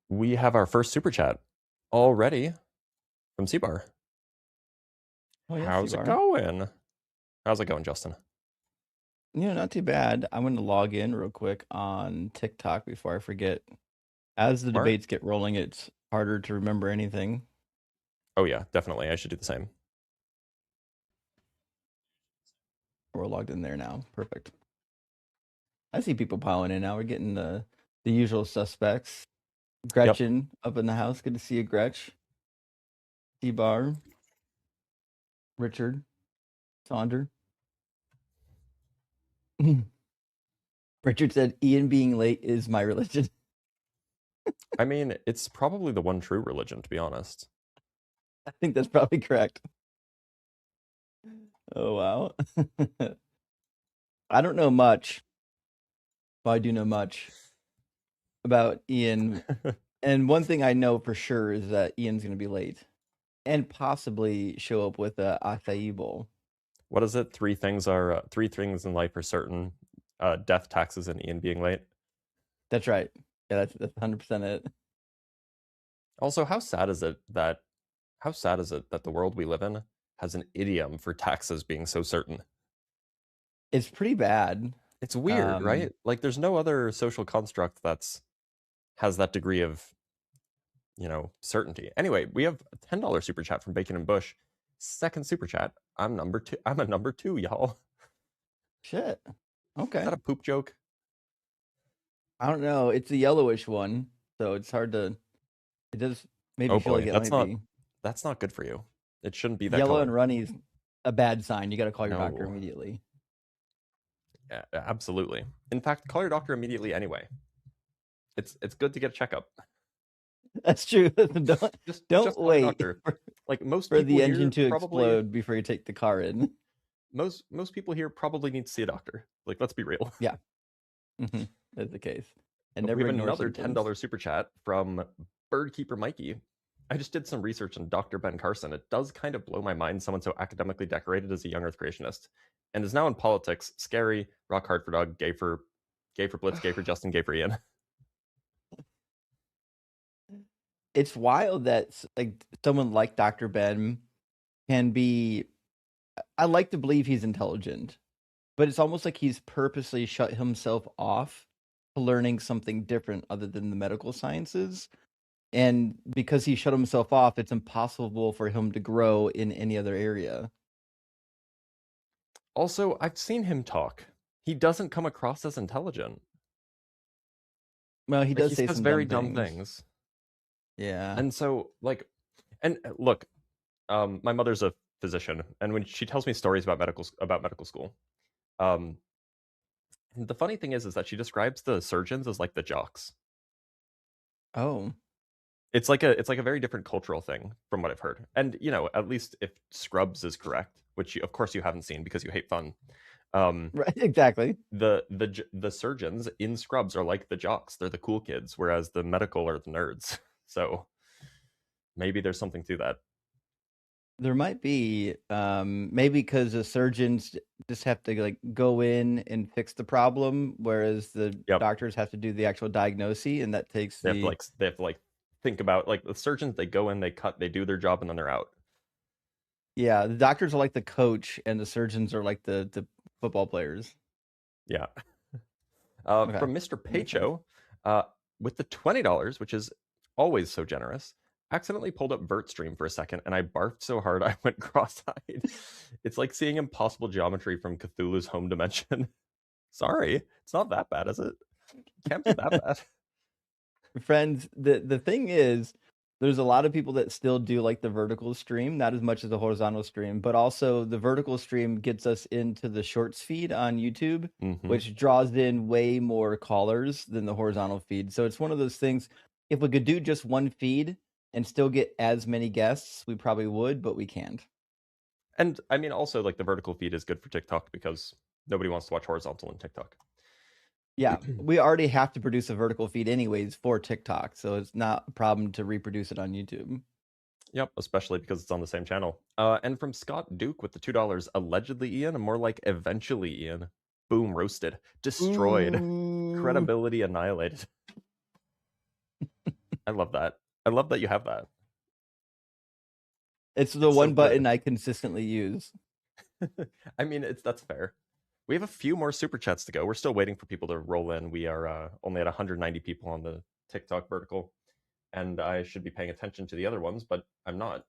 We have our first super chat already from C-Bar. Oh, yeah, How's it C-Bar. going? How's it going, Justin? Not too bad. I'm going to log in real quick on TikTok before I forget. As the Smart? debates get rolling, it's harder to remember anything. Oh yeah, definitely. I should do the same. We're logged in there now. Perfect. I see people piling in now. We're getting the usual suspects. Yep. Gretchen up in the house. Good to see you, Gretch. C-Bar. Richard. Sonder. Richard said, Ian being late is my religion. I mean, it's probably the one true religion, to be honest. I think that's probably correct. Oh, wow. I don't know much, but I do know much about Ian. And one thing I know for sure is that Ian's going to be late and possibly show up with a acai bowl. What is it? Three things in life are certain: death, taxes, and Ian being late. That's right. Yeah, that's 100% it. Also, how sad is it that the world we live in has an idiom for taxes being so certain? It's pretty bad. It's weird, Um, right? Like there's no other social construct that's has that degree of, certainty. Anyway, we have a $10 super chat from Bacon and Bush. Second super chat. I'm number two. I'm a number two, y'all. shit. Is Okay. that a poop joke? I don't know. It's a yellowish one, so it's hard to. It does maybe Oh feel like boy, it that's might not be. that's not good for you. It shouldn't be that Yellow and color. runny's a bad sign. You got to call your doctor No. immediately. Yeah, absolutely. In fact, call your doctor immediately anyway. It's good to get a checkup. That's true. don't Just don't call your wait doctor. Like most for people the engine here to probably explode before you take the car in. most people here probably need to see a doctor. Like let's be real. Yeah, that's the case. And We never have ignore another symptoms. $10 super chat from Birdkeeper Mikey. I just did some research on Dr. Ben Carson. It does kind of blow my mind someone so academically decorated as a young Earth creationist and is now in politics. Scary, rock hard for dog, gay for Blitz, gay for Justin, gay for Ian. It's wild that like someone like Dr. Ben can be. I like to believe he's intelligent, but it's almost like he's purposely shut himself off to learning something different other than the medical sciences. And because he shut himself off, it's impossible for him to grow in any other area. Also, I've seen him talk. He doesn't come across as intelligent. Well, he Like does he say says some very dumb dumb things. things. Yeah. And so like and look, my mother's a physician, and when she tells me stories about medical school, um the funny thing is that she describes the surgeons as like the jocks. Oh. It's like a very different cultural thing from what I've heard. And at least if Scrubs is correct, which of course you haven't seen because you hate fun, um, Right, exactly. the surgeons in Scrubs are like the jocks. They're the cool kids, whereas the medical are the nerds. So maybe there's something to that. There might be, maybe because the surgeons just have to like go in and fix the problem, whereas the Yep. doctors have to do the actual diagnosis, and that takes They have to the like they have to like think about like the surgeons. They go in, they cut, they do their job, and then they're out. yeah, the doctors are like the coach, and the surgeons are like the football players. Yeah. Okay, From Mr. that makes sense. Pacho, uh, with the $20, which is always so generous, accidentally pulled up VertStream for a second, and I barfed so hard I went cross-eyed. It's like seeing impossible geometry from Cthulhu's home dimension. Sorry, it's not that bad, is it? Can't be that bad. Friends, the thing is, there's a lot of people that still do like the vertical stream, not as much as the horizontal stream, but also the vertical stream gets us into the shorts feed on YouTube, Mm-hmm. which draws in way more callers than the horizontal feed. So it's one of those things. If we could do just one feed and still get as many guests, we probably would, but we can't. And I mean, also like the vertical feed is good for TikTok because nobody wants to watch horizontal in TikTok. Yeah, we already have to produce a vertical feed anyways for TikTok, so it's not a problem to reproduce it on YouTube. Yep, especially because it's on the same channel. And from Scott Duke with the $2, allegedly Ian, more like eventually Ian. Boom, roasted, destroyed, Ooh. credibility annihilated. I love that. I love that you have that. It's the It's so one good. button I consistently use. I mean, that's fair. We have a few more super chats to go. We're still waiting for people to roll in. We are only at 190 people on the TikTok vertical, and I should be paying attention to the other ones, but I'm not.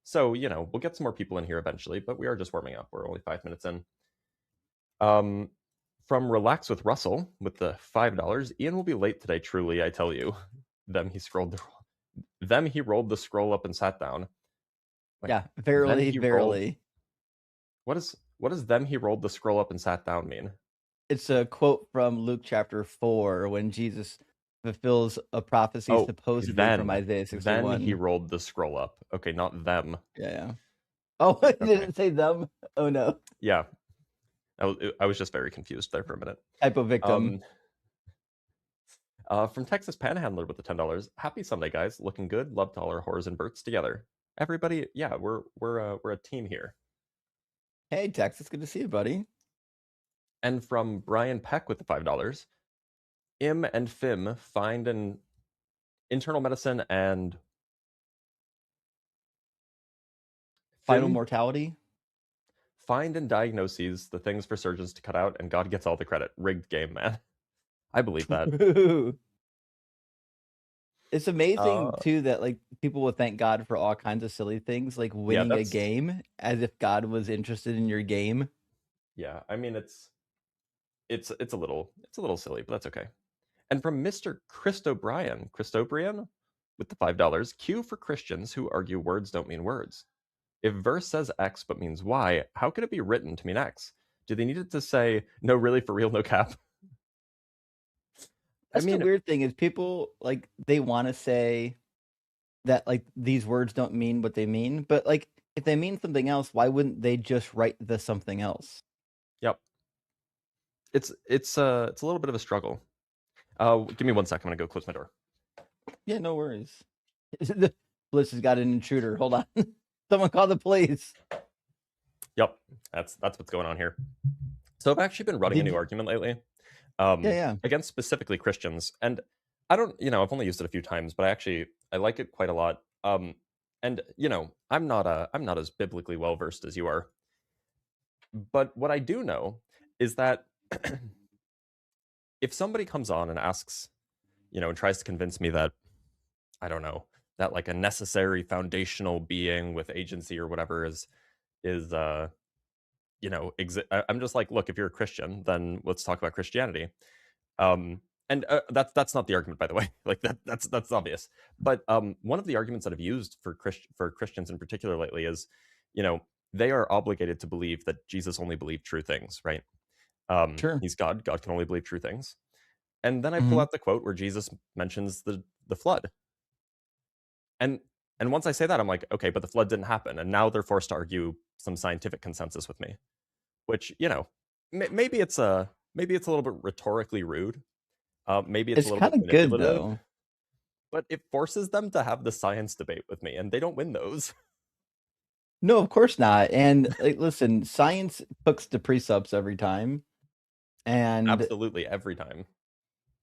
So we'll get some more people in here eventually, but we are just warming up. We're only 5 minutes in. Um, from Relax with Russell with the $5, Ian will be late today. Truly, I tell you. Them he rolled the scroll up and sat down. Wait, Yeah, then verily, he rolled. verily. What does them he rolled the scroll up and sat down mean? It's a quote from Luke chapter 4 when Jesus fulfills a prophecy Oh, supposedly from Isaiah then he 61. rolled the scroll up. Okay, not them. Yeah, yeah. Oh, it Okay, didn't say them? Oh, no. yeah, I was just very confused there for a minute. Typo victim. Um, from Texas Panhandler with the $10. Happy Sunday, guys. Looking good. Love to all our whores and Berts together. Everybody, yeah, we're a team here. Hey, Texas, good to see you, buddy. And from Brian Peck with the $5. Im and Fim find an internal medicine and Final Fim mortality. find and diagnoses the things for surgeons to cut out, and God gets all the credit. Rigged game, man. I believe that. True. It's amazing Uh, too that like people will thank God for all kinds of silly things, like yeah, winning a that's game, as if God was interested in your game. yeah. I mean, it's a little silly, but that's okay. And from Mr. Christobrian with the $5, Q for Christians who argue words don't mean words. If verse says X but means Y, how could it be written to mean X? Do they need it to say no, really, for real, no cap? I That's the mean, weird thing is people like they want to say that like these words don't mean what they mean, but like if they mean something else, why wouldn't they just write the something else? yep. It's a little bit of a struggle. Give me 1 second. I'm gonna go close my door. Yeah, no worries. Bliss has got an intruder. Hold on. Someone call the police. Yep, that's what's going on here. So I've actually been running a Did new you? argument lately, Yeah, yeah. against specifically Christians, and I don't, I've only used it a few times, but I like it quite a lot. And I'm not as biblically well versed as you are, but what I do know is that if somebody comes on and asks, and tries to convince me that I don't know that like a necessary foundational being with agency or whatever is I'm just like, look, if you're a Christian, then let's talk about Christianity. And that's not the argument, by the way. Like that's obvious. But one of the arguments that I've used for Christians in particular lately is, you know, they are obligated to believe that Jesus only believed true things, right? Sure. He's God. God can only believe true things. And then I pull Hmm. out the quote where Jesus mentions the flood, and and once I say that, I'm like, okay, but the flood didn't happen, and now they're forced to argue some scientific consensus with me, which maybe it's a little bit rhetorically rude. Maybe it's a It's little kind bit of good manipulative, though. but it forces them to have the science debate with me, and they don't win those. No, of course not. And like, listen, science cooks the precepts every time. And Absolutely, every time.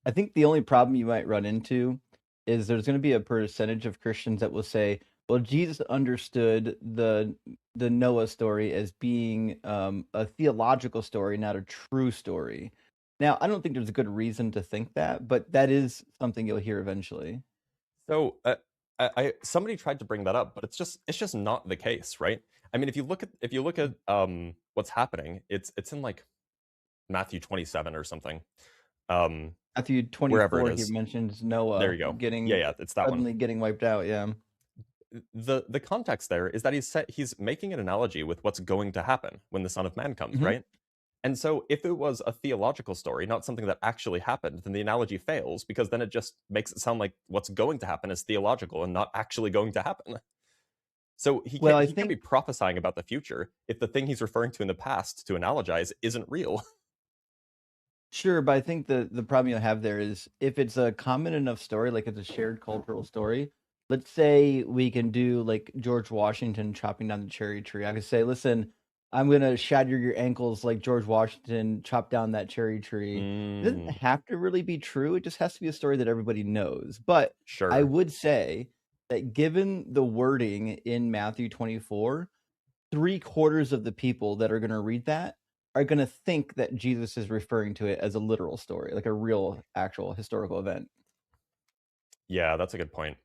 I think the only problem you might run into is there's going to be a percentage of Christians that will say, "Well, Jesus understood the Noah story as being a theological story, not a true story." Now, I don't think there's a good reason to think that, but that is something you'll hear eventually. So somebody tried to bring that up, but it's just not the case, right? I mean, if you look at what's happening, it's in like Matthew 27 or something, um, Matthew wherever it 24, he is. mentions There Noah you go. Yeah, getting yeah, it's that one. suddenly getting wiped out. Yeah. The context there is that he's making an analogy with what's going to happen when the Son of Man comes, Mhm. right? And so if it was a theological story, not something that actually happened, then the analogy fails because then it just makes it sound like what's going to happen is theological and not actually going to happen. So he Well, can't I he can't be think prophesying about the future if the thing he's referring to in the past to analogize isn't real. Sure, but I think the problem you'll have there is if it's a common enough story, like it's a shared cultural story. Let's say we can do like George Washington chopping down the cherry tree. I could say, listen, I'm gonna shatter your ankles like George Washington chopped down that cherry tree. It doesn't Mm, have to really be true. It just has to be a story that everybody knows. But I sure. would say that given the wording in Matthew 24, three-quarters of the people that are gonna read that are gonna think that Jesus is referring to it as a literal story, like a real, actual historical event. Yeah, that's a good point.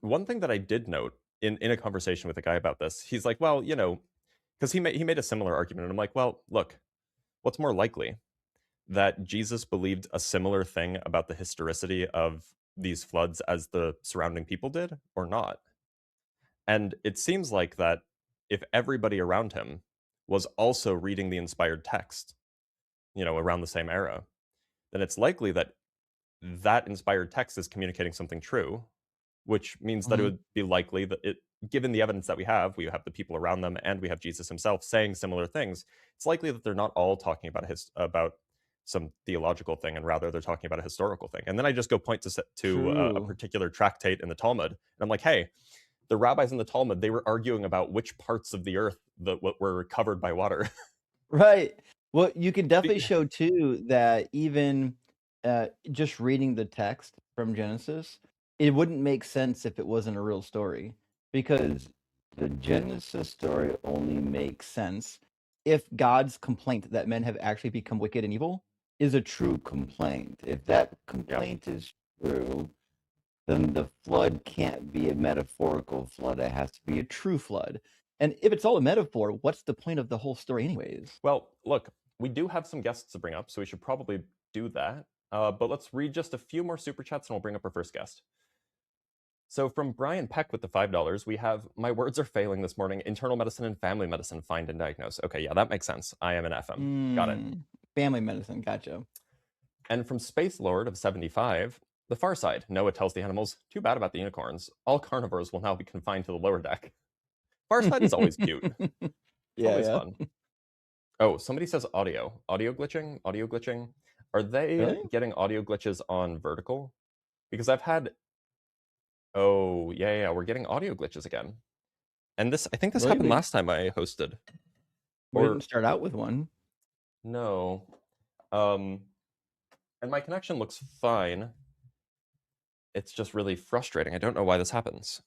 One thing that I did note in a conversation with a guy about this, he's like, "Well, because he made a similar argument," and I'm like, "Well, look, what's more likely that Jesus believed a similar thing about the historicity of these floods as the surrounding people did, or not?" And it seems like that if everybody around him was also reading the inspired text, around the same era, then it's likely that that inspired text is communicating something true, which means that it Mhm. would be likely that given the evidence that we have the people around them, and we have Jesus himself saying similar things. It's likely that they're not all talking about some theological thing, and rather they're talking about a historical thing. And then I just go point to a True. particular tractate in the Talmud, and I'm like, hey, the rabbis in the Talmud, they were arguing about which parts of the earth that were covered by water. Right. Well, you can definitely show too that even, just reading the text from Genesis, it wouldn't make sense if it wasn't a real story, because the Genesis story only makes sense if God's complaint that men have actually become wicked and evil is a true complaint. If that Yeah. complaint is true, then the flood can't be a metaphorical flood, it has to be a true flood. And if it's all a metaphor, what's the point of the whole story anyways? Well, look, we do have some guests to bring up, so we should probably do that. But let's read just a few more super chats, and we'll bring up our first guest. So from Brian Peck with the $5, we have my words are failing this morning. Internal medicine and family medicine, find and diagnose. Okay, yeah, that makes sense. I am an FM. Got it. Family medicine, gotcha. And from Space Lord of 75, the far side. Noah tells the animals, too bad about the unicorns. All carnivores will now be confined to the lower deck. Far side is always cute. It's Yeah, always yeah. fun. Oh, somebody says audio. Audio glitching? Audio glitching? Are they Really? getting audio glitches on vertical? Because I've had. Oh, yeah, yeah, we're getting audio glitches again. And I think this Really? happened We last time I hosted. we didn't Or start out with one. no. Um, and my connection looks fine. It's just really frustrating. I don't know why this happens.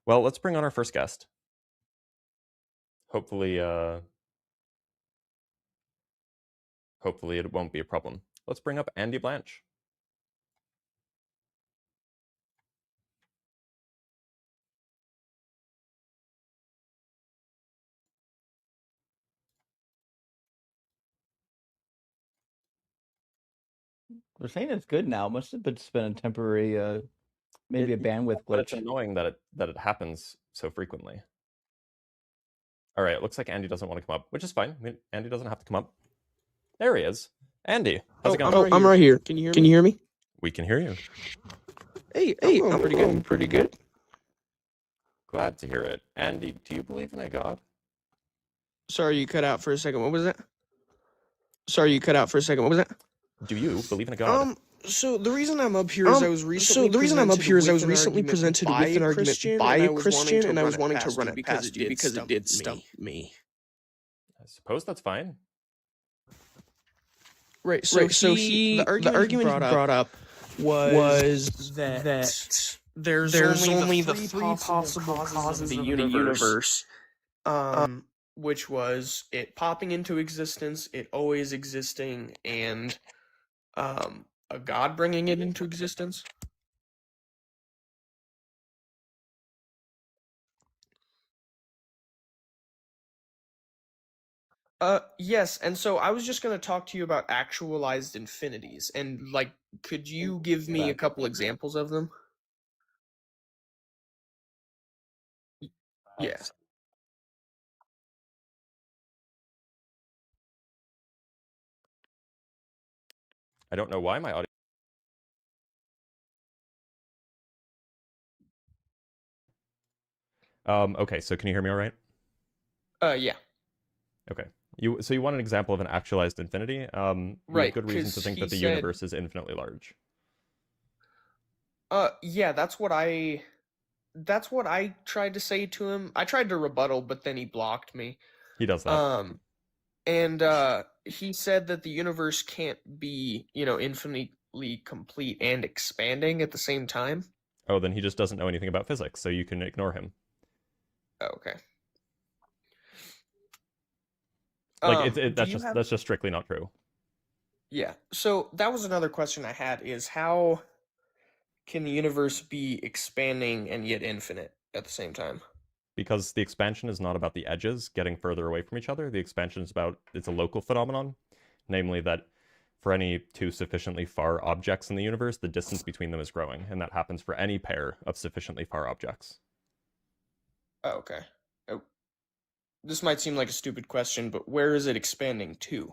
Well, let's bring on our first guest. Hopefully, hopefully it won't be a problem. Let's bring up Andy Blanche. We're saying it's good now. Must have just been a temporary, maybe a Yeah, bandwidth but it's glitch. annoying that it happens so frequently. All right, it looks like Andy doesn't want to come up, which is fine. I mean, Andy doesn't have to come up. There he is. Andy, how's it Oh, going? I'm right here. Can you hear me? Can you hear me? We can hear you. Hey, Hey, I'm pretty good. pretty good. Glad to hear it. Andy, do you believe in a God? Sorry, you cut out for a second. What was that? Sorry, you cut out for a second. What was that? Do you believe in a God? So the reason I'm up here is I was recently presented with an argument by a Christian, and I was wanting to run it past you because it did stump me. I suppose that's fine. Right. So the argument he brought up was that there's only the three possible causes of the universe, which was it popping into existence, it always existing, and a god bringing it into existence. Yes, and so I was just going to talk to you about actualized infinities, and like, could you give me a couple examples of them? Yeah. I don't know why my audio. Okay, so can you hear me all right? Yeah. Okay. So you want an example of an actualized infinity? We have Right, good reason to because think he that the said, universe is infinitely large. yeah, that's what I tried to say to him. I tried to rebuttal, but then he blocked me. He does that. And he said that the universe can't be, infinitely complete and expanding at the same time. Oh, then he just doesn't know anything about physics, so you can ignore him. Oh, okay. Like Do that's you just have? that's just strictly not true. Yeah. So that was another question I had is how can the universe be expanding and yet infinite at the same time? Because the expansion is not about the edges getting further away from each other. The expansion is about it's a local phenomenon, namely that for any two sufficiently far objects in the universe, the distance between them is growing, and that happens for any pair of sufficiently far objects. Oh, okay. Oh, this might seem like a stupid question, but where is it expanding to?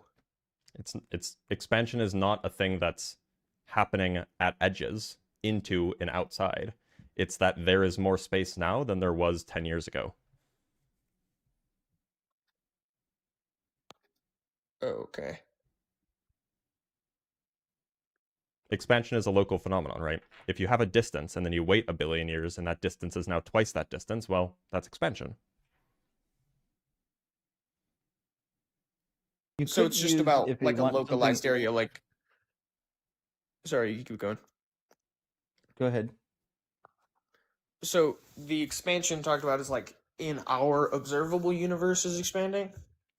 It's expansion is not a thing that's happening at edges into and outside. It's that there is more space now than there was 10 years ago. Oh, okay. Expansion is a local phenomenon, right? If you have a distance and then you wait a billion years and that distance is now twice that distance, well, that's expansion. You So could it's just use, about if you like a want something, localized area, like, sorry, you keep going. go ahead. So the expansion talked about is like in our observable universe is expanding?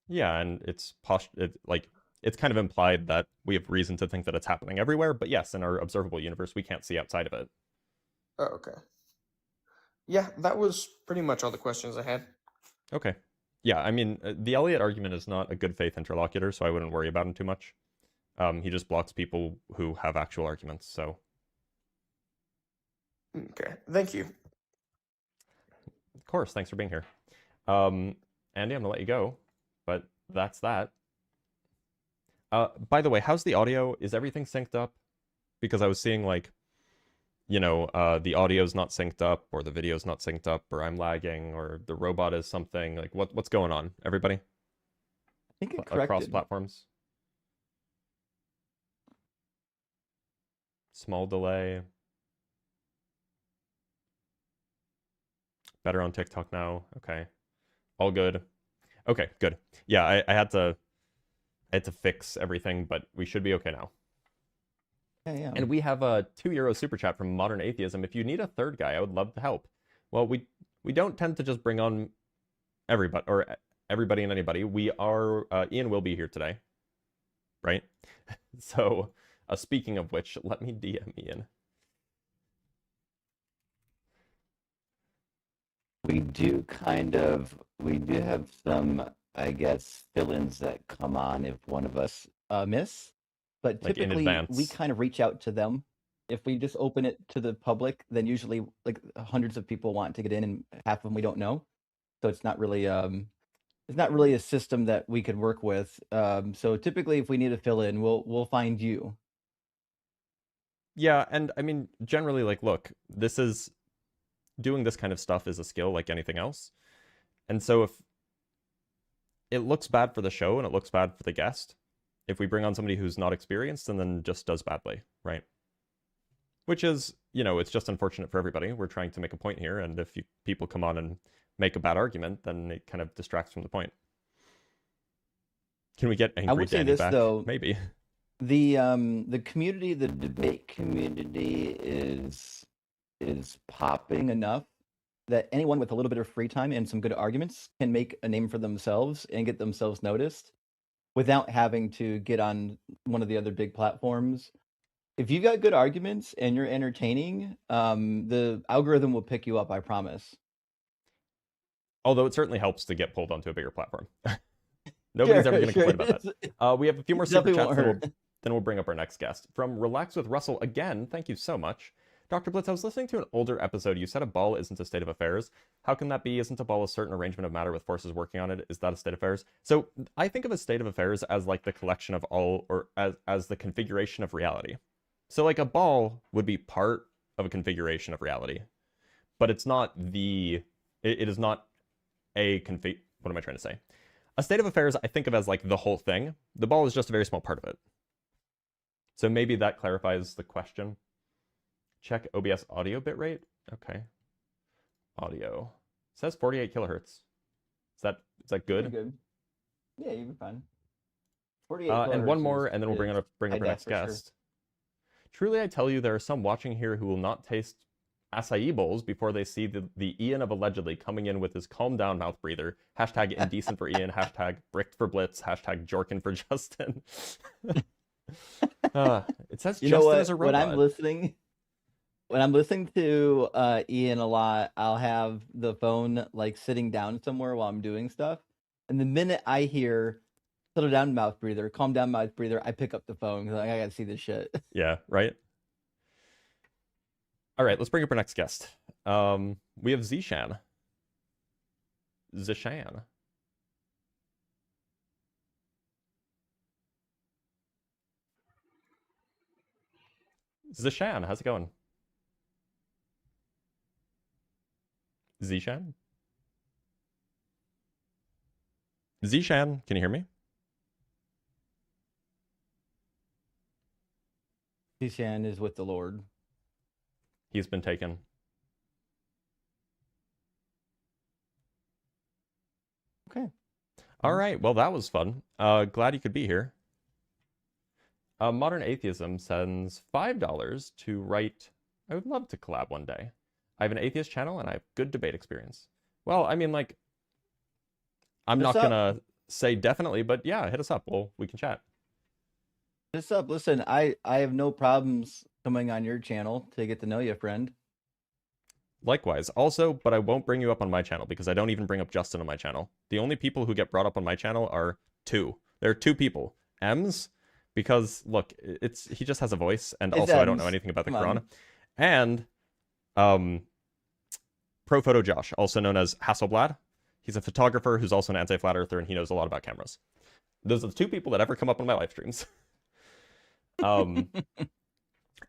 Yeah, and it's kind of implied that we have reason to think that it's happening everywhere, but yes, in our observable universe, we can't see outside of it. Oh, okay. Yeah, that was pretty much all the questions I had. Okay. Yeah, I mean, the Elliot argument is not a good faith interlocutor, so I wouldn't worry about him too much. He just blocks people who have actual arguments, so. Okay, thank you. Of course, thanks for being here. Andy, I'm gonna let you go, but that's that. By the way, how's the audio? Is everything synced up? Because I was seeing like, the audio's not synced up, or the video's not synced up, or I'm lagging, or the robot is something. Like, what's going on, everybody? I think it Across corrected. platforms. Small delay. Better on TikTok now. Okay. All good. Okay, good. Yeah, I had to fix everything, but we should be okay now. Yeah. And we have a €2 super chat from Modern Atheism. If you need a third guy, I would love to help. Well, we don't tend to just bring on everybody and anybody. We are Ian will be here today, right? So, speaking of which, let me DM Ian. We do have some, I guess, fill-ins that come on if one of us miss, but Like, in typically we advance. kind of reach out to them. If we just open it to the public, then usually like hundreds of people want to get in, and half of them we don't know. So it's not really a system that we could work with. So typically, if we need to fill in, we'll find you. Yeah, and I mean, generally, like, look, doing this kind of stuff is a skill like anything else. And so if it looks bad for the show and it looks bad for the guest, if we bring on somebody who's not experienced and then just does badly, right? Which is, it's just unfortunate for everybody. We're trying to make a point here, and if people come on and make a bad argument, then it kind of distracts from the point. Can we get I Angry would say Danny this back? though, Maybe. the community, the debate community is popping enough that anyone with a little bit of free time and some good arguments can make a name for themselves and get themselves noticed without having to get on one of the other big platforms. If you got good arguments and you're entertaining, the algorithm will pick you up, I promise. Although it certainly helps to get pulled onto a bigger platform. Nobody's ever going to complain about that. We have a few more super chats, then we'll bring up our next guest. From Relax with Russell, again, thank you so much. Dr. Blitz, I was listening to an older episode. You said a ball isn't a state of affairs. How can that be? Isn't a ball a certain arrangement of matter with forces working on it? Is that a state of affairs? So I think of a state of affairs as like the collection of all, or as the configuration of reality. So like a ball would be part of a configuration of reality, but it's not it is not a config. What am I trying to say? A state of affairs I think of as like the whole thing. The ball is just a very small part of it. So maybe that clarifies the question. Check OBS audio bitrate. Okay. Audio. It says 48 kilohertz. Is that good? Pretty good. Yeah, you'll be fine. 48 and one more, and then we'll bring up our next guest. Sure. Truly, I tell you, there are some watching here who will not taste acai bowls before they see the Ian of allegedly coming in with his calm down mouth breather. Hashtag indecent for Ian. Hashtag bricked for Blitz. Hashtag Jorkin for Justin. It says you Justin know what? is a robot. When I'm listening to Ian a lot, I'll have the phone like sitting down somewhere while I'm doing stuff. And the minute I hear settle down mouth breather, calm down mouth breather, I pick up the phone because I gotta see this shit. Yeah, right? All right, let's bring up our next guest. We have Zishan. Zishan. Zishan, how's it going? Zishan? Zishan, can you hear me? Zishan is with the Lord. He's been taken. Okay. All right, well, that was fun. Glad you could be here. Modern Atheism sends $5 to write, I would love to collab one day. I have an atheist channel and I have good debate experience. Well, I mean, like, I'm not going to say definitely, but yeah, hit us up. We can chat. Hit us up. Listen, I have no problems coming on your channel to get to know you, friend. Likewise. Also, but I won't bring you up on my channel because I don't even bring up Justin on my channel. The only people who get brought up on my channel are two. There are two people. Ems, because look, he just has a voice, and also Ems. I don't know anything about the Quran. And Pro Photo Josh, also known as Hasselblad. He's a photographer who's also an anti-flat earther, and he knows a lot about cameras. Those are the two people that ever come up on my live streams.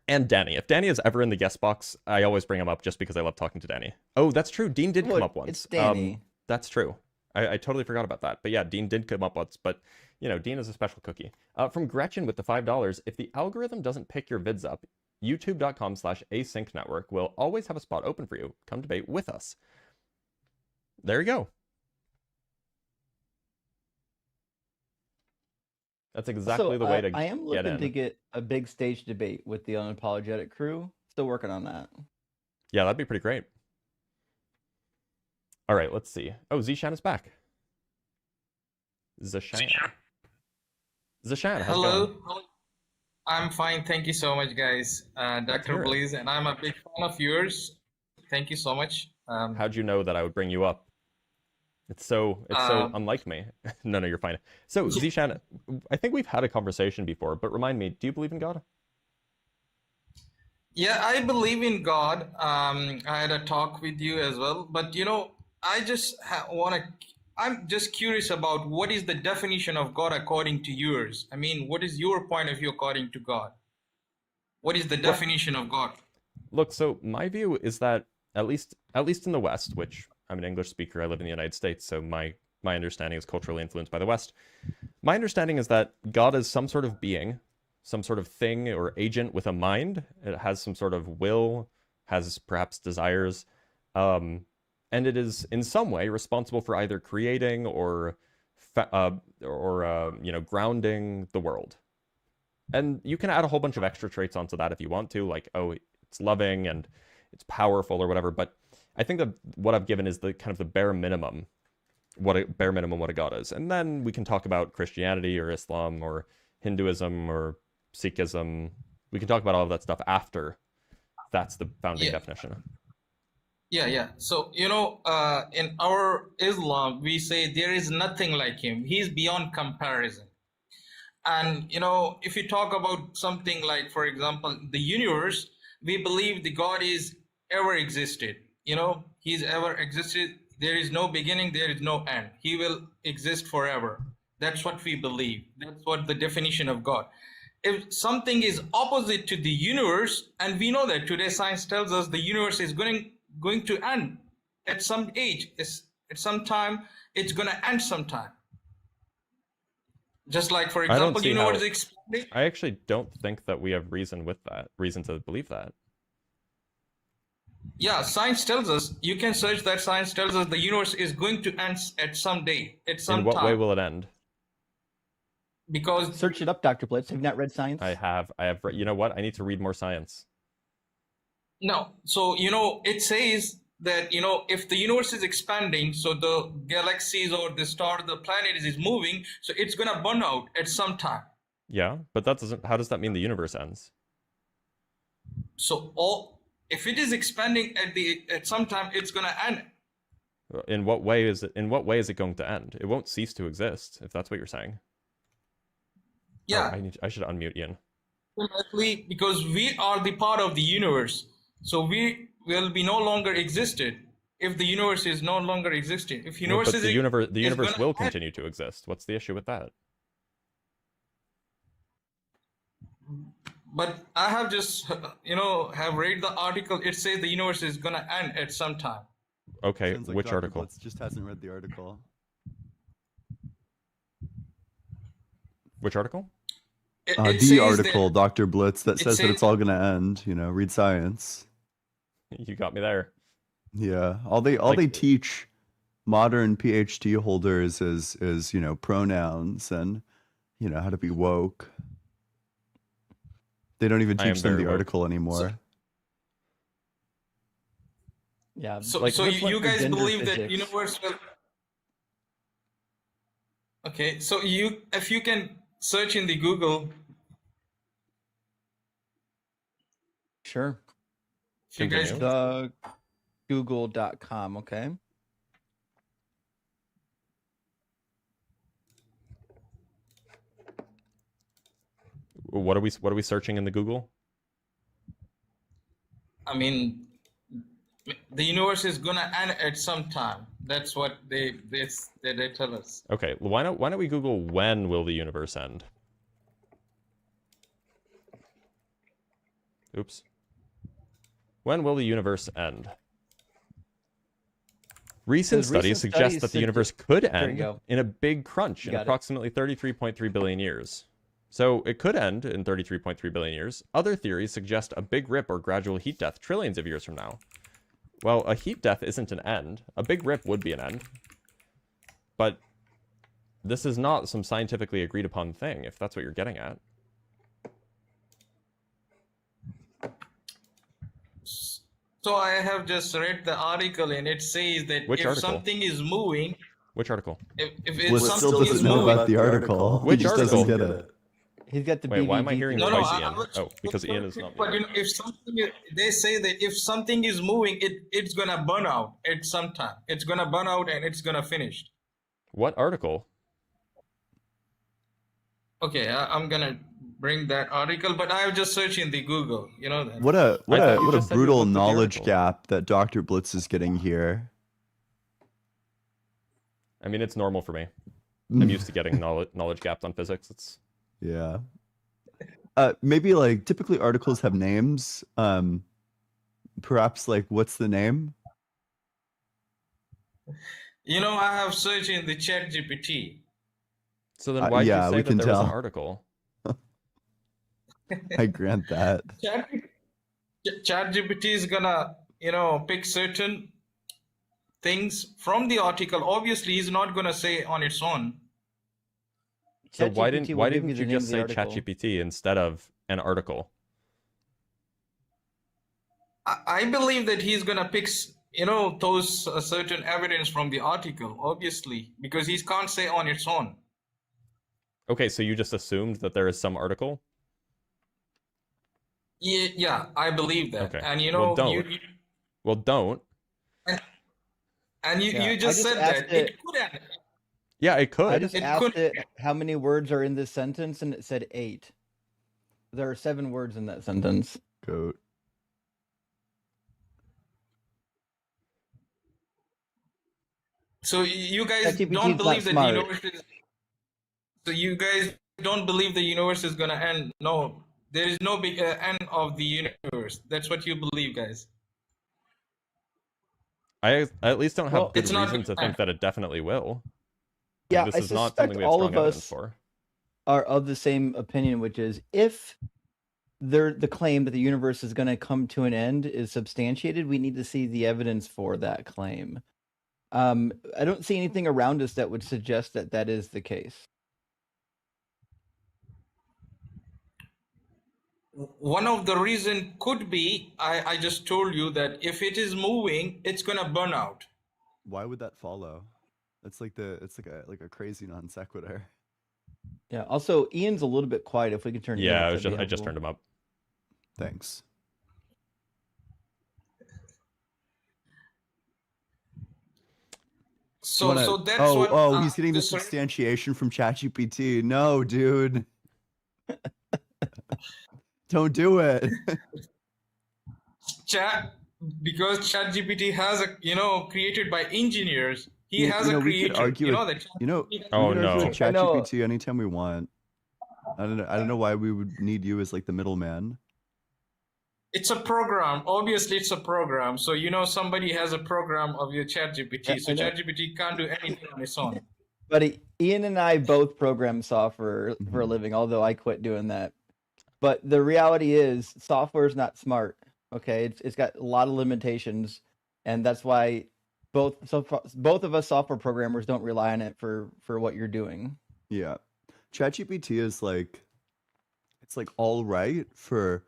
And Danny. If Danny is ever in the guest box, I always bring him up just because I love talking to Danny. Oh, that's true. Dean did come up once. It's Danny. That's true. I totally forgot about that. But yeah, Dean did come up once. But, you know, Dean is a special cookie. From Gretchen with the $5, if the algorithm doesn't pick your vids up, youtube.com/async network will always have a spot open for you. Come debate with us. There you go. That's exactly the way to get in. I am looking to get a big stage debate with the Unapologetic crew. Still working on that. Yeah, that'd be pretty great. All right, let's see. Oh, Zishan is back. Zishan. Zishan, how's Hello. it going? I'm fine. Thank you so much, guys. Dr. Blaze, and I'm a big fan of yours. Thank you so much. How'd you know that I would bring you up? It's so unlike me. No, you're fine. So, Zishan, I think we've had a conversation before, but remind me, do you believe in God? Yeah, I believe in God. I had a talk with you as well, but you know, I just I'm just curious about what is the definition of God according to yours. I mean, what is your point of view according to God? What is the definition of God? Look, so my view is that at least in the West, which I'm an English speaker, I live in the United States, so my understanding is culturally influenced by the West. My understanding is that God is some sort of being, some sort of thing or agent with a mind. It has some sort of will, has perhaps desires, and it is in some way responsible for either creating or grounding the world. And you can add a whole bunch of extra traits onto that if you want to, like, oh, it's loving and it's powerful or whatever, but I think that what I've given is the kind of the bare minimum, what a God is. And then we can talk about Christianity or Islam or Hinduism or Sikhism. We can talk about all of that stuff after that's the founding definition. Yeah. So, you know, in our Islam, we say there is nothing like him. He's beyond comparison. And, you know, if you talk about something like, for example, the universe, we believe the God is ever existed. You know, he's ever existed. There is no beginning, there is no end. He will exist forever. That's what we believe. That's what the definition of God. If something is opposite to the universe, and we know that today science tells us the universe is going to end at some age, at some time, it's going to end sometime. Just like, for I don't example, see universe how. is expanding. I actually don't think that we have reason to believe that. Yeah, science tells us. You can search that. Science tells us the universe is going to end at some day, at some In what way time. will it end? Because Search it up, Dr. Blitz. Have you not read science? I have. You know what? I need to read more science. no, so it says that if the universe is expanding, so the galaxies or the star, the planet is moving, so it's gonna burn out at some time. Yeah, but that doesn't. How does that mean the universe ends? So if it is expanding at some time, it's gonna end. In what way is it? In what way is it going to end? It won't cease to exist, if that's what you're saying. Yeah. Oh, I should unmute Ian. Ultimately, because we are the part of the universe, so we will be no longer existed if the universe is no longer existing. If universe but the universe will continue to exist. What's the issue with that? But I have just have read the article. It says the universe is gonna end at some time. Okay, Sounds like which Dr. article? Blitz just hasn't read the article. Which article? The article, Dr. Blitz, that says that says- it's all gonna end. Read science. You got me there. Yeah, all they teach modern PhD holders is pronouns and how to be woke. They don't even I am teach them very the woke. article anymore. Yeah. So, Like, so let's look you for guys gender believe that physics. universe will? Okay, so if you can search in the Google, Sure. if you guys, Continue. Google.com, okay. What are we searching in the Google? I mean, the universe is gonna end at some time. That's what they tell us. Okay, why don't we Google when will the universe end? Oops. When will the universe end? Recent studies suggest that the universe could end in a big crunch in approximately 33.3 billion years. So it could end in 33.3 billion years. Other theories suggest a big rip or gradual heat death trillions of years from now. Well, a heat death isn't an end. A big rip would be an end. But this is not some scientifically agreed upon thing, if that's what you're getting at. So I have just read the article, and it says that Which if article? something is moving, Which article? if Blitz something still is doesn't know moving, about the article. Which he just article? doesn't get it. He's got the Wait, why am I BBD hearing theory. No, twice I Ian? was- Oh, because Ian is not But muted. if something, they say that if something is moving, it's gonna burn out at some time. It's gonna burn out and it's gonna finish. What article? Okay, I'm gonna bring that article, but I have just searched in the Google. You know that. What I thought you a just said you brutal looked at the knowledge article. gap that Dr. Blitz is getting here. I mean, it's normal for me. I'm used to getting knowledge gaps on physics. It's Yeah. Maybe typically articles have names. Perhaps what's the name? I have searched in the Chat GPT. so then why did yeah, you say we that can there was an tell. article? I grant that. Chat GPT is gonna, pick certain things from the article. Obviously, he's not gonna say on its own. So why ChatGPT didn't will give you the name just of say the article. ChatGPT instead of an article? I believe that he's gonna pick, those certain evidence from the article, obviously, because he can't say on its own. Okay, so you just assumed that there is some article? Yeah, I believe that. Okay. And Well, don't. Well, don't. And you Yeah, just I just said asked that it could end. Yeah, it I could. just It asked could- it how many words are in this sentence, and it said 8. There are 7 words in that sentence. Goat. So you guys ChatGPT don't is believe that not the smart. universe is. So you guys don't believe the universe is gonna end. No, there is no big end of the universe. That's what you believe, guys. I at least don't have Well, good it's not reason to think that it definitely will. Yeah, This I is not suspect something we have all strong of evidence us. for. are of the same opinion, which is if the claim that the universe is going to come to an end is substantiated, we need to see the evidence for that claim. I don't see anything around us that would suggest that that is the case. One of the reason could be, I just told you that if it is moving, it's gonna burn out. Why would that follow? It's like a crazy non sequitur. Yeah. Also, Ian's a little bit quiet. If we can turn. Yeah, Ian up, I just turned him up. Thanks. So that's what. Oh, he's getting the substantiation from ChatGPT. No, dude. Don't do it. Because ChatGPT has created by engineers. He has a creator. Oh no. ChatGPT anytime we want. I don't know why we would need you as like the middleman. It's a program. Obviously, it's a program. So somebody has a program of your ChatGPT. So ChatGPT can't do anything on its own. But Ian and I both program software for a living, although I quit doing that. But the reality is, software is not smart. Okay, it's got a lot of limitations, and that's why both of us software programmers don't rely on it for what you're doing. Yeah, ChatGPT is like, it's like all right for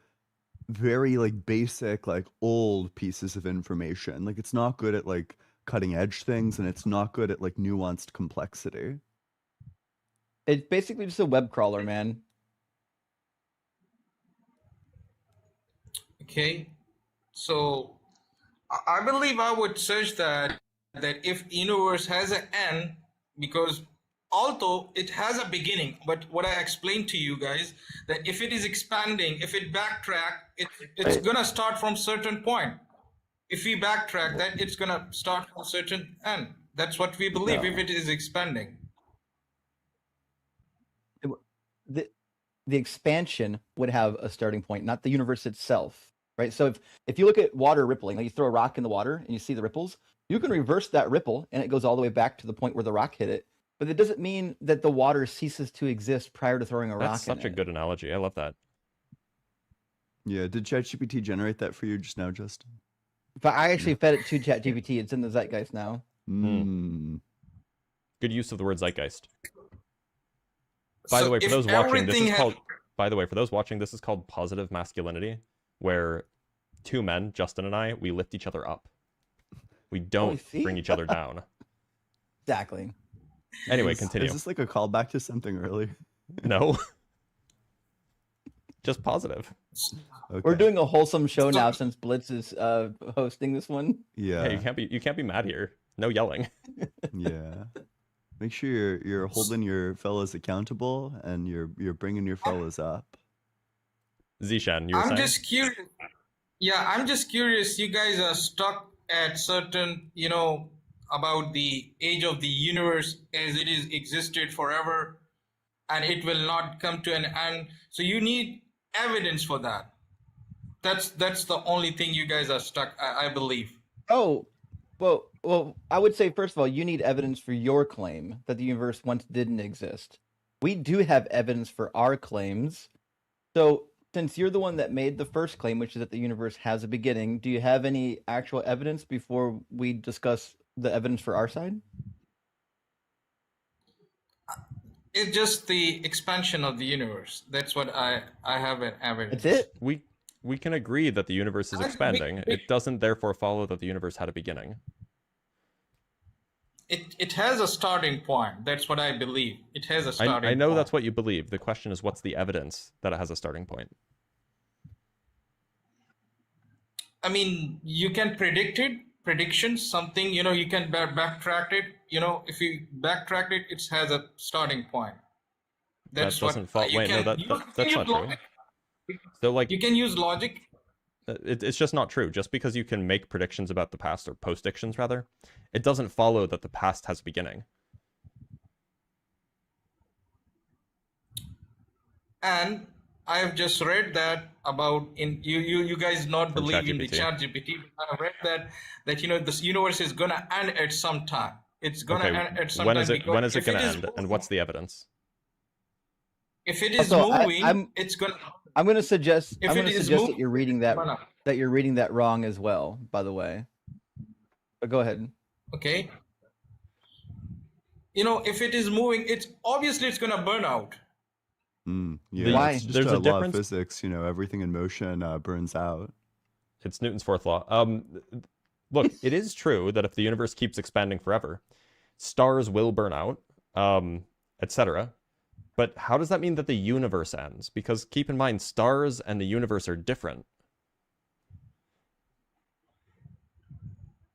very like basic, like old pieces of information. Like it's not good at like cutting edge things, and it's not good at like nuanced complexity. It's basically just a web crawler, man. Okay, so I believe I would search that if universe has an end, because although it has a beginning, but what I explained to you guys, that if it is expanding, if it backtrack, it's gonna start from certain point. If we backtrack that, it's gonna start from certain end. That's what we believe. If it is expanding, the expansion would have a starting point, not the universe itself. Right. So if you look at water rippling, like you throw a rock in the water and you see the ripples, you can reverse that ripple and it goes all the way back to the point where the rock hit it. But it doesn't mean that the water ceases to exist prior to throwing a rock in it. That's such a good analogy. I love that. Yeah. Did ChatGPT generate that for you just now, Justin? But I actually fed it to ChatGPT. It's in the zeitgeist now. Good use of the word zeitgeist. By the way, for those watching, this is called. By the way, for those watching, this is called positive masculinity, where two men, Justin and I, we lift each other up. We don't bring each other down. Exactly. Anyway, continue. Is this like a callback to something earlier? No. Just positive. Okay. We're doing a wholesome show now since Blitz is hosting this one. Yeah. Hey, you can't be mad here. No yelling. Yeah. Make sure you're holding your fellas accountable and you're bringing your fellas up. Zishan, you were saying? I'm just curious. Yeah, I'm just curious. You guys are stuck at certain, about the age of the universe as it is existed forever, and it will not come to an end. So you need evidence for that. That's the only thing you guys are stuck, I believe. Oh, well, I would say, first of all, you need evidence for your claim that the universe once didn't exist. We do have evidence for our claims. So since you're the one that made the first claim, which is that the universe has a beginning, do you have any actual evidence before we discuss the evidence for our side? It's just the expansion of the universe. That's what I have an evidence. That's it? We can agree that the universe is expanding. It doesn't therefore follow that the universe had a beginning. It has a starting point. That's what I believe. It has a starting point. I know that's what you believe. The question is, what's the evidence that it has a starting point? I mean, you can predictions, something, you can backtrack it. If you backtrack it, it has a starting point. That's that's not true. So, like, you can use logic. It's just not true. Just because you can make predictions about the past, or postdictions rather, it doesn't follow that the past has a beginning. And I have just read that about you guys not believe in the ChatGPT. I've read that this universe is gonna end at some time. It's gonna end at some time. When is it gonna end? And what's the evidence? If it is Also, moving, it's gonna. I'm going to suggest If it is that moving, you're reading that wrong as well, by the way. But go ahead. Okay. You know, if it is moving, it's obviously it's gonna burn out. Yeah, Why? it's just There's a a law of difference. physics. You know, everything in motion burns out. It's Newton's fourth law. Look, it is true that if the universe keeps expanding forever, stars will burn out, etc. But how does that mean that the universe ends? Because keep in mind, stars and the universe are different.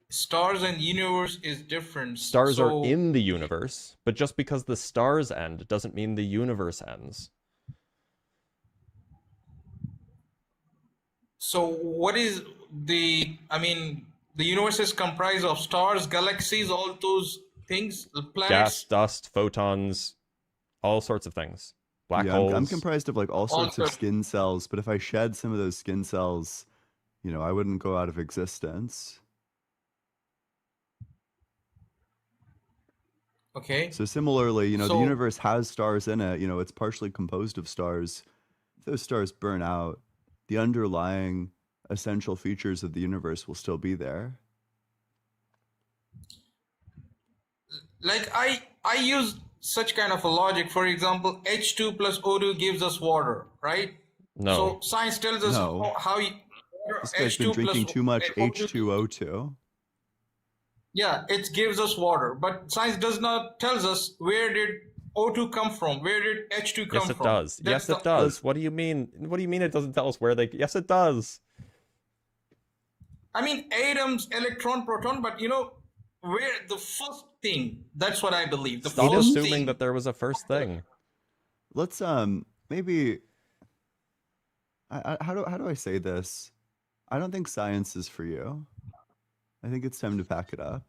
Stars and universe is different. Stars are in the universe, but just because the stars end doesn't mean the universe ends. So what is the? I mean, the universe is comprised of stars, galaxies, all those things, planets. Gas, dust, photons, all sorts of things. Black holes. I'm comprised of like all sorts of skin cells, but if I shed some of those skin cells, you know, I wouldn't go out of existence. Okay. So similarly, you know, the universe has stars in it. You know, it's partially composed of stars. If those stars burn out, the underlying essential features of the universe will still be there. Like I use such kind of a logic. For example, H2 plus O2 gives us water, right? No. So science tells us how this guy's been drinking too much H2O2. Yeah, it gives us water, but science does not tells us where did O2 come from, where did H2 come from. Yes, it does. Yes, it does. What do you mean? What do you mean it doesn't tell us where they? Yes, it does. I mean, atoms, electron, proton, but you know where the first thing. That's what I believe. Stop assuming that there was a first thing. Let's maybe. How do I say this? I don't think science is for you. I think it's time to pack it up.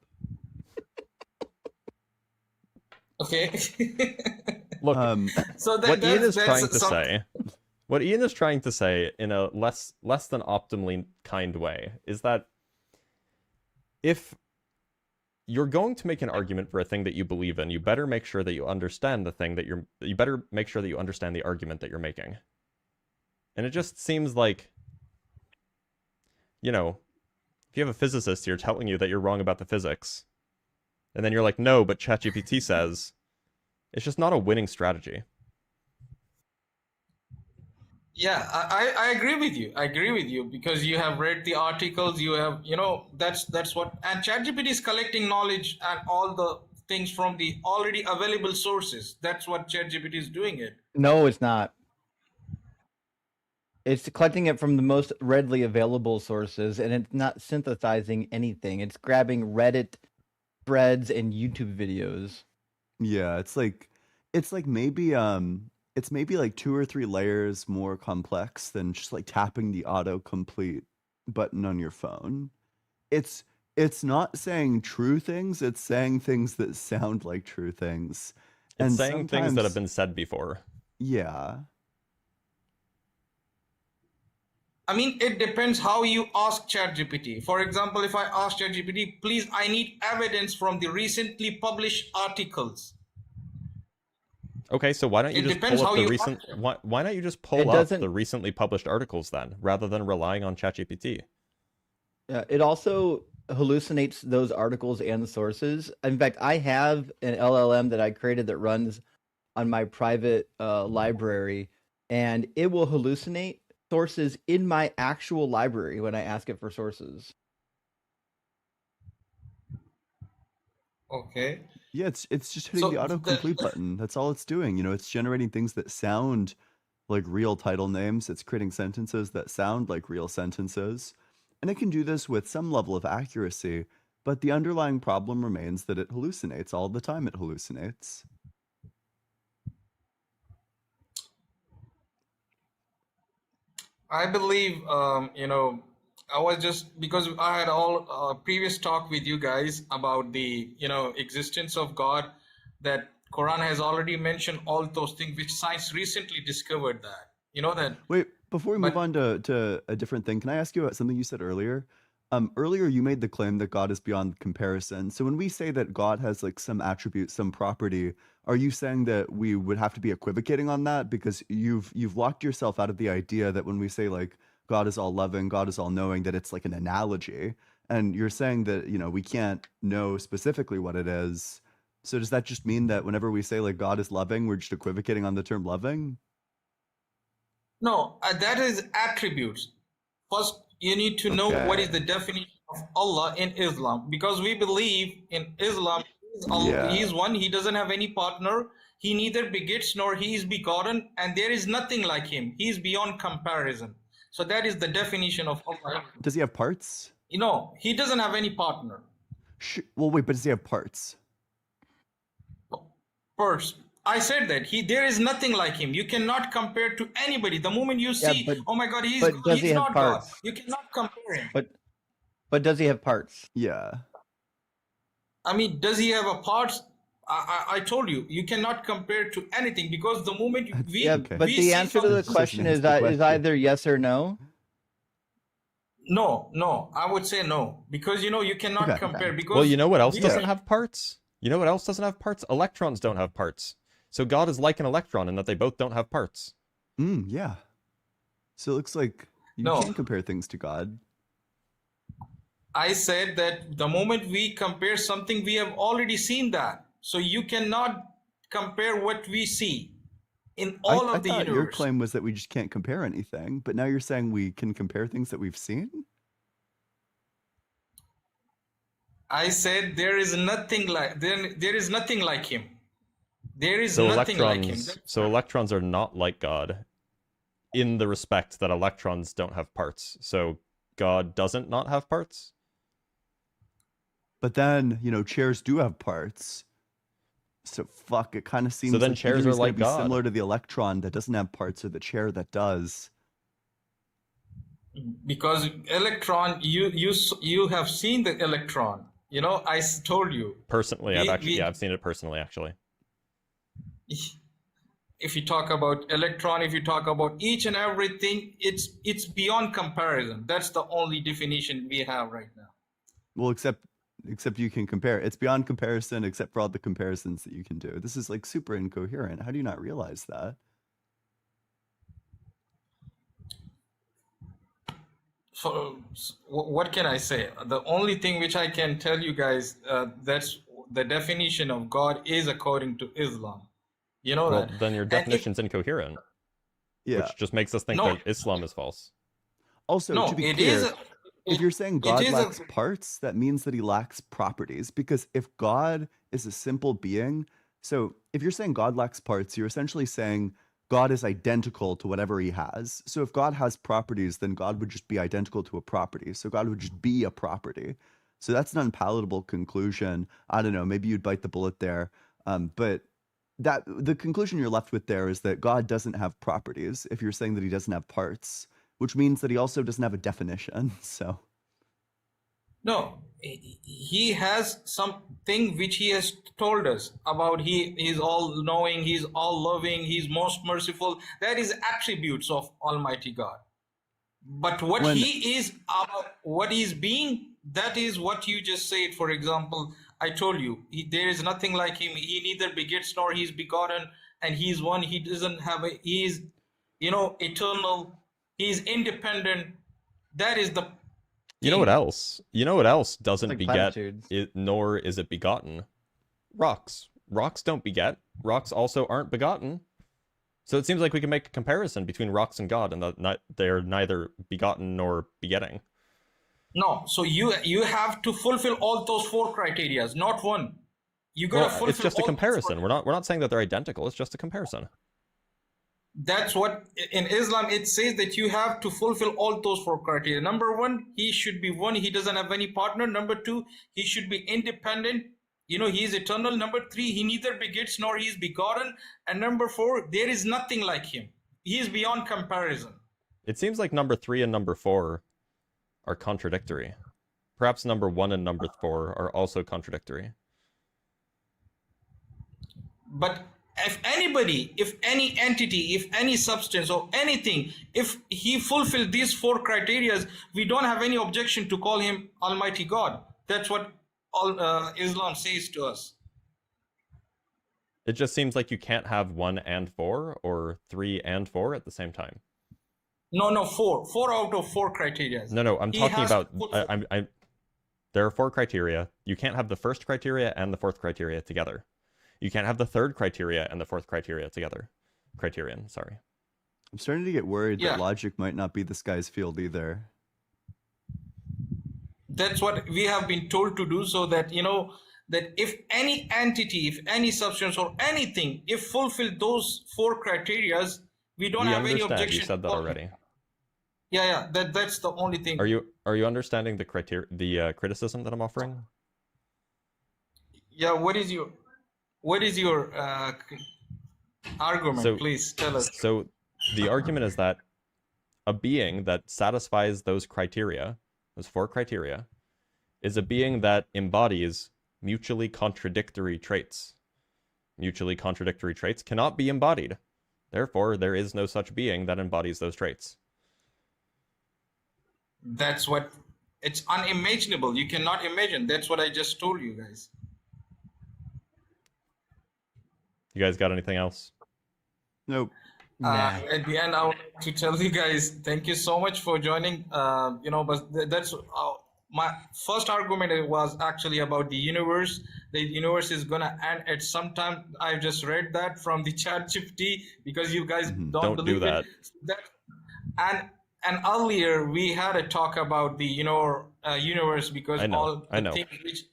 Okay. Look, so what Ian is trying to say in a less than optimally kind way is that if you're going to make an argument for a thing that you believe in, you better make sure that you understand the thing that you better make sure that you understand the argument that you're making. And it just seems like, you know, if you have a physicist here telling you that you're wrong about the physics, and then you're like, no, but ChatGPT says, it's just not a winning strategy. Yeah, I agree with you. I agree with you because you have read the articles, you have, you know, that's what, and ChatGPT is collecting knowledge and all the things from the already available sources. That's what ChatGPT is doing it. No, it's not. It's collecting it from the most readily available sources, and it's not synthesizing anything. It's grabbing Reddit threads and YouTube videos. Yeah, it's like maybe it's maybe like 2 or 3 layers more complex than just like tapping the autocomplete button on your phone. It's not saying true things, it's saying things that sound like true things. It's saying things that have been said before. Yeah. I mean, it depends how you ask ChatGPT. For example, if I ask ChatGPT, please, I need evidence from the recently published articles. Okay, so why don't you just pull up the recent? Why not you just pull up the recently published articles then, rather than relying on ChatGPT? Yeah, it also hallucinates those articles and the sources. In fact, I have an LLM that I created that runs on my private library, and it will hallucinate sources in my actual library when I ask it for sources. Okay. Yeah, it's just hitting the autocomplete button. That's all it's doing. You know, it's generating things that sound like real title names. It's creating sentences that sound like real sentences. And it can do this with some level of accuracy, but the underlying problem remains that it hallucinates all the time. It hallucinates. I believe, you know, I was just, because I had all previous talk with you guys about the, you know, existence of God, that Quran has already mentioned all those things which science recently discovered that, you know that. Wait, before we move on to a different thing, can I ask you about something you said earlier? Earlier you made the claim that God is beyond comparison. So when we say that God has like some attribute, some property, are you saying that we would have to be equivocating on that? Because you've locked yourself out of the idea that when we say like God is all loving, God is all knowing, that it's like an analogy. And you're saying that, you know, we can't know specifically what it is. So does that just mean that whenever we say like God is loving, we're just equivocating on the term loving? No, that is attributes. First, you need to know what is the definition of Allah in Islam, because we believe in Islam, He is one, He doesn't have any partner, He neither begets nor He is begotten, and there is nothing like Him. He is beyond comparison. So that is the definition of Allah. Does He have parts? You know, He doesn't have any partner. Well, wait, but does He have parts? First, I said that there is nothing like Him. You cannot compare to anybody. The moment you see, oh my God, he's not God. You cannot compare Him. But does He have parts? Yeah. I mean, does He have a parts? I told you, you cannot compare to anything, because the moment the answer to the question is either yes or no. No, I would say no, because you know you cannot compare. Because well, you know what else doesn't have parts? You know what else doesn't have parts? Electrons don't have parts. So God is like an electron in that they both don't have parts. Yeah. So it looks like you can't compare things to God. I said that the moment we compare something, we have already seen that. So you cannot compare what we see in all of the universe. Your claim was that we just can't compare anything, but now you're saying we can compare things that we've seen? I said there is nothing like there is nothing like Him. There is so nothing like Him. So electrons are not like God in the respect that electrons don't have parts. So God doesn't not have parts? But then, you know, chairs do have parts. So fuck, it kind of seems so then like chairs are like God. Similar to the electron that doesn't have parts, or the chair that does. Because electron, you have seen the electron. You know, I told you. Personally, I've seen it personally, actually. If you talk about electron, if you talk about each and everything, it's beyond comparison. That's the only definition we have right now. Well, except you can compare. It's beyond comparison, except for all the comparisons that you can do. This is like super incoherent. How do you not realize that? So what can I say? The only thing which I can tell you guys, that's the definition of God is according to Islam. You know that. Then your definition's incoherent. Yeah. Which just makes us think that Islam is false. Also, to be clear, if you're saying God lacks parts, that means that He lacks properties. Because if God is a simple being, so if you're saying God lacks parts, you're essentially saying God is identical to whatever He has. So if God has properties, then God would just be identical to a property. So God would just be a property. So that's an unpalatable conclusion. I don't know, maybe you'd bite the bullet there. But the conclusion you're left with there is that God doesn't have properties if you're saying that He doesn't have parts, which means that He also doesn't have a definition. So no, He has something which He has told us about. He is all knowing, He's all loving, He's most merciful. That is attributes of Almighty God. But what He is about, what He's being, that is what you just said. For example, I told you, there is nothing like Him. He neither begets nor He's begotten, and He's one. He doesn't have He is, you know, eternal. He's independent. That is the thing. You know what else? You know what else doesn't beget, nor is it begotten? Rocks. Rocks don't beget. Rocks also aren't begotten. So it seems like we can make a comparison between rocks and God, and that they're neither begotten nor begetting. No, so you have to fulfill all those 4 criteria, not one. You gotta fulfill. It's just a comparison. We're not saying that they're identical. It's just a comparison. That's what in Islam it says, that you have to fulfill all those 4 criteria. Number 1, He should be one. He doesn't have any partner. Number 2, He should be independent. You know, He is eternal. Number 3, He neither begets nor He is begotten. And number 4, there is nothing like Him. He is beyond comparison. It seems like number 3 and number 4 are contradictory. Perhaps number 1 and number 4 are also contradictory. But if anybody, if any entity, if any substance or anything, if he fulfilled these 4 criteria, we don't have any objection to call him Almighty God. That's what all Islam says to us. It just seems like you can't have 1 and 4 or 3 and 4 at the same time. No, 4 out of 4 criteria. No, I'm talking about, there are 4 criteria. You can't have the first criteria and the 4th criteria together. You can't have the 3rd criteria and the 4th criteria together. Criterion, sorry. I'm starting to get worried that logic might not be this guy's field either. That's what we have been told to do, so that, you know, that if any entity, if any substance or anything, if fulfill those 4 criteria, we don't have any objection. You said that already. Yeah, that's the only thing. Are you understanding the criticism that I'm offering? Yeah, what is your argument? Please tell us. So the argument is that a being that satisfies those criteria, those 4 criteria, is a being that embodies mutually contradictory traits. Mutually contradictory traits cannot be embodied. Therefore, there is no such being that embodies those traits. That's what, it's unimaginable. You cannot imagine. That's what I just told you guys. You guys got anything else? Nope. At the end, I want to tell you guys, thank you so much for joining. You know, but that's my first argument was actually about the universe. The universe is gonna end at some time. I just read that from the ChatGPT, because you guys don't believe do that. And earlier we had a talk about the universe, because I know. all the things which,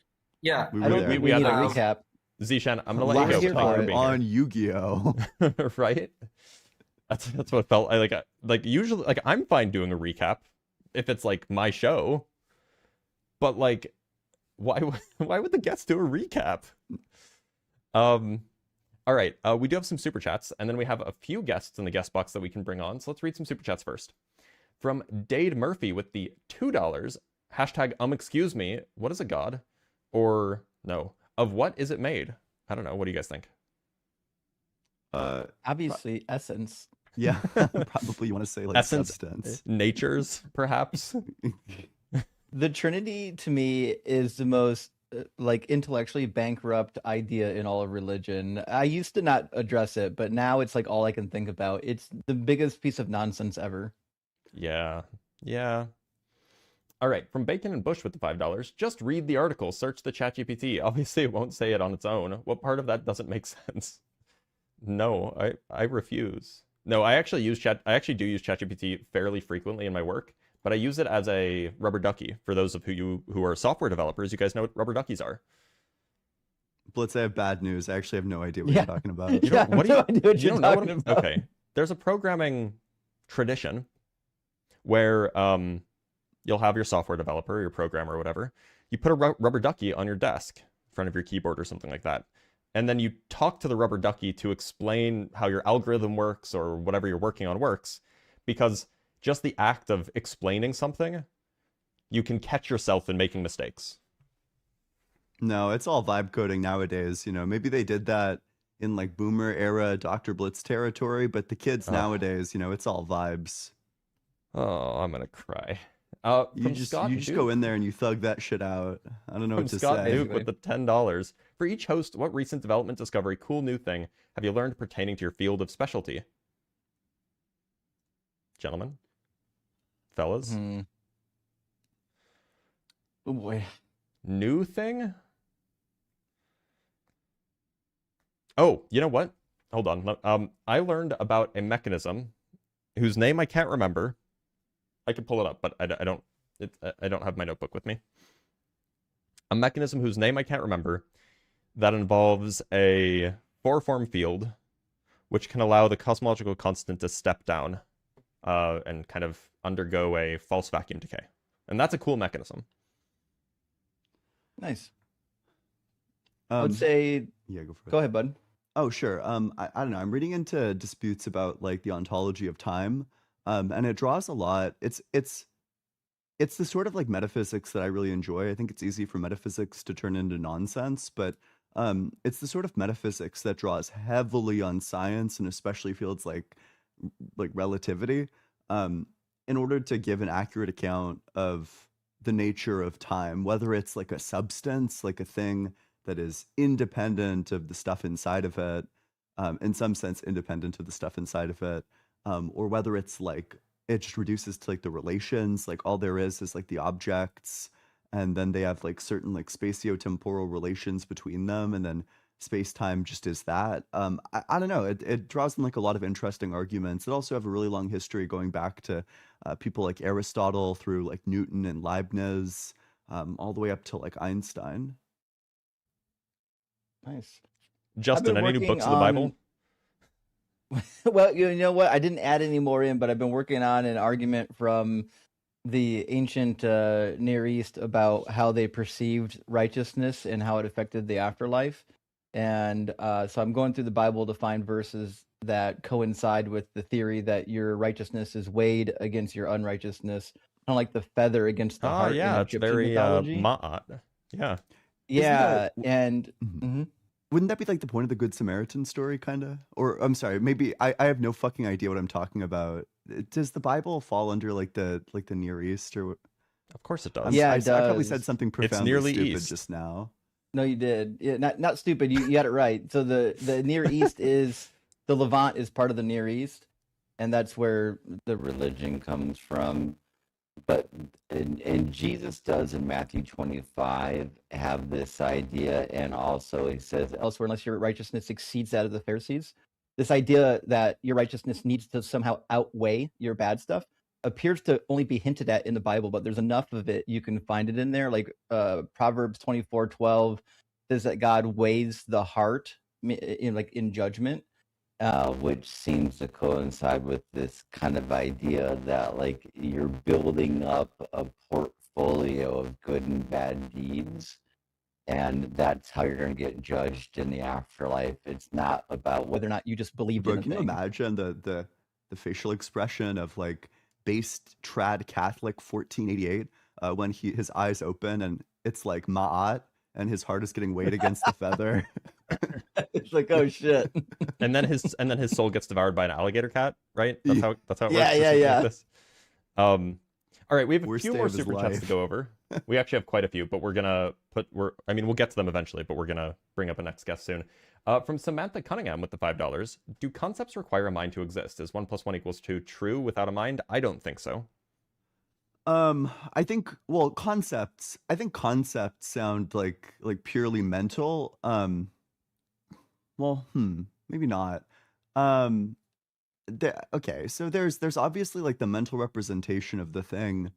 yeah. We had a recap. Zishan, I'm gonna let you go. On Yu-Gi-Oh! Right? That's what it felt like. Usually, like, I'm fine doing a recap if it's like my show, but like, why would the guests do a recap? All right, we do have some super chats, and then we have a few guests in the guest box that we can bring on. So let's read some super chats first. From Dade Murphy with the $2. Hashtag excuse me. What is a god? Or no. Of what is it made? I don't know. What do you guys think? Obviously, essence. Yeah, probably you want to say like essence, substance. Natures, perhaps. The Trinity, to me, is the most like intellectually bankrupt idea in all of religion. I used to not address it, but now it's like all I can think about. It's the biggest piece of nonsense ever. Yeah. All right, from Bacon and Bush with the $5. Just read the article, search the ChatGPT. Obviously, it won't say it on its own. What part of that doesn't make sense? No, I refuse. No, I actually do use ChatGPT fairly frequently in my work, but I use it as a rubber ducky. For those of you who are software developers, you guys know what rubber duckies are. Blitz, I have bad news. I actually have no idea what you're talking about. You don't know what about. Okay, there's a programming tradition where you'll have your software developer, your programmer, or whatever. You put a rubber ducky on your desk in front of your keyboard or something like that. And then you talk to the rubber ducky to explain how your algorithm works or whatever you're working on works. Because just the act of explaining something, you can catch yourself in making mistakes. No, it's all vibe coding nowadays. You know, maybe they did that in like boomer era Dr. Blitz territory, but the kids nowadays, you know, it's all vibes. Oh, I'm gonna cry. You just go in there and you thug that shit out. I don't know what to Scott say. Duke with the $10. For each host, what recent development, discovery, cool new thing have you learned pertaining to your field of specialty? Gentlemen? Fellas? Oh boy. New thing? Oh, you know what? Hold on. I learned about a mechanism whose name I can't remember. I can pull it up, but I don't have my notebook with me. A mechanism whose name I can't remember that involves a 4-form field which can allow the cosmological constant to step down and kind of undergo a false vacuum decay. And that's a cool mechanism. Nice. I would say... Yeah, go for it. Go ahead, bud. Oh, sure. I don't know. I'm reading into disputes about like the ontology of time. And it draws a lot. It's the sort of like metaphysics that I really enjoy. I think it's easy for metaphysics to turn into nonsense, but It's the sort of metaphysics that draws heavily on science and especially fields like relativity, um, in order to give an accurate account of the nature of time, whether it's like a substance, like a thing that is independent of the stuff inside of it, in some sense independent of the stuff inside of it, or whether it's like it just reduces to like the relations, like all there is like the objects, and then they have like certain like spatiotemporal relations between them, and then space-time just is that. I don't know. It draws in like a lot of interesting arguments. It also have a really long history going back to people like Aristotle through like Newton and Leibniz, all the way up to like Einstein. Nice. Justin, any new working books of the Bible? Well, you know what? I didn't add any more in, but I've been working on an argument from the ancient Near East about how they perceived righteousness and how it affected the afterlife. And so I'm going through the Bible to find verses that coincide with the theory that your righteousness is weighed against your unrighteousness, kind of like the feather against the heart Yeah, in it's Egyptian very mythology. ma'at. Yeah. Yeah, and wouldn't that be like the point of the Good Samaritan story, kind of? Or I'm sorry, maybe I have no fucking idea what I'm talking about. Does the Bible fall under like the Near East or? Of course it does. Yeah, I it does. probably said something profoundly nearly stupid East. just now. No, you did. Yeah, not stupid. You got it right. So the Near East is the Levant is part of the Near East, and that's where the religion comes from. But and Jesus does in Matthew 25 have this idea, and also he says elsewhere, unless your righteousness exceeds that of the Pharisees, this idea that your righteousness needs to somehow outweigh your bad stuff appears to only be hinted at in the Bible, but there's enough of it you can find it in there. Like Proverbs 24:12 says that God weighs the heart in judgment, which seems to coincide with this kind of idea that like you're building up a portfolio of good and bad deeds, and that's how you're going to get judged in the afterlife. It's not about whether or not you just believed in a Can you thing. imagine the facial expression of like based trad Catholic 1488 when his eyes open and it's like ma'at and his heart is getting weighed against the feather? It's like, oh shit. and then his soul gets devoured by an alligator cat, right? That's how it works. Yeah, or something yeah. like this. All right, we have a Worst few day more of his super chats to life. go over. We actually have quite a few, but we'll get to them eventually, but we're gonna bring up a next guest soon. From Samantha Cunningham with the $5. Do concepts require a mind to exist? Is 1 + 1 = 2 true without a mind? I don't think so. I think concepts sound like purely mental. Maybe not. Okay, so there's obviously like the mental representation of the thing.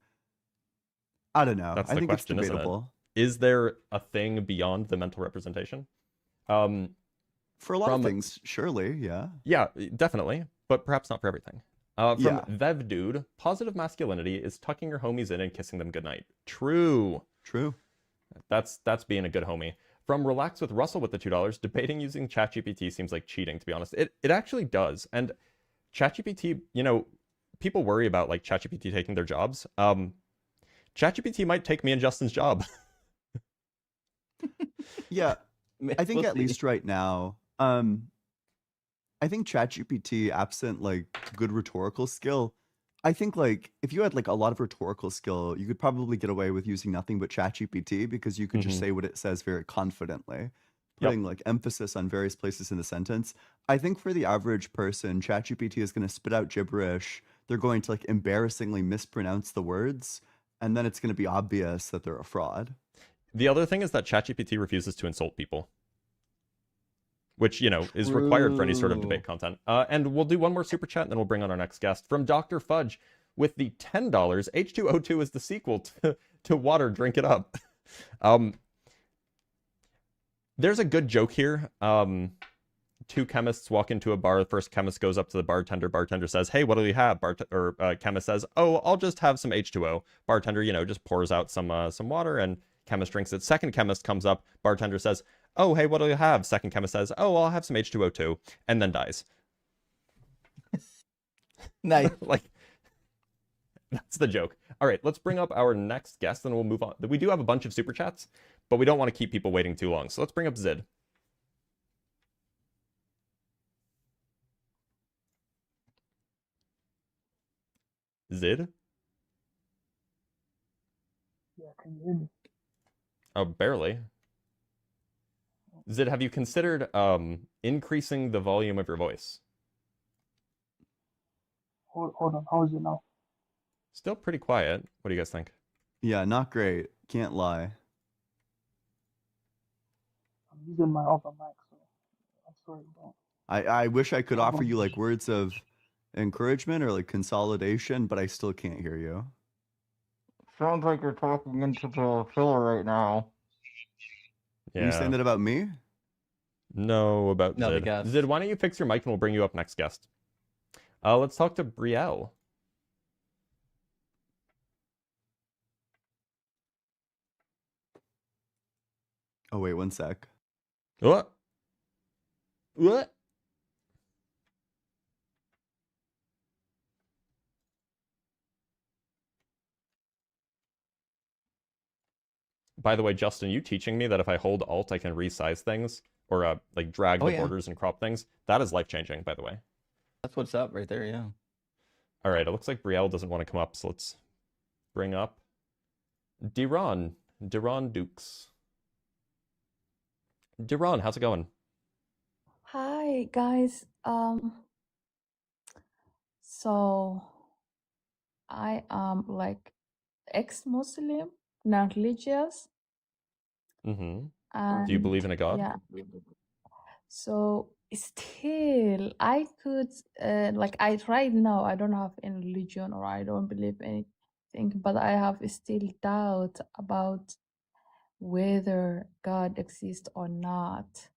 I don't know. That's I the think question, it's isn't it? debatable. Is there a thing beyond the mental representation? For a lot of things, surely, yeah. Yeah, definitely, but perhaps not for everything. From Yeah. Vev Dude, positive masculinity is tucking your homies in and kissing them goodnight. True. That's being a good homie. From Relax with Russell with the $2, debating using ChatGPT seems like cheating, to be honest. It actually does. And ChatGPT, people worry about like ChatGPT taking their jobs. ChatGPT might take me and Justin's job. Yeah. I think at least right now, I think ChatGPT, absent like good rhetorical skill, I think like if you had like a lot of rhetorical skill, you could probably get away with using nothing but ChatGPT because you could just say what it says very confidently, putting like emphasis on various places in the sentence. I think for the average person, ChatGPT is going to spit out gibberish. They're going to like embarrassingly mispronounce the words, and then it's going to be obvious that they're a fraud. The other thing is that ChatGPT refuses to insult people, which, is required for any sort of debate content. And we'll do one more super chat, and then we'll bring on our next guest. From Dr. Fudge with the $10, H2O2 is the sequel to water, drink it up. There's a good joke here. Two chemists walk into a bar. The first chemist goes up to the bartender. Bartender says, "Hey, what do you have?" Chemist says, "Oh, I'll just have some H2O." Bartender, just pours out some water, and chemist drinks it. Second chemist comes up. Bartender says, "Oh, hey, what do you have?" Second chemist says, "Oh, I'll have some H2O2," and then dies. Nice. Like, that's the joke. All right, let's bring up our next guest, and we'll move on. We do have a bunch of super chats, but we don't want to keep people waiting too long. So let's bring up Zid. Zid? Yeah, can you hear me? Oh, barely. Zid, have you considered increasing the volume of your voice? Hold on. How is it now? Still pretty quiet. What do you guys think? Yeah, not great. Can't lie. I'm using my other mic, so I'm sorry about. I wish I could Hold offer on. you like words of encouragement or like consolidation, but I still can't hear you. Sounds like you're talking into the filler right now. Are you saying Yeah. that about me? No, about No, the Zid. guest. Zid, why don't you fix your mic and we'll bring you up next guest. Let's talk to Brielle. Oh wait, one sec. What? What? By the way, Justin, you teaching me that if I hold Alt, I can resize things or like drag the borders and crop things. That is life-changing, by the way. That's what's up right there, yeah. All right, it looks like Brielle doesn't want to come up, so let's bring up Deron Dukes. Deron, how's it going? Hi guys. So I am like ex-Muslim, not religious, Mm-hmm. Do you and believe in a god? yeah. So still, I could like I right now I don't have any religion or I don't believe anything, but I have still doubt about whether God exists or not.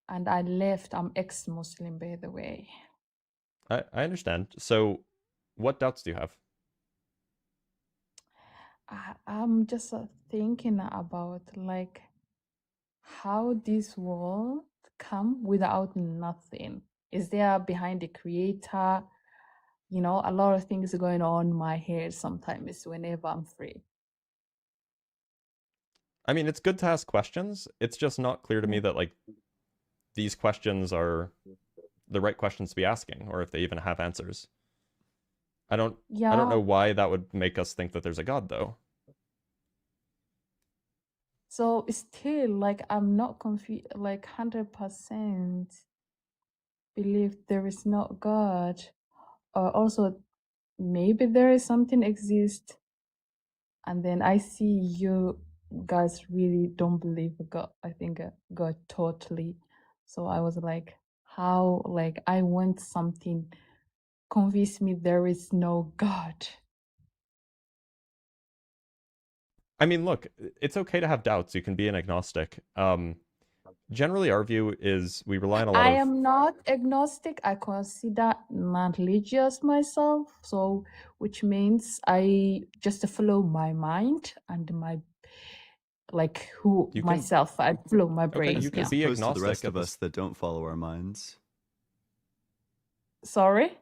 And I left. I'm ex-Muslim, by the way. I understand. So, what doubts do you have? I'm just thinking about like how this world come without nothing. Is there behind the creator? You know, a lot of things going on in my head sometimes whenever I'm free. I mean, it's good to ask questions. It's just not clear to me that like these questions are the right questions to be asking, or if they even have answers. I don't know why that would make us think that there's a God, though. So still, like, I'm not confused, like 100% believe there is not God, or also maybe there is something exist, and then I see you guys really don't believe God. I think God totally. So I was like, how? Like, I want something convince me there is no God. I mean, look, it's okay to have doubts. You can be an agnostic. Generally, our view is we rely on a lot I of. am not agnostic. I consider not religious myself. So, which means I just follow my mind and my like who You can, myself. I follow my brain. okay, you can Yeah. be Opposed to agnostic. the rest of us that don't follow our minds. Sorry.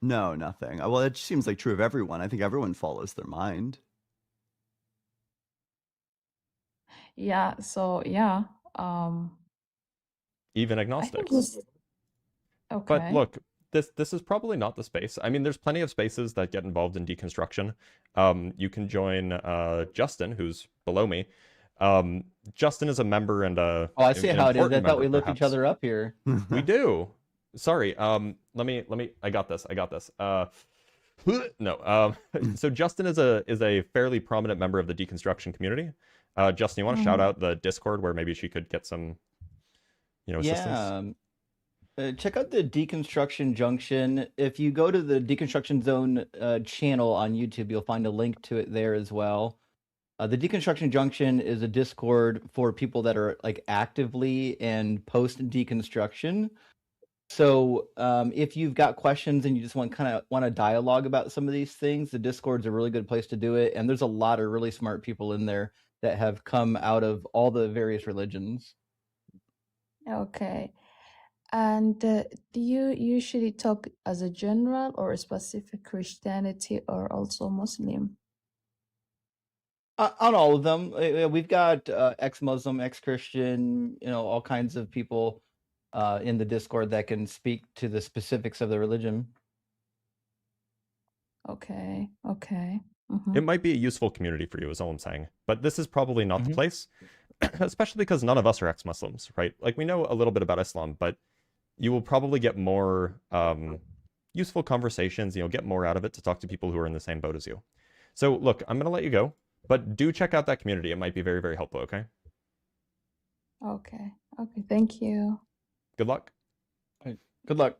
No, nothing. Well, it seems like true of everyone. I think everyone follows their mind. Yeah. So yeah. Even I agnostics. think okay. But look, this is probably not the space. I mean, there's plenty of spaces that get involved in deconstruction. You can join Justin, who's below me. Justin is a member and Oh, I see how it is. I thought we looked each other up here. We do. Sorry. Let me. I got this. No. So Justin is a fairly prominent member of the deconstruction community. Justin, you want to shout out the Discord where maybe she could get some, assistance? Yeah. Check out the Deconstruction Junction. If you go to the Deconstruction Zone channel on YouTube, you'll find a link to it there as well. The Deconstruction Junction is a Discord for people that are like actively and post deconstruction. So if you've got questions and you just want to dialogue about some of these things, the Discord's a really good place to do it. And there's a lot of really smart people in there that have come out of all the various religions. Okay. And do you usually talk as a general or a specific Christianity or also Muslim? On all of them. We've got ex-Muslim, ex-Christian, all kinds of people in the Discord that can speak to the specifics of the religion. Okay. Okay. It might be a useful community for you, is all I'm saying. But this is probably not the Mhm. place, especially because none of us are ex-Muslims, right? Like, we know a little bit about Islam, but you will probably get more useful conversations. You'll get more out of it to talk to people who are in the same boat as you. So, look, I'm going to let you go, but do check out that community. It might be very, very helpful, okay? Okay. Okay. Thank you. Good luck. Good luck.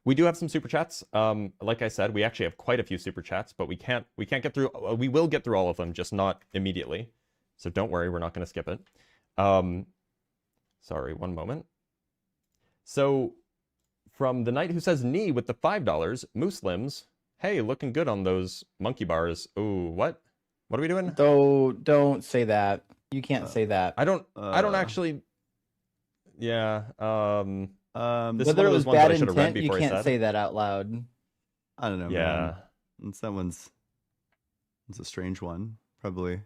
We do have some super chats. Like I said, we actually have quite a few super chats, but we can't get through. We will get through all of them, just not immediately. So don't worry, we're not going to skip it. Sorry, one moment. So from the knight who says knee with the $5, Muslims, hey, looking good on those monkey bars. Ooh, what? What are we doing? Don't say that. You can't say that. I don't actually. Yeah. This Whether it was bad intent, you can't say that out loud. I don't know, yeah. man. It's a strange one, probably.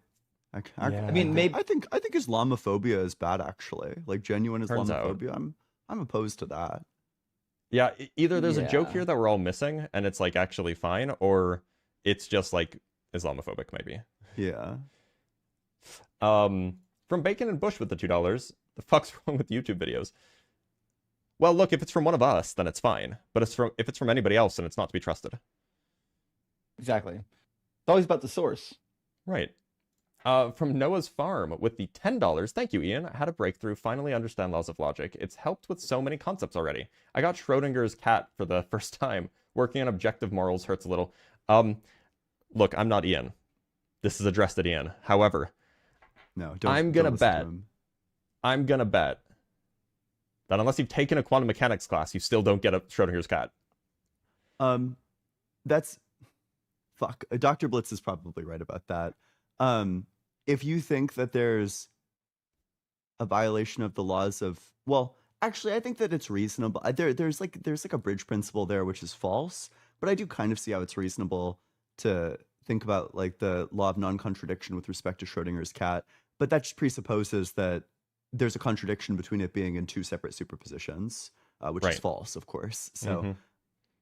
I mean, maybe I think Islamophobia is bad, actually. Like, genuine Turns Islamophobia. I'm opposed to that. Yeah, either there's a joke here that we're all missing and it's like actually fine, or it's just like Islamophobic, maybe. Yeah. From Bacon and Bush with the $2, the fuck's wrong with YouTube videos? Well, look, if it's from one of us, then it's fine. But if it's from anybody else, then it's not to be trusted. Exactly. It's always about the source. Right. From Noah's Farm with the $10. Thank you, Ian. I had a breakthrough. Finally understand laws of logic. It's helped with so many concepts already. I got Schrodinger's cat for the first time. Working on objective morals hurts a little. Look, I'm not Ian. This is addressed at Ian. However, no, I'm gonna bet that unless you've taken a quantum mechanics class, you still don't get a Schrodinger's cat. That's fuck. Dr. Blitz is probably right about that. If you think that there's a violation of the laws of, well, actually, I think that it's reasonable. There's like a bridge principle there, which is false, but I do kind of see how it's reasonable to think about like the law of non-contradiction with respect to Schrodinger's cat, but that just presupposes that there's a contradiction between it being in two separate superpositions, which is false, of course. So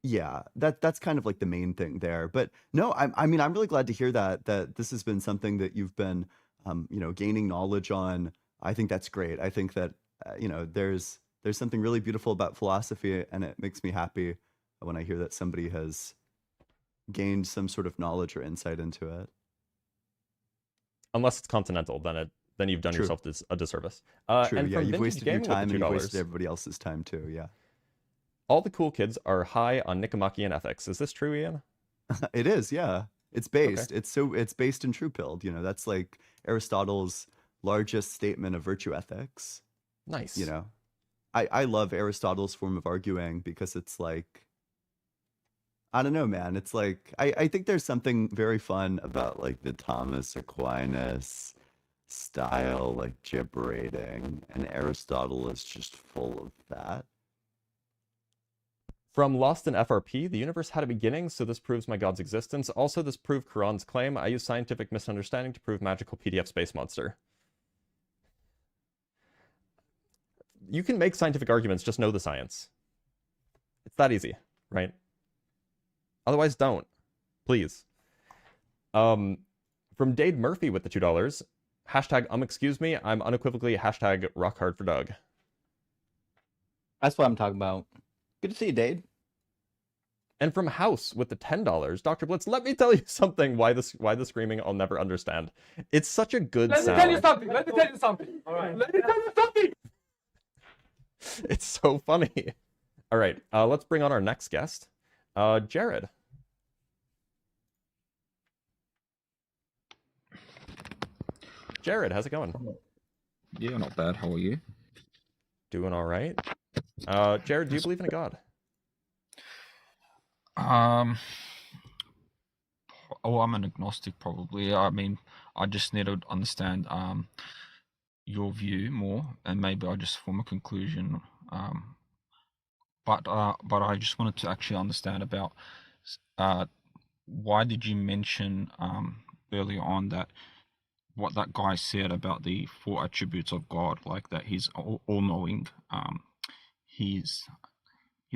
yeah, that's kind of like the main thing there. But no, I mean, I'm really glad to hear that this has been something that you've been, gaining knowledge on. I think that's great. I think that, there's something really beautiful about philosophy, and it makes me happy when I hear that somebody has gained some sort of knowledge or insight into it. Unless it's continental, then you've done yourself a disservice. True, and yeah, from you've wasted your time and you've $2, wasted everybody else's time too, yeah. All the cool kids are high on Nicomachean ethics. Is this true, Ian? It is, yeah. It's based. Okay. It's based in True-Pilled. That's like Aristotle's largest statement of virtue ethics. Nice. I love Aristotle's form of arguing because it's like, I don't know, man. It's like I think there's something very fun about like the Thomas Aquinas style, like gibberating, and Aristotle is just full of that. From Lost in FRP, the universe had a beginning, so this proves my god's existence. Also, this proved Quran's claim. I use scientific misunderstanding to prove magical PDF space monster. You can make scientific arguments, just know the science. It's that easy, right? Otherwise, don't. Please. From Dade Murphy with the $2. Hashtag excuse me. I'm unequivocally hashtag rock hard for Doug. That's what I'm talking about. Good to see you, Dade. And from House with the $10, Dr. Blitz, let me tell you something. Why the screaming I'll never understand. It's such a good sound. Let me tell you something. All right. Let me tell you something. It's so funny. All right, let's bring on our next guest, Jared. Jared, how's it going? Yeah, not bad. How are you? Doing all right. Jared, do you believe in a god? I'm an agnostic, probably. I mean, I just need to understand your view more, and maybe I just form a conclusion. But I just wanted to actually understand about why did you mention earlier on that what that guy said about the 4 attributes of God, like that he's all-knowing, he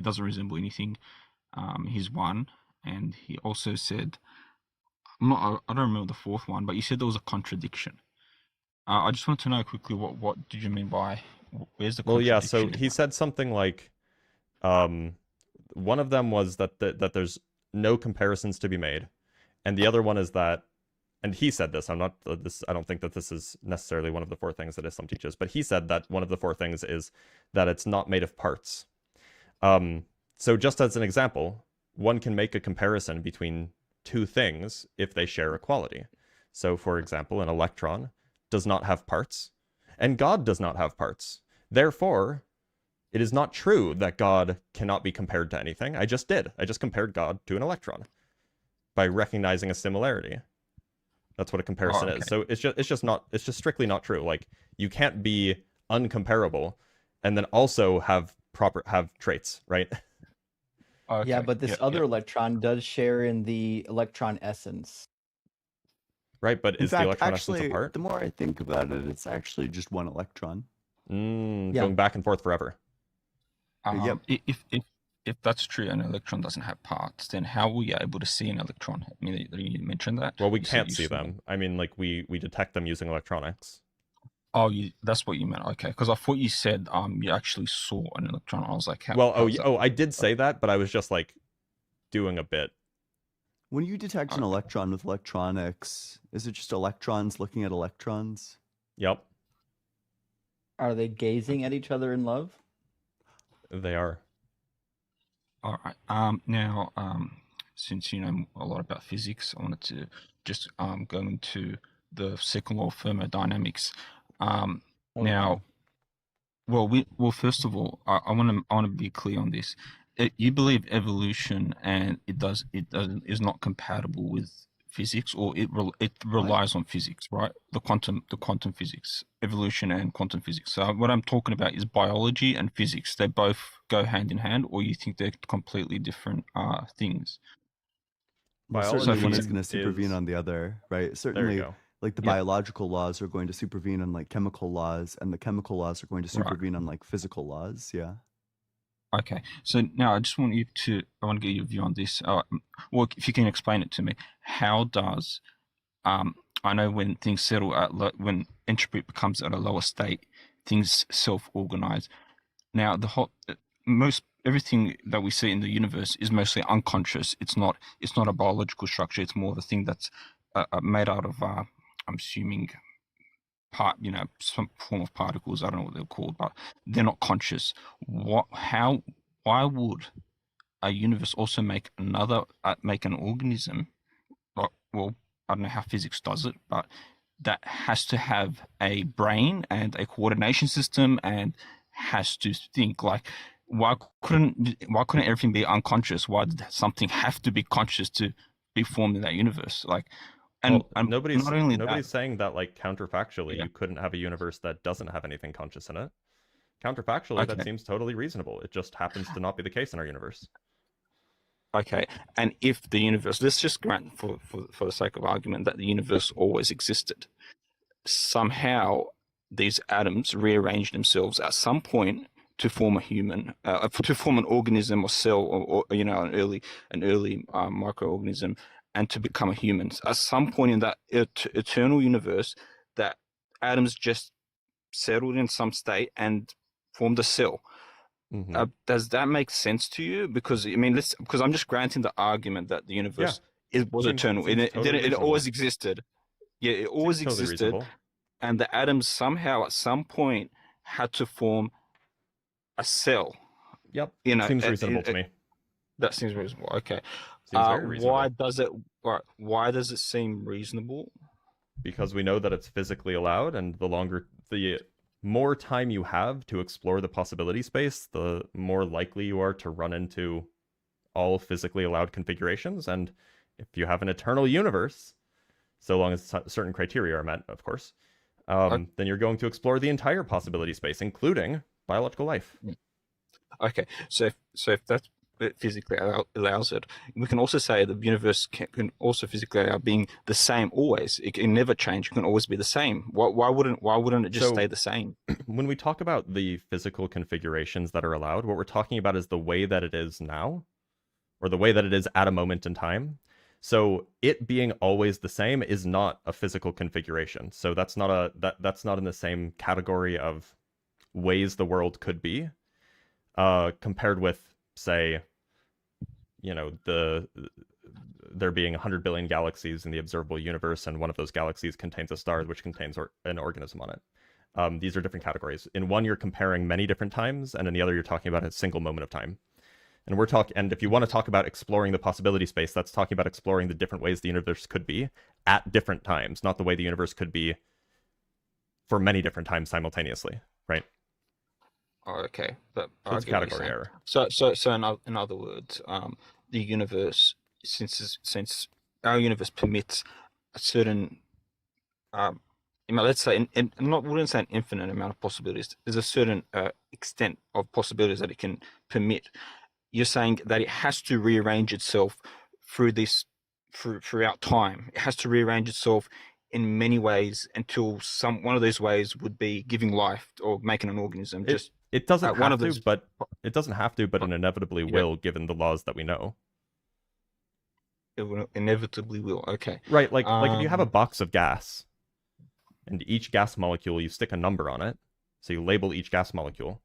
doesn't resemble anything, he's one, and he also said, I don't remember the fourth one, but you said there was a contradiction. I just want to know quickly what did you mean by where's the Well, yeah. contradiction? So he said something like, one of them was that that there's no comparisons to be made, and the other one is that, and he said this. I'm not this. I don't think that this is necessarily one of the four things that Islam teaches, but he said that one of the four things is that it's not made of parts. So just as an example, one can make a comparison between two things if they share a quality. So, for example, an electron does not have parts, and God does not have parts. Therefore, it is not true that God cannot be compared to anything. I just did. I just compared God to an electron by recognizing a similarity. That's what a comparison is. So it's just strictly not true. Like, you can't be uncomparable and then also have traits, right? Okay. Yeah, but this other electron does share in the electron essence. Right, but is the electron essence a part? The more I think about it, it's actually just one electron. Going back and forth forever. Yep. If that's true, an electron doesn't have parts, then how were you able to see an electron? I mean, you mentioned that. Well, we can't see them. I mean, like, we detect them using electronics. Oh, that's what you meant. Okay, because I thought you said you actually saw an electron. I was like, how? Well, I did say that, but I was just like doing a bit. When you detect an electron with electronics, is it just electrons looking at electrons? Yep. Are they gazing at each other in love? They are. All right. Now, since you know a lot about physics, I wanted to just go into the second law of thermodynamics. Now, well, first of all, I want to be clear on this. You believe evolution, and it is not compatible with physics, or it relies on physics, right? The quantum physics, evolution and quantum physics. So what I'm talking about is biology and physics. They both go hand in hand, or you think they're completely different things? Well, certainly one is going to supervene on the other, right? Certainly, like the biological laws are going to supervene on like chemical laws, and the chemical laws are going to supervene on like physical laws. Yeah. Okay, so now I want to get your view on this. Well, if you can explain it to me, how does I know when things settle when entropy becomes at a lower state, things self-organize. Now everything that we see in the universe is mostly unconscious. It's not a biological structure. It's more of a thing that's made out of I'm assuming some form of particles. I don't know what they're called, but they're not conscious. Why would a universe also make an organism? Well, I don't know how physics does it, but that has to have a brain and a coordination system and has to think. Like, why couldn't everything be unconscious? Why did something have to be conscious to be formed in that universe? Like, and nobody's nobody's saying that, like, counterfactually you couldn't have a universe that doesn't have anything conscious in it. Counterfactually, that seems totally reasonable. It just happens to not be the case in our universe. Okay, and if the universe, let's just grant for the sake of argument that the universe always existed, somehow these atoms rearrange themselves at some point to form a human, to form an organism or cell, or an early microorganism, and to become a human. At some point in that eternal universe, that atoms just settled in some state and formed a cell. Does that make sense to you? Because I mean, because I'm just granting the argument that the universe was eternal. It always existed. Yeah, it always existed, totally, and the atoms somehow at some point had to form a cell. Yep. Seems reasonable to me. That seems reasonable. Okay. Seems very reasonable. Why does it seem reasonable? Because we know that it's physically allowed, and the more time you have to explore the possibility space, the more likely you are to run into all physically allowed configurations. And if you have an eternal universe, so long as certain criteria are met, of course, then you're going to explore the entire possibility space, including biological life. Okay, so if that's physically allows it, we can also say the universe can also physically allow being the same always. It can never change. It can always be the same. Why wouldn't it just stay the same? When we talk about the physical configurations that are allowed, what we're talking about is the way that it is now. or the way that it is at a moment in time. So it being always the same is not a physical configuration. So that's not that's not in the same category of ways the world could be, compared with, say, there being 100 billion galaxies in the observable universe, and one of those galaxies contains a star which contains an organism on it. These are different categories. In one, you're comparing many different times, and in the other, you're talking about a single moment of time. And if you want to talk about exploring the possibility space, that's talking about exploring the different ways the universe could be at different times, not the way the universe could be for many different times simultaneously, right? Oh, okay, but So it's category error. So in other words, the universe, since our universe permits a certain, let's say, wouldn't say an infinite amount of possibilities. There's a certain extent of possibilities that it can permit. You're saying that it has to rearrange itself throughout time. It has to rearrange itself in many ways until one of these ways would be giving life or making an organism. It doesn't have to, but it inevitably will, given the laws that we know. It inevitably will. Okay. Right, like if you have a box of gas, and each gas molecule, you stick a number on it, so you label each gas molecule,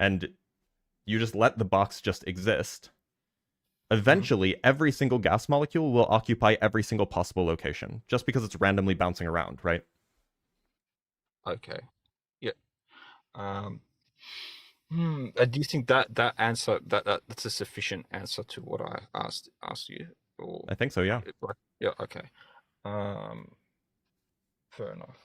and you just let the box just exist. Eventually, every single gas molecule will occupy every single possible location, just because it's randomly bouncing around, right? Okay. Yeah. Do you think that answer that's a sufficient answer to what I asked you? Or I think so. Yeah. Yeah. Okay. Fair enough.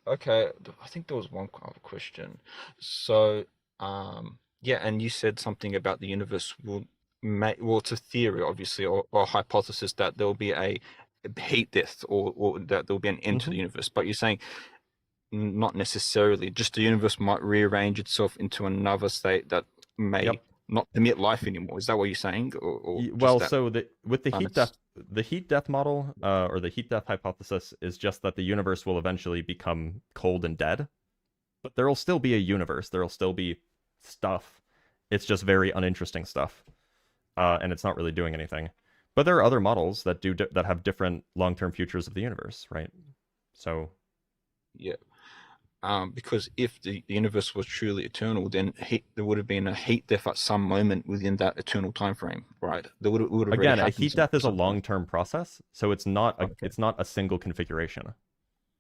Okay. I think there was one other question. So, yeah, and you said something about the universe will well, it's a theory, obviously, or a hypothesis that there will be a heat death, or that there will be an end to the universe. But you're saying not necessarily. Just the universe might rearrange itself into another state that may not permit life anymore. Is that what you're saying? Well, so with the heat death model, or the heat death hypothesis, is just that the universe will eventually become cold and dead, but there will still be a universe. There will still be stuff. It's just very uninteresting stuff, and it's not really doing anything. But there are other models that that have different long-term futures of the universe, right? So, yeah. Because if the universe was truly eternal, then there would have been a heat death at some moment within that eternal time frame, right? There would have again, a heat death is a long-term process, so it's not a single configuration.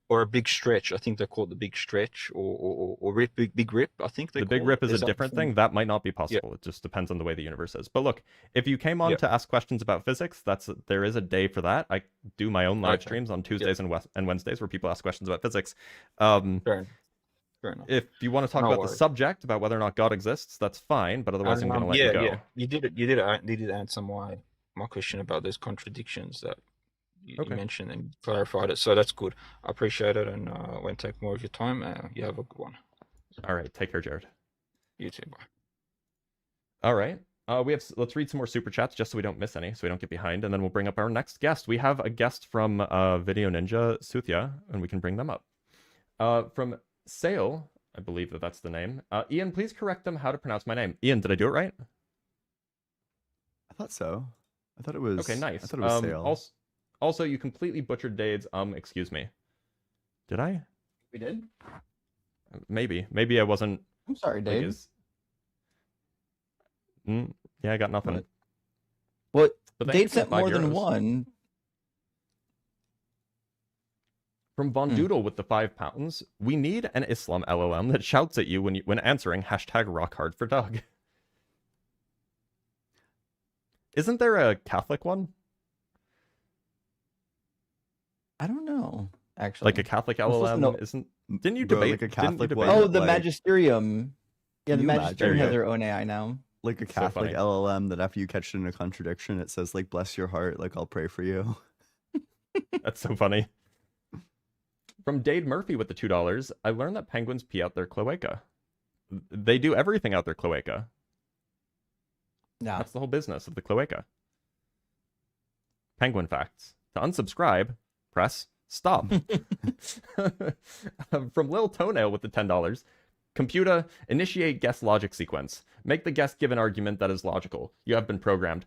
Or a big stretch. I think they call it the big stretch, or big rip. I think the big rip is a different thing. That might not be possible. Yeah. It just depends on the way the universe is. But look, if you came on to ask questions about physics, there is a day for that. I do my own live streams on Tuesdays and Wednesdays where people ask questions about physics. Fair enough. If you want to talk about the subject, about whether or not God exists, that's fine. But otherwise, I'm going to let you go. Yeah, you did answer my question about those contradictions that you mentioned and clarified it. So that's good. I appreciate it, and I won't take more of your time. You have a good one. All right, take care, Jared. You too. Bye. All right. Let's read some more super chats just so we don't miss any, so we don't get behind, and then we'll bring up our next guest. We have a guest from Video Ninja Suthia, and we can bring them up. From Sale, I believe that's the name. Ian, please correct them how to pronounce my name. Ian, did I do it right? I thought so. I thought it was. Okay, nice. I thought it was Sale. Also, you completely butchered Dade's. Excuse me. Did I? We did? Maybe I wasn't. I'm sorry, Dade. Yeah, I got nothing. What? Dade sent more than one. From Von Doodle with the £5. We need an Islam LLM that shouts at you when answering #RockHardForDoug. Isn't there a Catholic one? I don't know, actually. Like a Catholic LLM didn't you debate like a Catholic one? Oh, the Magisterium. Yeah, the Magisterium has their own AI now. Like a Catholic LLM that after you catch it in a contradiction, it says like "bless your heart," like "I'll pray for you." That's so funny. From Dade Murphy with the $2, I learned that penguins pee out their cloaca. They do everything out their cloaca. Yeah. That's the whole business of the cloaca. Penguin facts. To unsubscribe, press stop. From Lil Toenail with the $10, Computer, initiate guess logic sequence. Make the guest give an argument that is logical. You have been programmed.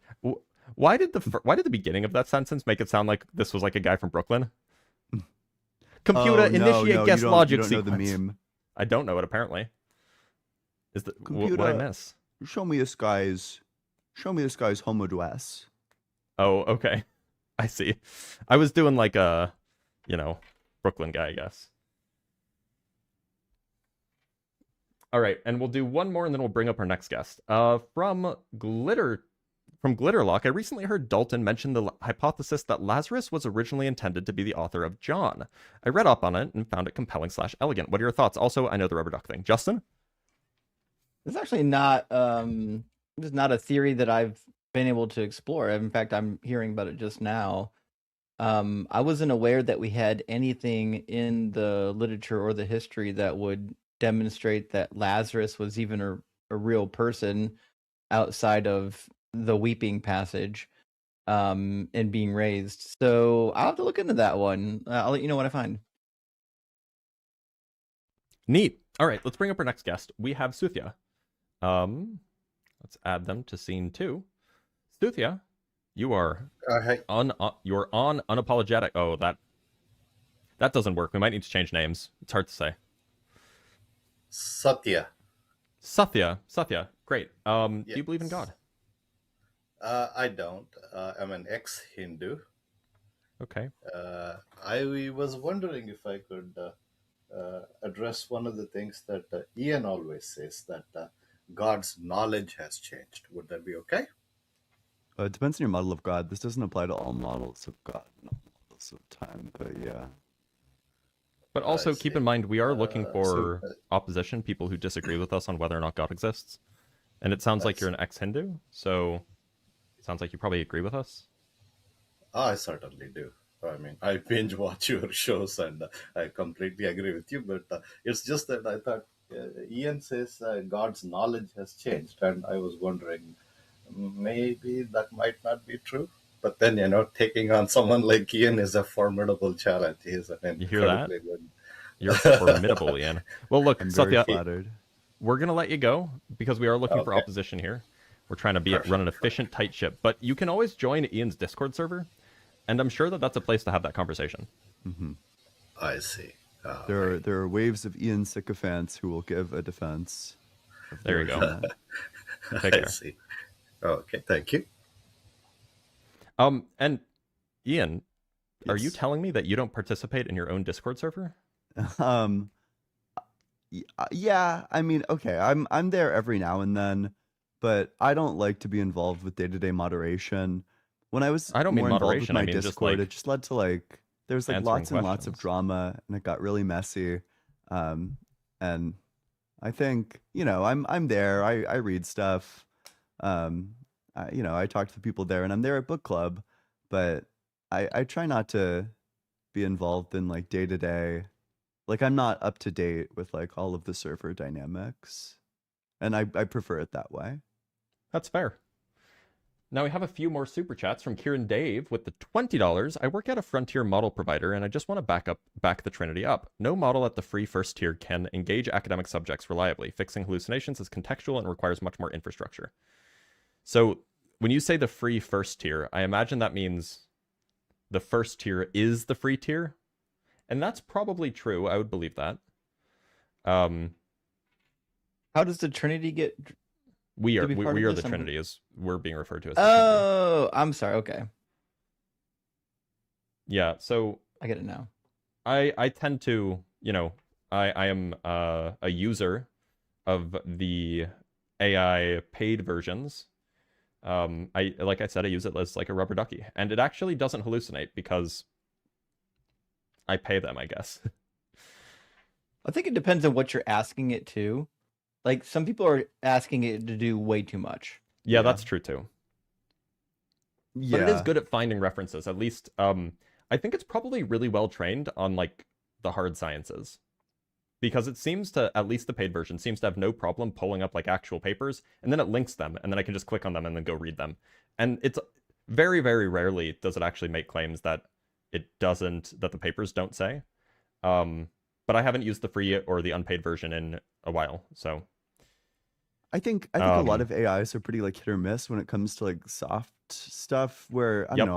Why did the beginning of that sentence make it sound like this was like a guy from Brooklyn? Computer, Oh, initiate guess logic you don't sequence. know the meme. I don't know it apparently. Is the Computer, what I miss? Show me this guy's home address. Oh, okay. I see. I was doing like a, Brooklyn guy, I guess. All right, and we'll do one more, and then we'll bring up our next guest. From Glitterlock, I recently heard Dalton mention the hypothesis that Lazarus was originally intended to be the author of John. I read up on it and found it compelling/elegant. What are your thoughts? Also, I know the rubber duck thing. Justin? It's actually not this is not a theory that I've been able to explore. In fact, I'm hearing about it just now. I wasn't aware that we had anything in the literature or the history that would demonstrate that Lazarus was even a real person outside of the weeping passage and being raised. So I'll have to look into that one. I'll let you know what I find. Neat. All right, let's bring up our next guest. We have Suthia. Let's add them to scene 2. Suthia, you are you're on Unapologetic. Oh, that doesn't work. We might need to change names. It's hard to say. Satya. Satya. Great. Yes. Do you believe in God? I don't. I'm an ex-Hindu. Okay. I was wondering if I could address one of the things that Ian always says, that God's knowledge has changed. Would that be okay? It depends on your model of God. This doesn't apply to all models of God and all models of time, but yeah. But also keep in mind, we are looking for opposition, people who disagree with us on whether or not God exists. And it sounds like you're an ex-Hindu, so it sounds like you probably agree with us. I certainly do. I mean, I binge watch your shows and I completely agree with you, but it's just that I thought Ian says God's knowledge has changed, and I was wondering maybe that might not be true. But then, taking on someone like Ian is a formidable challenge. He's an You hear that? good... You're formidable, Ian. Well, look, I'm very Satya, flattered. we're going to let you go because we are looking for Okay. opposition here. We're trying to run an efficient, tight ship. But you can always join Ian's Discord server, and I'm sure that that's a place to have that conversation. Mm-hmm. I see. There are waves of Ian sycophants who will give a defense. There you go. Take care. I see. Okay, thank you. And Ian, are you Yes. telling me that you don't participate in your own Discord server? Yeah, I mean, okay, I'm there every now and then, but I don't like to be involved with day-to-day moderation. When I was I don't mean more involved with moderation, my I mean just, Discord, like, it just led to there was answering lots and lots of questions. drama, and it got really messy. And I think, I'm there. I read stuff. I talk to the people there, and I'm there at book club, but I try not to be involved in day-to-day. I'm not up to date with all of the server dynamics, and I prefer it that way. That's fair. Now we have a few more super chats from Kieran Dave with the $20. I work at a frontier model provider, and I just want to back the Trinity up. No model at the free first tier can engage academic subjects reliably. Fixing hallucinations is contextual and requires much more infrastructure. So when you say the free first tier, I imagine that means the first tier is the free tier. And that's probably true. I would believe that. How does the Trinity get? We are to be part of the this? Trinity, as we're being referred to as the Trinity. Oh, I'm sorry. Okay, Yeah, so I get it now. I tend to, I am a user of the AI paid versions. Like I said, I use it as like a rubber ducky, and it actually doesn't hallucinate because I pay them, I guess. I think it depends on what you're asking it to. Some people are asking it to do way too much. Yeah, that's true too. Yeah, But it is good at finding references. At least, I think it's probably really well trained on the hard sciences, because it seems to, at least the paid version, seems to have no problem pulling up actual papers, and then it links them, and then I can just click on them and then go read them. And it's very, very rarely does it actually make claims that the papers don't say. But I haven't used the free or the unpaid version in a while. So I think a lot of AIs are pretty like hit or miss when it comes to like soft stuff where I don't know,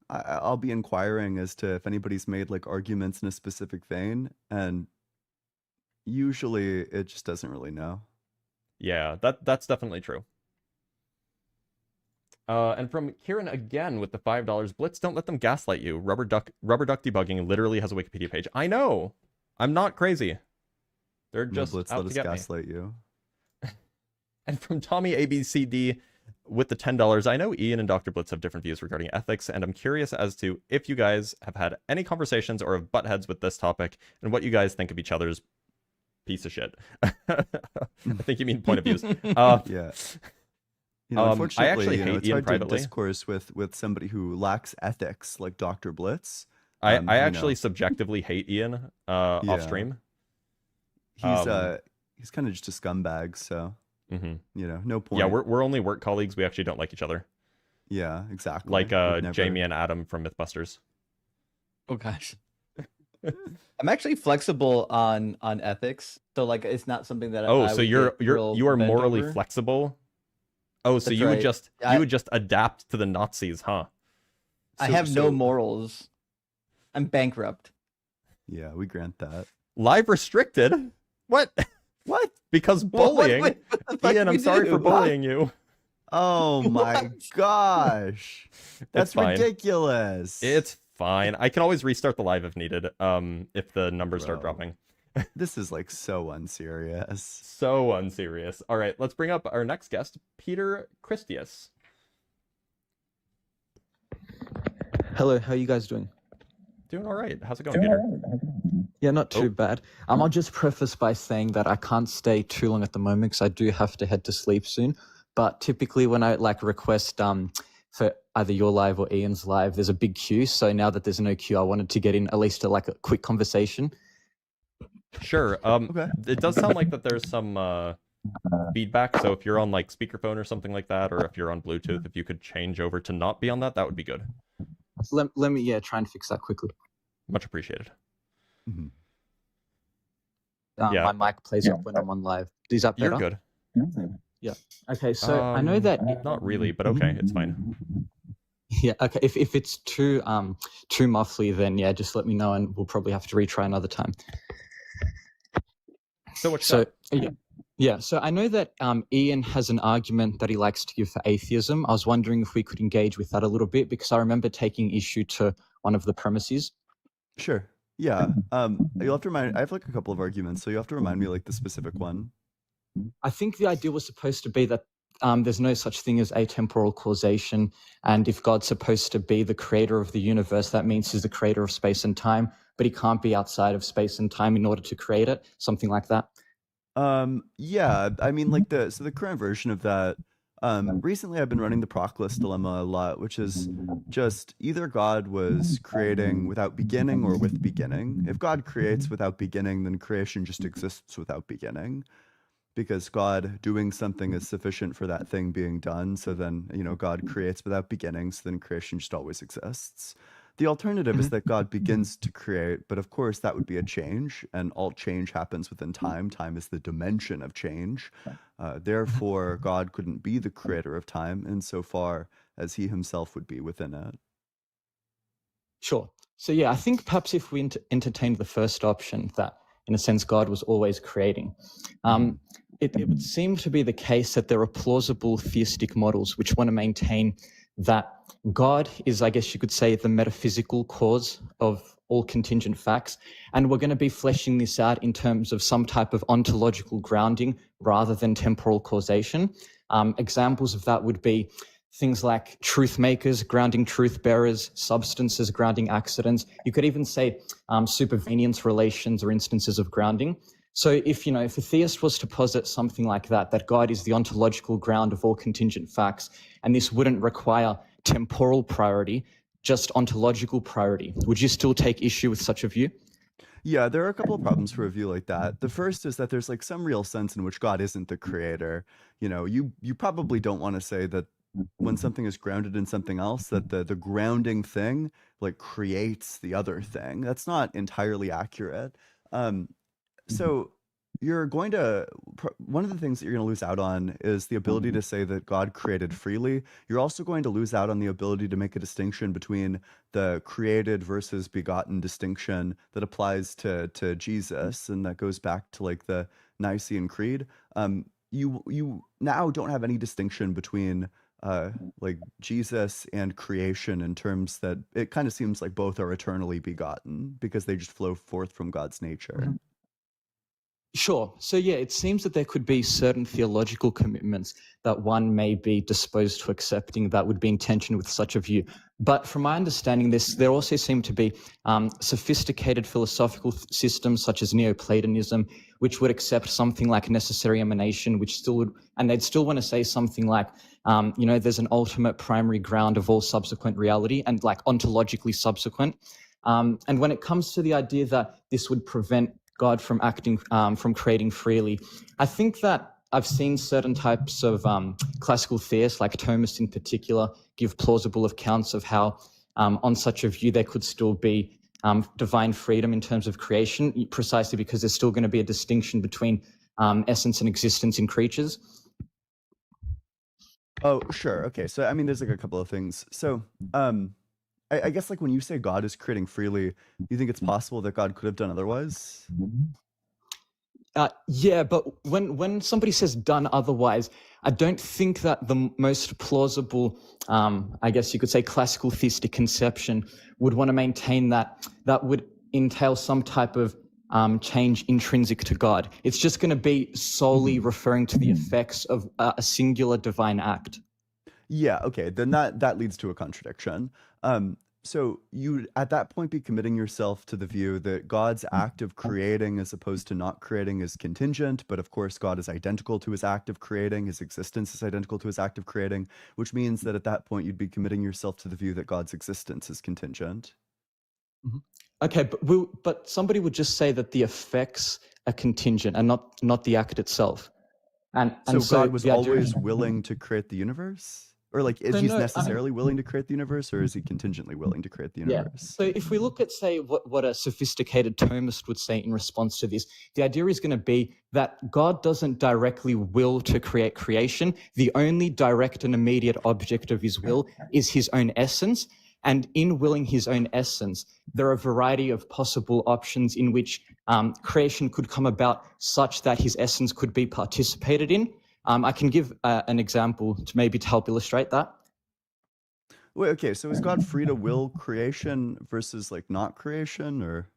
I'll be inquiring as to if anybody's made like arguments in a specific vein, and usually it just doesn't really know. Yeah, that's definitely true. And from Kieran again with the $5, Blitz, don't let them gaslight you. Rubber duck debugging literally has a Wikipedia page. I know. I'm not crazy. They're just Blitz, out let to us get me. gaslight you. And from Tommy ABCD with the $10, I know Ian and Dr. Blitz have different views regarding ethics, and I'm curious as to if you guys have had any conversations or have butt heads with this topic, and what you guys think of each other's piece of shit. I think you mean point of views. Yeah. You know, unfortunately, I actually hate it's Ian hard privately. to discourse with somebody who lacks ethics like Dr. Blitz. I actually subjectively hate Ian off stream. He's kind of just a scumbag, so you know, no point. Yeah, we're only work colleagues. We actually don't like each other. Yeah, exactly. Like Jamie and Adam from Mythbusters. Oh gosh. I'm actually flexible on ethics, so like it's not something that. Oh, I so would you get real are bent morally over. flexible. Oh, so That's you right. would just adapt to the Nazis, huh? I have no morals. I'm bankrupt. Yeah, we grant that. Live restricted? What? What? Because bullying. What the fuck Ian, did I'm we sorry do? for bullying you. Oh my gosh. That's fine. ridiculous. It's fine. I can always restart the live if needed, if the numbers start dropping. This is like so unserious. So unserious. All right, let's bring up our next guest, Peter Christius. Hello, how are you guys doing? Doing all right. How's it going, Peter? Yeah, not too bad. I'll just preface by saying that I can't stay too long at the moment because I do have to head to sleep soon. But typically when I like request for either your live or Ian's live, there's a big queue. So now that there's no queue, I wanted to get in at least a quick conversation. Sure. Okay. It does sound like that there's some feedback. So if you're on like speakerphone or something like that, or if you're on Bluetooth, if you could change over to not be on that, that would be good. Let me try and fix that quickly. Much appreciated. Mm-hmm. My mic plays up when I'm on live. Is that better? You're good. Yeah. Okay. So I know that not really, but okay, it's fine. Yeah. Okay. If it's too muffly, then yeah, just let me know, and we'll probably have to retry another time. So I know that Ian has an argument that he likes to give for atheism. I was wondering if we could engage with that a little bit, because I remember taking issue to one of the premises. Sure. Yeah. You'll have to remind. I have like a couple of arguments, so you have to remind me like the specific one. I think the idea was supposed to be that there's no such thing as atemporal causation, and if God's supposed to be the creator of the universe, that means he's the creator of space and time, but he can't be outside of space and time in order to create it, something like that. Yeah, I mean, like the current version of that. Recently I've been running the Proclus dilemma a lot, which is just either God was creating without beginning or with beginning. If God creates without beginning, then creation just exists without beginning, because God doing something is sufficient for that thing being done. So then, you know, God creates without beginning, so then creation just always exists. The alternative is that God begins to create, but of course that would be a change, and all change happens within time. Time is the dimension of change. Therefore, God couldn't be the creator of time insofar as he himself would be within it. Sure. So yeah, I think perhaps if we entertained the first option, that in a sense God was always creating, it would seem to be the case that there are plausible theistic models which want to maintain that God is, I guess you could say, the metaphysical cause of all contingent facts. And we're going to be fleshing this out in terms of some type of ontological grounding rather than temporal causation. Examples of that would be things like truth makers grounding truth bearers, substances grounding accidents. You could even say supervenience relations or instances of grounding. So if a theist was to posit something like that God is the ontological ground of all contingent facts, and this wouldn't require temporal priority, just ontological priority, would you still take issue with such a view? Yeah, there are a couple of problems for a view like that. The first is that there's like some real sense in which God isn't the creator. You know, you probably don't want to say that when something is grounded in something else, that the grounding thing like creates the other thing. That's not entirely accurate. So you're going to one of the things that you're going to lose out on is the ability to say that God created freely. You're also going to lose out on the ability to make a distinction between the created versus begotten distinction that applies to Jesus, and that goes back to like the Nicene Creed. You now don't have any distinction between like Jesus and creation in terms that it kind of seems like both are eternally begotten because they just flow forth from God's nature. Sure. So, yeah, it seems that there could be certain theological commitments that one may be disposed to accepting that would be in tension with such a view. But from my understanding, there also seem to be sophisticated philosophical systems such as Neoplatonism, which would accept something like necessary emanation, which still would, and they'd still want to say something like, there's an ultimate primary ground of all subsequent reality and like ontologically subsequent. And when it comes to the idea that this would prevent God from acting, from creating freely, I think that I've seen certain types of classical theists, like Thomists in particular, give plausible accounts of how, on such a view, there could still be divine freedom in terms of creation, precisely because there's still going to be a distinction between essence and existence in creatures. Oh, sure. Okay. So, I mean, there's like a couple of things. So, I guess like when you say God is creating freely, you think it's possible that God could have done otherwise? Yeah, but when somebody says done otherwise, I don't think that the most plausible, I guess you could say, classical theistic conception would want to maintain that would entail some type of change intrinsic to God. It's just going to be solely referring to the effects of a singular divine act. Yeah, okay. Then that leads to a contradiction. So you at that point be committing yourself to the view that God's act of creating as opposed to not creating is contingent, but of course God is identical to his act of creating, his existence is identical to his act of creating, which means that at that point you'd be committing yourself to the view that God's existence is contingent. Okay, but somebody would just say that the effects are contingent and not the act itself. And so God was always is... willing to create the universe? Or like, is he necessarily willing to create the universe, or is he contingently willing to create the universe? Yeah. So if we look at, say, what a sophisticated Thomist would say in response to this, the idea is going to be that God doesn't directly will to create creation. The only direct and immediate object of his will is his own essence. And in willing his own essence, there are a variety of possible options in which creation could come about such that his essence could be participated in. I can give an example to help illustrate that. Wait, okay, so is God free to will creation versus like not creation, or?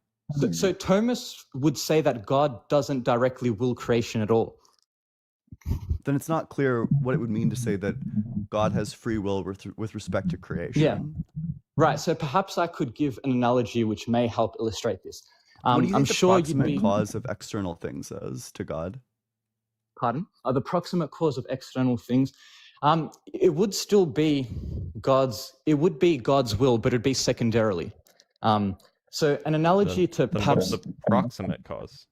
So Thomas would say that God doesn't directly will creation at all. Then it's not clear what it would mean to say that God has free will with respect to creation. Yeah, right. So perhaps I could give an analogy which may help illustrate this. What do you think the proximate cause of external things is to God? Pardon? The proximate cause of external things. It would still be God's will, but it'd be secondarily. So an analogy to perhaps the proximate cause.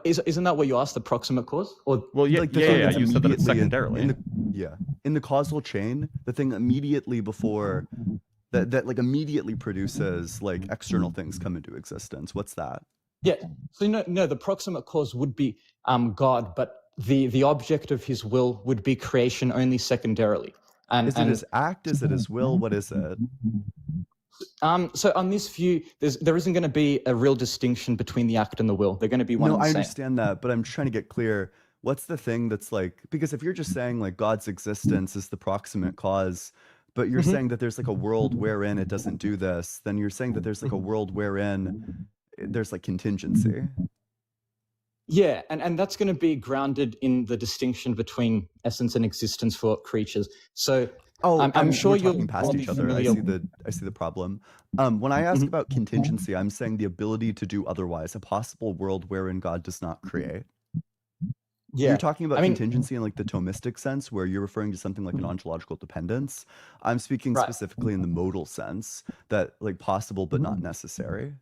Isn't that what you asked? The proximate cause? Or yeah, like you said that it's secondarily. In the causal chain, the thing immediately before that like immediately produces like external things come into existence. What's that? Yeah. So no, the proximate cause would be God, but the object of his will would be creation only secondarily. Is it his act? Is it his will? What is it? So on this view, there isn't going to be a real distinction between the act and the will. They're going to be one and the same. I understand that, but I'm trying to get clear. What's the thing that's like, because if you're just saying like God's existence is the proximate cause, but you're saying that there's like a world wherein it doesn't do this, then you're saying that there's like a world wherein there's like contingency. Yeah, and that's going to be grounded in the distinction between essence and existence for creatures. So I'm sure you're talking past each other. I see the problem. When I ask about contingency, I'm saying the ability to do otherwise, a possible world wherein God does not create. Yeah. You're talking about contingency in like the Thomistic sense, where you're referring to something like an ontological dependence. I'm speaking specifically in the modal sense, that like possible but not necessary.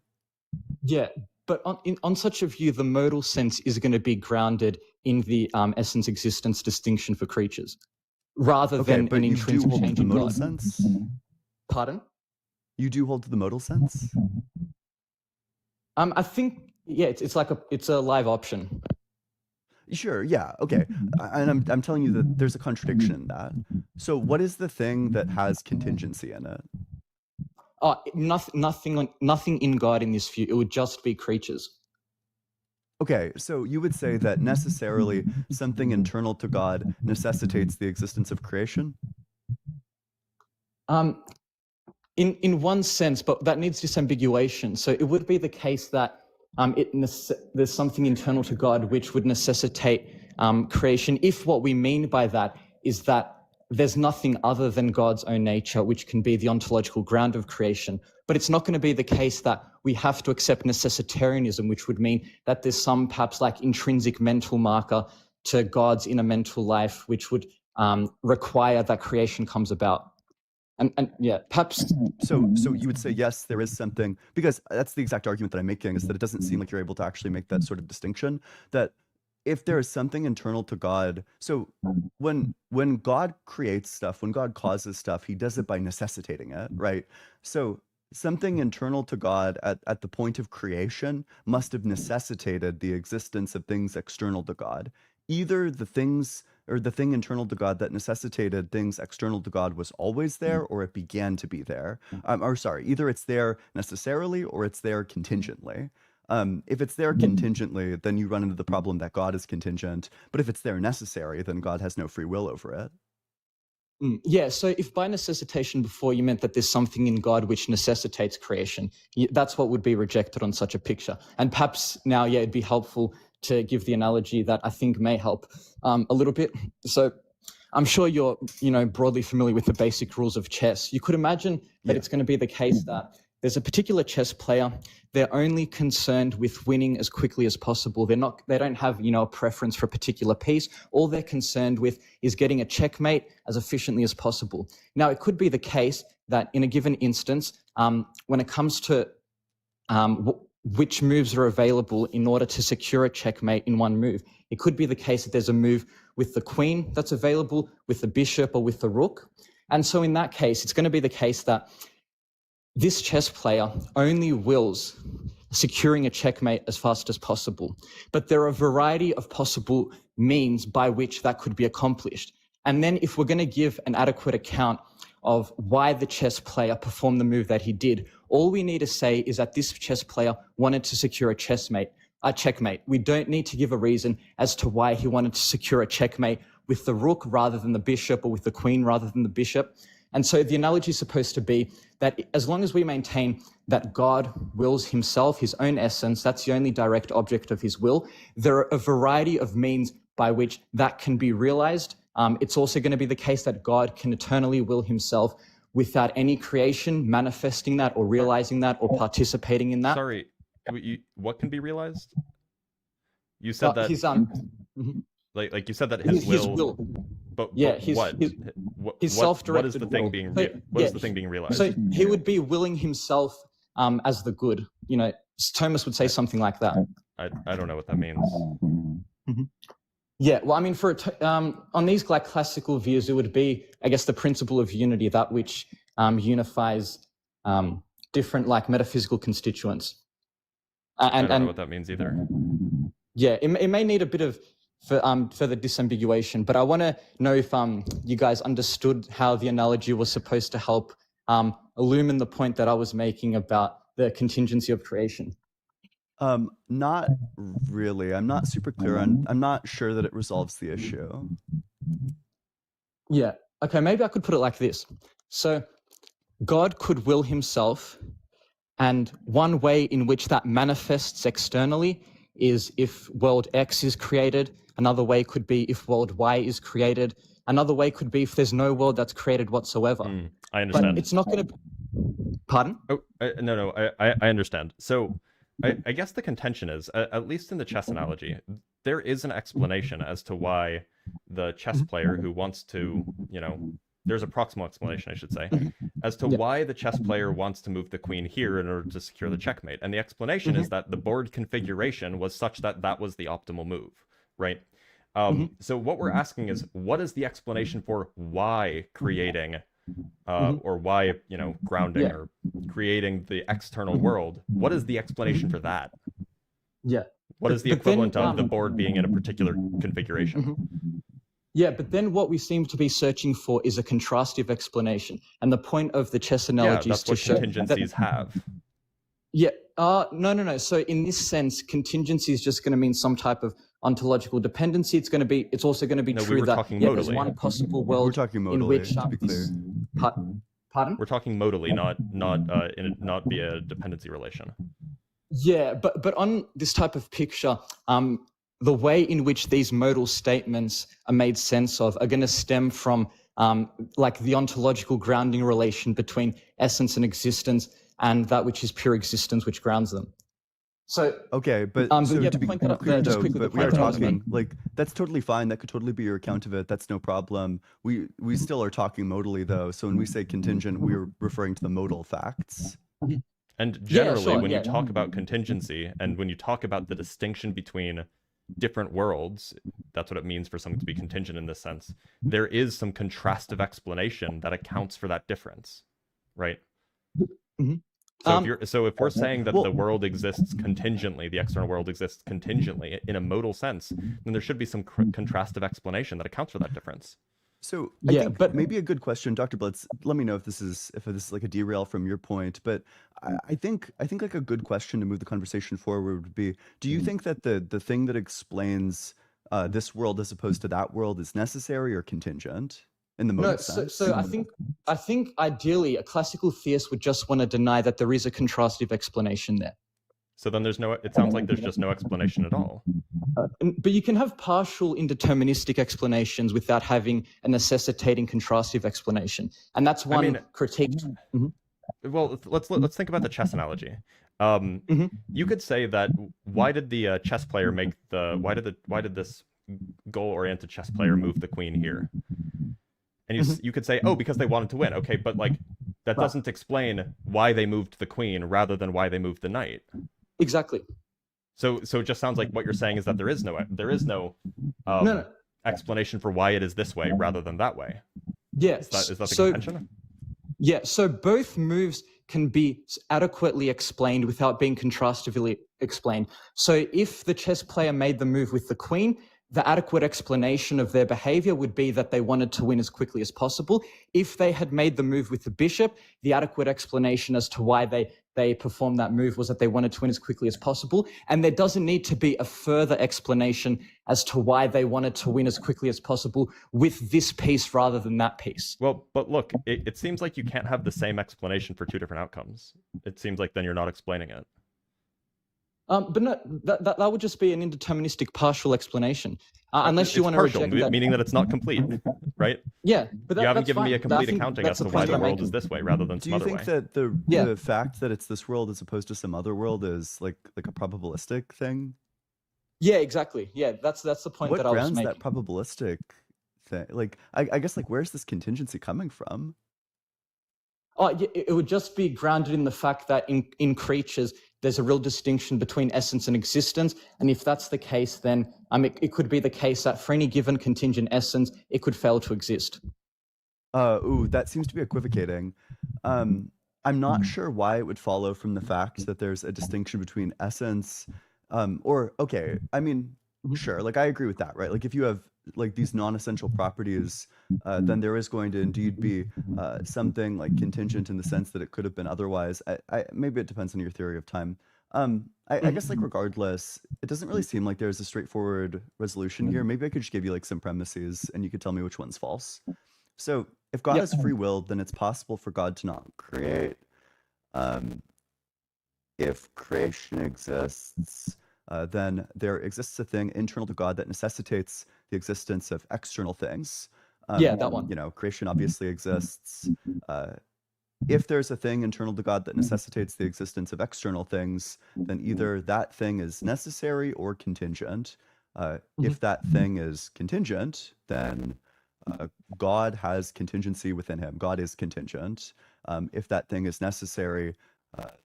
Yeah, but on such a view, the modal sense is going to be grounded in the essence existence distinction for creatures, rather than an intrinsic change in modal sense. Pardon? You do hold to the modal sense? I think Yeah, it's a live option. Sure, yeah, okay. And I'm telling you that there's a contradiction in that. So what is the thing that has contingency in it? Nothing in God in this view. It would just be creatures. Okay, so you would say that necessarily something internal to God necessitates the existence of creation? In one sense, but that needs disambiguation. So it would be the case that there's something internal to God which would necessitate creation, if what we mean by that is that there's nothing other than God's own nature which can be the ontological ground of creation. But it's not going to be the case that we have to accept necessitarianism, which would mean that there's some perhaps like intrinsic mental marker to God's inner mental life, which would require that creation comes about. And yeah, perhaps. So you would say, yes, there is something, because that's the exact argument that I'm making, is that it doesn't seem like you're able to actually make that sort of distinction, that if there is something internal to God, so when God creates stuff, when God causes stuff, he does it by necessitating it, right? So something internal to God at the point of creation must have necessitated the existence of things external to God. Either the things or the thing internal to God that necessitated things external to God was always there, or it began to be there. Or sorry, either it's there necessarily or it's there contingently. If it's there contingently, then you run into the problem that God is contingent. But if it's there necessary, then God has no free will over it. Yeah, so if by necessitation before you meant that there's something in God which necessitates creation, that's what would be rejected on such a picture. And perhaps now, yeah, it'd be helpful to give the analogy that I think may help a little bit. So I'm sure you're, broadly familiar with the basic rules of chess. You could imagine that it's going to be the case that there's a particular chess player. They're only concerned with winning as quickly as possible. They don't have, a preference for a particular piece. All they're concerned with is getting a checkmate as efficiently as possible. Now, it could be the case that in a given instance, when it comes to which moves are available in order to secure a checkmate in one move, it could be the case that there's a move with the queen that's available, with the bishop, or with the rook. And so in that case, it's going to be the case that this chess player only wills securing a checkmate as fast as possible. But there are a variety of possible means by which that could be accomplished. And then if we're going to give an adequate account of why the chess player performed the move that he did, all we need to say is that this chess player wanted to secure a checkmate. We don't need to give a reason as to why he wanted to secure a checkmate with the rook rather than the bishop, or with the queen rather than the bishop. And so the analogy is supposed to be that as long as we maintain that God wills himself, his own essence, that's the only direct object of his will, there are a variety of means by which that can be realized. It's also going to be the case that God can eternally will himself without any creation manifesting that or realizing that or participating in that. Sorry, what can be realized? You said that his like you said that his will. But his self-directed what is the thing being what is the thing being realized? So he would be willing himself as the good. Thomas would say something like that. I don't know what that means. Yeah, well, I mean, on these like classical views, it would be, I guess, the principle of unity, that which unifies different like metaphysical constituents. I don't know what that means either. Yeah, it may need a bit of further disambiguation, but I want to know if you guys understood how the analogy was supposed to help illumine the point that I was making about the contingency of creation. Not really. I'm not super clear on. I'm not sure that it resolves the issue. Yeah. Okay, maybe I could put it like this. So God could will himself, and one way in which that manifests externally is if world X is created. Another way could be if world Y is created. Another way could be if there's no world that's created whatsoever. I understand. But it's not going to... Pardon? Oh, no, I understand. So I guess the contention is, at least in the chess analogy, there is an explanation as to why the chess player who wants to, there's a proximal explanation, I should say, as to why the chess player wants to move the queen here in order to secure the checkmate. And the explanation is that the board configuration was such that that was the optimal move, right? So what we're asking is, what is the explanation for why creating or why, grounding or creating the external world? What is the explanation for that? Yeah. What is the equivalent of the board being in a particular configuration? Yeah, but then what we seem to be searching for is a contrastive explanation. And the point of the chess analogy is to show what contingencies have. Yeah. No. So in this sense, contingency is just going to mean some type of ontological dependency. It's also going to be true that there's one possible world we're talking modally, in which to be clear. Pardon? We're talking modally, not via dependency relation. Yeah, but on this type of picture, the way in which these modal statements are made sense of are going to stem from like the ontological grounding relation between essence and existence, and that which is pure existence, which grounds them. So okay, but so to be clear though, but we are talking like that's totally fine. That could totally be your account of it. That's no problem. We still are talking modally though. So when we say contingent, we're referring to the modal facts. And generally, when you talk about contingency and when you talk about the distinction between different worlds, that's what it means for something to be contingent in this sense. There is some contrastive explanation that accounts for that difference, right? So if we're saying that the world exists contingently, the external world exists contingently in a modal sense, then there should be some contrastive explanation that accounts for that difference. So I think but maybe a good question, Dr. Blitz, let me know if this is like a derail from your point, but I think like a good question to move the conversation forward would be, do you think that the thing that explains this world as opposed to that world is necessary or contingent in the modal sense? So I think ideally a classical theist would just want to deny that there is a contrastive explanation there. So then it sounds like there's just no explanation at all. But you can have partial indeterministic explanations without having a necessitating contrastive explanation. And that's one critique. Well, let's think about the chess analogy. You could say that why did the chess player why did this goal-oriented chess player move the queen here? And you could say, oh, because they wanted to win. Okay, but like that doesn't explain why they moved the queen rather than why they moved the knight. Exactly. So it just sounds like what you're saying is that there is no explanation for why it is this way rather than that way. Yeah. Is that the contention? Yeah. So both moves can be adequately explained without being contrastively explained. So if the chess player made the move with the queen, the adequate explanation of their behavior would be that they wanted to win as quickly as possible. If they had made the move with the bishop, the adequate explanation as to why they performed that move was that they wanted to win as quickly as possible. And there doesn't need to be a further explanation as to why they wanted to win as quickly as possible with this piece rather than that piece. Well, but look, it seems like you can't have the same explanation for two different outcomes. It seems like then you're not explaining it. But no, that would just be an indeterministic partial explanation, unless you want to reject that. Meaning that it's not complete, right? Yeah, but you haven't given me a complete accounting as to why the world is this way rather than some other way. Do you think that the fact that it's this world as opposed to some other world is like a probabilistic thing? Yeah, exactly. Yeah, that's the point that I was making. What grounds that probabilistic thing? Like, I guess, like, where's this contingency coming from? Oh, yeah, it would just be grounded in the fact that in creatures, there's a real distinction between essence and existence. And if that's the case, then it could be the case that for any given contingent essence, it could fail to exist. That seems to be equivocating. I'm not sure why it would follow from the fact that there's a distinction between essence, sure, like I agree with that, right? Like if you have like these non-essential properties, then there is going to indeed be something like contingent in the sense that it could have been otherwise. Maybe it depends on your theory of time. I guess like regardless, it doesn't really seem like there's a straightforward resolution here. Maybe I could just give you like some premises and you could tell me which one's false. So if God has free will, then it's possible for God to not create. If creation exists, then there exists a thing internal to God that necessitates the existence of external things. That one. You know, creation obviously exists. If there's a thing internal to God that necessitates the existence of external things, then either that thing is necessary or contingent. If that thing is contingent, then God has contingency within him. God is contingent. If that thing is necessary,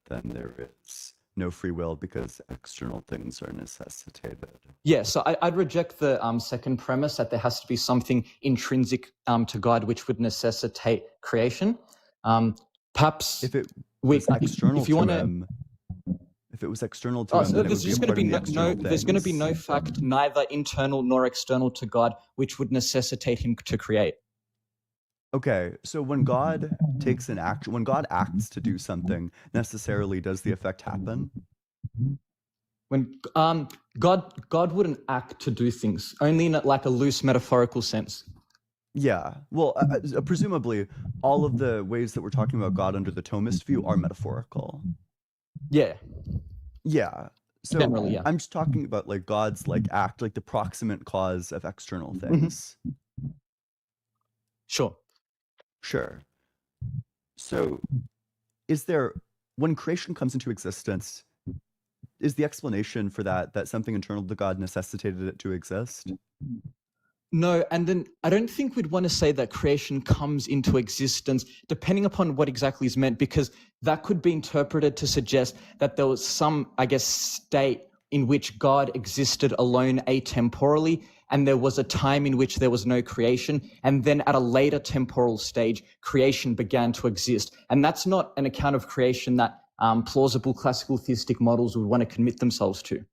then there is no free will because external things are necessitated. Yeah, so I'd reject the second premise that there has to be something intrinsic to God which would necessitate creation. Perhaps if it was external to him, If it was external to him, So then it there's would be just a going to part of be the external there's going to be things. no fact neither internal nor external to God, which would necessitate him to create. Okay, so when God takes an action, when God acts to do something, necessarily does the effect happen? When God wouldn't act to do things, only in like a loose metaphorical sense. Yeah, well, presumably all of the ways that we're talking about God under the Thomist view are metaphorical. Yeah. Yeah. So Generally, yeah. I'm just talking about like God's like act, like the proximate cause of external things. Sure. Sure. So is there, when creation comes into existence, is the explanation for that something internal to God necessitated it to exist? No, and then I don't think we'd want to say that creation comes into existence, depending upon what exactly is meant, because that could be interpreted to suggest that there was some, I guess, state in which God existed alone atemporally, and there was a time in which there was no creation, and then at a later temporal stage, creation began to exist. And that's not an account of creation that plausible classical theistic models would want to commit themselves to.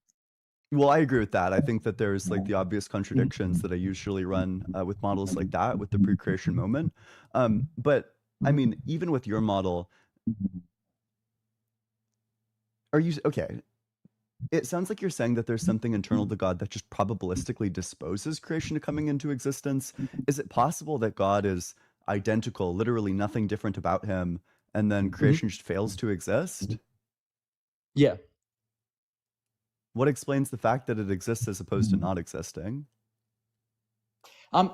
Well, I agree with that. I think that there's like the obvious contradictions that I usually run with models like that, with the pre-creation moment. But I mean, even with your model, are you okay? It sounds like you're saying that there's something internal to God that just probabilistically disposes creation to coming into existence. Is it possible that God is identical, literally nothing different about him, and then creation just fails to exist? Yeah. What explains the fact that it exists as opposed to not existing?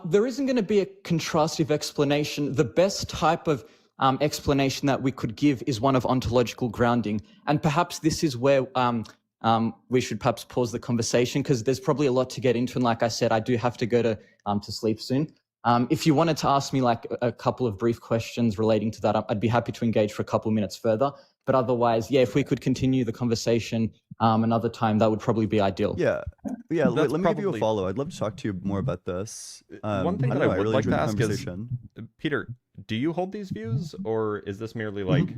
There isn't going to be a contrastive explanation. The best type of explanation that we could give is one of ontological grounding. And perhaps this is where we should perhaps pause the conversation, because there's probably a lot to get into. And like I said, I do have to go to sleep soon. If you wanted to ask me like a couple of brief questions relating to that, I'd be happy to engage for a couple of minutes further. But otherwise, yeah, if we could continue the conversation another time, that would probably be ideal. Yeah. Wait, let me give you a follow. I'd love to talk to you more about this. One thing that I would really like to enjoyed the ask is, conversation. Peter, do you hold these views, or is this merely like,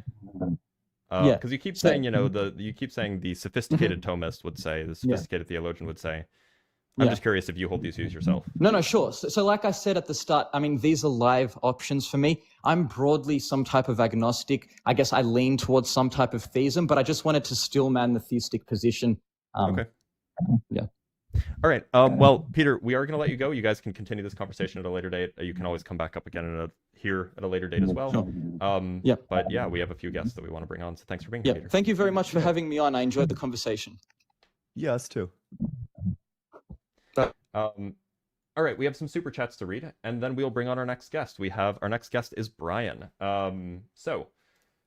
Yeah. because you keep saying, you keep saying the sophisticated Thomist would say, the sophisticated theologian would say. I'm just curious if you hold these views yourself. No, sure. So like I said at the start, I mean, these are live options for me. I'm broadly some type of agnostic. I guess I lean towards some type of theism, but I just wanted to still man the theistic position. Okay. Yeah. All right. Well, Peter, we are going to let you go. You guys can continue this conversation at a later date. You can always come back up again here at a later date as well. Sure. But yeah, we have a few guests that we want to bring on. So thanks for being here, Peter. Thank you very much for having me on. I enjoyed the conversation. Yeah, us too. All right, we have some super chats to read, and then we'll bring on our next guest. Our next guest is Brian. So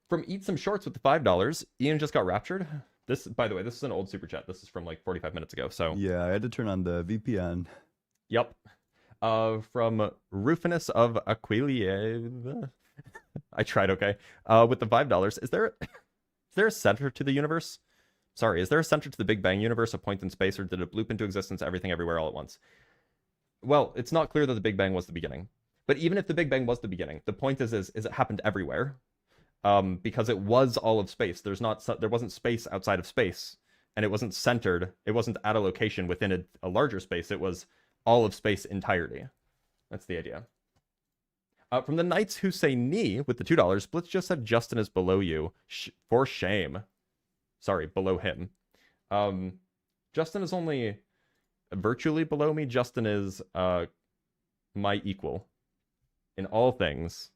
from Eat Some Shorts with the $5, Ian just got raptured. This, by the way, this is an old super chat. This is from like 45 minutes ago. So yeah, I had to turn on the VPN. Yep. From Rufinus of Aquileia. I tried. Okay. With the $5, is there a center to the universe? Sorry, is there a center to the Big Bang universe, a point in space, or did it bloop into existence, everything everywhere all at once? Well, it's not clear that the Big Bang was the beginning. But even if the Big Bang was the beginning, the point is it happened everywhere. Because it was all of space. There wasn't space outside of space, and it wasn't centered. It wasn't at a location within a larger space. It was all of space entirety. That's the idea. From the Knights Who Say Knee with the $2, Blitz just said Justin is below you. For shame. Sorry, below him. Justin is only virtually below me. Justin is my equal in all things.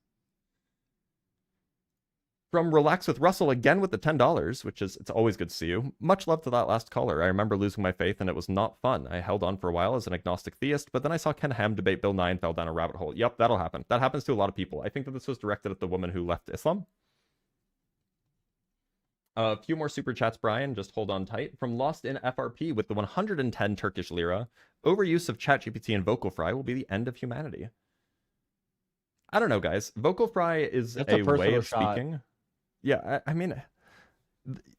From Relax with Russell again with the $10, which is, it's always good to see you. Much love to that last caller. I remember losing my faith and it was not fun. I held on for a while as an agnostic theist, but then I saw Ken Ham debate Bill Nye and fell down a rabbit hole. Yep, that'll happen. That happens to a lot of people. I think that this was directed at the woman who left Islam. A few more super chats, Brian. Just hold on tight. From Lost in FRP with the 110 Turkish lira. Overuse of ChatGPT and Vocal Fry will be the end of humanity. I don't know, guys. Vocal Fry is a way of speaking. Yeah, I mean,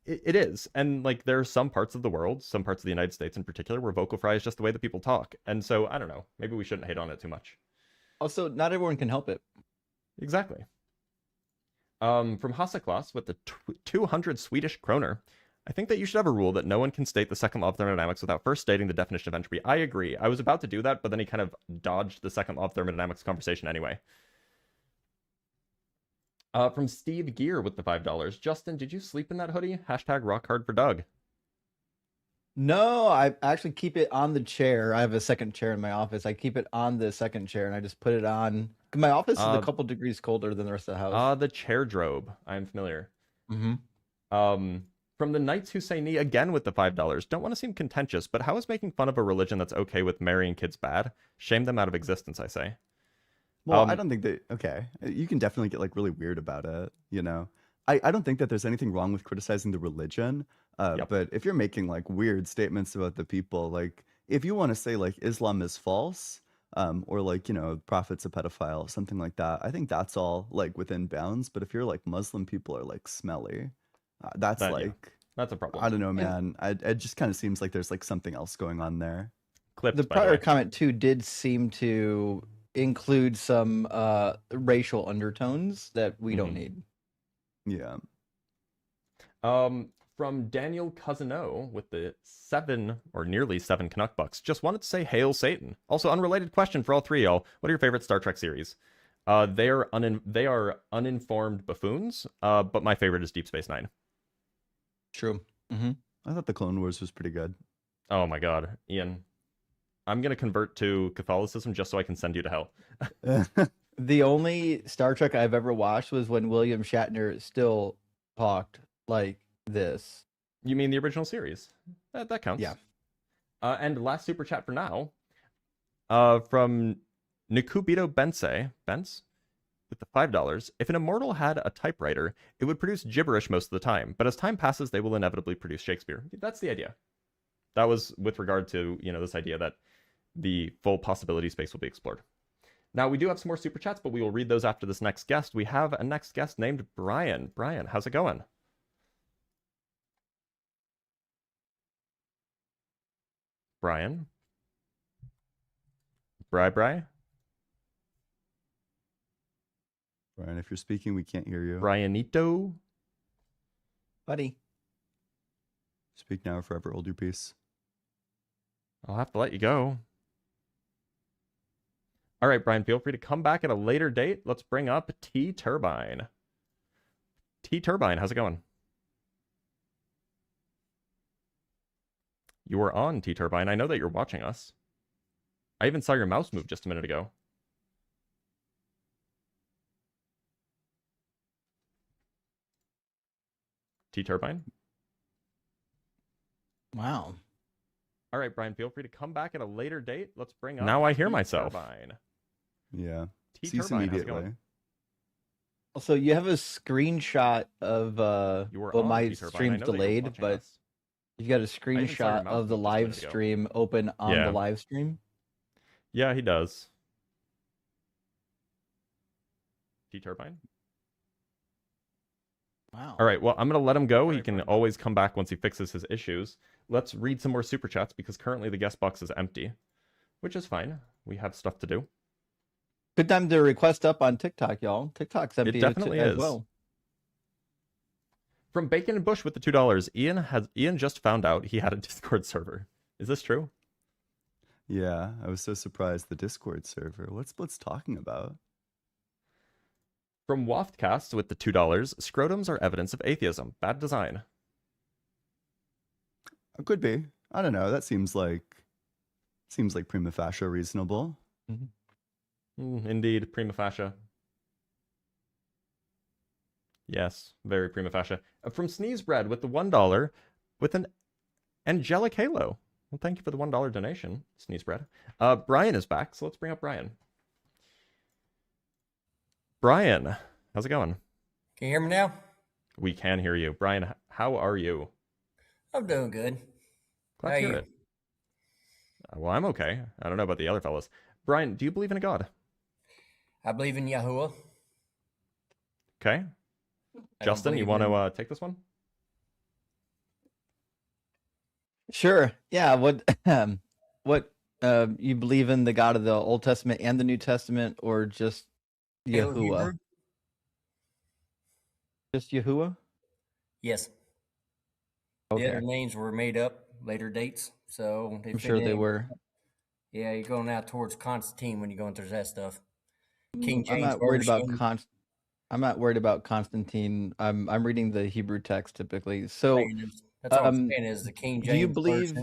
it is. And like, there are some parts of the world, some parts of the United States in particular, where Vocal Fry is just the way that people talk. And so, I don't know. Maybe we shouldn't hate on it too much. Also, not everyone can help it. Exactly. From Hasaklas with the 200 Swedish kroner. I think that you should have a rule that no one can state the second law of thermodynamics without first stating the definition of entropy. I agree. I was about to do that, but then he kind of dodged the second law of thermodynamics conversation anyway. From Steve Gear with the $5. Justin, did you sleep in that hoodie? Hashtag rock hard for Doug. No, I actually keep it on the chair. I have a second chair in my office. I keep it on the second chair, and I just put it on. My office is a couple degrees colder than the rest of the house. The chair drobe. I'm familiar. Mm-hmm. From the Knights Who Say Knee again with the $5. Don't want to seem contentious, but how is making fun of a religion that's okay with marrying kids bad? Shame them out of existence, I say. Well, I don't think that, okay, you can definitely get like really weird about it, you know? I don't think that there's anything wrong with criticizing the religion, but if you're making like weird statements about the people, like if you want to say like Islam is false, or like, you know, prophet's a pedophile, something like that, I think that's all like within bounds. But if you're like Muslim people are like smelly, that's that's a problem. I don't know, man. It just kind of seems like there's like something else going on there. Clipped, the prior comment too did seem to include some racial undertones that we don't need. Yeah. From Daniel Cousino with the 7 or nearly 7 Canuck bucks. Just wanted to say hail Satan. Also, unrelated question for all three y'all. What are your favorite Star Trek series? They are uninformed buffoons, but my favorite is Deep Space Nine. True. I thought the Clone Wars was pretty good. Oh my god, Ian. I'm going to convert to Catholicism just so I can send you to hell. The only Star Trek I've ever watched was when William Shatner still talked like this. You mean the original series? That counts. Yeah. And last super chat for now, from Nikubito Bence with the $5. If an immortal had a typewriter, it would produce gibberish most of the time, but as time passes, they will inevitably produce Shakespeare. That's the idea. That was with regard to, you know, this idea that the full possibility space will be explored. Now, we do have some more super chats, but we will read those after this next guest. We have a next guest named Brian. Brian, how's it going? Brian? Bri? Brian, if you're speaking, we can't hear you. Brianito? Buddy. Speak now or forever hold your peace. I'll have to let you go. All right, Brian, feel free to come back at a later date. Let's bring up T-Turbine. T-Turbine, how's it going? You are on, T-Turbine. I know that you're watching us. I even saw your mouse move just a minute ago. T-Turbine? Wow. All right, Brian, feel free to come back at a later date. Let's bring up Now I hear myself. Yeah. T-Turbine, Cease how's it immediately. going? Also, you have a screenshot of well, my stream's delayed, but you got a screenshot of the live stream open on the live stream. Yeah, he does. T-Turbine? Wow. All right, well, I'm going to let him go. He can always come back once he fixes his issues. Let's read some more super chats because currently the guest box is empty, which is fine. We have stuff to do. Good time to request up on TikTok, y'all. TikTok's empty It definitely as is. well. From Bacon and Bush with the $2, Ian just found out he had a Discord server. Is this true? Yeah, I was so surprised. The Discord server. What's talking about? From Waftcast with the $2, scrotums are evidence of atheism. Bad design. It could be. I don't know. That seems like prima facie reasonable. Indeed, prima facie. Yes, very prima facie. From Sneeze Bread with the $1 with an angelic halo. Well, thank you for the $1 donation, Sneeze Bread. Brian is back, so let's bring up Brian. Brian, how's it going? Can you hear me now? We can hear you. Brian, how are you? I'm doing good. Glad to hear it. Well, I'm okay. I don't know about the other fellas. Brian, do you believe in a god? I believe in Yahuwah. Okay. Justin, you want to take this one? Sure. Yeah. What you believe in the God of the Old Testament and the New Testament, or just Yahuwah? Just Yahuwah? Yes. Yeah, Okay. their names were made up later dates, so they I'm fit sure they in. were. Yeah, you're going out towards Constantine when you're going through that stuff. King I'm James not worried about Version. I'm not worried about Constantine. I'm reading the Hebrew text typically. So, That's all I'm saying is the King do you James believe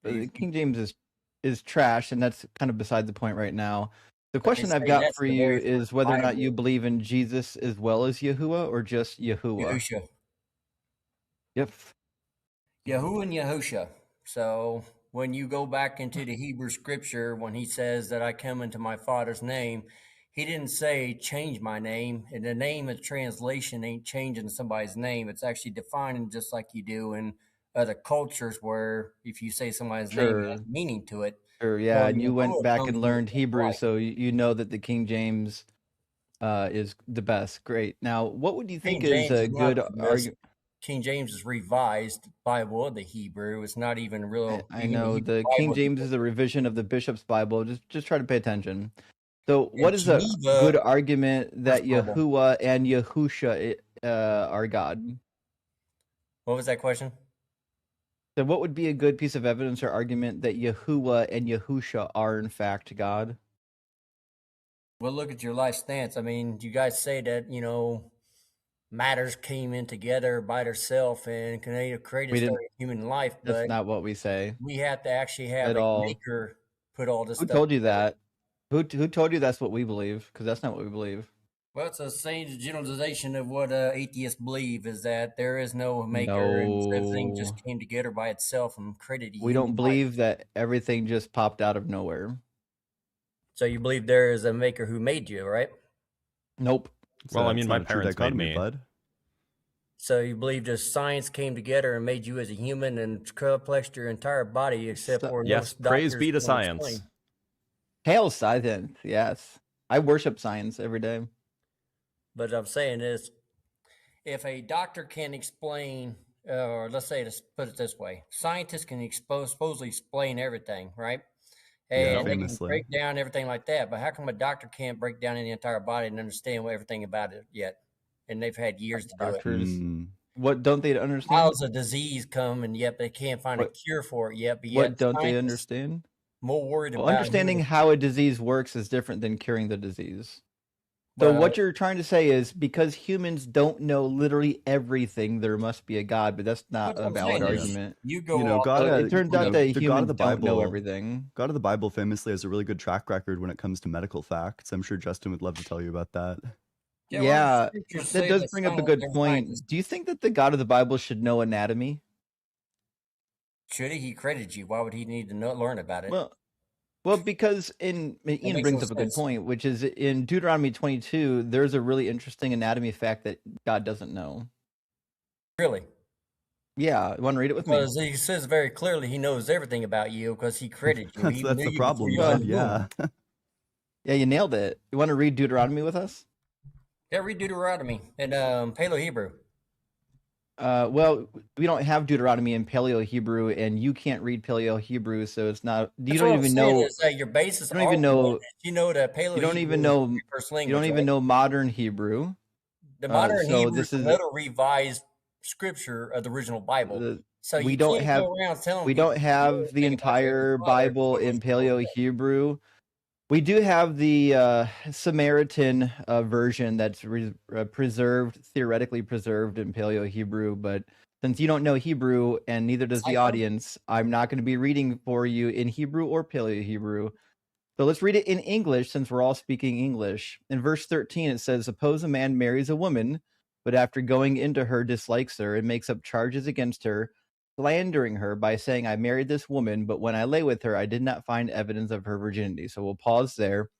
Version. King James is trash, and that's kind of beside the point right now. The But they question I've say got that's for the you very is first whether or not you Bible. believe in Jesus as well as Yahuwah, or just Yahuwah. Yahusha. Yep. Yahu and Yahusha. So when you go back into the Hebrew scripture, when he says that I come into my Father's name, he didn't say change my name. And the name of translation ain't changing somebody's name. It's actually defining just like you do in other cultures where if you say somebody's name, it has Sure. meaning to it. Sure, yeah, So and you went Yahuwah back comes and from the learned same Hebrew, life. so you know that the King James is the best. Great. Now, what would you King think is James a is not good the best. argument? King James is revised Bible of the Hebrew. It's not even real. I Even the know Hebrew the King Bible. James is a revision of the Bishop's Bible. Just try to pay attention. So, And what is a Geneva good argument that First Bible. Yahuwah and Yahusha are God? What was that question? So, what would be a good piece of evidence or argument that Yahuwah and Yahusha are in fact God? Well, look at your life stance. I mean, you guys say that, matters came in together by themselves and created We didn't. human life, That's but not what we say we have to actually have at a all. maker put all this Who stuff told you together. that? Who told you that's what we believe? Because that's not what we believe. Well, it's a same generalization of what atheists believe is that there is no maker and everything just No, came together by itself and created a we human don't life. believe that everything just popped out of nowhere. So you believe there is a maker who made you, right? Nope. Well, I It's mean, not my a true parents made dichotomy, me. bud. So you believe just science came together and made you as a human and complexed your entire body, except for Yes, most praise doctors be to can't science. explain. Hail science, yes. I worship science every day. But I'm saying is, if a doctor can explain, or let's say, let's put it this way, scientists can supposedly explain everything, right? Yeah, And they can famously. break down everything like that. But how come a doctor can't break down the entire body and understand everything about it yet? And they've had years to do it. Doctors, what don't they understand? How's a disease come and yet they can't find a cure for it yet? But yet What don't they scientists understand? more worried Well, about understanding how a disease works is different than curing the disease. So Well- what you're trying to say is because humans don't know literally everything, there must be a God, but that's not a valid argument. You go off God, it turns out that the God humans of the don't know Bible, everything. God of the Bible famously has a really good track record when it comes to medical facts. I'm sure Justin would love to tell you about that. Yeah, that does bring up a good point. Do you think that the God of the Bible should know anatomy? Should he? He credited you. Why would he need to learn about it? Well, because Ian brings up a good point, which is in Deuteronomy 22, there's a really interesting anatomy fact that God doesn't know. Really? Yeah, you want to read it with me? Because he says very clearly he knows everything about you because he credited you. That's the problem, bud. Yeah. Yeah, you nailed it. You want to read Deuteronomy with us? Yeah, read Deuteronomy in Paleo Hebrew. Well, we don't have Deuteronomy in Paleo Hebrew, and you can't read Paleo Hebrew, so it's not. You don't even know. Is that your basis? You don't even know. You know that Paleo. You don't even know. You don't even know modern Hebrew. The modern so Hebrew this is is another revised scripture of the original Bible. So we you don't can't have. go around telling We people don't have the entire Bible in Paleo Hebrew. We do have the Samaritan version that's preserved, theoretically preserved in Paleo Hebrew, but since you don't know Hebrew and neither does the audience, I'm not going to be reading for you in Hebrew or Paleo Hebrew. So let's read it in English since we're all speaking English. In verse 13, it says, "Suppose a man marries a woman, but after going into her dislikes her and makes up charges against her, slandering her by saying, I married this woman, but when I lay with her, I did not find evidence of her virginity." So we'll pause there.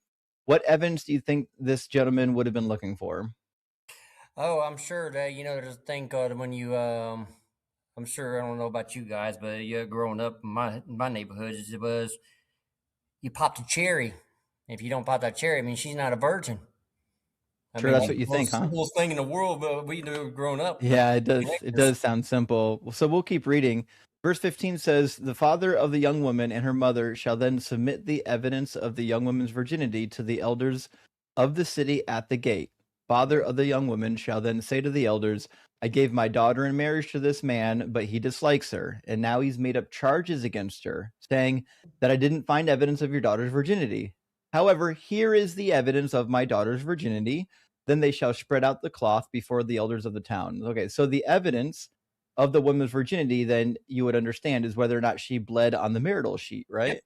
What evidence do you think this gentleman would have been looking for? Oh, I'm sure that, there's a thing called when you, I'm sure, I don't know about you guys, but growing up in my neighborhood, it was, you popped a cherry. If you don't pop that cherry, I mean, she's not a virgin. Sure, that's what you think, huh? Simplest thing in the world, but we knew growing up. Yeah, it does. It does sound simple. So we'll keep reading. Verse 15 says, "The father of the young woman and her mother shall then submit the evidence of the young woman's virginity to the elders of the city at the gate. Father of the young woman shall then say to the elders, I gave my daughter in marriage to this man, but he dislikes her, and now he's made up charges against her, saying that I didn't find evidence of your daughter's virginity. However, here is the evidence of my daughter's virginity. Then they shall spread out the cloth before the elders of the town. Okay, so the evidence of the woman's virginity, then you would understand, is whether or not she bled on the marital sheet, right?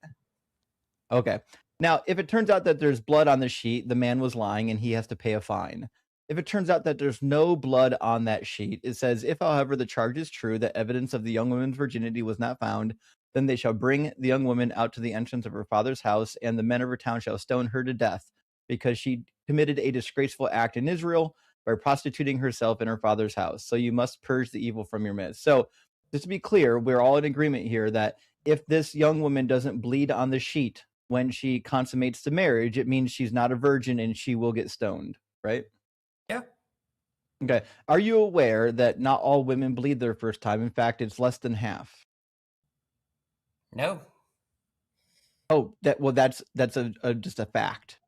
Okay. Now, if it turns out that there's blood on the sheet, the man was lying and he has to pay a fine. If it turns out that there's no blood on that sheet, it says, if, however, the charge is true that evidence of the young woman's virginity was not found, then they shall bring the young woman out to the entrance of her father's house, and the men of her town shall stone her to death, because she committed a disgraceful act in Israel by prostituting herself in her father's house. So you must purge the evil from your midst. So just to be clear, we're all in agreement here that if this young woman doesn't bleed on the sheet when she consummates the marriage, it means she's not a virgin and she will get stoned, right? Yeah. Okay. Are you aware that not all women bleed their first time? In fact, it's less than half. No. Oh, that's just a fact.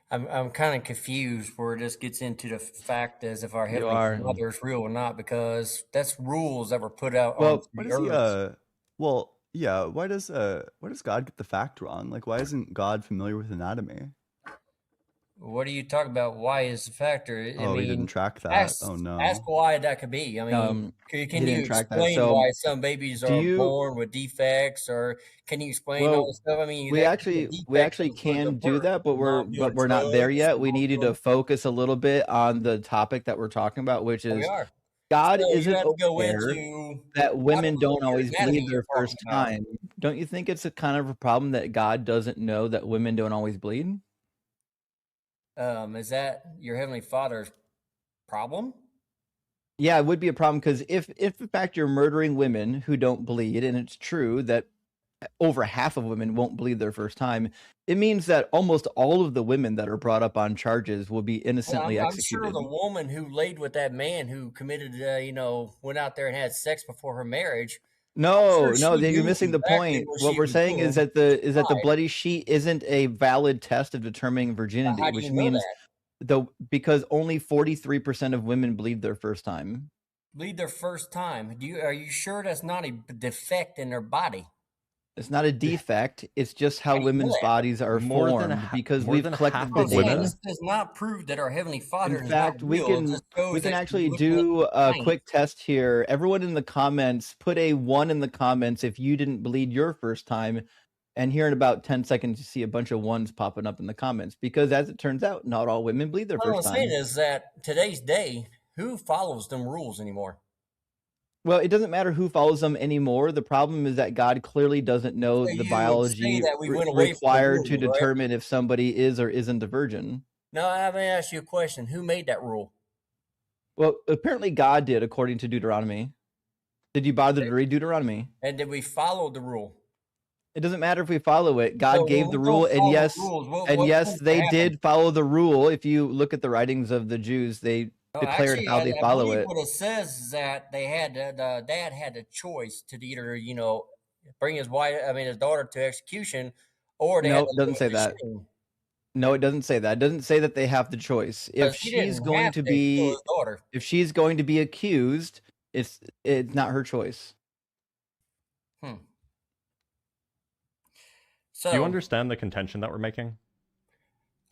I'm kind of confused where this gets into the fact as if our You Heavenly are. Father is real or not, because that's rules that were put out on Well, Why the does he earth. well, yeah, why does God get the fact wrong? Like, why isn't God familiar with anatomy? What are you talking about? Why is the factor? I Oh, he didn't mean, track that. ask Oh ask no. why that could be. I mean, He can you didn't track that. explain So why some babies do are you? born with defects, or can you explain all Well, this stuff? I mean, we that could be a actually defect from the can do birth, that, but mom doing we're not there drugs, yet. We mom needed doing. to focus a little bit on the topic that we're talking about, which We is are. God So you isn't have to go aware into that women don't your always anatomy bleed you're their talking first about. time. Don't you think it's a kind of a problem that God doesn't know that women don't always bleed? Is that your Heavenly Father's problem? Yeah, it would be a problem because if in fact you're murdering women who don't bleed, and it's true that over half of women won't bleed their first time, it means that almost all of the women that are brought up on charges will be Well, innocently I'm sure executed. the woman who laid with that man who committed, went out there and had sex before her marriage. I'm sure No, she you're knew missing the exactly point. what What she we're was saying is doing. that the Right. bloody sheet isn't a valid test of determining virginity, How do which you know means that? because only 43% of women bleed their first time. Bleed their first time. Are you sure that's not a defect in their body? It's not a defect. It's just how How do you know women's that? bodies are More than formed because more we've than collected half the of I'm saying women. data. this does not prove that our Heavenly Father In is not fact, we real. It just shows can that actually you're looking at do a science. quick test here. Everyone in the comments, put a 1 in the comments if you didn't bleed your first time. And here in about 10 seconds, you see a bunch of 1s popping up in the comments because, as it turns out, not all women bleed their What I'm first saying time. is that today's day, who follows them rules anymore? Well, it doesn't matter who follows them anymore. The problem is that God clearly doesn't know So the you would say biology that we went away from the required to rules, right? determine if somebody is or isn't a virgin. Now, I'm going to ask you a question. Who made that rule? Well, apparently God did, according to Deuteronomy. Did you bother to read Deuteronomy? And did we follow the rule? It doesn't matter if we follow it. So God when gave we the don't rule, and follow yes, rules, what yes, tends to they happen? did follow the rule. If you look at the writings of the Jews, they No, declared actually, how they I follow believe it. what it says is that they had the dad had the choice to either bring his his daughter to execution, or they had No, to it doesn't live say with that. shame. No, it doesn't say that. It doesn't say that they have the choice. Because he didn't have to kill his daughter. If she's going to be accused, it's not her choice. So Do you understand the contention that we're making?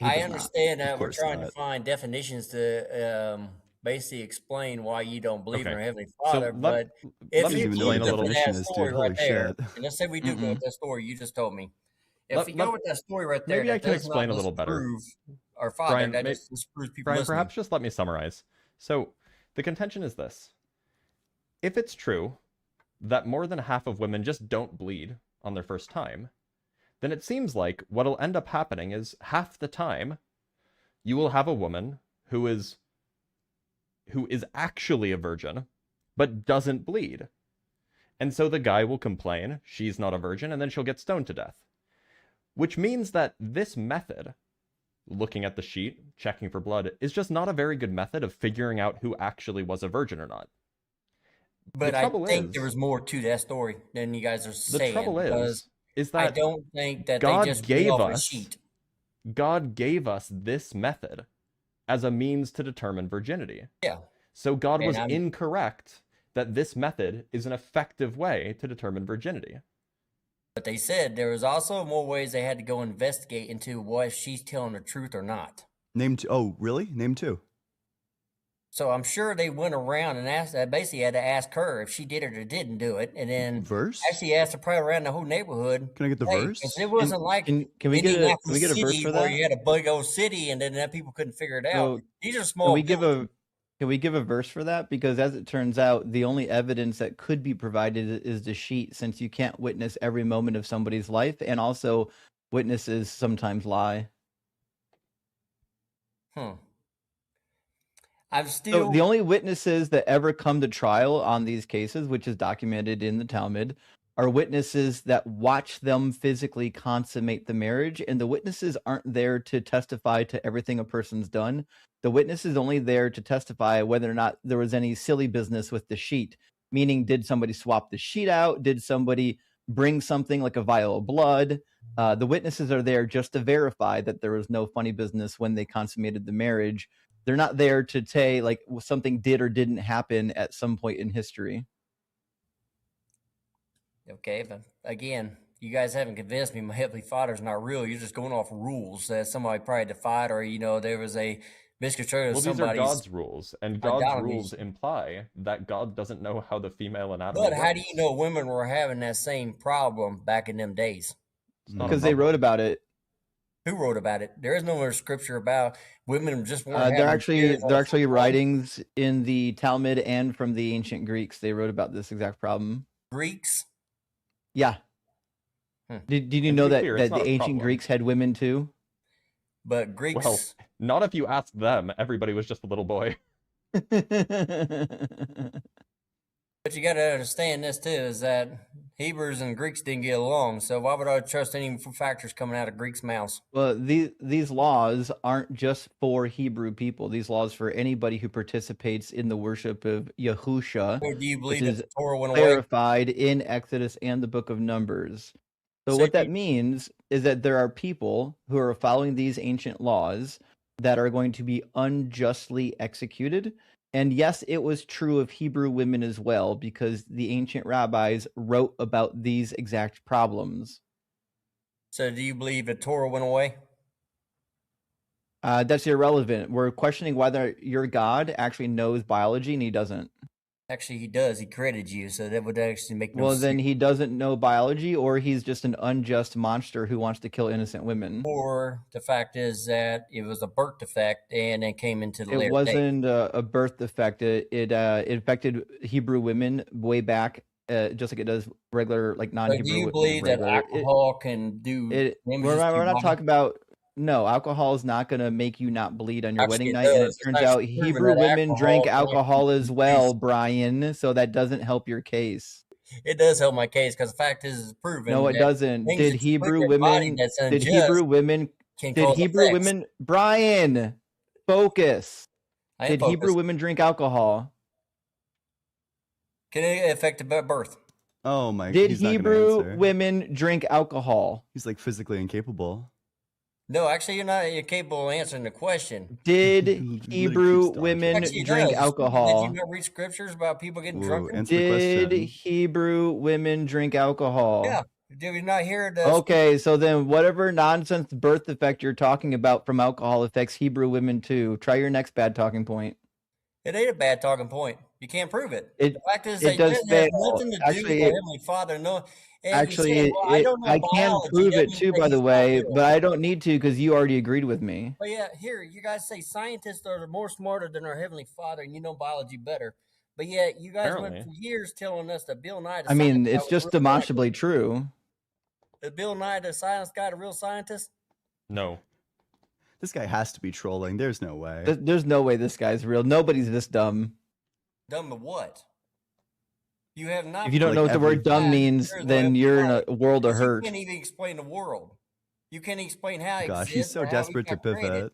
I understand that we're course trying to not. find definitions to basically explain why you don't believe in Okay. our Heavenly So Father. let But if me you explain a go little. with definition that is, story dude. right Holy there, shit. and let's say we do go with that story you just told me. If Let- we let- go with that story right there, maybe I that can does explain not a little better. disprove our Father. Brian, That just disproves people Brian, listening. perhaps just let me summarize. So the contention is this. If it's true that more than half of women just don't bleed on their first time, then it seems like what'll end up happening is half the time you will have a woman who is actually a virgin but doesn't bleed. And so the guy will complain she's not a virgin, and then she'll get stoned to death. Which means that this method, looking at the sheet, checking for blood, is just not a very good method of figuring out who actually was a virgin or not. But I think there was more to that story than you guys are saying. The trouble is that I don't think that God they just gave went off a us sheet. God gave us this method as a means to determine virginity. Yeah. So God And was I'm- incorrect that this method is an effective way to determine virginity. But they said there was also more ways they had to go investigate into what if she's telling the truth or not. Name two. Oh, really? Name two. So I'm sure they went around and asked. Basically, had to ask her if she did it or didn't do it, and then Verse? actually asked her probably around the whole neighborhood. Can I get the verse? 'Cause it wasn't like Can we get Indianapolis a verse City for where that? you had a big old city and then that people couldn't figure it out. So, These are Can small. we give a verse for that? Because as it turns out, the only evidence that could be provided is the sheet, since you can't witness every moment of somebody's life, and also witnesses sometimes lie. I'm So still the only witnesses that ever come to trial on these cases, which is documented in the Talmud, are witnesses that watch them physically consummate the marriage, and the witnesses aren't there to testify to everything a person's done. The witness is only there to testify whether or not there was any silly business with the sheet, meaning did somebody swap the sheet out? Did somebody bring something like a vial of blood? The witnesses are there just to verify that there was no funny business when they consummated the marriage. They're not there to say like something did or didn't happen at some point in history. okay, but again, you guys haven't convinced me my Heavenly Father's not real. You're just going off rules that somebody probably defied, or there was a misconstruction of Well, these are somebody's. God's rules, and God's idolatries. rules imply that God doesn't know how the female anatomy But works. how do you know women were having that same problem back in them days? It's not a Because they problem. wrote about it. Who wrote about it? There is no more scripture about women just weren't having They're actually periods all the time. writings in the Talmud and from the ancient Greeks. They wrote about this exact problem. Greeks. Yeah. Did you And to know be that, clear, it's that not the a ancient problem. Greeks had women too? But Greeks. Well, not if you ask them. Everybody was just a little boy. But you got to understand this too, is that Hebrews and Greeks didn't get along. So why would I trust any factors coming out of Greeks' mouths? Well, these laws aren't just for Hebrew people. These laws for anybody who participates in the worship of Yahusha, Or do you which believe that is the Torah went away? clarified in Exodus and the Book of Numbers. So So what that you- means is that there are people who are following these ancient laws that are going to be unjustly executed. And yes, it was true of Hebrew women as well, because the ancient rabbis wrote about these exact problems. So do you believe the Torah went away? That's irrelevant. We're questioning whether your God actually knows biology, and he doesn't. Actually, he does. He created you, so that would actually make no Well, sense. then he doesn't know biology, or he's just an unjust monster who wants to kill innocent women. Or the fact is that it was a birth defect and then came into the later It days. wasn't a birth defect. It affected Hebrew women way back, just like it does regular, like So non-Hebrew. do you believe that alcohol can do damages We're to your not body? talking about. No, alcohol is not going to make you not bleed on your Actually, wedding it night. And it does. It's turns actually out proven Hebrew that women drank alcohol alcohol as can well, Brian. So that doesn't help your case. It does help my case because the fact is, it's proven. No, it that doesn't. things Did that you put in Hebrew your body women? that's Did unjust Hebrew women? can Did cause Hebrew effects. women? Brian, focus. I am Did Hebrew focused. women drink alcohol? Can it affect the birth? Oh my! Did he's not gonna Hebrew answer. women drink alcohol? He's like physically incapable. No, actually, you're capable of answering the question. Did literally Hebrew keeps dodging. women Actually, it drink does. alcohol? Did you not read scriptures about people getting Whoa, drunker? answer the Did question. Hebrew women drink alcohol? Yeah. Did we not hear the? Okay, so then whatever nonsense birth defect you're talking about from alcohol affects Hebrew women too. Try your next bad talking point. It ain't a bad talking point. You can't prove it. It The fact is, it that does it has fail. nothing to do Actually, with our Heavenly Father. No, and you say, actually, well, I don't know I can biology. prove That it means too, that by the he's not way, real. but I don't need to because you already agreed with me. But yeah, here you guys say scientists are more smarter than our Heavenly Father, and you know biology better. But yet, you guys went Apparently. for years telling us that Bill Nye, the I mean, science guy, it's was just real demonstrably true. Is Bill Nye, the science guy, the real scientist? No. This guy has to be trolling. There's no way. There's no way this guy's real. Nobody's this dumb. Dumb to what? You have not. If you don't Like know what the word dumb every- means, There's no then Heavenly you're in Father. a world of Because you hurt. can't even explain the world. You can't explain how it Gosh, exists he's so or how we desperate to got created. pivot.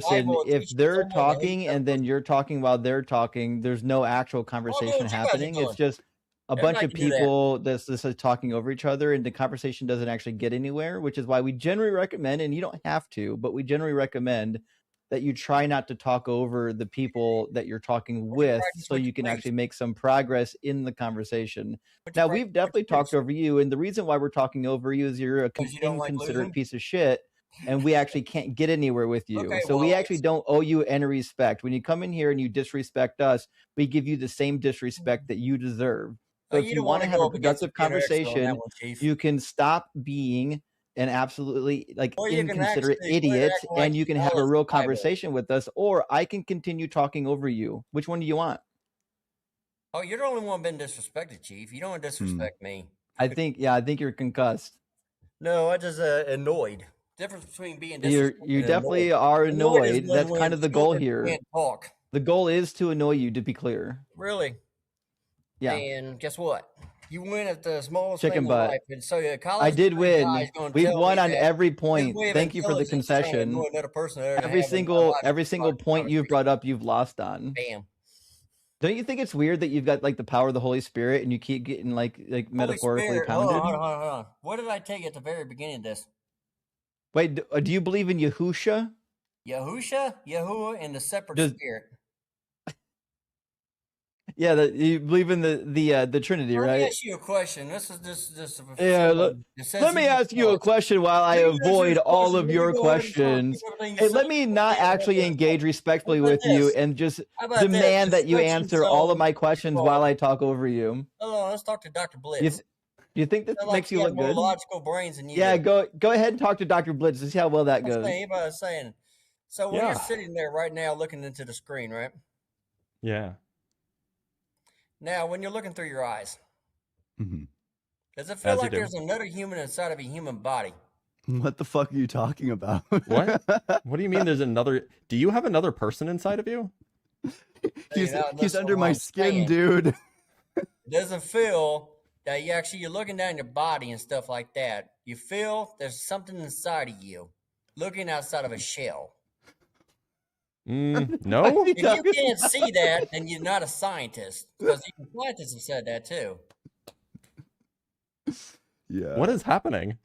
person, if they're talking and then you're talking while they're talking, there's no actual conversation happening. It's just a bunch of people this is talking over each other, and the conversation doesn't actually get anywhere, which is why we generally recommend, and you don't have to, but we generally recommend that you try not to talk over the people that you're talking with, so you can actually make some progress in the conversation. Now, we've definitely talked over you, and the reason why we're talking over you is you're a inconsiderate piece of shit, and we actually can't get anywhere with you. Okay, So we well, actually don't owe you any respect. When you come in here and you disrespect us, we give you the same disrespect that you deserve. So Oh, if you you don't want wanna to have go a up against productive the PNRX on that conversation, one, Chief. you can stop being an absolutely Or you can inconsiderate actually quit idiot, acting like and you you can have a acknowledge real the Bible. conversation with us, or I can continue talking over you. Which one do you want? Oh, you're the only one been disrespected, Chief. You don't want to disrespect me. I think you're concussed. No, I just annoyed. Difference between being You disrespected and definitely annoyed. are Annoyed is annoyed. That's when kind of the goal children here. can't talk. The goal is to annoy you, to be clear. Really? Yeah. And guess what? You win at the smallest Chicken thing in butt. life, and so your I college did degree guy win. is going to We've tell won me on that every his point. way of Thank you for the intelligence is trying to concession. annoy another person there to Every have a single logical point you've brought up, you've lost on. Bam. Don't you think it's weird that you've got like the power of the Holy Spirit and you keep getting like Holy metaphorically Spirit. pounded? Hold on. What did I take at the very beginning of this? Wait, do you believe in Yahusha? Yahusha, Yahuwah, and the separate Does- spirit. Yeah, you believe in the Trinity, Let me right? ask you a question. This is Yeah, let me ask you a question while I avoid all of your questions. Hey, let me not actually engage respectfully with you and just demand that you answer all of my questions while I talk over you. Hold on, let's talk to Dr. Blitz. Do you think this Sound makes he you has look more good? logical brains than you Yeah, do. go ahead and talk to Dr. Blitz to see how well that goes. I was saying. So when Yeah. you're sitting there right now looking into the screen, right? Yeah. Now, when you're looking through your eyes, Mhm. does it feel As you like do. there's another human inside of a human body? What the fuck are you talking about? What? What do you mean there's another? Do you have another person inside of you? he's now, he's listen under to what my I'm skin, saying. dude. It doesn't feel that you're looking down your body and stuff like that. You feel there's something inside of you looking outside of a shell. No? If you can't see that, then you're not a scientist, because even scientists have said that too. Yeah. What is happening?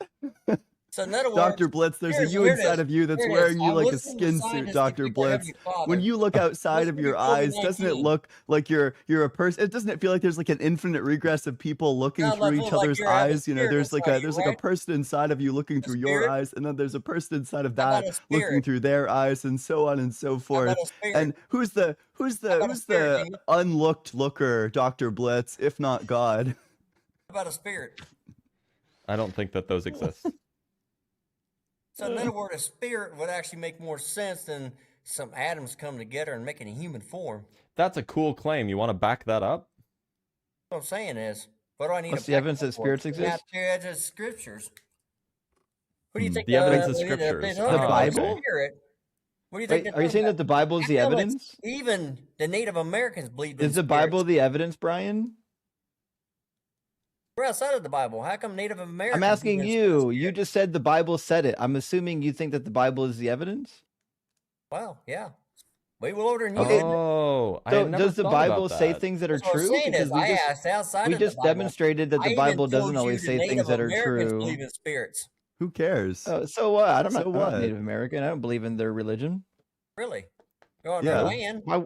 So in other words, Dr. Blitz, there's a you here it inside is. of you that's Here it is. wearing you I'm like a listening to skin suit, scientists Dr. defeat their Blitz. Heavenly Father. When you look outside of Listen to your eyes, doesn't it COVID-19. look like you're a person? It doesn't it feel like there's like an infinite regress of people looking Sounds through like- each look like other's you're having a eyes? You know, spirit there's like inside a you, there's like a right? person inside of you looking through your spirit? eyes, and then there's a person inside of How about that a spirit? looking through their eyes, and so on and so How forth. about a spirit? And who's the about a spirit, Jimmy? unlooked looker, Dr. Blitz, if not God? How about a spirit? I don't think that those exist. So in other words, a spirit would actually make more sense than some atoms come together and making a human form. That's a cool claim. You want to back that up? What I'm saying is, what do I need What's to the back evidence up that for? spirits exist? Yeah, just scriptures. What do you think? The evidence is if they scriptures. talk The about Bible? Spirit, what do you think? Wait, are you saying that the Bible is the evidence? Even the Native Americans believed in Is the spirits. Bible the evidence, Brian? We're outside of the Bible. How come Native Americans? I'm asking believe in you. You just said the Bible said it. I'm assuming you think that the Bible is the evidence? Wow, yeah. Way older than you. Okay. Oh, I So had never does the thought Bible about say that. things that are That's what I'm true? saying Because is, we I just asked outside we of the just Bible. demonstrated that I the even Bible told doesn't you always the say Native things that are Americans true. believe in spirits. Who cares? So what? I'm So not what? Native American. I don't believe in their religion. Really? You're on Yeah. their land. Why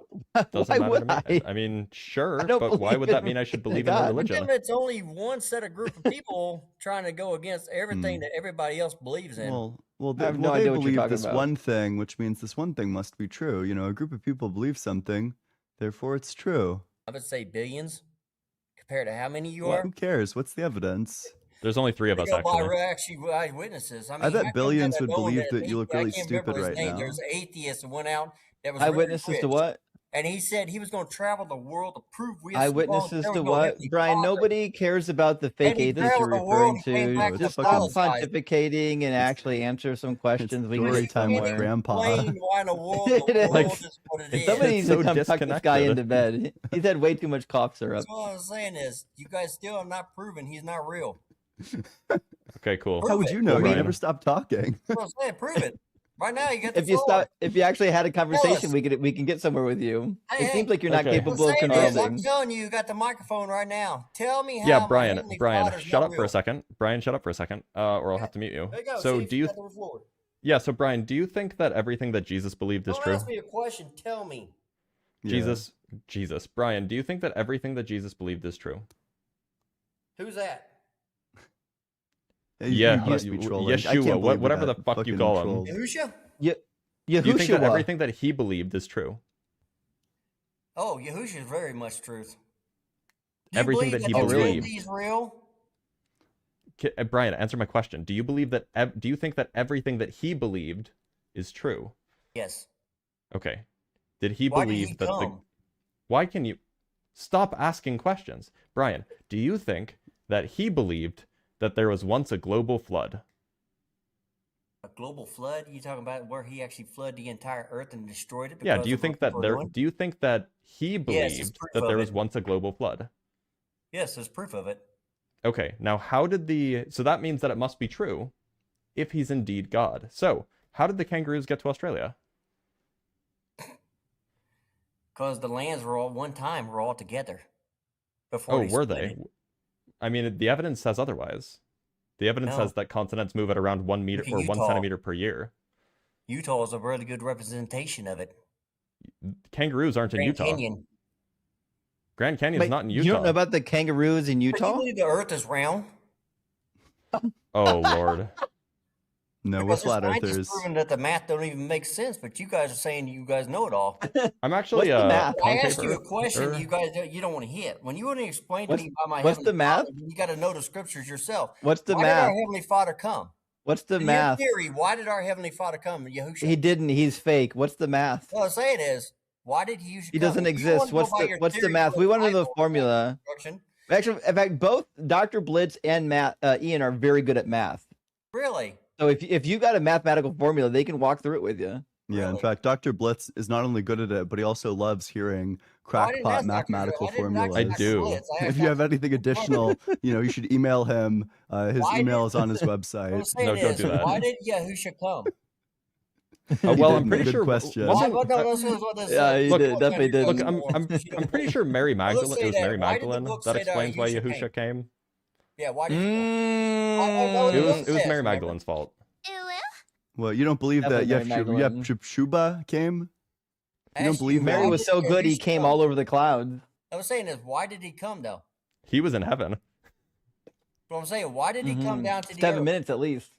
Doesn't why matter would to me. I? I mean, sure, don't but why believe would that in mean I should God. believe in their But religion? then it's only one set of group of people trying to go against everything that everybody else believes in. Well, I have they, no well, they idea what you're believe talking this about. one thing, which means this one thing must be true. You know, a group of people believe something, therefore it's true. I would say billions compared to how many you Well, are. who cares? What's the evidence? There's only 3 of They us, go by actually. actually eyewitnesses. I mean, I bet how come billions that would going believe that he- you look I really can't stupid remember his right name. now. There's an atheist that went out that was very Eyewitnesses to rich. what? And he said he was going to travel the world to prove we have Eyewitnesses there to was no what? Heavenly Brian, Father. nobody cares about the fake And he atheists you're traveled the world referring and came to. back it's to Just stop apologize. pontificating and actually answer some questions. We can story get time with somewhere. Grandpa. Explain why in the world It the is. world is what it is. Somebody It's needs to so come tuck this guy disconnected. into bed. He's had way too much cough syrup. So what I'm saying is, you guys still have not proven he's not real. Okay, cool. How would it. you know? Cool, You Brian. never stop talking. That's what I'm saying. Prove it. Right now, you get the If you floor. if you actually had a conversation, us. we can get somewhere with you. Hey, It seems like you're not Okay. capable What of I'm saying is, I'm conversing. telling you, you got the microphone right now. Tell me how Yeah, my Brian, Father's shut not up for a real. second. Brian, shut up for a second, or I'll have to mute you. There you go. So See, do you got the floor. Yeah, so Brian, do you think that everything that Jesus believed is Don't true? ask me a question. Tell me. Jesus. Brian, do you think that everything that Jesus believed is true? Who's that? Yeah, you must be trolling. I Yeshua, can't believe whatever the that fuck you fucking call him. trolled. Yahusha? Do you think that everything that he believed is true? Oh, Yahusha is very much truth. Do you Everything believe that he the believed. Trinity is real? Brian, answer my question. Do you believe that? Do you think that everything that he believed is true? Yes. Okay. Did he Why believe did he that come? Why can you stop asking questions, Brian? Do you think that he believed that there was once a global flood? A global flood? You talking about where he actually flooded the entire earth and destroyed it? Yeah. Do you think that Do you think that he believed that there was once a global flood? Yes, there's proof of it. Okay, now how did so that means that it must be true if he's indeed God. So, how did the kangaroos get to Australia? Because the lands were all together. Before Oh, were they? I mean, the evidence says otherwise. The evidence says that continents move at around 1 meter or 1 centimeter per year. Utah is a really good representation of it. Kangaroos aren't in Utah. Canyon. Grand Canyon's not in Utah. You don't know about the kangaroos in Do Utah? you believe the earth is round? Oh, Lord. No, we're flat earthers. Proven that the math don't even make sense, but you guys are saying you guys know it all. I'm actually I asked you a question you don't want to hit. When you want to explain to me about my what's the math? Father, you got to know the scriptures yourself. What's the why math? Why did our Heavenly Father come? What's the In math? your theory, why did our Heavenly Father come? Yahusha? He didn't. He's fake. What's the math? Well, say it is. Why did he usually He doesn't exist. What's the math? We want to know the formula. Actually, in fact, both Dr. Blitz and Ian are very good at math. Really? So if you got a mathematical formula, they can walk through it with you. Yeah, in fact, Dr. Blitz is not only good at it, but he also loves hearing crackpot mathematical formulas. I do. If you have anything additional, you should email him. His email is on his website. No, don't do that. Why did Yahusha come? Oh, well, I'm pretty sure. Question. Yeah, he definitely did. Look, I'm pretty sure Mary Magdalene. It was Mary Magdalene that explains why Yahusha came. Yeah, why did It was Mary Magdalene's fault. Well, you don't believe that Definitely Yeshua came? You don't believe Mary was so good he came all over the clouds. I was saying is, why did he come though? He was in heaven. What I'm saying, why did he come down to the 7 earth? minutes at least.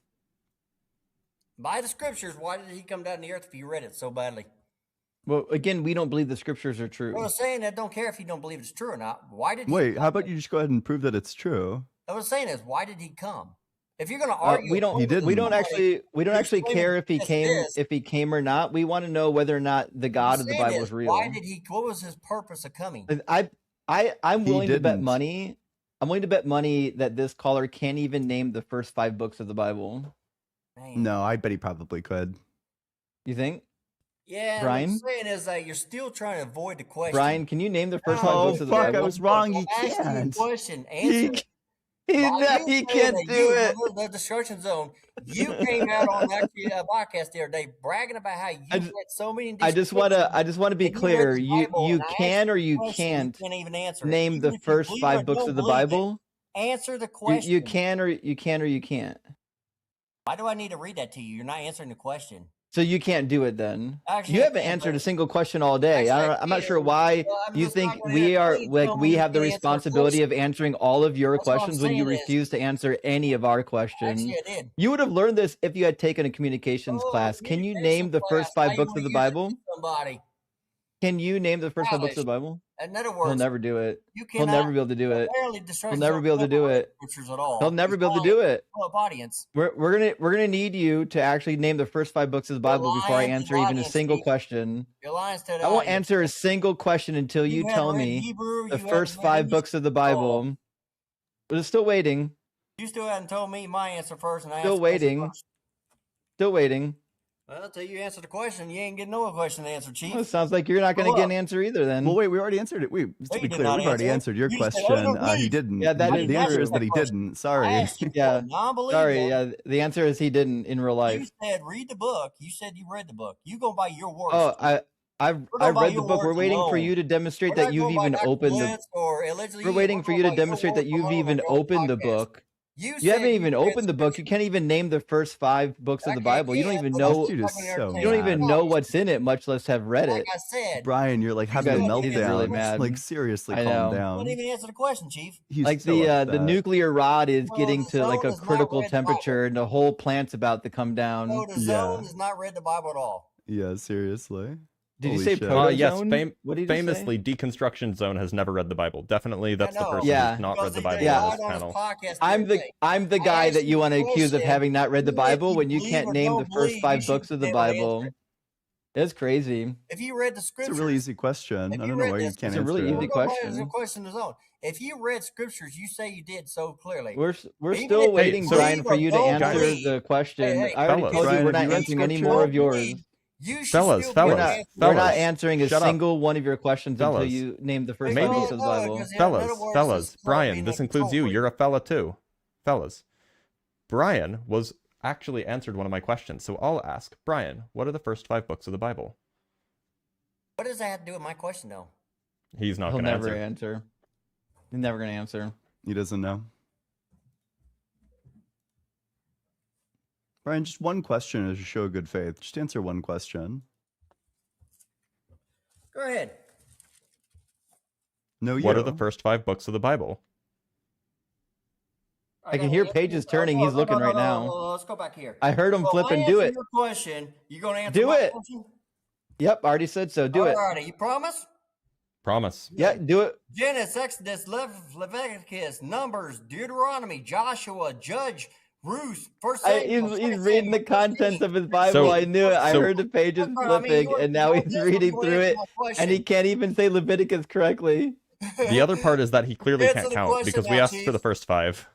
By the scriptures, why did he come down to the earth if you read it so badly? Well, again, we don't believe the scriptures are true. I was saying I don't care if you don't believe it's true or not. Why did Wait, how about you just go ahead and prove that it's true? I was saying is, why did he come? If you're going to argue, we don't actually care if he came or not. We want to know whether or not the God of the Bible is real. Why did he? What was his purpose of coming? I'm willing to bet money. I'm willing to bet money that this caller can't even name the first 5 books of the Bible. Man. No, I bet he probably could. You think? Yeah, Brian? what I'm saying is that you're still trying to avoid the question. Brian, can you name the first 5 books of the Bible? I was wrong. He Ask me a can't. question. Answer. He can't do it. The destruction zone. You came out on that podcast the other day bragging about how you read so many. I just want to be clear. You can or you can't even answer name the first 5 books of the Bible. Answer the question. You can or you can't. Why do I need to read that to you? You're not answering the question. So you can't do it then. Actually, you haven't answered a single question all day. I'm not sure why you think we have the responsibility of answering all of your questions when you refuse to answer any of our questions. Actually, I did. You would have learned this if you had taken a communications class. Can you name the first 5 books of the Bible? Somebody. Can you name the first 5 books of the Bible? In other words, He'll never do it. He'll never be able to do it. He'll never be able to do it. He'll never be able to do it. Audience. We're gonna need you to actually name the first 5 books of the Bible before I answer even a single question. You're lying to the I won't audience. answer a single question until you tell me Hebrew, the first 5 books of the Bible. We're still waiting. You still haven't told me my answer first, and I Still waiting. Still waiting. Well, until you answer the question, you ain't getting no question to answer, Chief. Well, it sounds like you're not going to get an answer either then. Well, wait, we already answered it. Wait, to be clear, we've already answered your question. He didn't. Yeah, that is the answer is true. that he didn't. Sorry. Yeah. Sorry. Yeah, the answer is he didn't in real life. You said read the book. You said you read the book. You go by your words. Oh, I've read the book. We're waiting for you to demonstrate that you've even opened the. We're waiting for you to demonstrate that you've even opened the book. You haven't even opened the book. You can't even name the first 5 books of the Bible. You don't even know. This dude is so You don't even mad. know what's in it, much less have read it. Like I said, Brian, you're like having a He's really meltdown. mad. Like seriously, I calm know. down. Don't even answer the question, Chief. He's Like so the upset. nuclear rod is getting the to like zone a has not critical read the Bible. temperature, and the whole plant's about to come down. So the zone has not read the Bible at all. Yeah, seriously. Did you Holy say shit. proto Yes, zone? What did you just say? famously, Deconstruction Zone has never read the Bible. Definitely, that's the know. person Yeah. who's not Because read the he Bible did on lied this on his panel. podcast I'm the the other day. I'm the guy I that you asked want to him a accuse of question. having not read the Even if Bible when you believe can't or name the don't first believe, 5 you books should of the be able to answer Bible. it. It's crazy. If you read the It's a scriptures, really easy question. if I you don't know read why you this, can't It's a really answer easy it. question. It's a question of his own. If you read scriptures, you say you did so clearly. We're Even still if waiting, you Brian, believe for or you to don't answer believe, the question. hey, I already fellas. told you Brian, we're have not you read answering any scripture? more of don't yours. believe, you should Fellas, still be able to fellas, answer We're not fellas, answering a shut up. single one of your questions until Fellas. you name the first Maybe- 5 books of the Bible. because in other words, this Fellas, is all Brian, being this a includes control you. freak. You're a fella too. Fellas, Brian was actually answered one of my questions, so I'll ask Brian, what are the first 5 books of the Bible? What does that have to do with my question, though? He's not He'll going to never answer. answer. He's never going to answer. He doesn't know. Brian, just one question is to show good faith. Just answer one question. Go ahead. No, you. What are the first 5 books of the Bible? I can hear pages turning. He's looking right now. Let's go back here. I heard him So flip I and do answer it. your question. You gonna answer Do my it. question? Yep, already said so. Do it. Alrighty, you promise? Promise. Yeah, do it. Genesis, Exodus, Leviticus, Numbers, Deuteronomy, Joshua, Judge, Ruth, First Samuel. He's reading the contents of his Bible. So- I knew it. I so- heard the pages I mean, flipping, you're- and now you're he's just reading gonna through answer it, my and he question. can't even say Leviticus correctly. The other part is that he clearly Answer can't the count question because we now, asked for Chief. the first 5.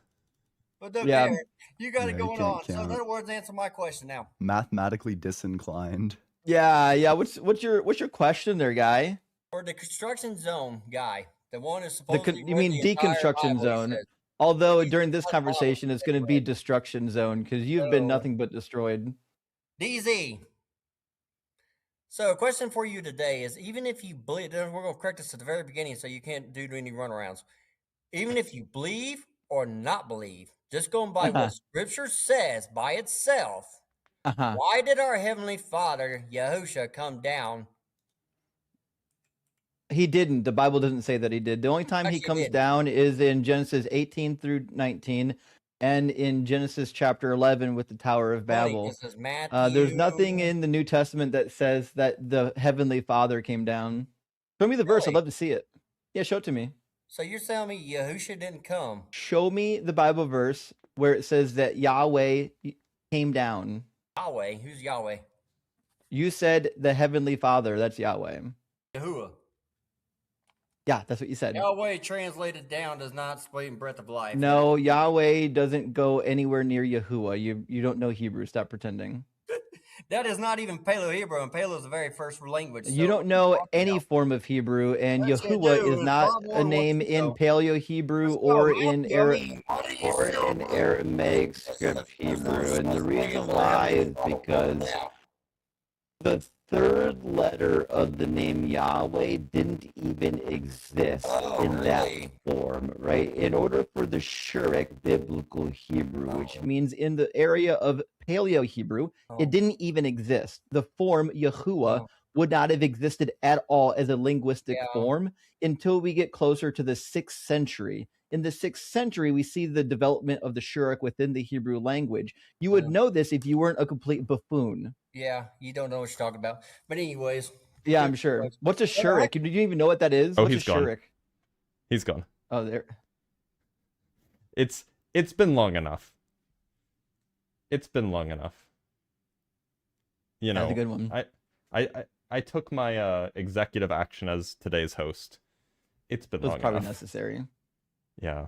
But look Yeah. here, you got it Yeah, you going can't on. So in count. other words, answer my question now. Mathematically disinclined. Yeah. What's your question there, guy? For the construction zone guy, the one is The supposed to you mean deconstruction zone? Although during this conversation, it's going to be destruction zone because you've been nothing but destroyed. DZ. So a question for you today is, even if you believe, we're going to correct this at the very beginning so you can't do any runarounds. Even if you believe or not believe, just going by what Scripture says by itself, why did our Heavenly Father, Yahusha, come down? He didn't. The Bible doesn't say that he did. The only time he Actually comes didn't. down is in Genesis 18 through 19 and in Genesis chapter 11 with the Tower of Funny, Babel. 'cause there's Matthew. There's nothing in the New Testament that says that the Heavenly Father came down. Show me the verse. I'd Really? love to see it. Yeah, show it to me. So you're telling me Yahusha didn't come? Show me the Bible verse where it says that Yahweh came down. Yahweh? Who's Yahweh? You said the Heavenly Father. That's Yahweh. Yahuwah. Yeah, that's what you said. Yahweh translated down does not explain breath of life. No, Yahweh doesn't go anywhere near Yahuwah. You don't know Hebrew. Stop pretending. That is not even Paleo-Hebrew, and Paleo is the very first language. You so don't know what are you any talking form of Hebrew, and Yes, you Yahuwah do. is It's not far more a than what name you in know. Paleo Hebrew Let's go, or in Matthew. I mean, what are you or in Aramaic script Hebrew. And the reason why is because the third letter of the name Yahweh didn't even exist in that form, right? In order for the Shuric Biblical Hebrew, which means in the area of Paleo Hebrew, it didn't even exist. The form Yahuwah would not have existed at all as a linguistic form until we get closer to the 6th century. In the 6th century, we see the development of the Shuric within the Hebrew language. You would know this if you weren't a complete buffoon. Yeah, you don't know what you're talking about. But anyways. Yeah, I'm sure. What's a Shuric? Do you even know what that is? Oh, What's he's a gone. Shuric? He's gone. Oh, there. It's been long enough. It's been long enough. You know, That's a good one. I took my executive action as today's host. It's been It was long probably enough. necessary. Yeah.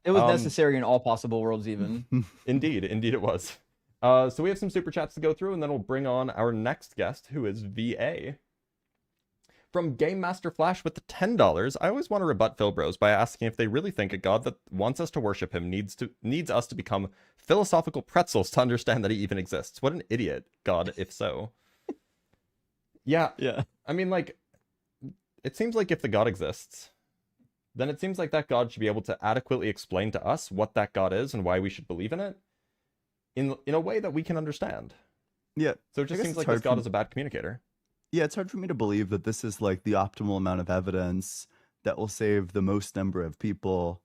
It was necessary in all possible worlds, even. Indeed it was. So we have some super chats to go through, and then we'll bring on our next guest, who is VA. From Game Master Flash with the $10, I always want to rebut Phil Bros by asking if they really think a god that wants us to worship him needs us to become philosophical pretzels to understand that he even exists. What an idiot, God, if so. Yeah. Yeah. I mean, like, it seems like if the god exists, then it seems like that God should be able to adequately explain to us what that God is and why we should believe in it in a way that we can understand. Yeah. So it just seems like this God is a bad communicator. Yeah, it's hard for me to believe that this is like the optimal amount of evidence that will save the most number of people,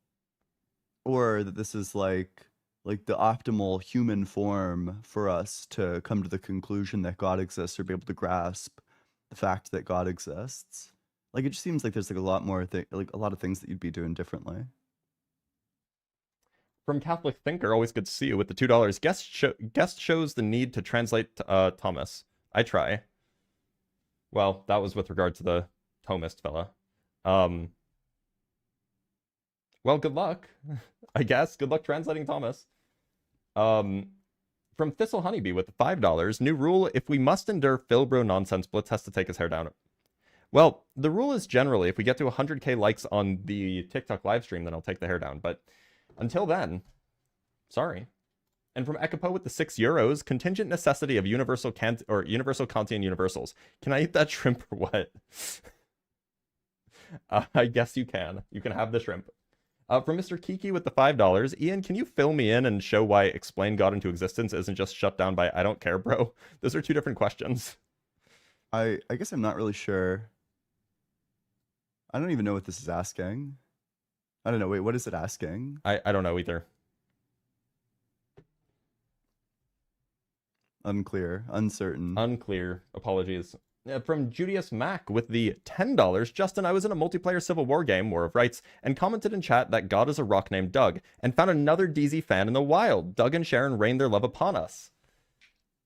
or that this is like the optimal human form for us to come to the conclusion that God exists or be able to grasp the fact that God exists. Like, it just seems like there's like a lot more like a lot of things that you'd be doing differently. From Catholic Thinker, always good to see you with the $2. Guest shows the need to translate Thomas. I try. Well, that was with regard to the Thomist fella. Well, good luck, I guess. Good luck translating Thomas. From Thistle Honeybee with the $5. New rule, if we must endure Philbro nonsense, Blitz has to take his hair down. Well, the rule is generally, if we get to 100k likes on the TikTok live stream, then I'll take the hair down. But until then, sorry. And from Ekipo with the €6, contingent necessity of universal Kantian universals. Can I eat that shrimp or what? I guess you can. You can have the shrimp. From Mr. Kiki with the $5, Ian, can you fill me in and show why explain God into existence isn't just shut down by I don't care, bro? Those are two different questions. I guess I'm not really sure. I don't even know what this is asking. I don't know. Wait, what is it asking? I don't know either. Unclear. Uncertain. Unclear. Apologies. From Julius Mack with the $10, Justin, I was in a multiplayer Civil War game, War of Rights, and commented in chat that God is a rock named Doug, and found another DZ fan in the wild. Doug and Sharon rained their love upon us.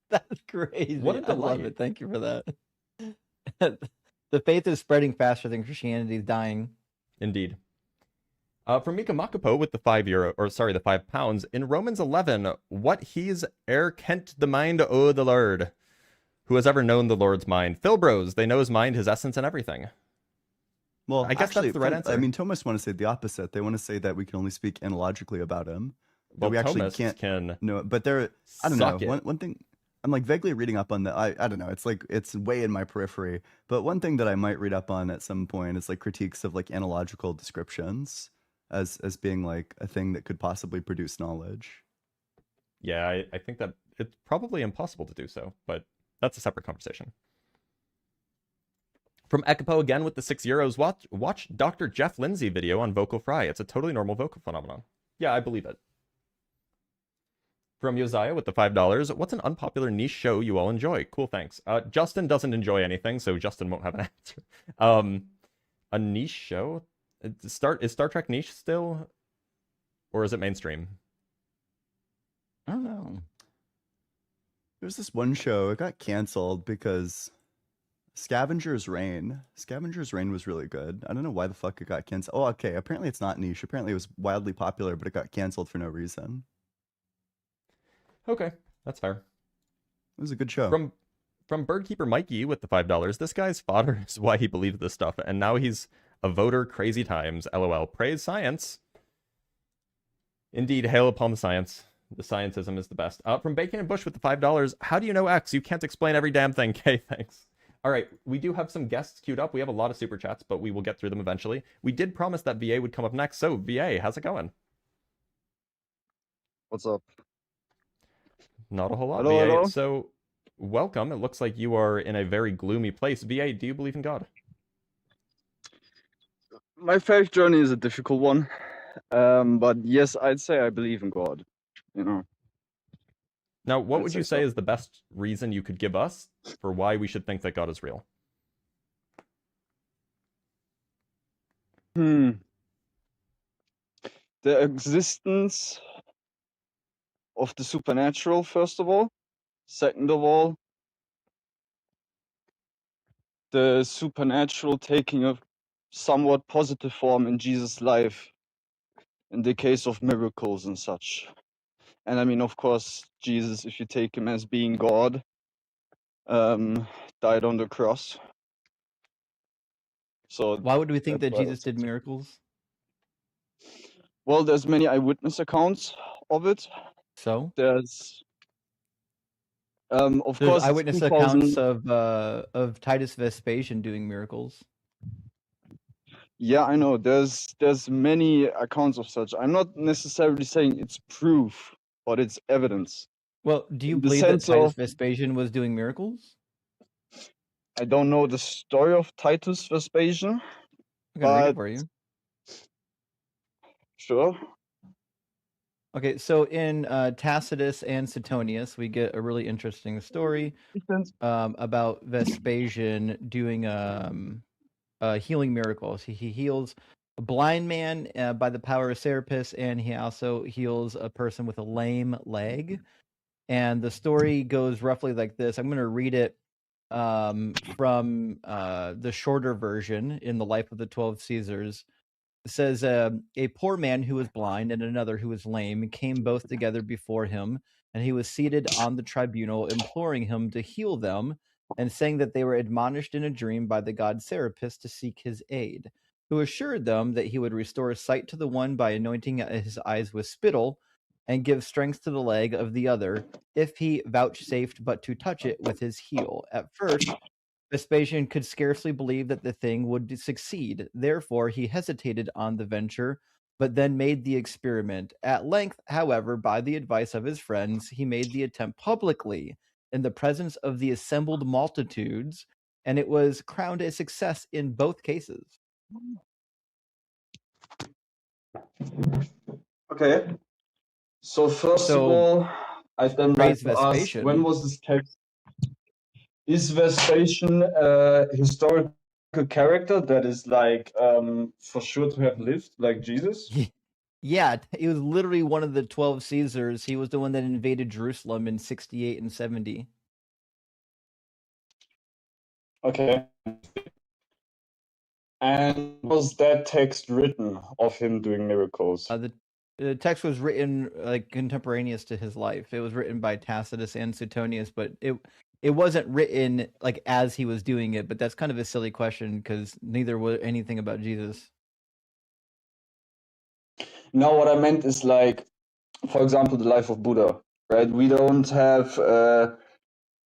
That's crazy. What a delight. I love it. Thank you for that. The faith is spreading faster than Christianity is dying. Indeed. From Mika Makapo with the £5, in Romans 11, what he's kent the mind o' the Lord. Who has ever known the Lord's mind? Philbros, they know his mind, his essence, and everything. Well, I guess that's the right answer. I mean, Thomas want to say the opposite. They want to say that we can only speak analogically about him. Well, we actually Thomists can no, but there. I don't know. One thing I'm like vaguely reading up on that. I don't know. It's like it's way in my periphery. But one thing that I might read up on at some point is like critiques of like analogical descriptions as being like a thing that could possibly produce knowledge. Yeah, I think that it's probably impossible to do so, but that's a separate conversation. From Ekipo again with the €6, watch Dr. Jeff Lindsay video on vocal fry. It's a totally normal vocal phenomenon. Yeah, I believe it. From Josiah with the $5, what's an unpopular niche show you all enjoy? Cool, thanks. Justin doesn't enjoy anything, so Justin won't have an answer. A niche show? Is Star Trek niche still? Or is it mainstream? I don't know. There's this one show, it got canceled because Scavenger's Reign was really good. I don't know why the fuck it got canceled. Oh, okay, apparently it's not niche. Apparently it was wildly popular, but it got canceled for no reason. Okay, that's fair. It was a good show. From Birdkeeper Mikey with the $5, this guy's fodder is why he believes this stuff, and now he's a voter crazy times. LOL. Praise science. Indeed, hail upon the science. The scientism is the best. From Bacon and Bush with the $5, how do you know X? You can't explain every damn thing. Okay, thanks. All right, we do have some guests queued up. We have a lot of super chats, but we will get through them eventually. We did promise that VA would come up next. So, VA, how's it going? What's up? Not a whole lot, hello, VA. hello? So, welcome. It looks like you are in a very gloomy place. VA, do you believe in God? My faith journey is a difficult one. But yes, I'd say I believe in God. You know. Now, what I'd would say you say so. is the best reason you could give us for why we should think that God is real? The existence of the supernatural, first of all. Second of all, the supernatural taking a somewhat positive form in Jesus' life in the case of miracles and such. And I mean, of course, Jesus, if you take him as being God, died on the cross. So Why would we think that's that why Jesus did miracles? Well, there's many eyewitness accounts of it. So There's of there's course it's eyewitness 2000 accounts of Titus Vespasian doing miracles. Yeah, I know. There's many accounts of such. I'm not necessarily saying it's proof, but it's evidence. Well, do you In the believe that sense Titus of, Vespasian was doing miracles? I don't know the story of Titus Vespasian, I can read it but for you. sure. Okay, so in Tacitus and Suetonius, we get a really interesting story about Vespasian doing healing miracles. He heals a blind man by the power of Serapis, and he also heals a person with a lame leg. And the story goes roughly like this. I'm going to read it from the shorter version in the Life of the 12 Caesars. It says, a poor man who was blind and another who was lame came both together before him, and he was seated on the tribunal, imploring him to heal them, and saying that they were admonished in a dream by the god Serapis to seek his aid, who assured them that he would restore sight to the one by anointing his eyes with spittle, and give strength to the leg of the other, if he vouchsafed but to touch it with his heel. At first, Vespasian could scarcely believe that the thing would succeed. Therefore, he hesitated on the venture, but then made the experiment. At length, however, by the advice of his friends, he made the attempt publicly in the presence of the assembled multitudes, and it was crowned a success in both cases. Okay. So first of all, I'd then like praise to ask, when Vespasian. was this text? Is Vespasian a historical character that is like for sure to have lived like Jesus? Yeah, he was literally one of the 12 Caesars. He was the one that invaded Jerusalem in 68 and 70. Okay. And was that text written of him doing miracles? The text was written like contemporaneous to his life. It was written by Tacitus and Suetonius, but it wasn't written like as he was doing it. But that's kind of a silly question because neither was anything about Jesus. No, what I meant is like, for example, the life of Buddha, right? We don't have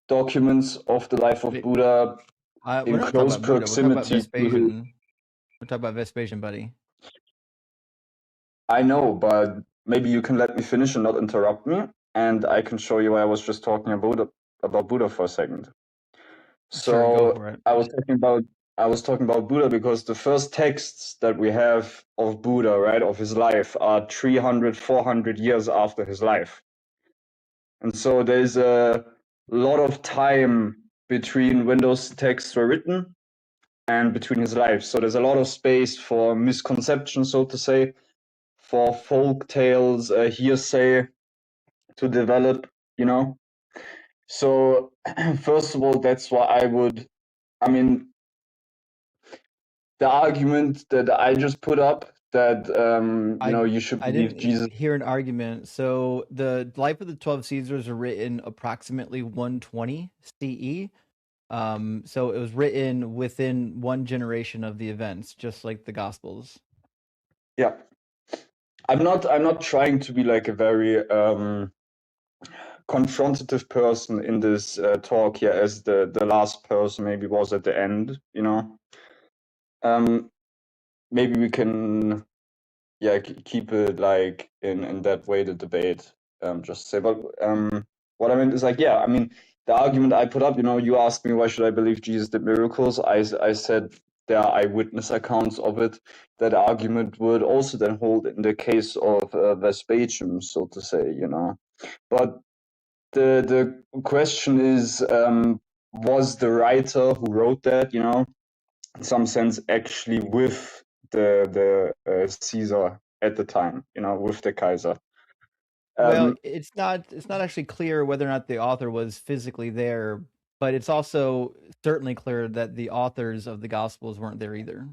documents of the life of Buddha We're in not talking close about Buddha. We're talking about proximity to his. Vespasian. We're talking about Vespasian, buddy. I know, but maybe you can let me finish and not interrupt me, and I can show you why I was just talking about Buddha for a second. Sure, go So for it. I was talking about Buddha because the first texts that we have of Buddha, right, of his life, are 300, 400 years after his life. And so there's a lot of time between when those texts were written and between his life. So there's a lot of space for misconception, so to say, for folk tales, hearsay to develop, you know. So first of all, that's why I mean, the argument that I just put up that you should I believe didn't Jesus. hear an argument. So the Life of the 12 Caesars are written approximately 120 CE. So it was written within one generation of the events, just like the Gospels. Yeah, I'm not trying to be like a very confrontative person in this talk here, as the last person maybe was at the end. You know, maybe we can keep it like in that way, the debate. Just say, but what I meant is like, yeah, I mean, the argument I put up, you asked me why should I believe Jesus did miracles. I said there are eyewitness accounts of it. That argument would also then hold in the case of Vespasian, so to say, But the question is, was the writer who wrote that, in some sense, actually with the Caesar at the time, with the Kaiser? Well, it's not actually clear whether or not the author was physically there, but it's also certainly clear that the authors of the Gospels weren't there either.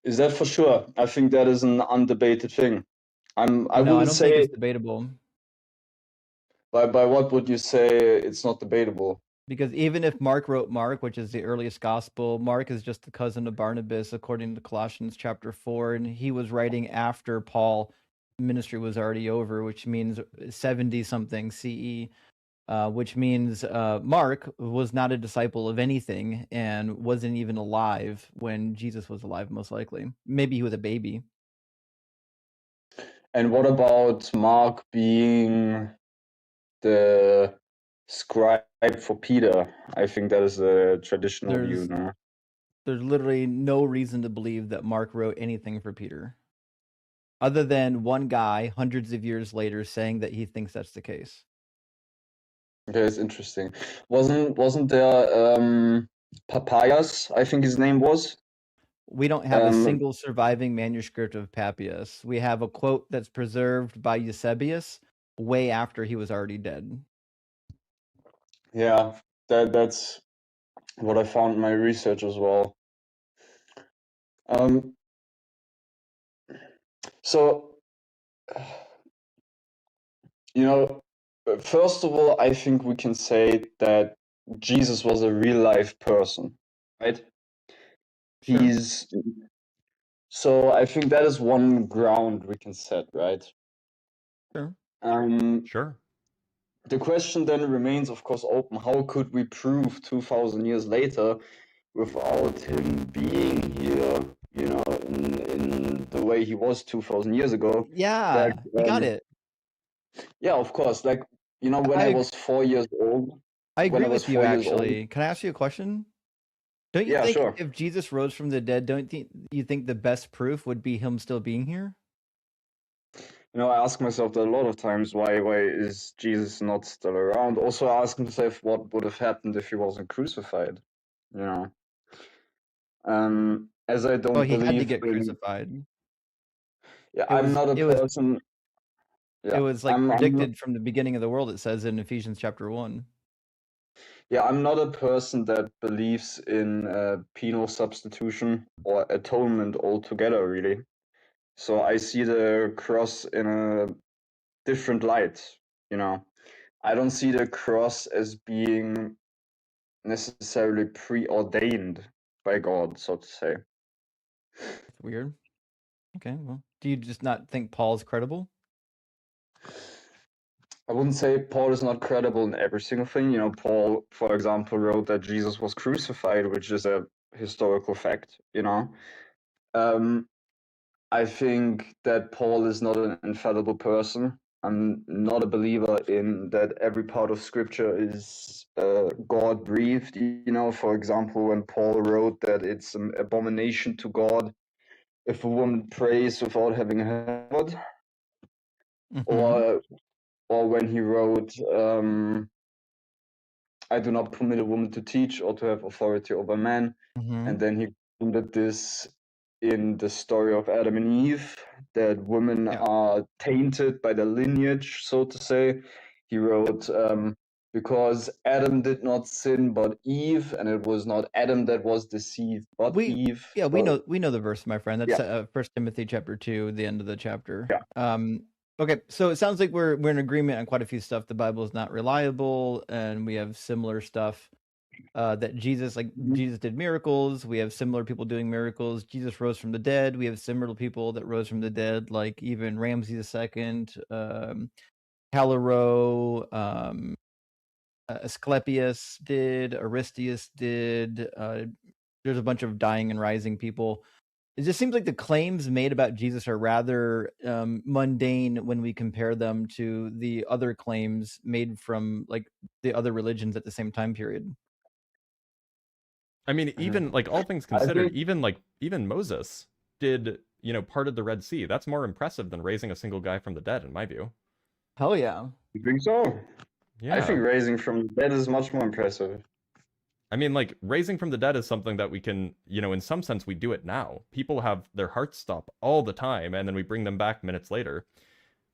Is that for sure? I think that is an undebated thing. I wouldn't don't say think it's debatable. By what would you say it's not debatable? Because even if Mark wrote Mark, which is the earliest gospel, Mark is just the cousin of Barnabas, according to Colossians chapter 4, and he was writing after Paul's ministry was already over, which means 70 something CE. which means Mark was not a disciple of anything and wasn't even alive when Jesus was alive, most likely. Maybe he was a baby. And what about Mark being the scribe for Peter? I think that is a traditional view now. There's literally no reason to believe that Mark wrote anything for Peter, other than one guy hundreds of years later saying that he thinks that's the case. Okay, it's interesting. Wasn't there Papias, I think his name was? We don't have a single surviving manuscript of Papias. We have a quote that's preserved by Eusebius way after he was already dead. Yeah, that's what I found in my research as well. So, you know, first of all, I think we can say that Jesus was a real life person, right? Sure. So I think that is one ground we can set, right? Sure. Sure. The question then remains, of course, open. How could we prove 2,000 years later without him being here, you know, in the way he was 2,000 years ago? Yeah, you got it. Yeah, of course. Like, you know, when I was 4 years old. I agree with you, 4 years old. actually. Can I ask you a question? Don't you Yeah, think sure. if Jesus rose from the dead, you think the best proof would be him still being here? You know, I ask myself that a lot of times, why is Jesus not still around? Also, I ask myself what would have happened if he wasn't crucified, you know? As I don't Well, he believe had to get in... crucified. Yeah, I'm not a person... It was like predicted from the beginning of the world, it says in Ephesians chapter 1. Yeah, I'm not a person that believes in penal substitution or atonement altogether, really. So I see the cross in a different light, you know. I don't see the cross as being necessarily preordained by God, so to say. That's weird. Okay, well, do you just not think Paul's credible? I wouldn't say Paul is not credible in every single thing. You know, Paul, for example, wrote that Jesus was crucified, which is a historical fact, you know. I think that Paul is not an infallible person. I'm not a believer in that every part of scripture is God breathed. You know, for example, when Paul wrote that it's an abomination to God if a woman prays without having heard, or when he wrote, I do not permit a woman to teach or to have authority over man, and then he included this in the story of Adam and Eve, that women are tainted by the lineage, so to say. He wrote, because Adam did not sin but Eve, and it was not Adam that was deceived but Eve. Yeah, we know the verse, my friend. That's Yeah. 1 Timothy chapter 2, the end of the chapter. Yeah. Okay, so it sounds like we're in agreement on quite a few stuff. The Bible is not reliable, and we have similar stuff. That Jesus did miracles. We have similar people doing miracles. Jesus rose from the dead. We have similar people that rose from the dead, like even Ramses II, Calero, Asclepius did, Aristeas did. There's a bunch of dying and rising people. It just seems like the claims made about Jesus are rather mundane when we compare them to the other claims made from like the other religions at the same time period. I mean, even like all things considered, even Moses did, you know, parted the Red Sea. That's more impressive than raising a single guy from the dead, in my view. Hell yeah. You think so? Yeah. I think raising from the dead is much more impressive. I mean, like, raising from the dead is something that we can, you know, in some sense, we do it now. People have their hearts stop all the time, and then we bring them back minutes later.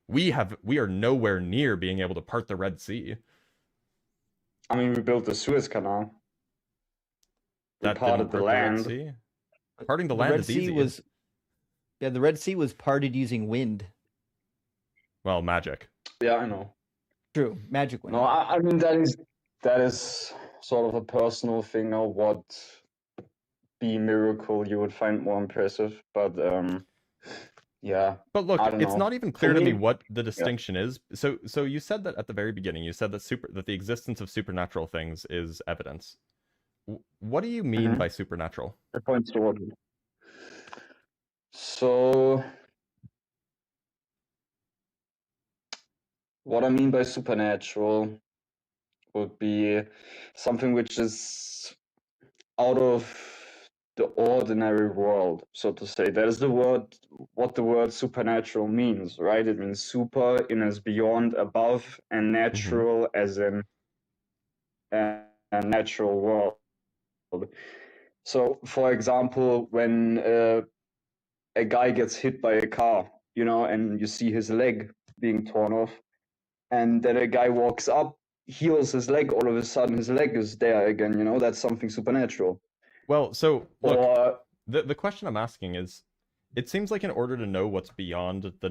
We are nowhere near being able to part the Red Sea. I mean, we built the Suez Canal. We That parted the land. The Red Sea. Parting the land is easy. The Red Sea was parted using wind. Well, magic. Yeah, I know. True, magic wind. No, I mean that is sort of a personal thing of what be miracle you would find more impressive, but yeah, But look, I don't it's know. not even For clear to me me, what the yeah. distinction is. So you said that at the very beginning, you said that the existence of supernatural things is evidence. What do you mean by supernatural? It points toward it. So, what I mean by supernatural would be something which is out of the ordinary world, so to say. That is what the word supernatural means, right? It means super in as beyond, above, and natural as in a natural world. So, for example, when a guy gets hit by a car, and you see his leg being torn off, and then a guy walks up, heals his leg, all of a sudden his leg is there again, that's something supernatural. Well, so look, Or the question I'm asking is, it seems like in order to know what's beyond the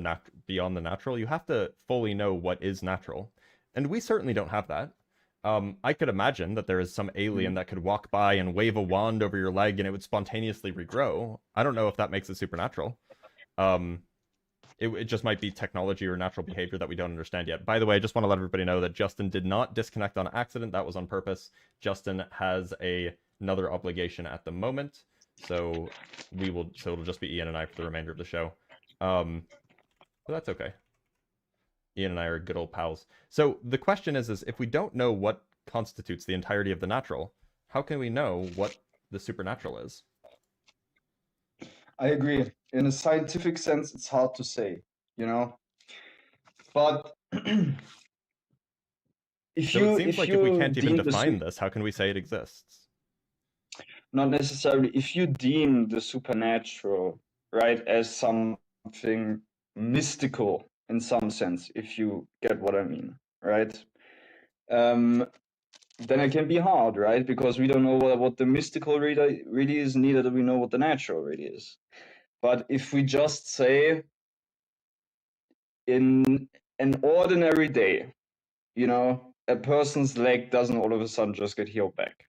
natural, you have to fully know what is natural, and we certainly don't have that. I could imagine that there is some alien that could walk by and wave a wand over your leg and it would spontaneously regrow. I don't know if that makes it supernatural. It just might be technology or natural behavior that we don't understand yet. By the way, I just want to let everybody know that Justin did not disconnect on accident. That was on purpose. Justin has another obligation at the moment, so it'll just be Ian and I for the remainder of the show. But that's okay. Ian and I are good old pals. So the question is if we don't know what constitutes the entirety of the natural, how can we know what the supernatural is? I agree. In a scientific sense, it's hard to say, But It seems like if we can't even define this, how can we say it exists? Not necessarily. If you deem the supernatural, right, as something mystical in some sense, if you get what I mean, right? Then it can be hard, right? Because we don't know what the mystical really is, neither do we know what the natural really is. But if we just say in an ordinary day, a person's leg doesn't all of a sudden just get healed back,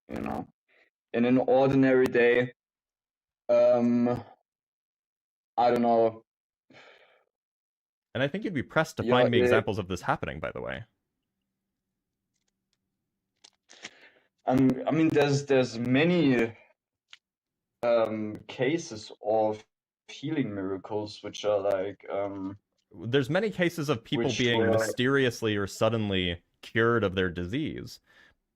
In an ordinary day, I don't know. And I think you'd be pressed to find me examples of this happening, by the way. I mean, there's many cases of healing miracles which are like there's many cases of people being mysteriously or suddenly cured of their disease,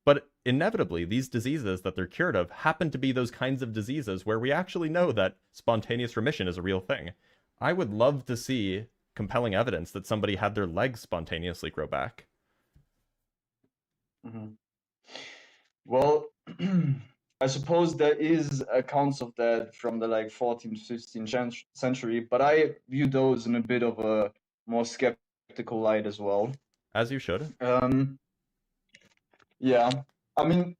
but inevitably these diseases that they're cured of happen to be those kinds of diseases where we actually know that spontaneous remission is a real thing. I would love to see compelling evidence that somebody had their legs spontaneously grow back. Well, I suppose there is accounts of that from the 14th, 15th century, but I view those in a bit of a more skeptical light as well. As you should. Yeah, I mean,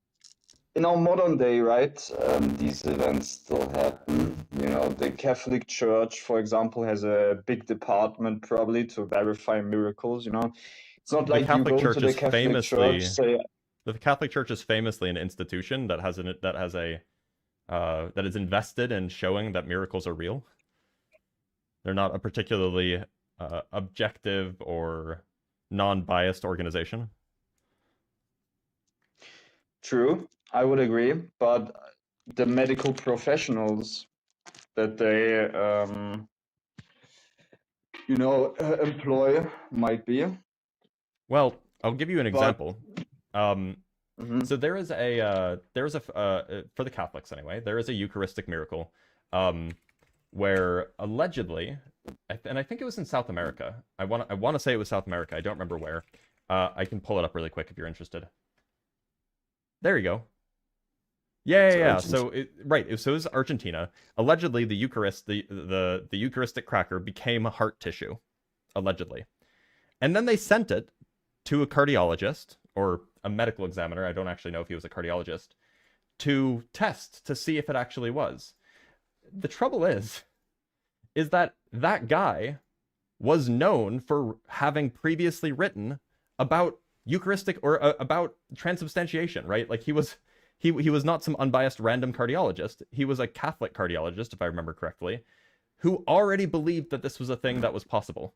in our modern day, right, these events still happen. The Catholic Church, for example, has a big department probably to verify miracles. It's not like you go to the Catholic Church, say. The Catholic Church is famously an institution that is invested in showing that miracles are real. They're not a particularly objective or non-biased organization. True, I would agree, but the medical professionals that they employ might be. Well, I'll give you an example. So there is a for the Catholics anyway, there is a Eucharistic miracle where allegedly, and I think it was in South America. I want to say it was South America. I don't remember where. I can pull it up really quick if you're interested. There you go. Yeah. So it was Argentina. Allegedly, the Eucharist, the Eucharistic cracker became heart tissue, allegedly, and then they sent it to a cardiologist or a medical examiner. I don't actually know if he was a cardiologist, to test to see if it actually was. The trouble is that guy was known for having previously written about Eucharistic or about transubstantiation, right? Like he was not some unbiased random cardiologist. He was a Catholic cardiologist, if I remember correctly, who already believed that this was a thing that was possible.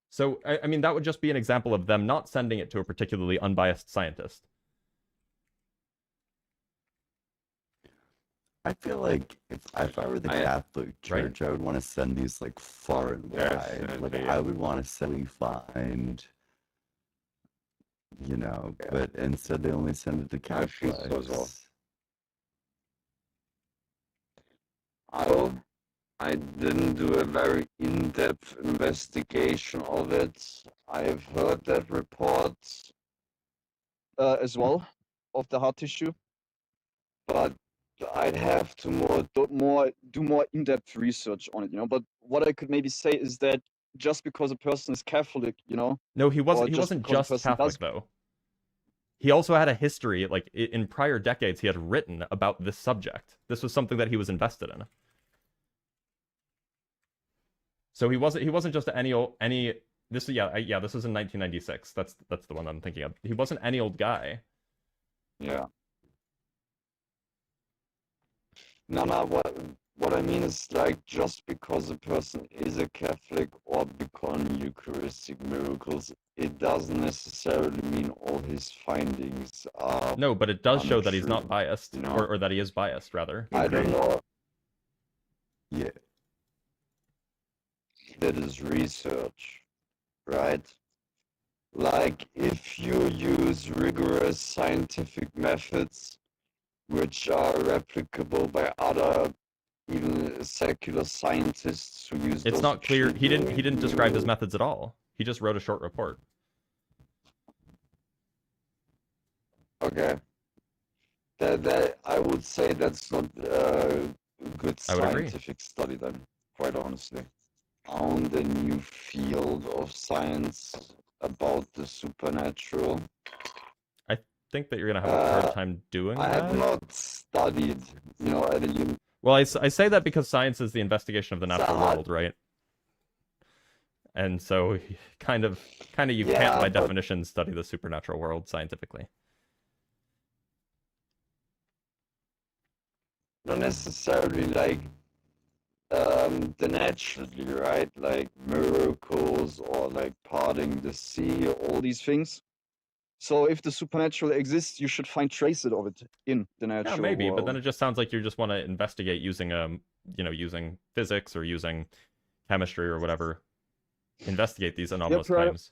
So, I mean, that would just be an example of them not sending it to a particularly unbiased scientist. I feel like if I were the Catholic Church, I would want to send these like far and wide. Like I would want to say find, you know, but instead they only send it to Catholics. I didn't do a very in-depth investigation of it. I have heard that reports as well of the heart tissue, but I'd have to do more in-depth research on it, you know. But what I could maybe say is that just because a person is Catholic, you know. No, he wasn't just Catholic though. He also had a history, like in prior decades, he had written about this subject. This was something that he was invested in. So he wasn't just any. This is this was in 1996. That's the one I'm thinking of. He wasn't any old guy. Yeah. No, what I mean is, like, just because a person is a Catholic or become Eucharistic miracles, it doesn't necessarily mean all his findings are. No, but it does show that he's not untrue, biased, you know? or that he is biased, rather. I don't know. Yeah. That is research, right? Like, if you use rigorous scientific methods, which are replicable by other, even secular scientists who use. It's not clear. He didn't describe his methods at all. He just wrote a short report. Okay. That I would say that's not a good scientific study then, quite honestly. On the new field of science about the supernatural. I think that you're gonna have a hard time doing that. I have not studied, you know, at a Well, I say that because science is the investigation of the natural world, right? And so, kind of, you can't, by definition, study the supernatural world scientifically. Not necessarily like the naturally, right? Like miracles or like parting the sea, all these things. So if the supernatural exists, you should find traces of it in the natural Yeah, maybe, world. but then it just sounds like you just want to investigate using using physics or using chemistry or whatever. Investigate these anomalous claims.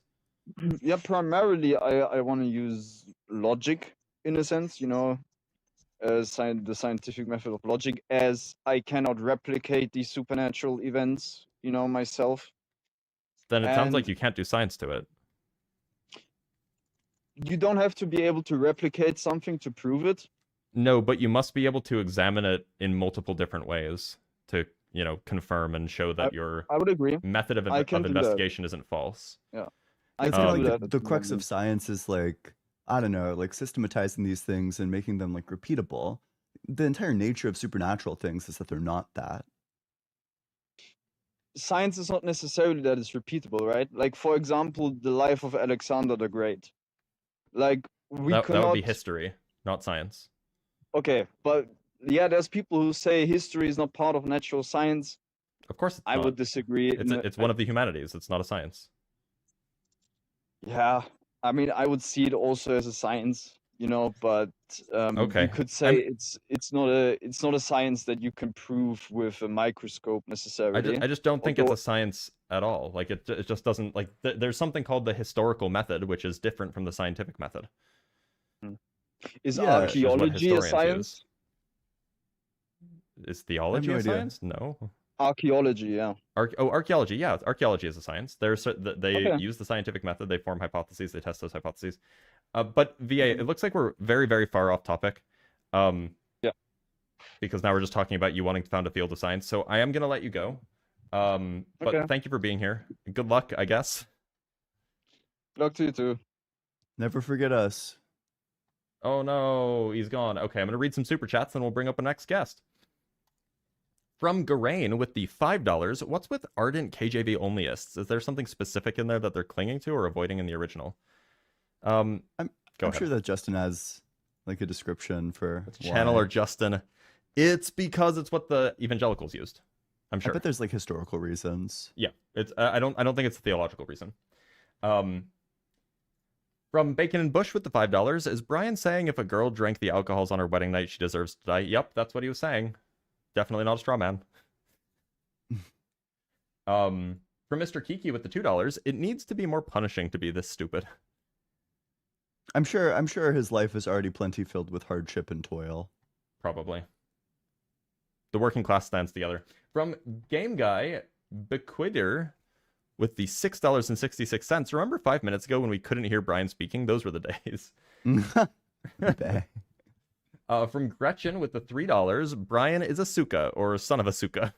Yeah, primarily I want to use logic in a sense, you know, the scientific method of logic, as I cannot replicate these supernatural events, you know, myself. Then it sounds like you can't do science to it. You don't have to be able to replicate something to prove it. No, but you must be able to examine it in multiple different ways to, you know, confirm and show that your I would agree. method of investigation isn't false. Yeah. It's kind of like the crux of science is like, I don't know, like systematizing these things and making them like repeatable. The entire nature of supernatural things is that they're not that. Science is not necessarily that it's repeatable, right? Like, for example, the life of Alexander the Great. Like, that would be history, not science. Okay, but yeah, there's people who say history is not part of natural science. Of course, I would disagree. It's one of the humanities. It's not a science. Yeah, I mean, I would see it also as a science, you know, but okay. You could say it's not a science that you can prove with a microscope necessarily. I just don't think it's a science at all. Like it just doesn't, like there's something called the historical method, which is different from the scientific method. Is archaeology a science? Is theology a science? No. Archaeology, yeah. Archaeology, yeah. Archaeology is a science. They use the scientific method. They form hypotheses. They test those hypotheses. But VA, it looks like we're very, very far off topic. Yeah. Because now we're just talking about you wanting to found a field of science. So I am going to let you go. But thank you for being here. Good luck, I guess. Good luck to you too. Never forget us. Oh no, he's gone. Okay, I'm going to read some super chats, and we'll bring up a next guest. From Garain with the $5, what's with ardent KJV onlyists? Is there something specific in there that they're clinging to or avoiding in the original? I'm sure that Justin has like a description for channel or Justin. It's because it's what the evangelicals used. I'm sure. I bet there's like historical reasons. Yeah, it's. I don't think it's a theological reason. From Bacon and Bush with the $5, is Brian saying if a girl drank the alcohols on her wedding night, she deserves to die? Yep, that's what he was saying. Definitely not a straw man. From Mr. Kiki with the $2, it needs to be more punishing to be this stupid. I'm sure his life is already plenty filled with hardship and toil. Probably. The working class stands together. From Game Guy, Bequider with the $6.66. Remember 5 minutes ago when we couldn't hear Brian speaking? Those were the days. From Gretchen with the $3, Brian is a Suka, or son of a Suka.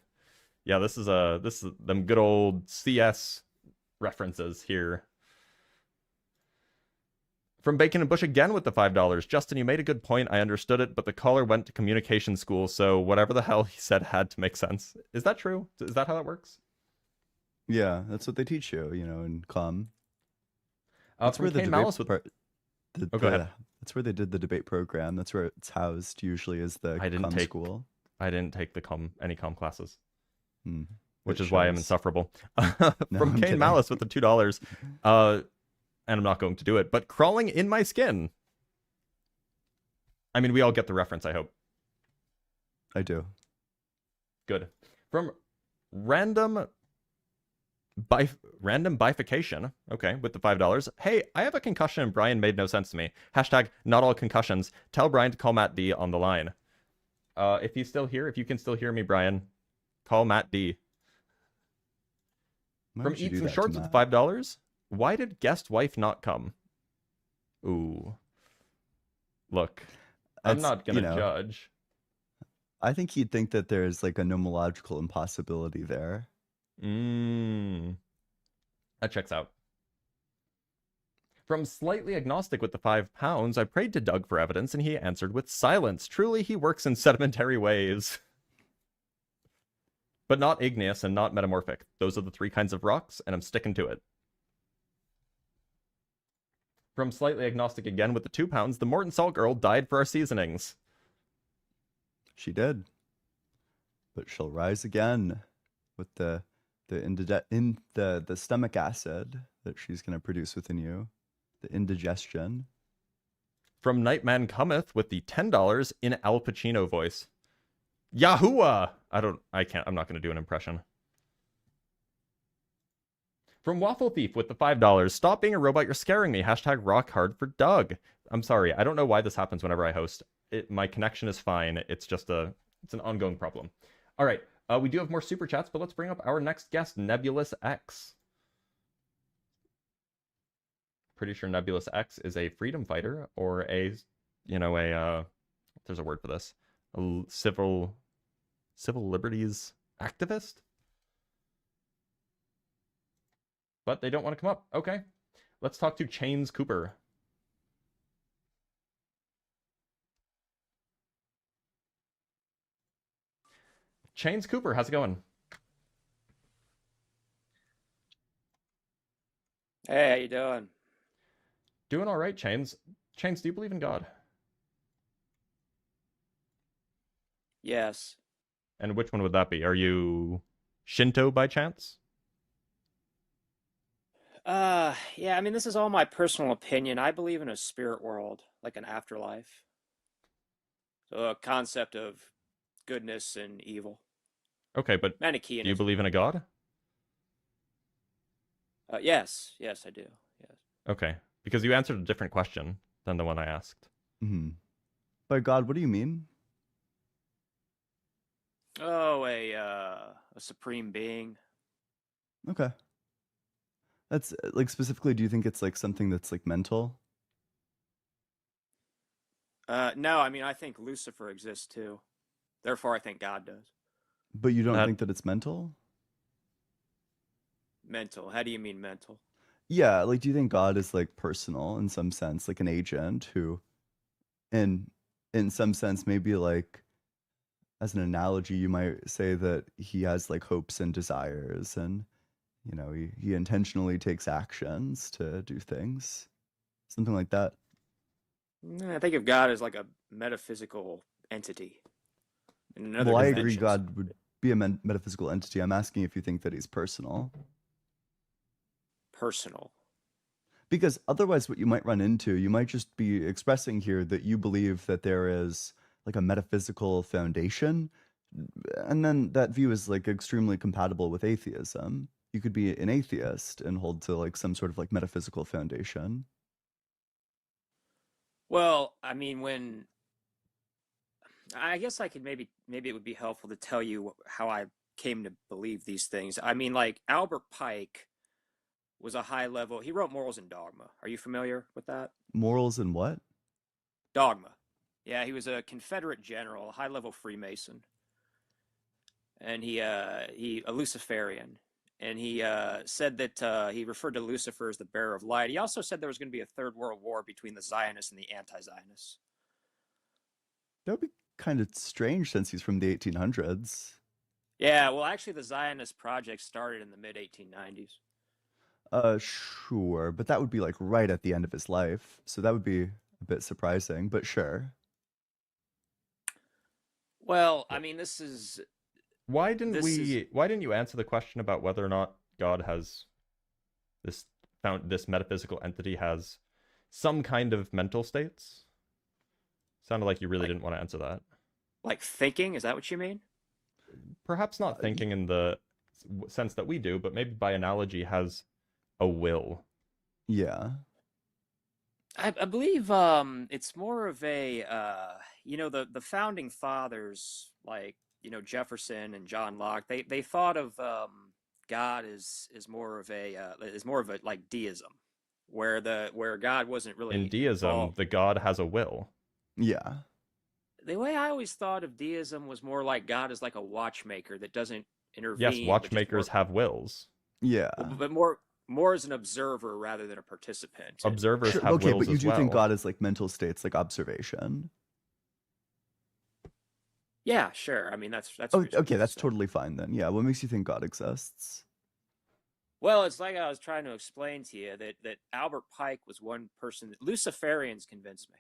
Yeah, this is them good old CS references here. From Bacon and Bush again with the $5. Justin, you made a good point. I understood it, but the caller went to communication school, so whatever the hell he said had to make sense. Is that true? Is that how that works? Yeah, that's what they teach you, in comm. That's where the Malice with... go ahead. That's where they did the debate program. That's where it's housed usually, is the comm school. I didn't take any comm classes. Which It is why I'm shows. insufferable. No, From I'm Kane kidding. Malice with the $2. And I'm not going to do it, but crawling in my skin. I mean, we all get the reference, I hope. I do. Good. From Random Bifurcation, okay, with the $5. Hey, I have a concussion and Brian made no sense to me. Hashtag not all concussions. Tell Brian to call Matt D on the line. If he's still here, if you can still hear me, Brian, call Matt D. Why From would you Eats do and that to Shorts with Matt? $5. Why did guest wife not come? Ooh. Look, I'm That's, not gonna judge. I think he'd think that there's like a nomological impossibility there. That checks out. From Slightly Agnostic with the £5, I prayed to Doug for evidence and he answered with silence. Truly, he works in sedimentary ways. But not igneous and not metamorphic. Those are the 3 kinds of rocks, and I'm sticking to it. From Slightly Agnostic again with the £2, the Morton Salt Girl died for our seasonings. She did. But she'll rise again with the stomach acid that she's going to produce within you. The indigestion. From Nightman Cometh with the $10 in Al Pacino voice. Yahuwah! I'm not going to do an impression. From Waffle Thief with the $5. Stop being a robot, you're scaring me. Hashtag rock hard for Doug. I'm sorry, I don't know why this happens whenever I host. My connection is fine. It's just it's an ongoing problem. All right, we do have more super chats, but let's bring up our next guest, Nebulous X. Pretty sure Nebulous X is a freedom fighter or there's a word for this. A civil liberties activist? But they don't want to come up. Okay. Let's talk to Chains Cooper. Chains Cooper, how's it going? Hey, how you doing? Doing all right, Chains. Chains, do you believe in God? Yes. And which one would that be? Are you Shinto by chance? Yeah, I mean, this is all my personal opinion. I believe in a spirit world, like an afterlife. So a concept of goodness and evil. Okay, but do you Manichaeanism. believe in a God? Yes, I do. Yes. Okay, because you answered a different question than the one I asked. By God, what do you mean? Oh, a supreme being. Okay. That's like specifically, do you think it's like something that's like mental? No, I mean, I think Lucifer exists too. Therefore, I think God does. But you don't think that it's mental? Mental. How do you mean mental? Yeah, like do you think God is like personal in some sense, like an agent who in some sense maybe like as an analogy you might say that he has like hopes and desires and he intentionally takes actions to do things. Something like that. I think of God as like a metaphysical entity. in another Well, I agree dimension. God would be a metaphysical entity. I'm asking if you think that he's personal. Personal. Because otherwise what you might run into, you might just be expressing here that you believe that there is like a metaphysical foundation, and then that view is like extremely compatible with atheism. You could be an atheist and hold to like some sort of like metaphysical foundation. Well, I mean, I guess I could maybe it would be helpful to tell you how I came to believe these things. I mean, like Albert Pike was a high level. He wrote Morals and Dogma. Are you familiar with that? Morals and what? Dogma. Yeah, he was a Confederate general, a high level Freemason, and he a Luciferian. And he said that he referred to Lucifer as the bearer of light. He also said there was going to be a third world war between the Zionists and the anti-Zionists. That would be kind of strange since he's from the 1800s. Yeah, well, actually, the Zionist project started in the mid 1890s. Sure, but that would be like right at the end of his life, so that would be a bit surprising, but sure. Well, I mean, this is... Why didn't you answer the question about whether or not God has this metaphysical entity has some kind of mental states? Sounded like you really didn't want to answer that. Like thinking? Is that what you mean? Perhaps not thinking in the sense that we do, but maybe by analogy has a will. Yeah. I believe it's more of a the founding fathers, like Jefferson and John Locke, they thought of God as more of a like deism, where God wasn't really in deism involved. The God has a will. Yeah. The way I always thought of deism was more like God is like a watchmaker that doesn't intervene. Yes, watchmakers have wills. Yeah. But more as an observer rather than a participant. Observers have wills. Okay, but you do think well. God is like mental states, like observation. Yeah, sure. I mean, that's okay. That's totally fine then. Yeah. What makes you think God exists? Well, it's like I was trying to explain to you that Albert Pike was one person that Luciferians convinced me.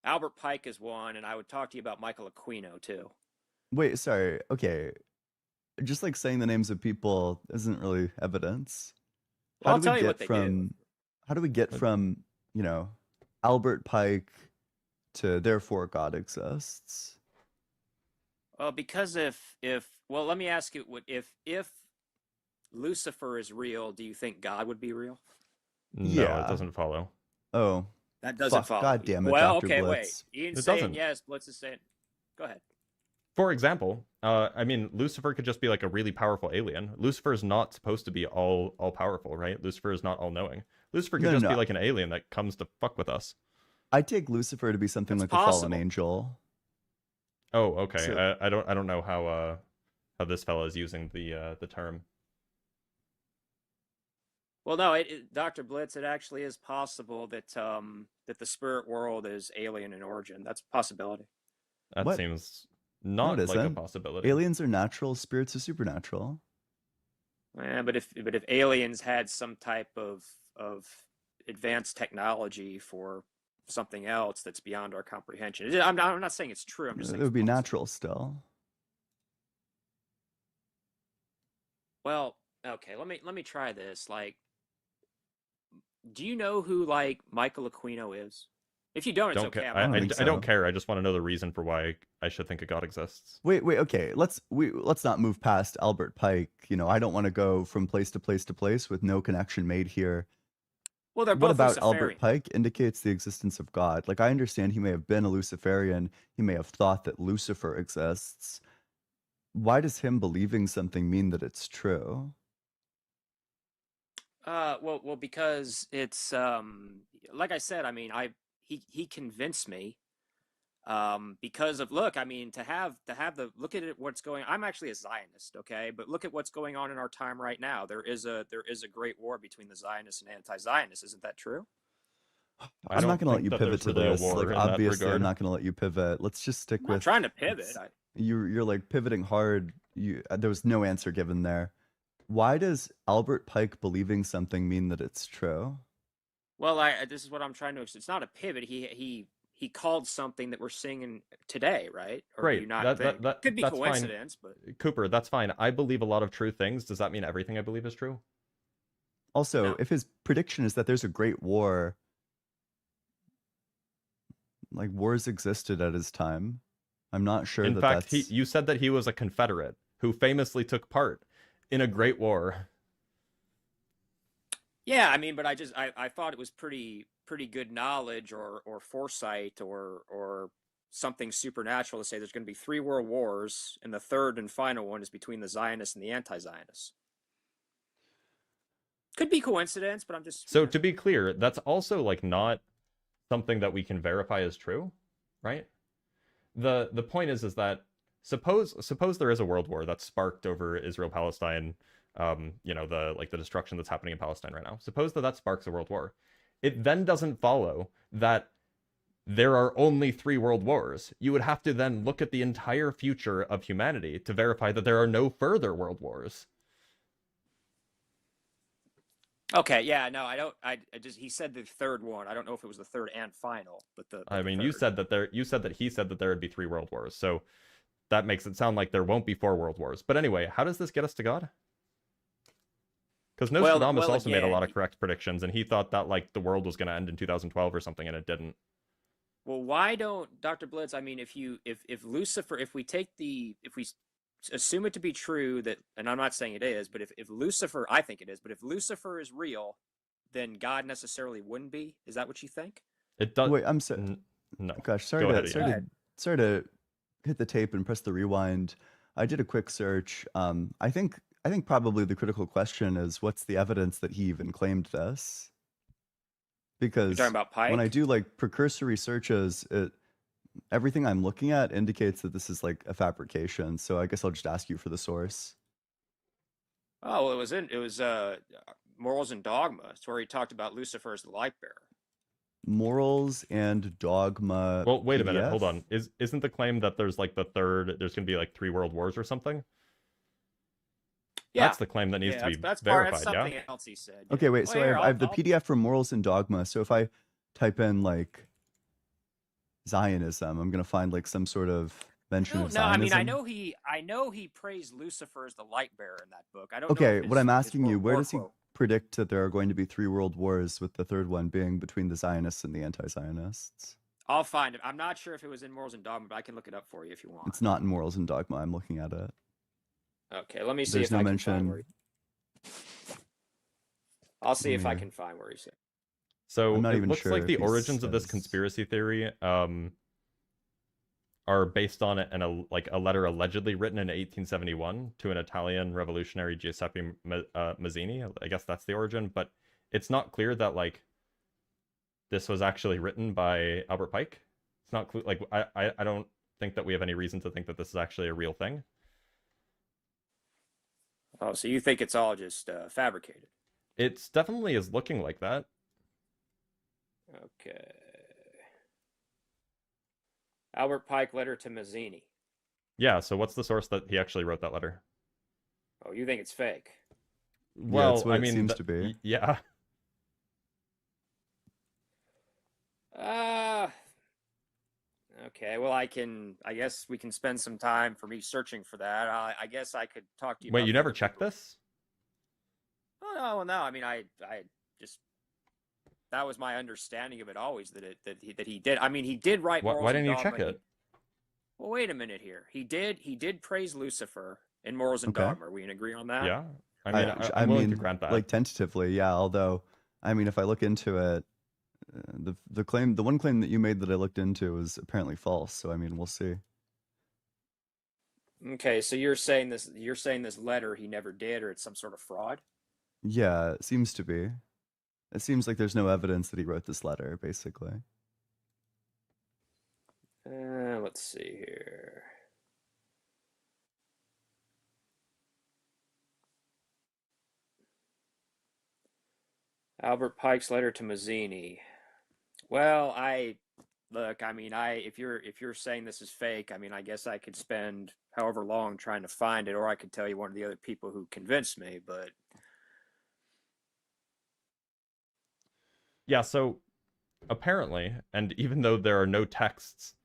Albert Pike is one, and I would talk to you about Michael Aquino too. Wait, sorry. Okay. Just like saying the names of people isn't really evidence. Well, I'll tell you what they do. How do we get from, Albert Pike to therefore God exists? Well, because well, let me ask you, if Lucifer is real, do you think God would be real? No, it doesn't follow. Oh. That doesn't follow. God damn it, well, Dr. okay, Blitz. wait. Ian's It saying doesn't. yes, Blitz is saying... Go ahead. For example, I mean, Lucifer could just be like a really powerful alien. Lucifer is not supposed to be all powerful, right? Lucifer is not all knowing. Lucifer could just be like an alien that comes to fuck with us. I take Lucifer to be something like a fallen angel. Oh, okay. So, I don't know how this fella is using the term. Well, no, Dr. Blitz, it actually is possible that that the spirit world is alien in origin. That's a possibility. That seems not like a possibility. Aliens are natural, spirits are supernatural. Yeah, but if aliens had some type of advanced technology for something else that's beyond our comprehension, I'm not saying it's true. I'm just saying it would be natural still. Well, okay, let me try this. Like, do you know who like Michael Aquino is? If you don't, it's okay. I don't care. I just want to know the reason for why I should think a God exists. Wait, okay. Let's not move past Albert Pike. I don't want to go from place to place to place with no connection made here. Well, they're both What about Luciferian. Albert Pike indicates the existence of God? Like, I understand he may have been a Luciferian. He may have thought that Lucifer exists. Why does him believing something mean that it's true? Well, because it's like I said. I mean, he convinced me because of look. I mean, to have the look at it, what's going. I'm actually a Zionist, okay, but look at what's going on in our time right now. There is a great war between the Zionists and anti-Zionists. Isn't that true? I'm not going to let you pivot to this. Like, obviously, I'm not going to let you pivot. Let's just stick with. I'm trying to pivot. You're like pivoting hard. There was no answer given there. Why does Albert Pike believing something mean that it's true? Well, this is what I'm trying to. It's not a pivot. He he called something that we're singing today, right? Or do you Great. not think? Could be That's fine. coincidence, but Cooper, that's fine. I believe a lot of true things. Does that mean everything I believe is true? Also, No. if his prediction is that there's a great war, like wars existed at his time. I'm not sure In that fact, that's... you said that he was a Confederate who famously took part in a great war. Yeah, I mean, but I thought it was pretty good knowledge or foresight or something supernatural to say there's going to be 3 world wars, and the third and final one is between the Zionists and the anti-Zionists. Could be coincidence, but I'm just... So to be clear, that's also like not something that we can verify as true, right? The point is that suppose there is a world war that's sparked over Israel-Palestine, you know, the destruction that's happening in Palestine right now. Suppose that sparks a world war. It then doesn't follow that there are only 3 world wars. You would have to then look at the entire future of humanity to verify that there are no further world wars. Okay, yeah, no, I don't. I just he said the third one. I don't know if it was the third and final, but I mean, third. you said that he said that there would be 3 world wars. So that makes it sound like there won't be 4 world wars. But anyway, how does this get us to God? Because Nostradamus also made a lot of correct predictions, and he thought that like the world was going to end in 2012 or something, and it didn't. Well, why don't Dr. Blitz? I mean, if Lucifer, if we assume it to be true that, and I'm not saying it is, but if Lucifer, I think it is, but if Lucifer is real, then God necessarily wouldn't be. Is that what you think? It does. Wait, I'm sorry. No. Gosh, sorry to hit the tape and press the rewind. I did a quick search. I think probably the critical question is what's the evidence that he even claimed this? Because You're talking about Pike? when I do like precursory searches, everything I'm looking at indicates that this is like a fabrication. So I guess I'll just ask you for the source. Oh, well, it was Morals and Dogma. It's where he talked about Lucifer as the light bearer. Morals and Dogma. Well, wait a minute. PDF? Hold on. Isn't the claim that there's like there's going to be like 3 world wars or something? Yeah. That's the claim that needs to be that's verified, that's something yeah? else he said. Okay, wait. Well, So here, I have the I'll- PDF from Morals and Dogma. So if I type in like Zionism, I'm gonna find like some sort of mention of No, I Zionism. mean, I know he praised Lucifer as the light bearer in that book. I don't know. Okay, if what I'm asking you, where war does he quote. predict that there are going to be 3 world wars, with the third one being between the Zionists and the anti-Zionists? I'll find it. I'm not sure if it was in Morals and Dogma, but I can look it up for you if you want. It's not in Morals and Dogma. I'm looking at it. Okay, let me see There's if no I can mention. find where he... I'll see if I Yeah. can find where he said. So I'm not it even looks sure like if the he origins of this says- conspiracy theory are based on a letter allegedly written in 1871 to an Italian revolutionary Giuseppe Mazzini. I guess that's the origin, but it's not clear that like this was actually written by Albert Pike. It's not like I don't think that we have any reason to think that this is actually a real thing. Oh, so you think it's all just fabricated? It's definitely is looking like that. Okay. Albert Pike letter to Mazzini. Yeah, so what's the source that he actually wrote that letter? Oh, you think it's fake? Well, that's what I it mean, seems to be. Yeah. Okay. Well, I guess we can spend some time for me searching for that. I guess I could talk to you. Wait, about you the never other checked people. this? Oh no, well, no. I mean, I just that was my understanding of it always that he did. I mean, he did write. Why Morals didn't and you Dogma. check it? Well, wait a minute here. He did praise Lucifer in Morals and Okay. Dogma. Are we in agree on that? Yeah. I mean, I'm willing to grant that. like tentatively, yeah. Although, I mean, if I look into it, the one claim that you made that I looked into is apparently false. So I mean, we'll see. Okay, so you're saying this letter he never did, or it's some sort of fraud? Yeah, it seems to be. It seems like there's no evidence that he wrote this letter, basically. Let's see here. Albert Pike's letter to Mazzini. Well, I mean, if you're saying this is fake, I mean, I guess I could spend however long trying to find it, or I could tell you one of the other people who convinced me, but Yeah, so apparently, and even though there are no texts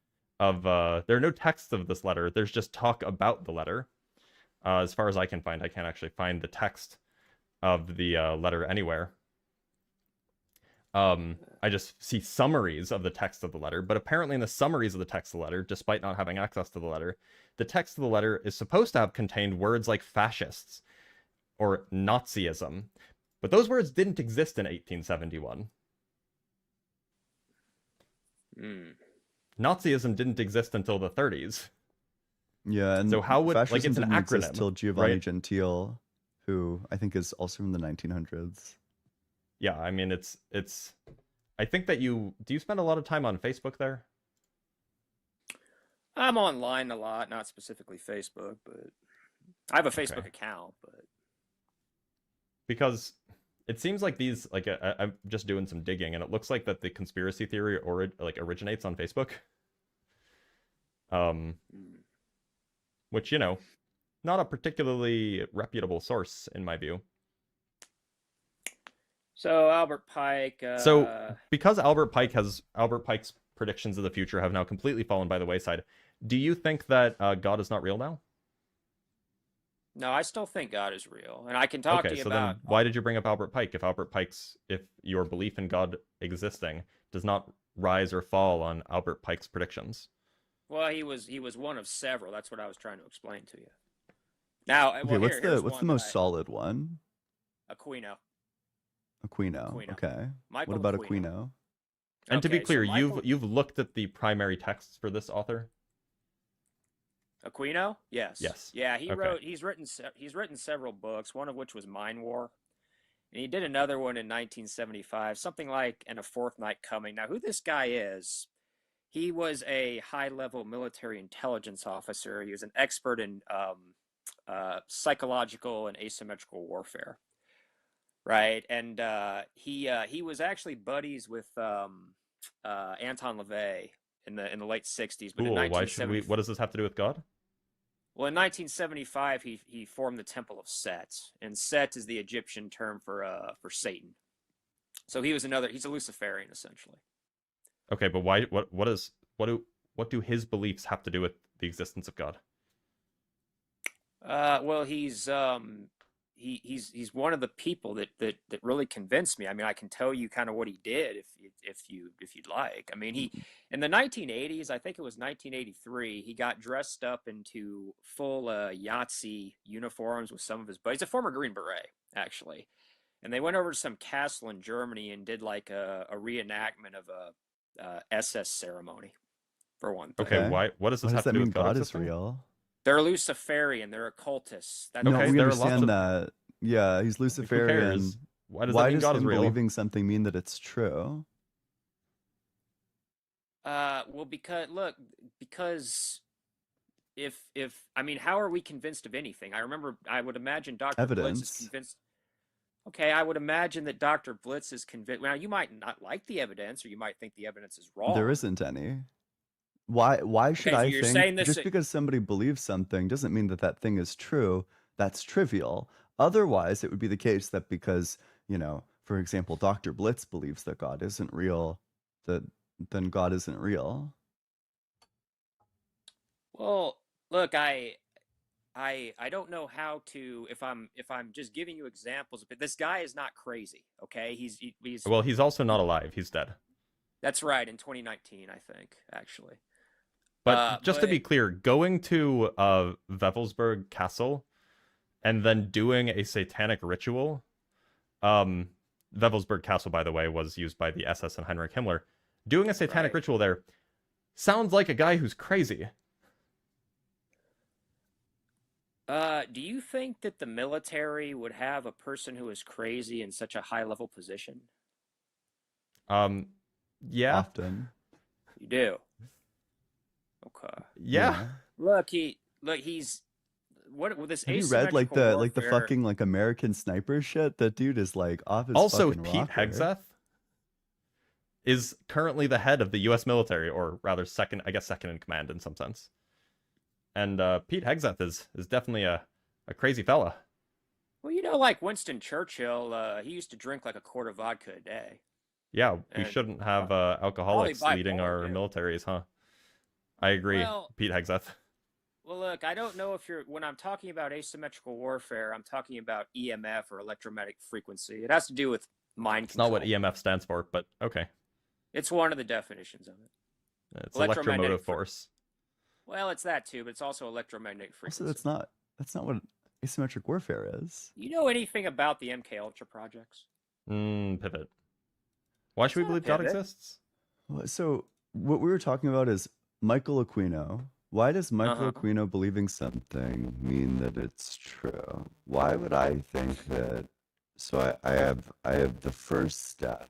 of this letter, there's just talk about the letter. As far as I can find, I can't actually find the text of the letter anywhere. I just see summaries of the text of the letter, but apparently in the summaries of the text of the letter, despite not having access to the letter, the text of the letter is supposed to have contained words like fascists or Nazism, but those words didn't exist in 1871. Nazism didn't exist until the 30s. Yeah, and so how would fascism it's an didn't exist acronym till Giovanni right? Gentile, who I think is also from the 1900s. Yeah, I mean it's I think that do you spend a lot of time on Facebook there? I'm online a lot, not specifically Facebook, but I have a Facebook account, but because it seems like these I'm just doing some digging and it looks like that the conspiracy theory originates on Facebook. Which, you know, not a particularly reputable source in my view. So Albert Pike So because Albert Pike's predictions of the future have now completely fallen by the wayside, do you think that God is not real now? No, I still think God is real, and I can talk to you about. Then why did you bring up Albert Pike if your belief in God existing does not rise or fall on Albert Pike's predictions? Well, he was one of several. That's what I was trying to explain to you. Now, okay, what's the most solid one? Aquino. Okay. Michael what about Aquino? And to be clear, you've looked at the primary texts for this author? Aquino? Yes. Yes. Yeah, he's written several books, one of which was Mind War. And he did another one in 1975, something like And a Fourth Night Coming. Now, who this guy is, he was a high-level military intelligence officer. He was an expert in psychological and asymmetrical warfare. Right, and he was actually buddies with Anton LaVey in the late 60s. But in 1970, what does this have to do with God? Well, in 1975, he formed the Temple of Set, and Set is the Egyptian term for Satan. So he's a Luciferian essentially. Okay, but why? What do his beliefs have to do with the existence of God? Well, he's one of the people that really convinced me. I mean, I can tell you kind of what he did if you'd like. I mean, he in the 1980s, I think it was 1983, he got dressed up into full Yahtzee uniforms with some of his buddies. He's a former Green Beret, actually, and they went over to some castle in Germany and did like a reenactment of a SS ceremony, for one thing. Okay, what does this have to do mean with God is real? They're Luciferian. They're occultists. We understand that. Yeah, he's Luciferian. Why does that mean God is real? Believing something mean that it's true? Well, because if I mean, how are we convinced of anything? I would imagine Dr. Blitz is convinced. Okay, I would imagine that Dr. Blitz is convinced. Now, you might not like the evidence, or you might think the evidence is wrong. There isn't any. Why should I think just because somebody believes something doesn't mean that thing is true? That's trivial. Otherwise, it would be the case that because, for example, Dr. Blitz believes that God isn't real, then God isn't real. Well, look, I don't know how to if I'm just giving you examples, but this guy is not crazy, okay? He's also not alive. He's dead. That's right, in 2019, I think, actually. But just to be clear, going to Wewelsburg Castle and then doing a satanic ritual. Wewelsburg Castle, by the way, was used by the SS and Heinrich Himmler. Doing a satanic ritual there sounds like a guy who's crazy. Do you think that the military would have a person who is crazy in such a high-level position? Yeah. Often. You do. Okay. Yeah. Look, he's what with this. Have you read the fucking American Sniper shit? That dude is off his also fucking Pete rocker. Hegseth is currently the head of the U.S. military, or rather second in command in some sense. And Pete Hegseth is definitely a crazy fella. Well, like Winston Churchill, he used to drink like a quart of vodka a day. Yeah, we And shouldn't have probably alcoholics leading bipolar our too. militaries, huh? I agree, Well, Pete Hegseth. well, look, I don't know if when I'm talking about asymmetrical warfare, I'm talking about EMF or electromagnetic frequency. It has to do with mind It's not control. what EMF stands for, but okay. It's one of the definitions of it. It's electromotive force. Well, it's that too, but it's also electromagnetic frequency. Also, that's not what asymmetric warfare is. You know anything about the MK Ultra projects? Pivot. Why should we believe God exists? So what we were talking about is Michael Aquino. Why does Michael Aquino believing something mean that it's true? Why would I think that? So I have the first step.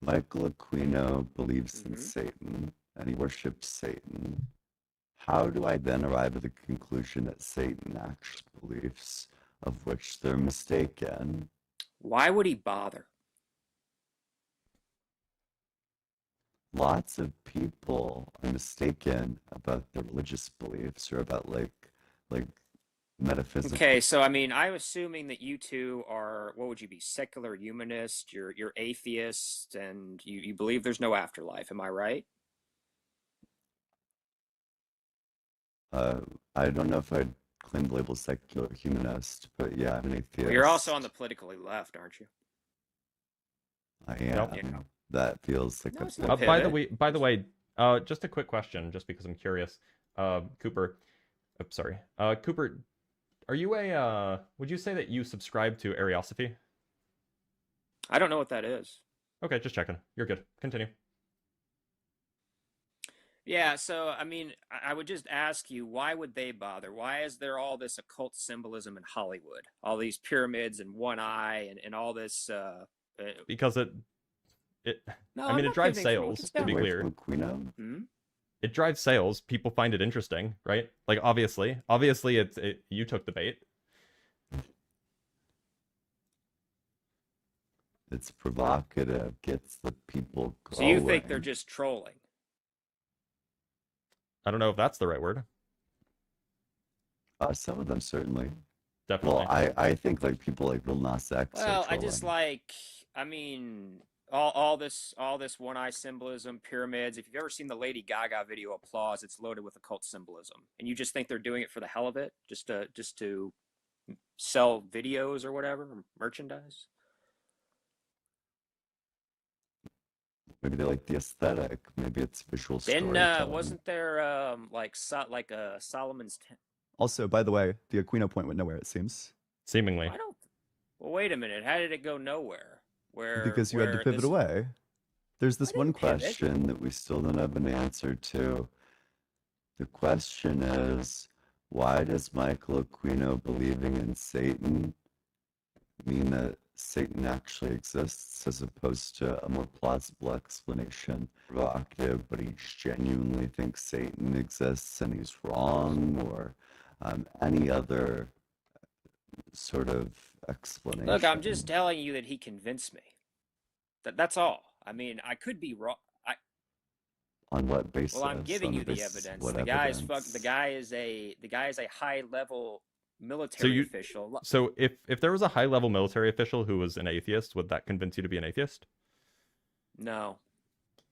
Michael Aquino believes in Satan and he worships Satan. How do I then arrive at the conclusion that Satan actually believes, of which they're mistaken? Why would he bother? Lots of people are mistaken about their religious beliefs or about like metaphysical. Okay, so I mean, I'm assuming that you two are, what would you be, secular humanist, you're atheist, and you believe there's no afterlife, am I right? I don't know if I'd claim the label secular humanist, but yeah, I'm an atheist. Well, you're also on the politically left, aren't you? I am. Yeah. That feels like by the way, just a quick question, just because I'm curious. Cooper, sorry. Cooper, are you would you say that you subscribe to Ariosophy? I don't know what that is. Okay, just checking. You're good. Continue. Yeah, so I mean, I would just ask you, why would they bother? Why is there all this occult symbolism in Hollywood? All these pyramids and one eye and all this because it No, I mean, it drives sales, to be clear. It drives sales. People find it interesting, right? Like, obviously you took the bait. It's provocative, gets the people going. So you think they're just trolling? I don't know if that's the right word. Some of them certainly. Definitely. Well, I think like people like Lil Nas X. Well, I just like, I mean, all this one eye symbolism, pyramids. If you've ever seen the Lady Gaga video Applause, it's loaded with occult symbolism, and you just think they're doing it for the hell of it, just to sell videos or whatever, or merchandise. Maybe they like the aesthetic. Maybe it's visual storytelling. Wasn't there like a Solomon's Also, by the way, the Aquino point went nowhere, it seems. Seemingly. I don't. Well, wait a minute. How did it go nowhere? Because you had to pivot away. There's this one question that we still don't have an answer to. The question is, why does Michael Aquino believing in Satan mean that Satan actually exists as opposed to a more plausible explanation? Provocative, but he genuinely thinks Satan exists and he's wrong, or any other sort of explanation. Look, I'm just telling you that he convinced me. That's all. I mean, I could be wrong. On what basis? Well, I'm giving you the evidence. The guy is a high level military official. So if there was a high level military official who was an atheist, would that convince you to be an atheist? No.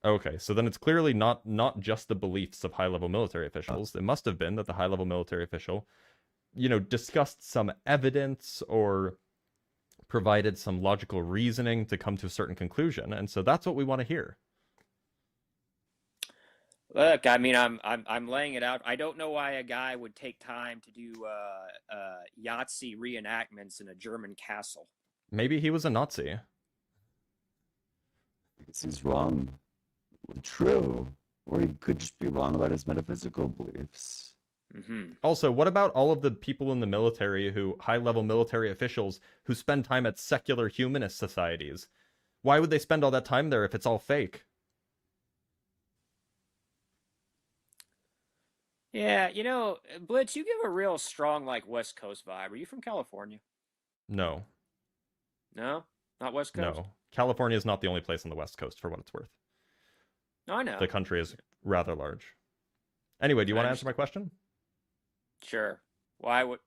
Okay, so then it's clearly not just the beliefs of high level military officials. It must have been that the high level military official, discussed some evidence or provided some logical reasoning to come to a certain conclusion, and so that's what we want to hear. Look, I mean, I'm laying it out. I don't know why a guy would take time to do Yahtzee reenactments in a German castle. Maybe he was a Nazi. Because he's wrong. True. Or he could just be wrong about his metaphysical beliefs. Also, what about all of the people in the military high-level military officials who spend time at secular humanist societies? Why would they spend all that time there if it's all fake? Yeah, Blitz, you give a real strong, West Coast vibe. Are you from California? No. No? Not West Coast? No. California is not the only place on the West Coast, for what it's worth. No, I know. The country is rather large. Anyway, do you want to answer my question? Sure. Why would...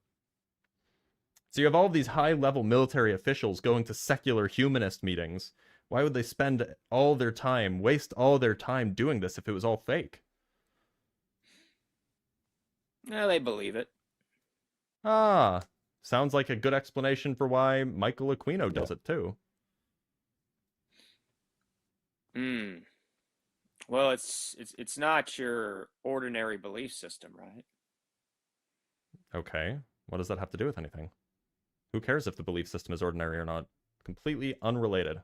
So you have all of these high-level military officials going to secular humanist meetings. Why would they spend all their time, waste all their time doing this if it was all fake? Yeah, they believe it. Ah, sounds like a good explanation for why Michael Aquino does it too. Hmm. Well, it's not your ordinary belief system, right? Okay, what does that have to do with anything? Who cares if the belief system is ordinary or not? Completely unrelated.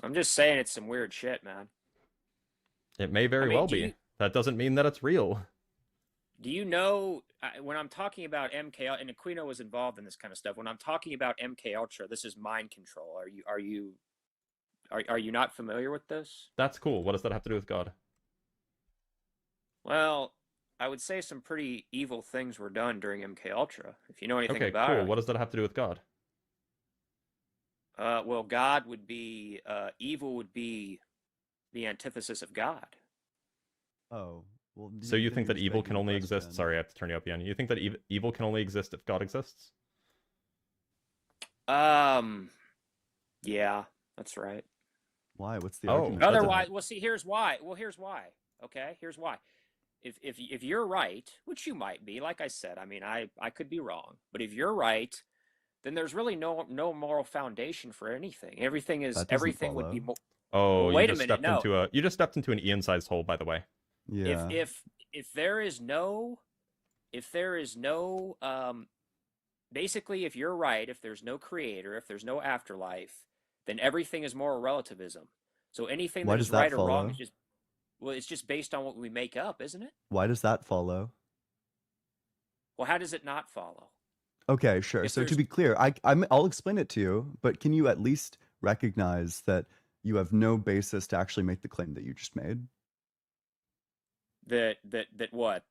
I'm just saying it's some weird shit, man. It may very well be. That doesn't mean that it's real. Do you know when I'm talking about MK and Aquino was involved in this kind of stuff? When I'm talking about MK Ultra, this is mind control. Are you not familiar with this? That's cool. What does that have to do with God? Well, I would say some pretty evil things were done during MK Ultra. If you know anything about cool. it. What does that have to do with God? Well, God would be evil would be the antithesis of God. Oh, well. So you think that evil can only exist? Sorry, I have to turn you up again. You think that evil can only exist if God exists? Yeah, that's right. Why? What's the argument? Otherwise, well, see, here's why. Here's why. Okay, here's why. If you're right, which you might be, like I said, I mean, I could be wrong, but if you're right, then there's really no moral foundation for anything. Everything would be. Oh, well, wait a minute. You just stepped into an Ian-sized hole, by the way. Yeah. If there is no, basically, if you're right, if there's no creator, if there's no afterlife, then everything is moral relativism. So anything that is right or wrong is just, well, it's just based on what we make up, isn't it? Why does that follow? Well, how does it not follow? Okay, sure. So to be clear, I'll explain it to you, but can you at least recognize that you have no basis to actually make the claim that you just made? That what?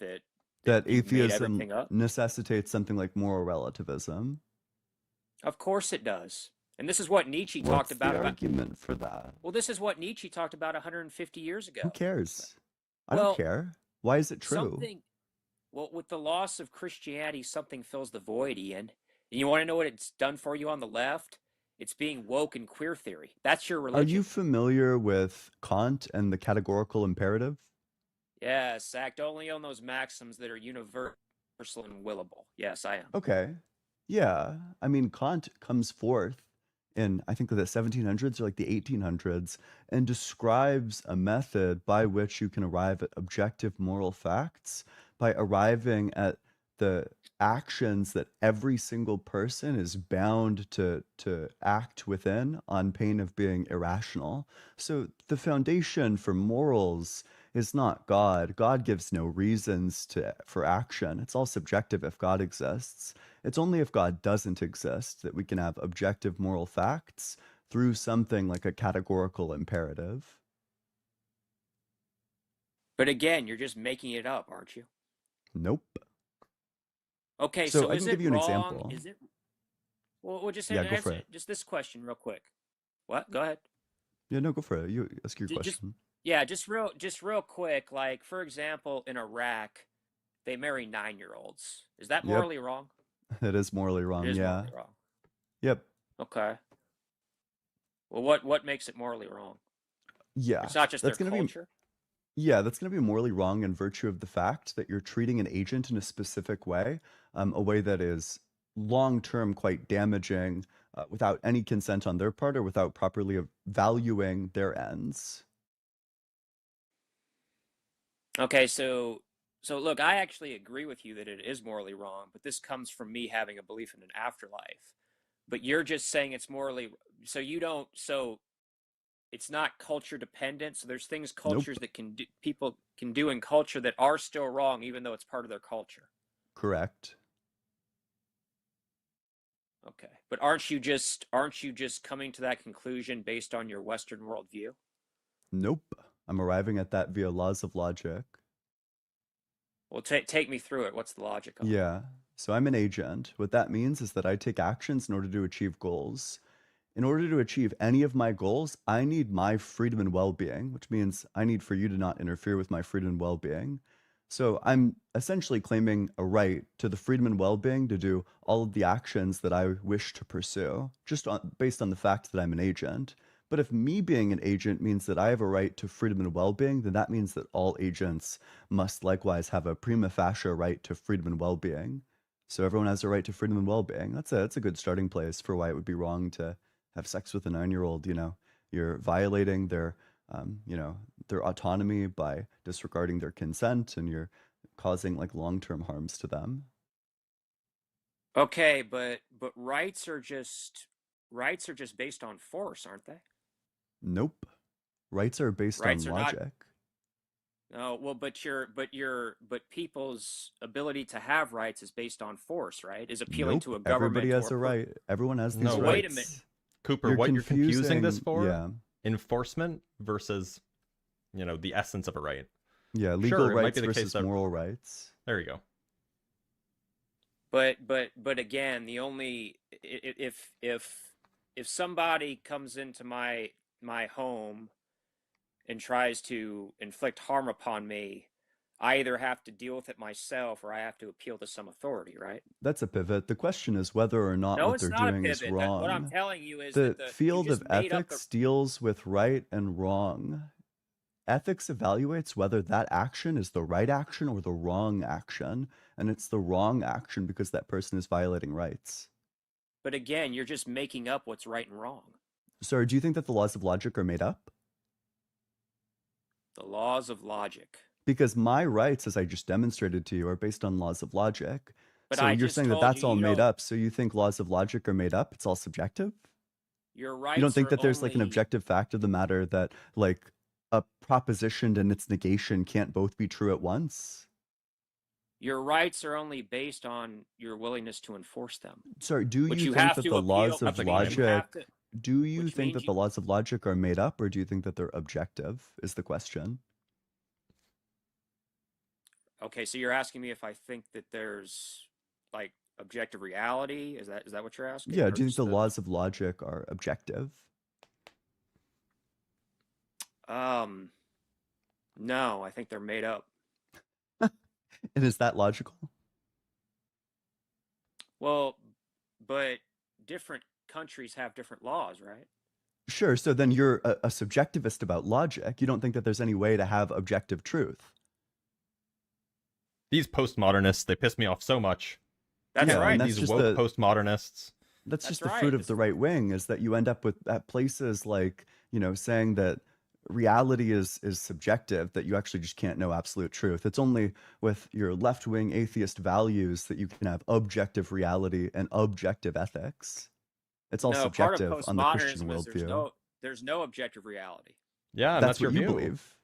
That atheism necessitates something like moral relativism. Of course it does. And this is what Nietzsche talked about. What's the argument for that? Well, this is what Nietzsche talked about 150 years ago. Who cares? I don't care. Why is it true? Well, with the loss of Christianity, something fills the void, Ian. And you want to know what it's done for you on the left? It's being woke in queer theory. That's your religion. Are you familiar with Kant and the categorical imperative? Yes, act only on those maxims that are universal and willable. Yes, I am. Okay. Yeah. I mean, Kant comes forth in, I think, the 1700s or like the 1800s and describes a method by which you can arrive at objective moral facts by arriving at the actions that every single person is bound to act within on pain of being irrational. So the foundation for morals is not God. God gives no reasons for action. It's all subjective if God exists. It's only if God doesn't exist that we can have objective moral facts through something like a categorical imperative. But again, you're just making it up, aren't you? Nope. Okay, so I is can it give you an wrong? example. Is it? Well, just Yeah, go answer for it. just this question real quick. What? Go ahead. Yeah, no, go for it. You ask your question. Just real quick. Like, for example, in Iraq, they marry 9-year-olds. Is that morally wrong? It is morally wrong. It is yeah. morally wrong. Yep. Okay. Well, what makes it morally wrong? Yeah. It's not just their culture. Yeah, that's going to be morally wrong in virtue of the fact that you're treating an agent in a specific way, a way that is long-term quite damaging without any consent on their part or without properly valuing their ends. Okay, so look, I actually agree with you that it is morally wrong, but this comes from me having a belief in an afterlife. But you're just saying it's morally, so it's not culture dependent. So there's things cultures that people can do in culture that are still wrong, even though it's part of their culture. Correct. Okay, but aren't you just coming to that conclusion based on your Western worldview? Nope, I'm arriving at that via laws of logic. Well, take me through it. What's the logic of it? Yeah, so I'm an agent. What that means is that I take actions in order to achieve goals. In order to achieve any of my goals, I need my freedom and well-being, which means I need for you to not interfere with my freedom and well-being. So I'm essentially claiming a right to the freedom and well-being to do all of the actions that I wish to pursue, based on the fact that I'm an agent. But if me being an agent means that I have a right to freedom and well-being, then that means that all agents must likewise have a prima facie right to freedom and well-being. So everyone has a right to freedom and well-being. That's a good starting place for why it would be wrong to have sex with a 9-year-old. You're violating their autonomy by disregarding their consent, and you're causing like long-term harms to them. Okay, but rights are just based on force, aren't they? Nope. Rights are based on Rights are not. logic. No, well, but people's ability to have rights is based on force, right? Is appealing Nope. to a government. Everybody has a right. Everyone has these No, rights. Wait a minute. Cooper, You're what you're confusing this confusing- for? yeah. Enforcement versus, the essence of a right. Yeah, legal Sure, it might rights be the versus case that- moral rights. There you go. But again, the only if somebody comes into my home and tries to inflict harm upon me, I either have to deal with it myself or I have to appeal to some authority, right? That's a pivot. The question is whether or not No, what it's they're not a doing is pivot. wrong. What I'm telling you is The that you field just of made up ethics deals with right and wrong. Ethics evaluates whether that action is the right action or the wrong action, and it's the wrong action because that person is violating rights. But again, you're just making up what's right and wrong. Sorry, do you think that the laws of logic are made up? The laws of logic. Because my rights, as I just demonstrated to you, are based on laws of logic. But So I you're just saying that told that's you all you made don't- up. So you think laws of logic are made up? It's all subjective? Your rights. You don't think are that there's like an only- objective fact of the matter that like a proposition and its negation can't both be true at once? Your rights are only based on your willingness to enforce them. Sorry, do Which you you think have that to the appeal- laws of which means you have logic to- do you which think means that the laws of logic are made up, or do you think that they're objective is the question? Okay, so you're asking me if I think that there's like objective reality? Is that what you're asking? Yeah, Or do you think just the laws of logic are objective? No, I think they're made up. And is that logical? Well, but different countries have different laws, right? Sure, so then you're a subjectivist about logic. You don't think that there's any way to have objective truth. These postmodernists, they piss me off so much. That's Yeah, right. and that's These just woke the postmodernists. that's That's just the right. fruit of the right wing, is that you end up with at places like, saying that reality is subjective, that you actually just can't know absolute truth. It's only with your left-wing atheist values that you can have objective reality and objective ethics. It's all No, part of subjective on the Christian postmodernism is worldview. there's no objective reality. Yeah, and That's your what you view. believe.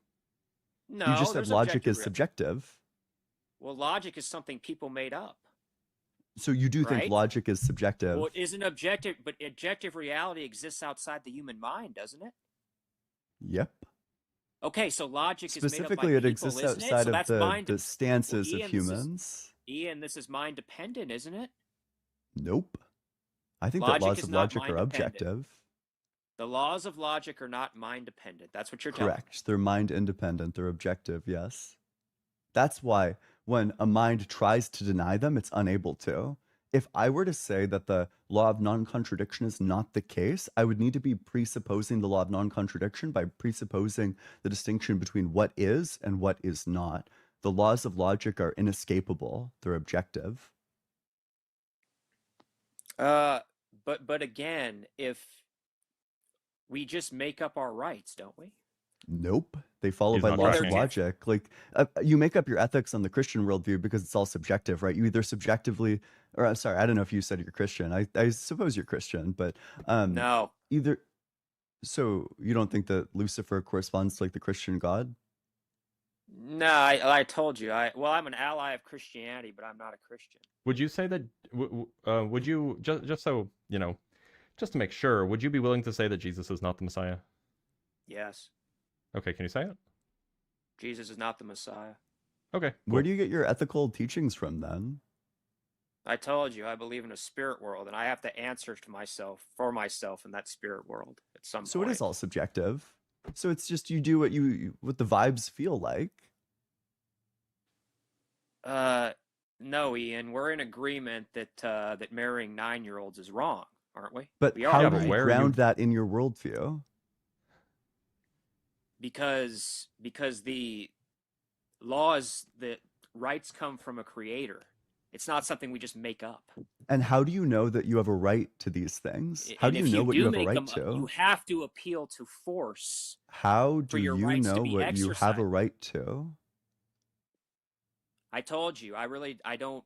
No, You just said there's logic objective is subjective. Well, logic is something people made up. So you do think Right? logic is subjective. Well, it isn't objective, but objective reality exists outside the human mind, doesn't it? Yep. Okay, so logic Specifically, is made up by it people, exists isn't it? outside So of that's the stances Ian, of humans. Ian, this is mind dependent, isn't it? Nope. I think Logic that laws is of not logic are mind-dependent. objective. The laws of logic are not mind dependent. That's what you're telling me. Correct. They're mind independent. They're objective, yes. That's why when a mind tries to deny them, it's unable to. If I were to say that the law of non-contradiction is not the case, I would need to be presupposing the law of non-contradiction by presupposing the distinction between what is and what is not. The laws of logic are inescapable. They're objective. But again, if we just make up our rights, don't we? Nope. They follow He's by not laws of tracking. logic. Like you make up your ethics on the Christian worldview because it's all subjective, right? You either subjectively, or I'm sorry, I don't know if you said you're Christian. I suppose you're Christian, but No. either. So you don't think that Lucifer corresponds to like the Christian God? No, I told you. I'm an ally of Christianity, but I'm not a Christian. Would you say that? Would you just so just to make sure? Would you be willing to say that Jesus is not the Messiah? Yes, Okay, can you say it? Jesus is not the Messiah. Okay. Where do you get your ethical teachings from then? I told you I believe in a spirit world, and I have to answer to myself for myself in that spirit world at some So point. it is all subjective. So it's just you do what the vibes feel like. No, Ian, we're in agreement that that marrying 9-year-olds is wrong, aren't we? But We how are, do but you right? where are you? ground that in your worldview? Because the laws, the rights come from a creator. It's not something we just make up. And how do you know that you have a right to these things? How And do you if know you what you do have a make right them up, you to? have to appeal to force How for do your you rights to know be what you have a exercised. right to? I told you, I don't.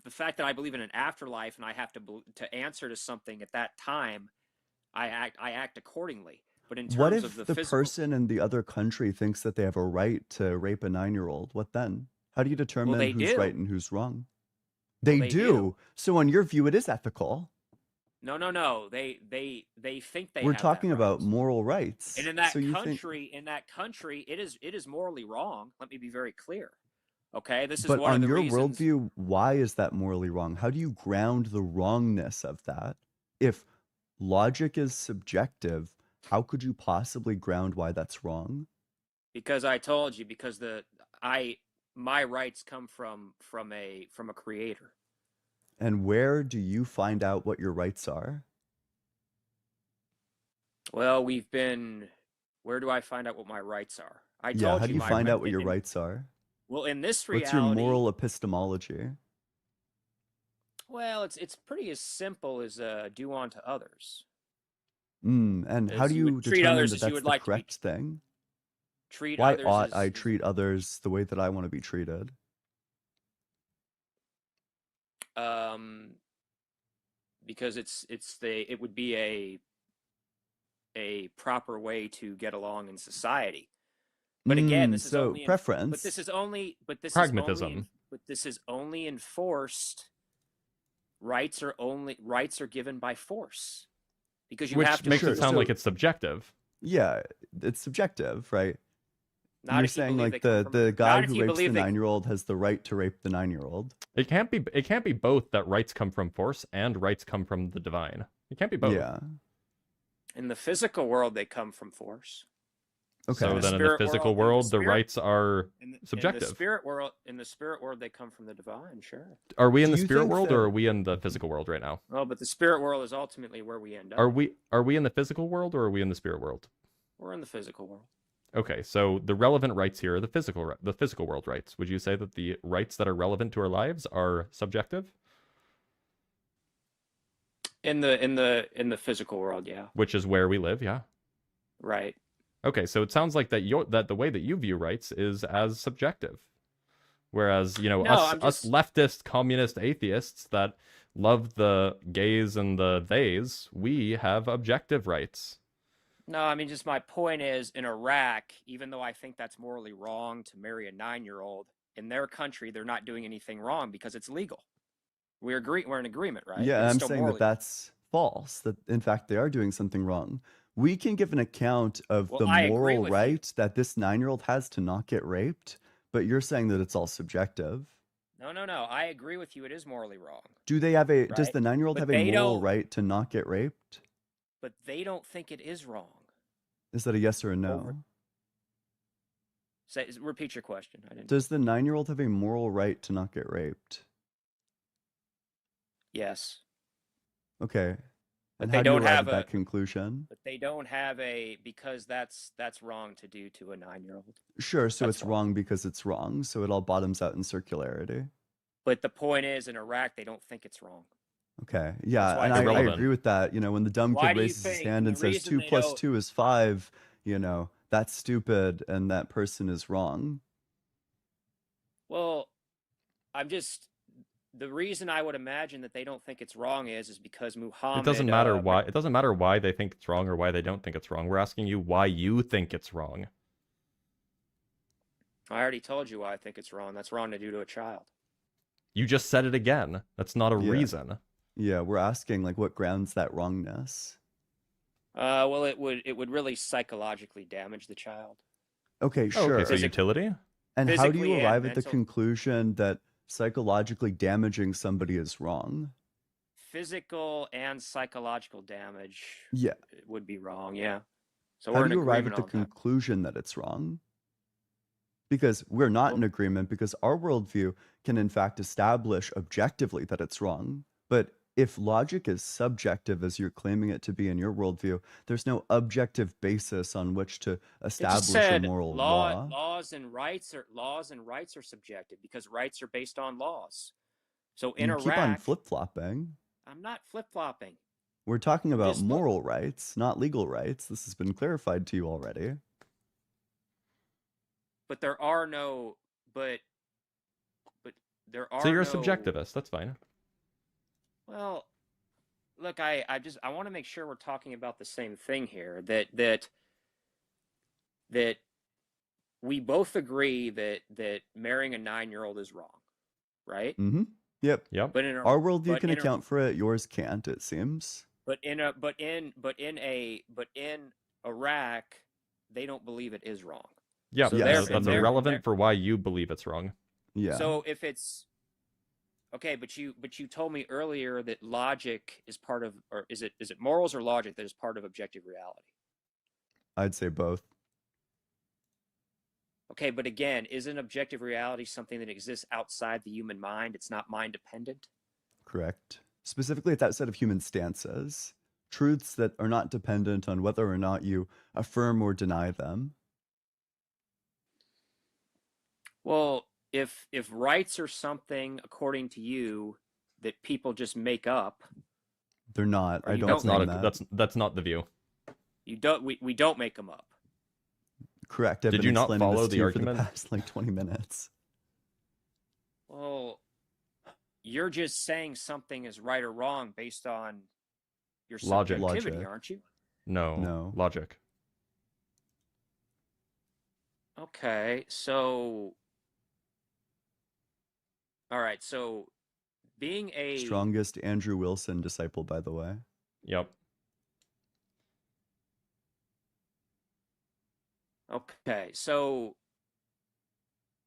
The fact that I believe in an afterlife and I have to answer to something at that time, I act accordingly. But in What terms of if the the physical, person in the other country thinks that they have a right to rape a 9-year-old? What then? How do you well, determine they who's right do. and who's wrong? Well, They they do. do. So in your view, it is ethical. No. They think they We're have that talking right. about moral And rights. in So that you think, country, it is morally wrong. Let me be very clear. Okay, this is but one of on the your reasons. worldview, why is that morally wrong? How do you ground the wrongness of that? If logic is subjective, how could you possibly ground why that's wrong? Because I told you, because my rights come from a creator. And where do you find out what your rights are? Well, where do I find out what my rights are? I Yeah, told how do you you my find out what your rights are? well, in this What's your reality, moral epistemology? well, it's pretty as simple as do unto others. And how As do you would you treat determine others that as you that's would the like to be correct thing? treat Why others ought I as treat others the way that I want to be treated? because it would be a proper way to get along in society. But again, this is So only preference. but this is only Pragmatism. but this is only enforced. Rights are given by force, because you Which have to makes it appeal. sound like it's subjective. Yeah, it's subjective, right? Not You're if you saying believe like they come from the guy not if who you rapes the believe they 9-year-old has the right to rape the 9-year-old. It can't be both that rights come from force and rights come from the divine. It can't be both. Yeah. in the physical world they come from force. Okay. So then in the physical world, the rights are subjective. In the spirit world, they come from the divine. Sure. Are we in Do the you spirit think world that- or are we in the physical world right now? Oh, but the spirit world is ultimately where we end up. Are we in the physical world or are we in the spirit world? We're in the physical world. Okay, so the relevant rights here are the physical world rights. Would you say that the rights that are relevant to our lives are subjective? In the physical world, yeah. Which is where we live, yeah. Right. Okay, so it sounds like that the way that you view rights is as subjective. Whereas, us leftist, communist atheists that love the gays and the theys, we have objective rights. No, I mean, just my point is, in Iraq, even though I think that's morally wrong to marry a 9-year-old, in their country, they're not doing anything wrong because it's legal. We're in agreement, right? Yeah, I'm saying that that's false, that in fact they are doing something wrong. We can give an account of the moral right that this 9-year-old has to not get raped, but you're saying that it's all subjective. No. I agree with you. It is morally wrong. Does the 9-year-old have a moral right to not get raped? But they don't think it is wrong. Is that a yes or a no? Repeat your question. I didn't. Does the 9-year-old have a moral right to not get raped? Yes. Okay. But And they how do you don't arrive have at that conclusion? But they don't have because that's wrong to do to a 9-year-old. Sure, so it's wrong because it's wrong, so it all bottoms out in circularity. But the point is, in Iraq, they don't think it's wrong. Okay, yeah, and I agree with that. When the dumb kid raises his hand and says 2 + 2 is 5, that's stupid and that person is wrong. Well, the reason I would imagine that they don't think it's wrong is because Muhammad. It doesn't matter why. It doesn't matter why they think it's wrong or why they don't think it's wrong. We're asking you why you think it's wrong. I already told you why I think it's wrong. That's wrong to do to a child. You just said it again. That's not a reason. Yeah, we're asking what grounds that wrongness. Well, it would really psychologically damage the child. Okay, sure. Okay, so utility? And how do you arrive at the conclusion that psychologically damaging somebody is wrong? Physical and psychological damage would be wrong, yeah. So how we're do you arrive at the on conclusion that it's wrong? Because we're not in agreement, because our worldview can in fact establish objectively that it's wrong. But if logic is subjective as you're claiming it to be in your worldview, there's no objective basis on which to It just establish a said moral law. laws and rights are subjective because rights are based on laws. So in You keep on Iraq, flip-flopping. I'm not flip-flopping. We're talking about Just look. moral rights, not legal rights. This has been clarified to you already. But there are no but there are So you're a no subjectivist. That's fine. Well, look, I want to make sure we're talking about the same thing here. That we both agree that marrying a 9-year-old is wrong, right? Mm-hmm. Yep. Yep. But Our worldview can account for it. Yours can't, it seems. But in Iraq, they don't believe it is wrong. Yeah, So that's irrelevant for why you believe it's wrong. Yeah. So if it's okay, but you told me earlier that logic is part of, or is it morals or logic that is part of objective reality? I'd say both. Okay, but again, isn't objective reality something that exists outside the human mind? It's not mind dependent? Correct. Specifically at that set of human stances. Truths that are not dependent on whether or not you affirm or deny them. Well, if rights are something, according to you, that people just make up, they're not. I don't that's not that. That's not the view. You don't. We don't make them up. Correct. I've Did been you not explaining follow this to the you argument? for the past like 20 minutes. Well, you're just saying something is right or wrong based on your Logic. subjectivity, aren't you? No. Logic. Okay, so all right, so being a Strongest Andrew Wilson disciple, by the way. Yep. Okay, so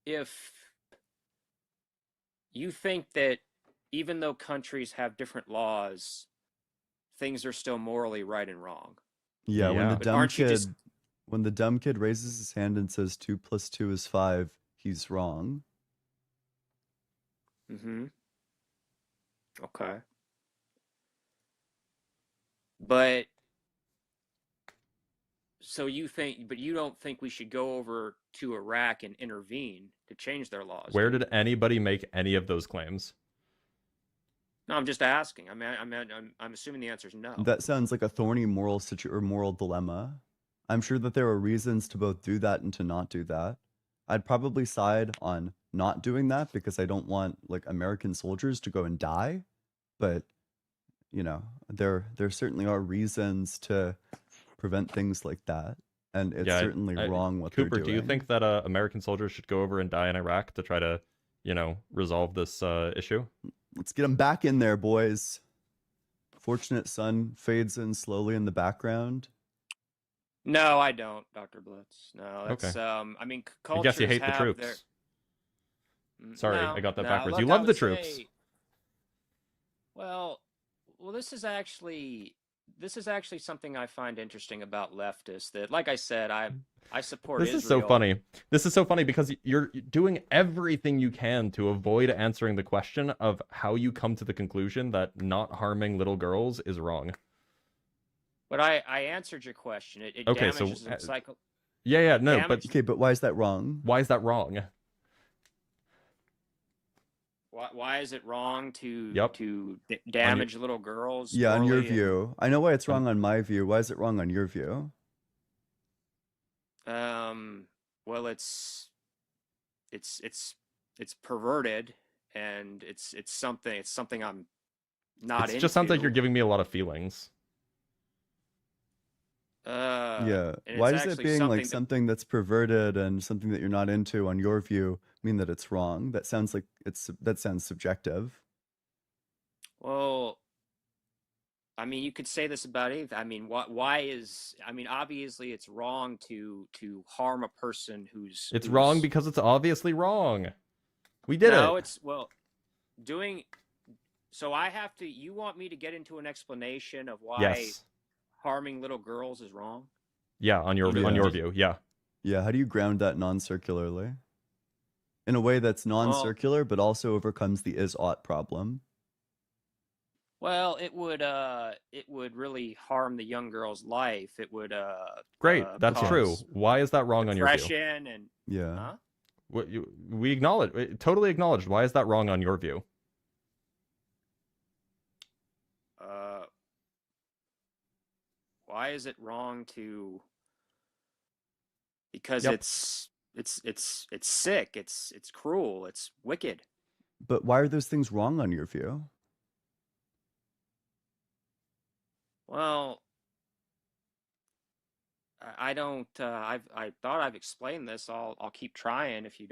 if you think that even though countries have different laws, things are still morally right and wrong. Yeah, when the But dumb aren't you kid just when the dumb kid raises his hand and says 2 + 2 is 5, he's wrong. Mm-hmm. Okay. But so you think, but you don't think we should go over to Iraq and intervene to change their laws? Where do you? did anybody make any of those claims? No, I'm just asking. I'm assuming the answer is no. That sounds like a thorny moral moral dilemma. I'm sure that there are reasons to both do that and to not do that. I'd probably side on not doing that because I don't want like American soldiers to go and die. But you know, there certainly are reasons to prevent things like that, and it's certainly wrong what Cooper, they're doing. do you think that American soldiers should go over and die in Iraq to try to, resolve this issue? Let's get them back in there, boys. Fortunate Son fades in slowly in the background. No, I don't, Dr. Blitz. No, that's Okay. I mean, I guess you hate the troops. Sorry, I got that backwards. You love the troops. Well, this is actually something I find interesting about leftists. That, like I said, I support This Israel. is so funny. This is so funny because you're doing everything you can to avoid answering the question of how you come to the conclusion that not harming little girls is wrong. But I answered your question. It Okay, damages so the cycle. yeah, no, but okay, but why is that wrong? Why is that wrong? Why is it wrong to damage little girls? Yeah, on your view. I know why it's wrong on my view. Why is it wrong on your view? Well, it's perverted, and it's something I'm not into. It just sounds like you're giving me a lot of feelings. Yeah. Why does it being like something that's perverted and something that you're not into on your view mean that it's wrong? That sounds like that sounds subjective. Well, I mean, you could say this about anything. I mean, obviously it's wrong to harm a person who's wrong because it's obviously wrong. We did it. No, so I have to, you want me to get into an explanation of why harming little girls is wrong? Yeah, on your view, yeah. Yeah, how do you ground that non-circularly? in a way that's Well, non-circular, but also overcomes the is-ought problem. well, it would really harm the young girl's life. It would Great, that's true. cause Why is that wrong on your view? depression and Yeah. huh? We acknowledge, totally acknowledged. Why is that wrong on your view? Why is it wrong to? Because Yep. it's sick. It's cruel. It's wicked. But why are those things wrong on your view? Well, I don't. I thought I've explained this. I'll keep trying. If you're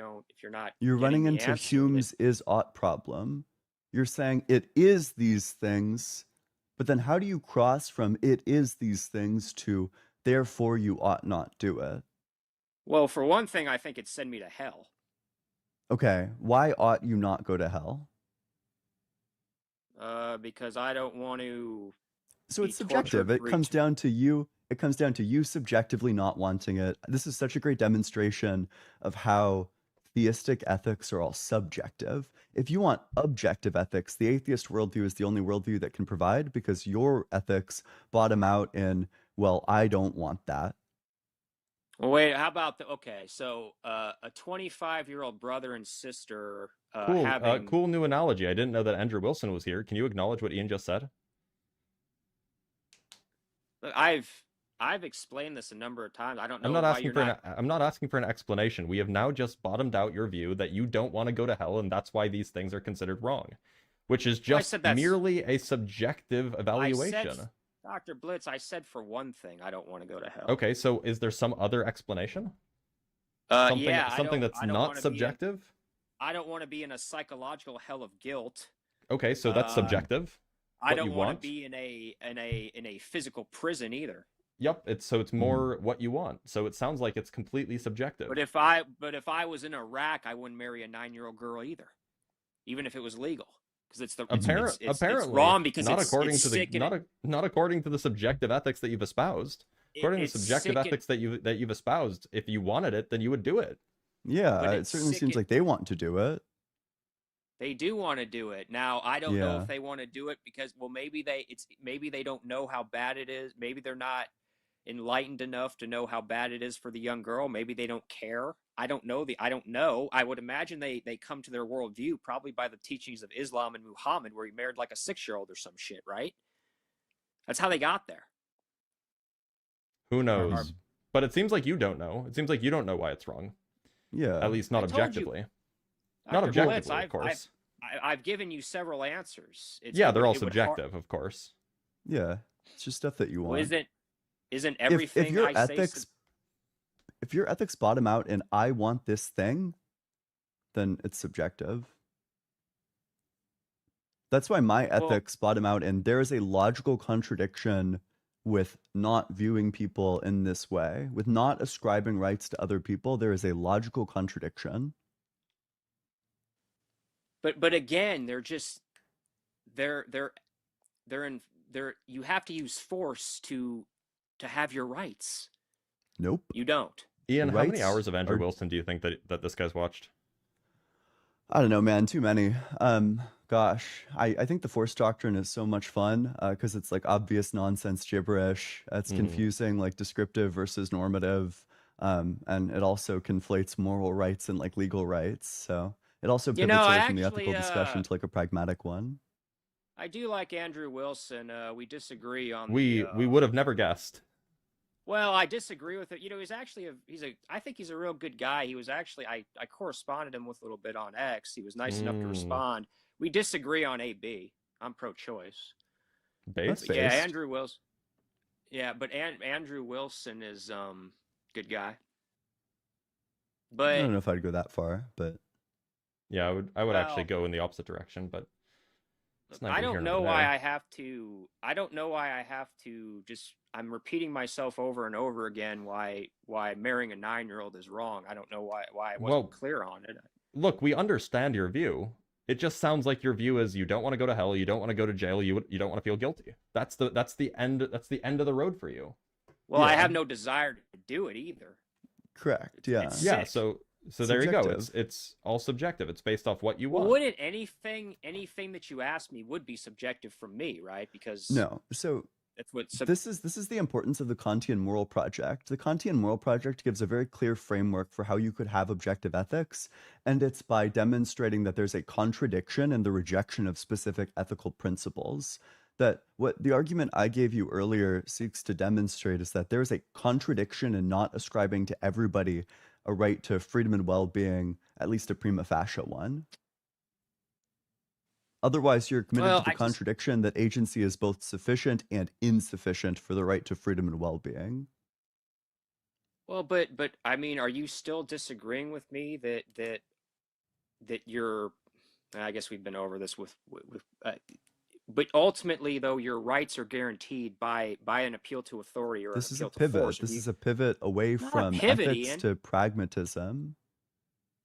not. You're getting running the into answer, Hume's is-ought problem. You're saying it is these things, but then how do you cross from it is these things to therefore you ought not do it? Well, for one thing, I think it'd send me to hell. Okay, why ought you not go to hell? Because I don't want to. So be it's subjective. tortured It for comes down to you. It comes down to you subjectively not wanting it. This is such a great demonstration of how theistic ethics are all subjective. If you want objective ethics, the atheist worldview is the only worldview that can provide, because your ethics bottom out in, well, I don't want that. Well, wait. How about okay? So, a 25-year-old brother and sister Cool, having. cool new analogy. I didn't know that Andrew Wilson was here. Can you acknowledge what Ian just said? Look, I've explained this a number of times. I don't know I'm not why asking you're for not. I'm not asking for an explanation. We have now just bottomed out your view that you don't want to go to hell, and that's why these things are considered wrong, which is Well, I just said that's. merely a subjective I evaluation. said, Dr. Blitz, I said for one thing, I don't want to go to hell. Okay, so is there some other explanation? Something Yeah, something that's I don't not want to subjective? I don't want to be in a psychological hell of guilt. Okay, so that's subjective. I What don't you want want? to be in a physical prison either. Yep, it's more what you want. So it sounds like it's completely subjective. But if I was in Iraq, I wouldn't marry a 9-year-old girl either, even if it was legal, because it's Apparently wrong because not it's according it's to sick the not according to the subjective ethics that you've espoused. According to the it's subjective sick and- ethics that you've espoused, if you wanted it, then you would do it. Yeah, But it it's certainly sick seems and- like they want to do it. They do want to do it. Now, I don't know Yeah. if they want to do it because, well, maybe they don't know how bad it is. Maybe they're not enlightened enough to know how bad it is for the young girl. Maybe they don't care. I don't know. I would imagine they come to their worldview probably by the teachings of Islam and Muhammad, where he married like a 6-year-old or some shit, right? That's how they got there. Who knows? But it seems like you don't know. It seems like you don't know why it's wrong. Yeah. At least not I told you. objectively. Not Dr. objectively, Blitz, of course. I've given you several answers. Yeah, they're all subjective, of course. Yeah, it's just stuff that you Well, want. isn't everything if your I say ethics if your ethics bottom out in I want this thing, then it's subjective. That's why my ethics bottom out in there is a logical contradiction with not viewing people in this way, with not ascribing rights to other people. There is a logical contradiction. But again, they're you have to use force to have your rights. Nope. You don't. Ian, how many Rights hours of Andrew are- Wilson do you think that this guy's watched? I don't know, man. Too many. Gosh, I think the Force Doctrine is so much fun because it's like obvious nonsense gibberish. It's confusing, like descriptive versus normative, and it also conflates moral rights and like legal rights. So it also pivots away from the ethical discussion to like a pragmatic one. I do like Andrew Wilson. We disagree on We would have never guessed. Well, I disagree with it. You know, I think he's a real good guy. He was actually, I corresponded him with a little bit on X. He was nice enough to respond. We disagree on AB. I'm pro-choice. Based? Yeah, Andrew Wilson. Yeah, but Andrew Wilson is good guy. But I don't know if I'd go that far, but yeah, I would actually go in the opposite direction, but it's not I don't know why I have to. I don't know why I have to just. I'm repeating myself over and over again. Why marrying a 9-year-old is wrong. I don't know why I wasn't clear on it. Look, we understand your view. It just sounds like your view is you don't want to go to hell, you don't want to go to jail, you don't want to feel guilty. That's the end of the road for you. Well, I have no desire to do it either. correct. Yeah. It's Yeah, sick. so So there you go. It's all subjective. It's based off what you want. Well, wouldn't anything that you ask me would be subjective from me, right? Because no. So that's what this is the importance of the Kantian moral project. The Kantian moral project gives a very clear framework for how you could have objective ethics, and it's by demonstrating that there's a contradiction in the rejection of specific ethical principles. That what the argument I gave you earlier seeks to demonstrate is that there is a contradiction in not ascribing to everybody a right to freedom and well-being, at least a prima facie one. Otherwise, you're committed to the contradiction that agency is both sufficient and insufficient for the right to freedom and well-being. Well, but I mean, are you still disagreeing with me that you're? I guess we've been over this with but ultimately, though, your rights are guaranteed by an appeal to authority or This an is a appeal to pivot. force. This is a pivot away from ethics to pragmatism.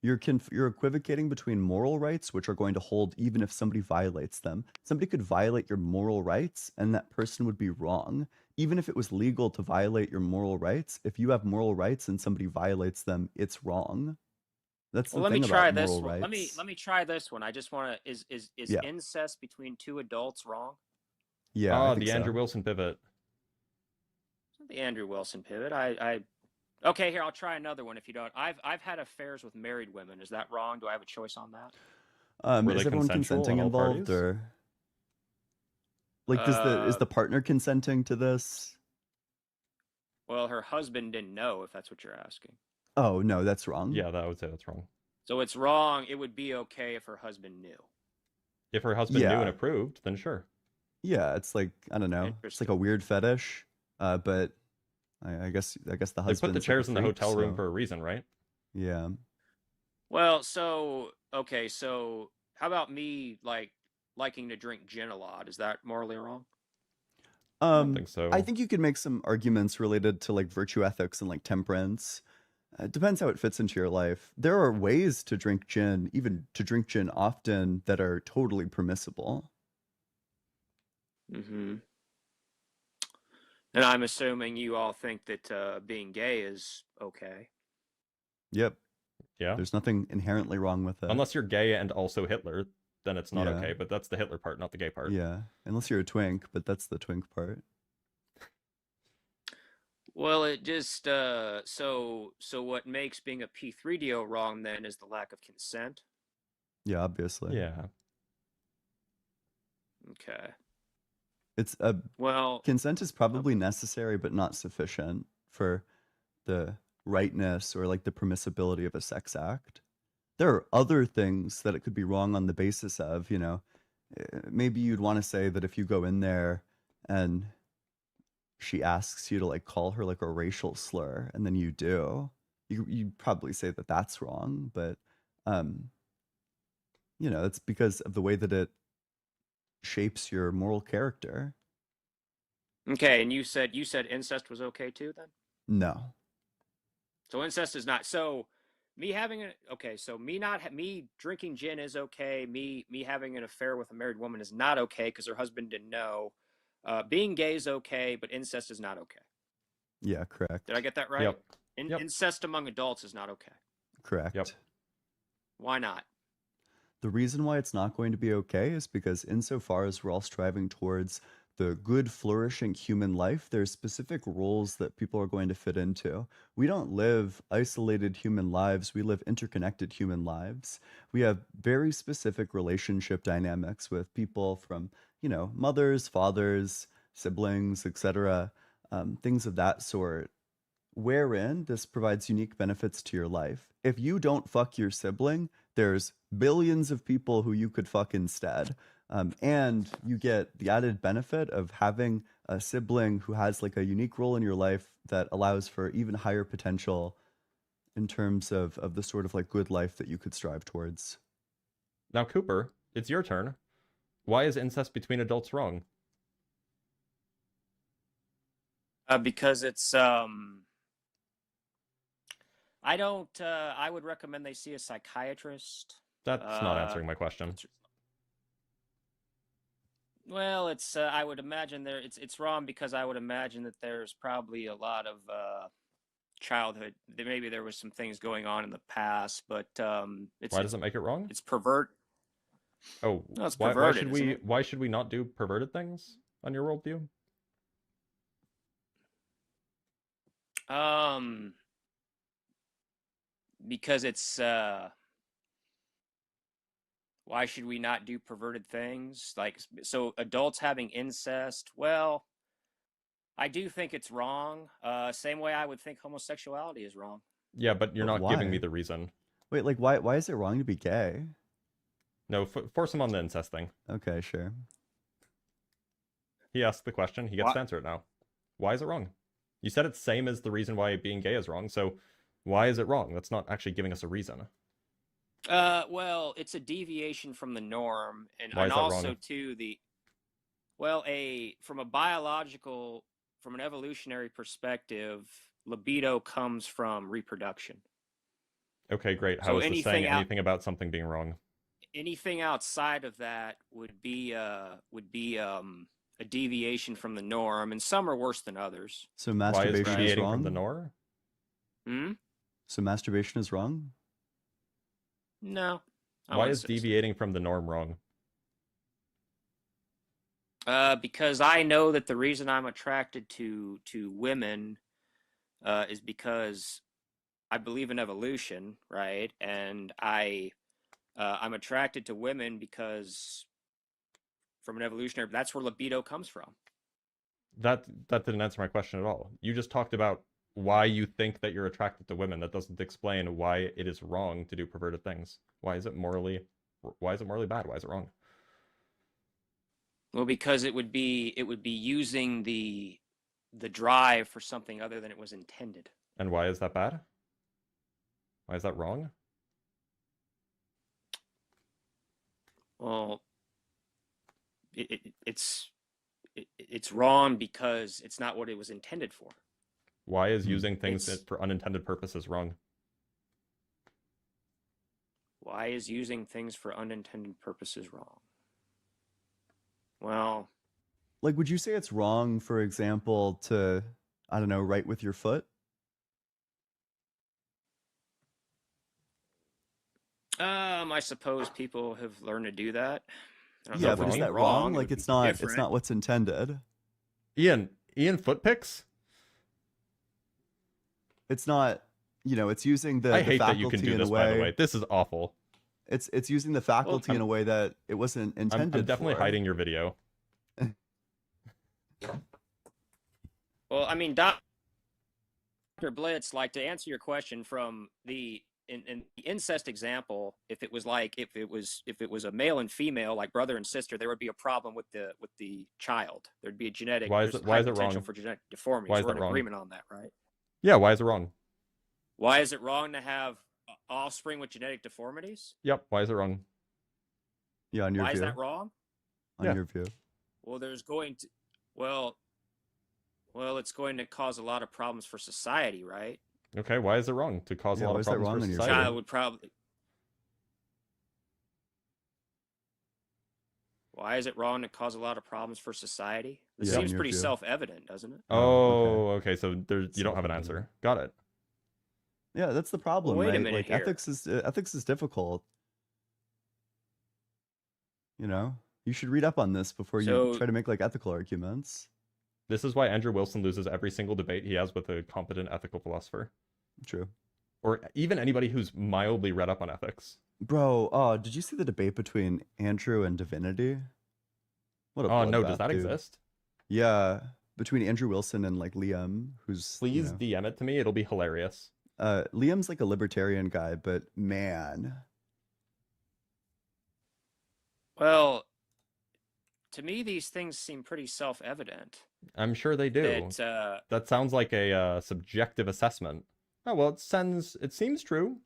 You're equivocating between moral rights, which are going to hold even if somebody violates them. Somebody could violate your moral rights, and that person would be wrong. Even if it was legal to violate your moral rights, if you have moral rights and somebody violates them, it's wrong. That's the thing about moral rights. Let me try this one. I just want to. Is incest between two adults wrong? Yeah. The Andrew Wilson pivot. The Andrew Wilson pivot. Okay, here, I'll try another one if you don't. I've had affairs with married women. Is that wrong? Do I have a choice on that? Is everyone consenting involved, or like is the partner consenting to this? Well, her husband didn't know, if that's what you're asking. Oh, no, that's wrong. Yeah, I would say that's wrong. So it's wrong. It would be okay if her husband knew. If her husband knew and approved, then sure. Yeah, it's like, I don't know. It's like a weird fetish, but I guess the husband. They put the chairs in the hotel room for a reason, right? Yeah. Well, okay, so how about me liking to drink gin a lot? Is that morally wrong? I don't think so. I think you could make some arguments related to like virtue ethics and like temperance. It depends how it fits into your life. There are ways to drink gin, even to drink gin often, that are totally permissible. Mm-hmm. And I'm assuming you all think that being gay is okay. Yep. Yeah. There's nothing inherently wrong with it. Unless you're gay and also Hitler, then it's not okay. But that's the Hitler part, not the gay part. Yeah. Unless you're a twink, but that's the twink part. Well, it just so what makes being a P3DO wrong then is the lack of consent. Yeah, obviously. Yeah. Okay. It's consent is probably necessary but not sufficient for the rightness or like the permissibility of a sex act. There are other things that it could be wrong on the basis of, you know, maybe you'd want to say that if you go in there and she asks you to like call her like a racial slur and then you do, you'd probably say that that's wrong, but you know, it's because of the way that it shapes your moral character. Okay, and you said incest was okay too then? No. So incest is not. So me having me drinking gin is okay. Me having an affair with a married woman is not okay because her husband didn't know. Being gay is okay, but incest is not okay. Yeah, correct. Did I get that right? Yep. Incest among adults is not okay. Correct. Yep. Why not? The reason why it's not going to be okay is because insofar as we're all striving towards the good, flourishing human life, there's specific roles that people are going to fit into. We don't live isolated human lives. We live interconnected human lives. We have very specific relationship dynamics with people from, you know, mothers, fathers, siblings, etc., things of that sort, wherein this provides unique benefits to your life. If you don't fuck your sibling, there's billions of people who you could fuck instead. And you get the added benefit of having a sibling who has like a unique role in your life that allows for even higher potential in terms of the sort of like good life that you could strive towards. Now, Cooper, it's your turn. Why is incest between adults wrong? Because it's I would recommend they see a psychiatrist. That's not answering my question. Well, it's I would imagine it's wrong because I would imagine that there's probably a lot of childhood. Maybe there was some things going on in the past, but why does it make it wrong? It's pervert. Oh, no, it's why perverted, should isn't we it? why should we not do perverted things on your worldview? Because it's why should we not do perverted things? Like, so adults having incest, well, I do think it's wrong. Same way I would think homosexuality is wrong. Yeah, but you're But not giving me why? the reason. Wait, like why is it wrong to be gay? No, force him on the incest thing. Okay, sure. He asked the question, he gets to answer it now. Why is it wrong? You said it's same as the reason why being gay is wrong, so why is it wrong? That's not actually giving us a reason. Well, it's a deviation from the norm, and, Why is that also wrong? too from an evolutionary perspective, libido comes from reproduction. Okay, great. So How is this saying anything anything about something being wrong? Anything outside of that would be a deviation from the norm, and some are worse than others. So Why is masturbation is deviating wrong? from the norm? So masturbation is wrong? No. Why is deviating from the norm wrong? Because I know that the reason I'm attracted to women is because I believe in evolution, right? And I'm attracted to women because from an evolutionary, that's where libido comes from. That didn't answer my question at all. You just talked about why you think that you're attracted to women. That doesn't explain why it is wrong to do perverted things. Why is it morally bad? Why is it wrong? Well, because it would be using the drive for something other than it was intended. And why is that bad? Why is that wrong? Well, it's wrong because it's not what it was intended for. Why is using things for unintended purposes wrong? Why is using things for unintended purposes wrong? Well, like, would you say it's wrong, for example, to, I don't know, write with your foot? I suppose people have learned to do that. Yeah, but is that wrong? Like, it's not what's intended. Ian, foot pics? It's not, it's using the I hate that faculty you can do in this, a way. by the way. This is awful. It's using the faculty in a way that it wasn't intended. I'm definitely for. hiding your video. Well, I mean, Dr. Blitz, like, to answer your question from in the incest example, if it was a male and female, like brother and sister, there would be a problem with the child. There'd be a genetic. Why is it potential wrong? for genetic deformities? Why is We're that in wrong? agreement on that, right? Yeah, why is it wrong? Why is it wrong to have offspring with genetic deformities? Yep, why is it wrong? Yeah, on your Why view. is that wrong? On your view. Well, it's going to cause a lot of problems for society, right? Okay, why is it wrong to cause a lot of problems for society? Child would probably. Why is it wrong to cause a lot of problems for society? It seems pretty self-evident, doesn't it? Oh, okay. So you don't have an answer. Got it. Yeah, that's the problem, Wait a right? minute Like here. ethics is difficult. You should read up on this before you try to make like ethical arguments. This is why Andrew Wilson loses every single debate he has with a competent ethical philosopher. True. Or even anybody who's mildly read up on ethics. Bro, did you see the debate between Andrew and Divinity? What a no, bloodbath, does that dude. exist? Yeah, between Andrew Wilson and like Liam, who's Please DM it to me. It'll be hilarious. Liam's like a libertarian guy, but man. Well, to me, these things seem pretty self-evident. I'm sure they do. That sounds like a subjective assessment. Oh, well, it seems true.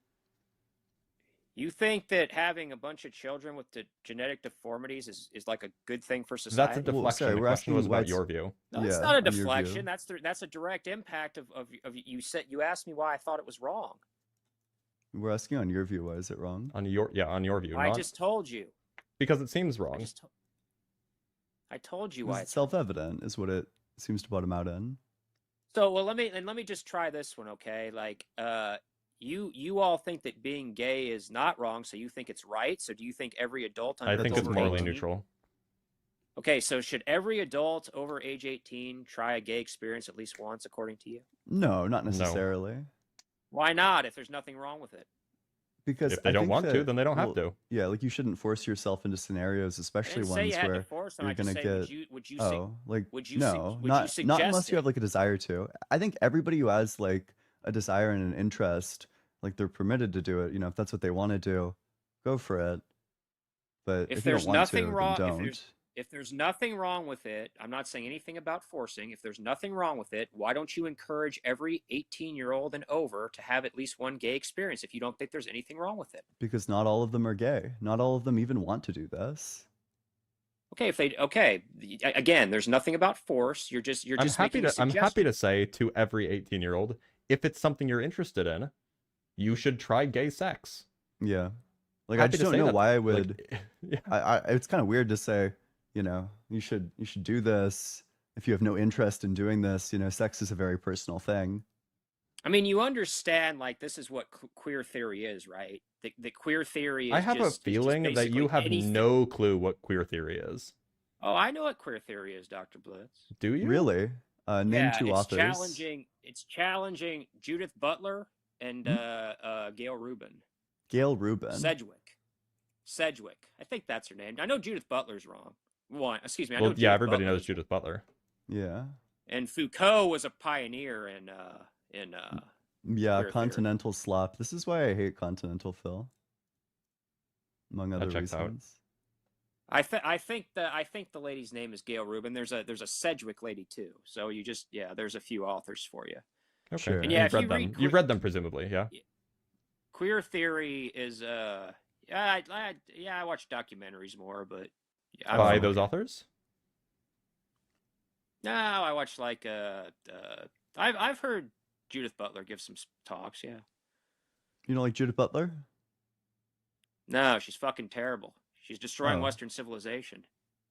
You think that having a bunch of children with genetic deformities is like a good thing for society? That's a deflection. The question was about your view. No, it's not a deflection. That's a direct impact of you asked me why I thought it was wrong. We're asking on your view. Why is it wrong? On your view. I just told you. Because it seems wrong. I told you why. It's self-evident is what it seems to bottom out in. So, well, let me just try this one, okay? Like, you all think that being gay is not wrong, so you think it's right. So, do you think every adult I under think it's over morally 18? neutral. Okay, so should every adult over age 18 try a gay experience at least once, according to you? No, not No. necessarily. Why not? If there's nothing wrong with it. Because If they I don't think want to, that, then they don't have well, to. yeah, like you shouldn't force yourself into scenarios, I especially didn't say you ones had to where force them. you're I just gonna say, get would you like would you no, would you not suggest unless you have it? like a desire to. I think everybody who has like a desire and an interest, like they're permitted to do it. You know, if that's what they want to do, go for it. But If if you don't there's want nothing to, then wrong, don't. if there's nothing wrong with it, I'm not saying anything about forcing. If there's nothing wrong with it, why don't you encourage every 18-year-old and over to have at least one gay experience if you don't think there's anything wrong with it? Because not all of them are gay. Not all of them even want to do this. Okay, again, there's nothing about force. You're just making a I'm happy suggestion. to say to every 18-year-old, if it's something you're interested in, you should try gay sex. Yeah. Like I Happy just to don't say know that, why I like, would yeah. I it's kind of weird to say, you know, you should do this if you have no interest in doing this. You know, sex is a very personal thing. I mean, you understand, like, this is what queer theory is, right? The queer theory I is have a just feeling that you basically have anything. no clue what queer theory is. Oh, I know what queer theory is, Dr. Blitz. Do you? Really? Name Yeah, two it's authors. challenging Judith Butler and Gail Rubin. Gail Rubin. Sedgwick. I think that's her name. I know Judith Butler's wrong. Excuse me. I Well, know yeah, Judith everybody Butler knows Judith Butler. Yeah. And Foucault was a pioneer in Yeah, queer Continental Slop. This is why I hate Continental Phil. Among other checks out. reasons. I think the lady's name is Gail Rubin. There's a Sedgwick lady too. So there's a few authors for you. Okay. Sure. And yeah, if You've you read them. You've read them presumably, yeah. Queer theory is I watch documentaries more, but yeah, By those authors? No, I watch like I've heard Judith Butler give some talks, yeah. You don't like Judith Butler? No, she's fucking terrible. She's destroying Oh. Western civilization.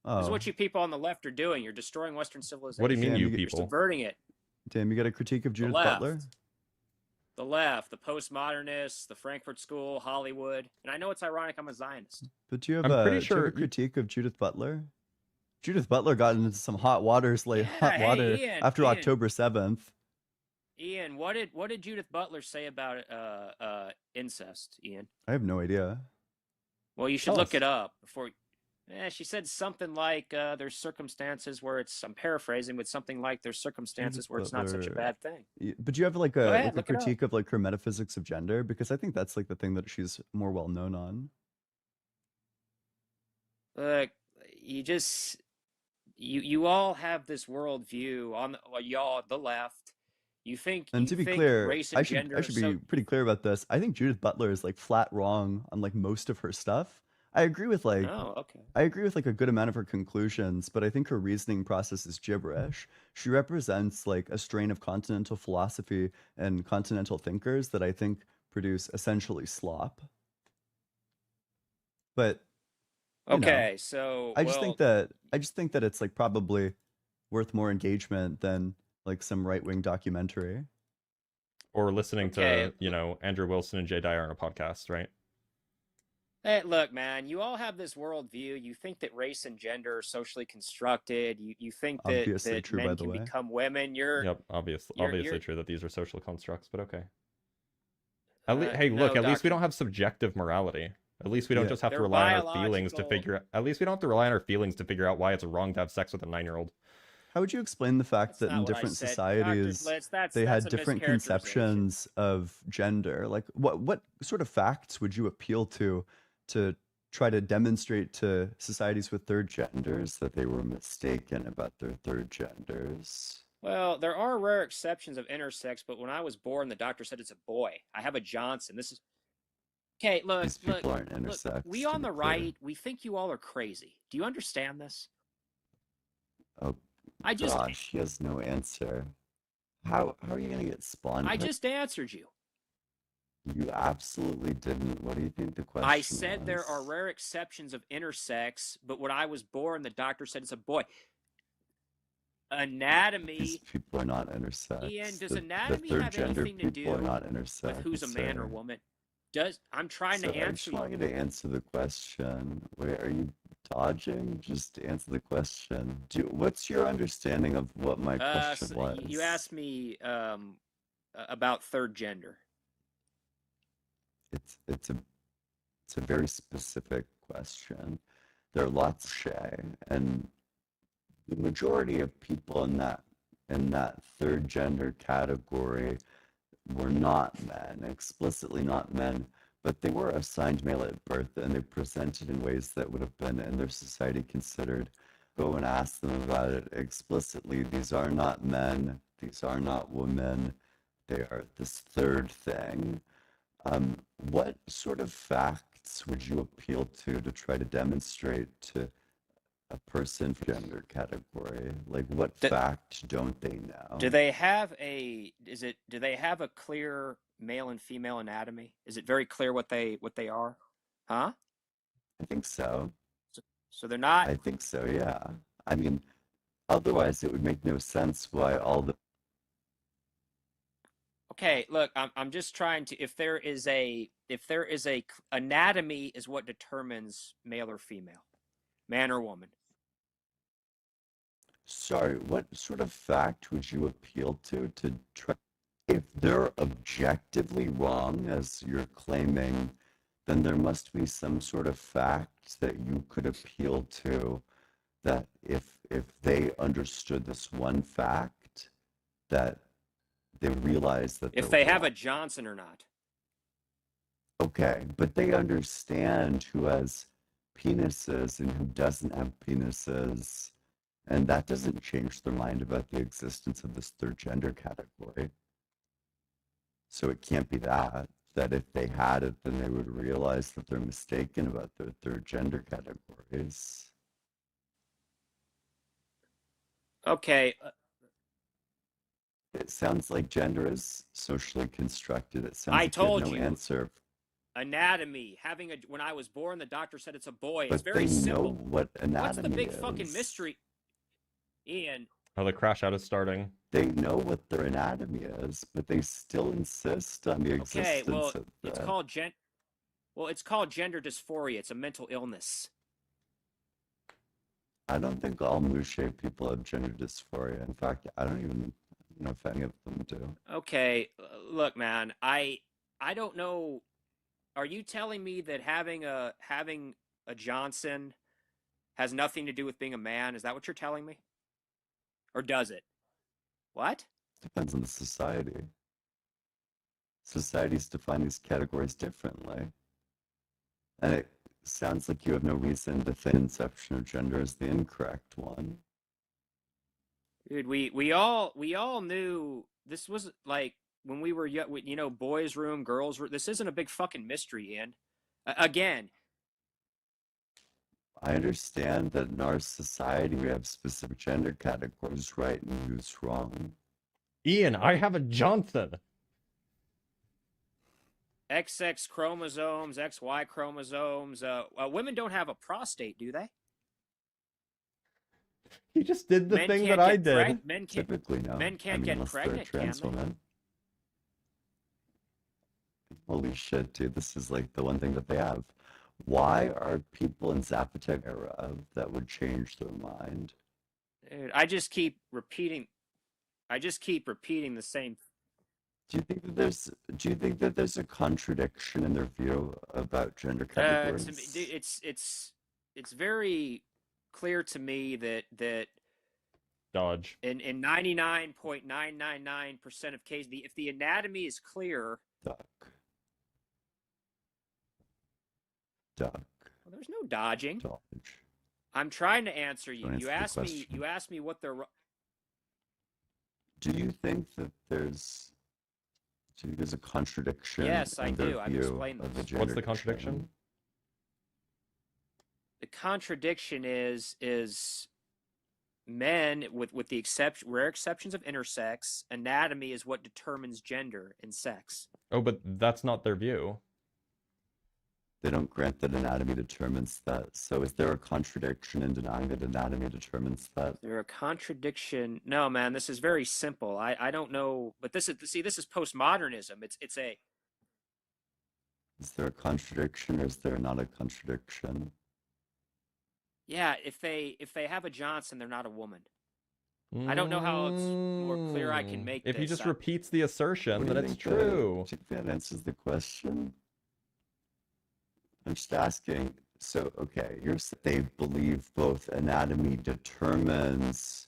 Oh. This is what you people on the left are doing. You're destroying Western civilization. What do you mean, Damn, you you people? You're subverting it. Damn, you got a critique of Judith left. Butler? The left, the postmodernists, the Frankfurt School, Hollywood. And I know it's ironic I'm a Zionist. But do you have, I'm pretty do you have a sure critique of Judith Butler? Judith Butler got into some hot waters, hot water Ian, after Ian. October 7th. Ian, what did Judith Butler say about incest, Ian? I have no idea. Well, you should Tell look us. it up before. She said something like there's circumstances where I'm paraphrasing, but something like there's circumstances where it's not such a bad thing. But you have like Go ahead, a look it up. critique of like her metaphysics of gender, because I think that's like the thing that she's more well known on. Look, you all have this worldview on the left. You think, And to be clear, race and I gender should are be pretty clear about this. I think Judith Butler is like flat wrong on like most of her stuff. I agree with like Oh, okay. I agree with like a good amount of her conclusions, but I think her reasoning process is gibberish. She represents like a strain of continental philosophy and continental thinkers that I think produce essentially slop. But you know, Okay, so I just think that it's like probably worth more engagement than like some right-wing documentary. Or listening Okay. to, Andrew Wilson and Jay Dyer on a podcast, right? Hey, look, man, you all have this worldview. You think that race and gender are socially constructed. You think that, Obviously true, by men the can way. become women. Yep, obviously you're- true that these are social constructs, but okay. no, Hey, look, at least we Doctor. don't have subjective morality. At least we don't Yeah. just have to They're rely on our feelings to biological. figure out. At least we don't have to rely on our feelings to figure out why it's wrong to have sex with a 9-year-old. How would you explain the fact That's that not in what I different said, Dr. societies Blitz. they That's had a different mischaracterization. conceptions of gender? Like what sort of facts would you appeal to try to demonstrate to societies with third genders that they were mistaken about their third genders? Well, there are rare exceptions of intersex, but when I was born, the doctor said it's a boy. I have a Johnson. This is okay. Look, These people aren't intersex. we to on be the clear. right, we think you all are crazy. Do you understand this? Oh I just gosh, he has no answer. How are you gonna get spawned? I just answered you. You absolutely didn't. What do you think the question I said there was? are rare exceptions of intersex, but when I was born, the doctor said it's a boy. Anatomy. people are not intersex. Ian, does The anatomy third have gender anything to people are do not intersex. with who's a man or woman? I'm trying So to I answer just you. want you to answer the question. Wait, are you dodging? Just answer the question. What's your understanding of what my question was? You asked me about third gender. It's a very specific question. There are lots of Shay, and the majority of people in that third gender category were not men, explicitly not men, but they were assigned male at birth, and they presented in ways that would have been in their society considered. Go and ask them about it explicitly. These are not men. These are not women. They are this third thing. What sort of facts would you appeal to try to demonstrate to a person gender category? Like, what fact don't they know? Do they have a clear male and female anatomy? Is it very clear what they are? Huh? I think so. So they're not. I think so, yeah. I mean, otherwise it would make no sense why all the. Okay, look, I'm just trying to. If there is a anatomy is what determines male or female, man or woman. Sorry, what sort of fact would you appeal to try? If they're objectively wrong, as you're claiming, then there must be some sort of fact that you could appeal to, that if they understood this one fact, that they realize that if they have a Johnson or not. Okay, but they understand who has penises and who doesn't have penises, and that doesn't change their mind about the existence of this third gender category. So it can't be that if they had it, then they would realize that they're mistaken about their third gender categories. Okay. It sounds like gender is socially constructed. It sounds I like told you have no answer. Anatomy. When I was born, the doctor said it's a boy. But it's very simple. Know what anatomy What's the big is. fucking mystery? Ian. Oh, the crash out is starting. They know what their anatomy is, but they still insist on the existence of that. It's called it's called gender dysphoria. It's a mental illness. I don't think all Mushe people have gender dysphoria. In fact, I don't even know if any of them do. Okay, look, man, I don't know. Are you telling me that having a Johnson has nothing to do with being a man? Is that what you're telling me? Or does it? What? Depends on the society. Societies define these categories differently. And it sounds like you have no reason to think conception of gender is the incorrect one. Dude, we all knew this was like when we were young, boys' room, girls' room. This isn't a big fucking mystery, Ian. Again. I understand that in our society we have specific gender categories, right, and who's wrong. Ian, I have a Johnson. XX chromosomes, XY chromosomes. Women don't have a prostate, do they? He just did the thing that I did. Men can't, typically no. Men can't get pregnant, can they? Women. Holy shit, dude! This is like the one thing that they have. Why are people in Zapotec era that would change their mind? Dude, I just keep repeating the same. Do you think that there's a contradiction in their view about gender categories? It's very clear to me that dodge in 99.999% of cases, if the anatomy is clear. Duck. Well, there's no dodging. Dodge. I'm trying to answer you. You asked me what they're. Do you think that there's a contradiction? Yes, I do. I've explained this. What's the contradiction? The contradiction is men with the rare exceptions of intersex, anatomy is what determines gender and sex. Oh, but that's not their view. They don't grant that anatomy determines that. So is there a contradiction in denying that anatomy determines that? Is there a contradiction? No, man, this is very simple. I don't know, but this is postmodernism. It's a Is there a contradiction or is there not a contradiction? yeah, if they have a Johnson, they're not a woman. I don't know how else more clear I can make If this. he just repeats the assertion, then it's true. Do you think that answers the question? I'm just asking. So, okay, they believe both anatomy determines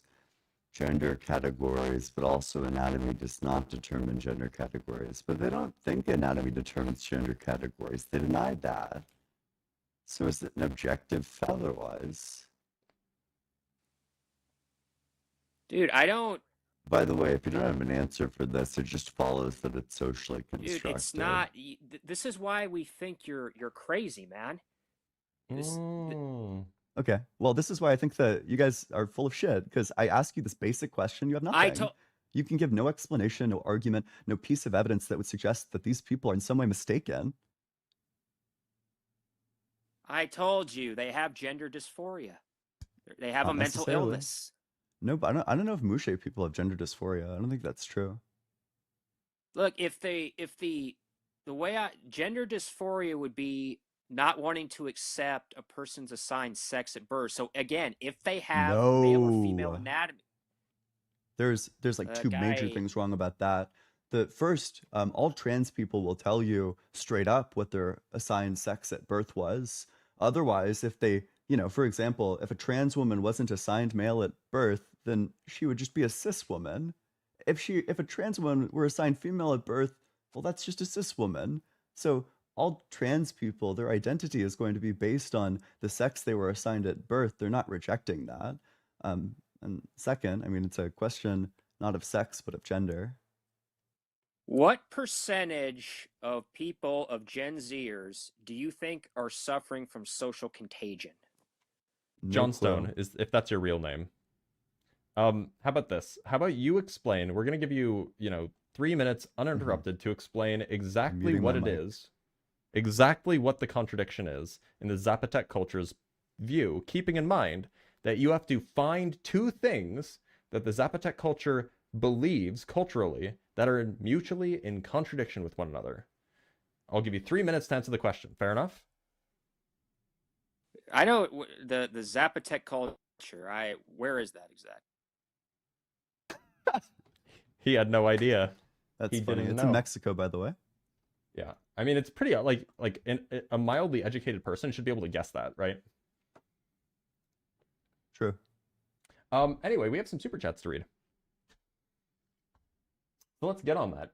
gender categories, but also anatomy does not determine gender categories. But they don't think anatomy determines gender categories. They deny that. So is it an objective otherwise? Dude, I don't. By the way, if you don't have an answer for this, it just follows that it's socially constructed. Dude, it's not. This is why we think you're crazy, man. Okay, well, this is why I think that you guys are full of shit, because I ask you this basic question, you have nothing. You can give no explanation, no argument, no piece of evidence that would suggest that these people are in some way mistaken. I told you they have gender dysphoria. They have Not a mental necessarily. illness. No, but I don't know if Mushe people have gender dysphoria. I don't think that's true. Look, if the way gender dysphoria would be not wanting to accept a person's assigned sex at birth. So again, if they have male or female anatomy, there's like two major things wrong about that. The first, all trans people will tell you straight up what their assigned sex at birth was. Otherwise, if they, for example, if a trans woman wasn't assigned male at birth, then she would just be a cis woman. If a trans woman were assigned female at birth, well, that's just a cis woman. So all trans people, their identity is going to be based on the sex they were assigned at birth. They're not rejecting that. And second, I mean, it's a question not of sex, but of gender. What percentage of people of Gen Zers do you think are suffering from social contagion? John Stone, if that's your real name. How about this? How about you explain? We're going to give you, 3 minutes uninterrupted to explain exactly what it is, exactly what the contradiction is in the Zapotec culture's view, keeping in mind that you have to find two things that the Zapotec culture believes culturally that are mutually in contradiction with one another. I'll give you 3 minutes to answer the question. Fair enough? I know the Zapotec culture. Where is that exactly? He had no idea. That's funny. It's in Mexico, by the way. Yeah, I mean, it's pretty like a mildly educated person should be able to guess that, right? True. Anyway, we have some super chats to read. So let's get on that.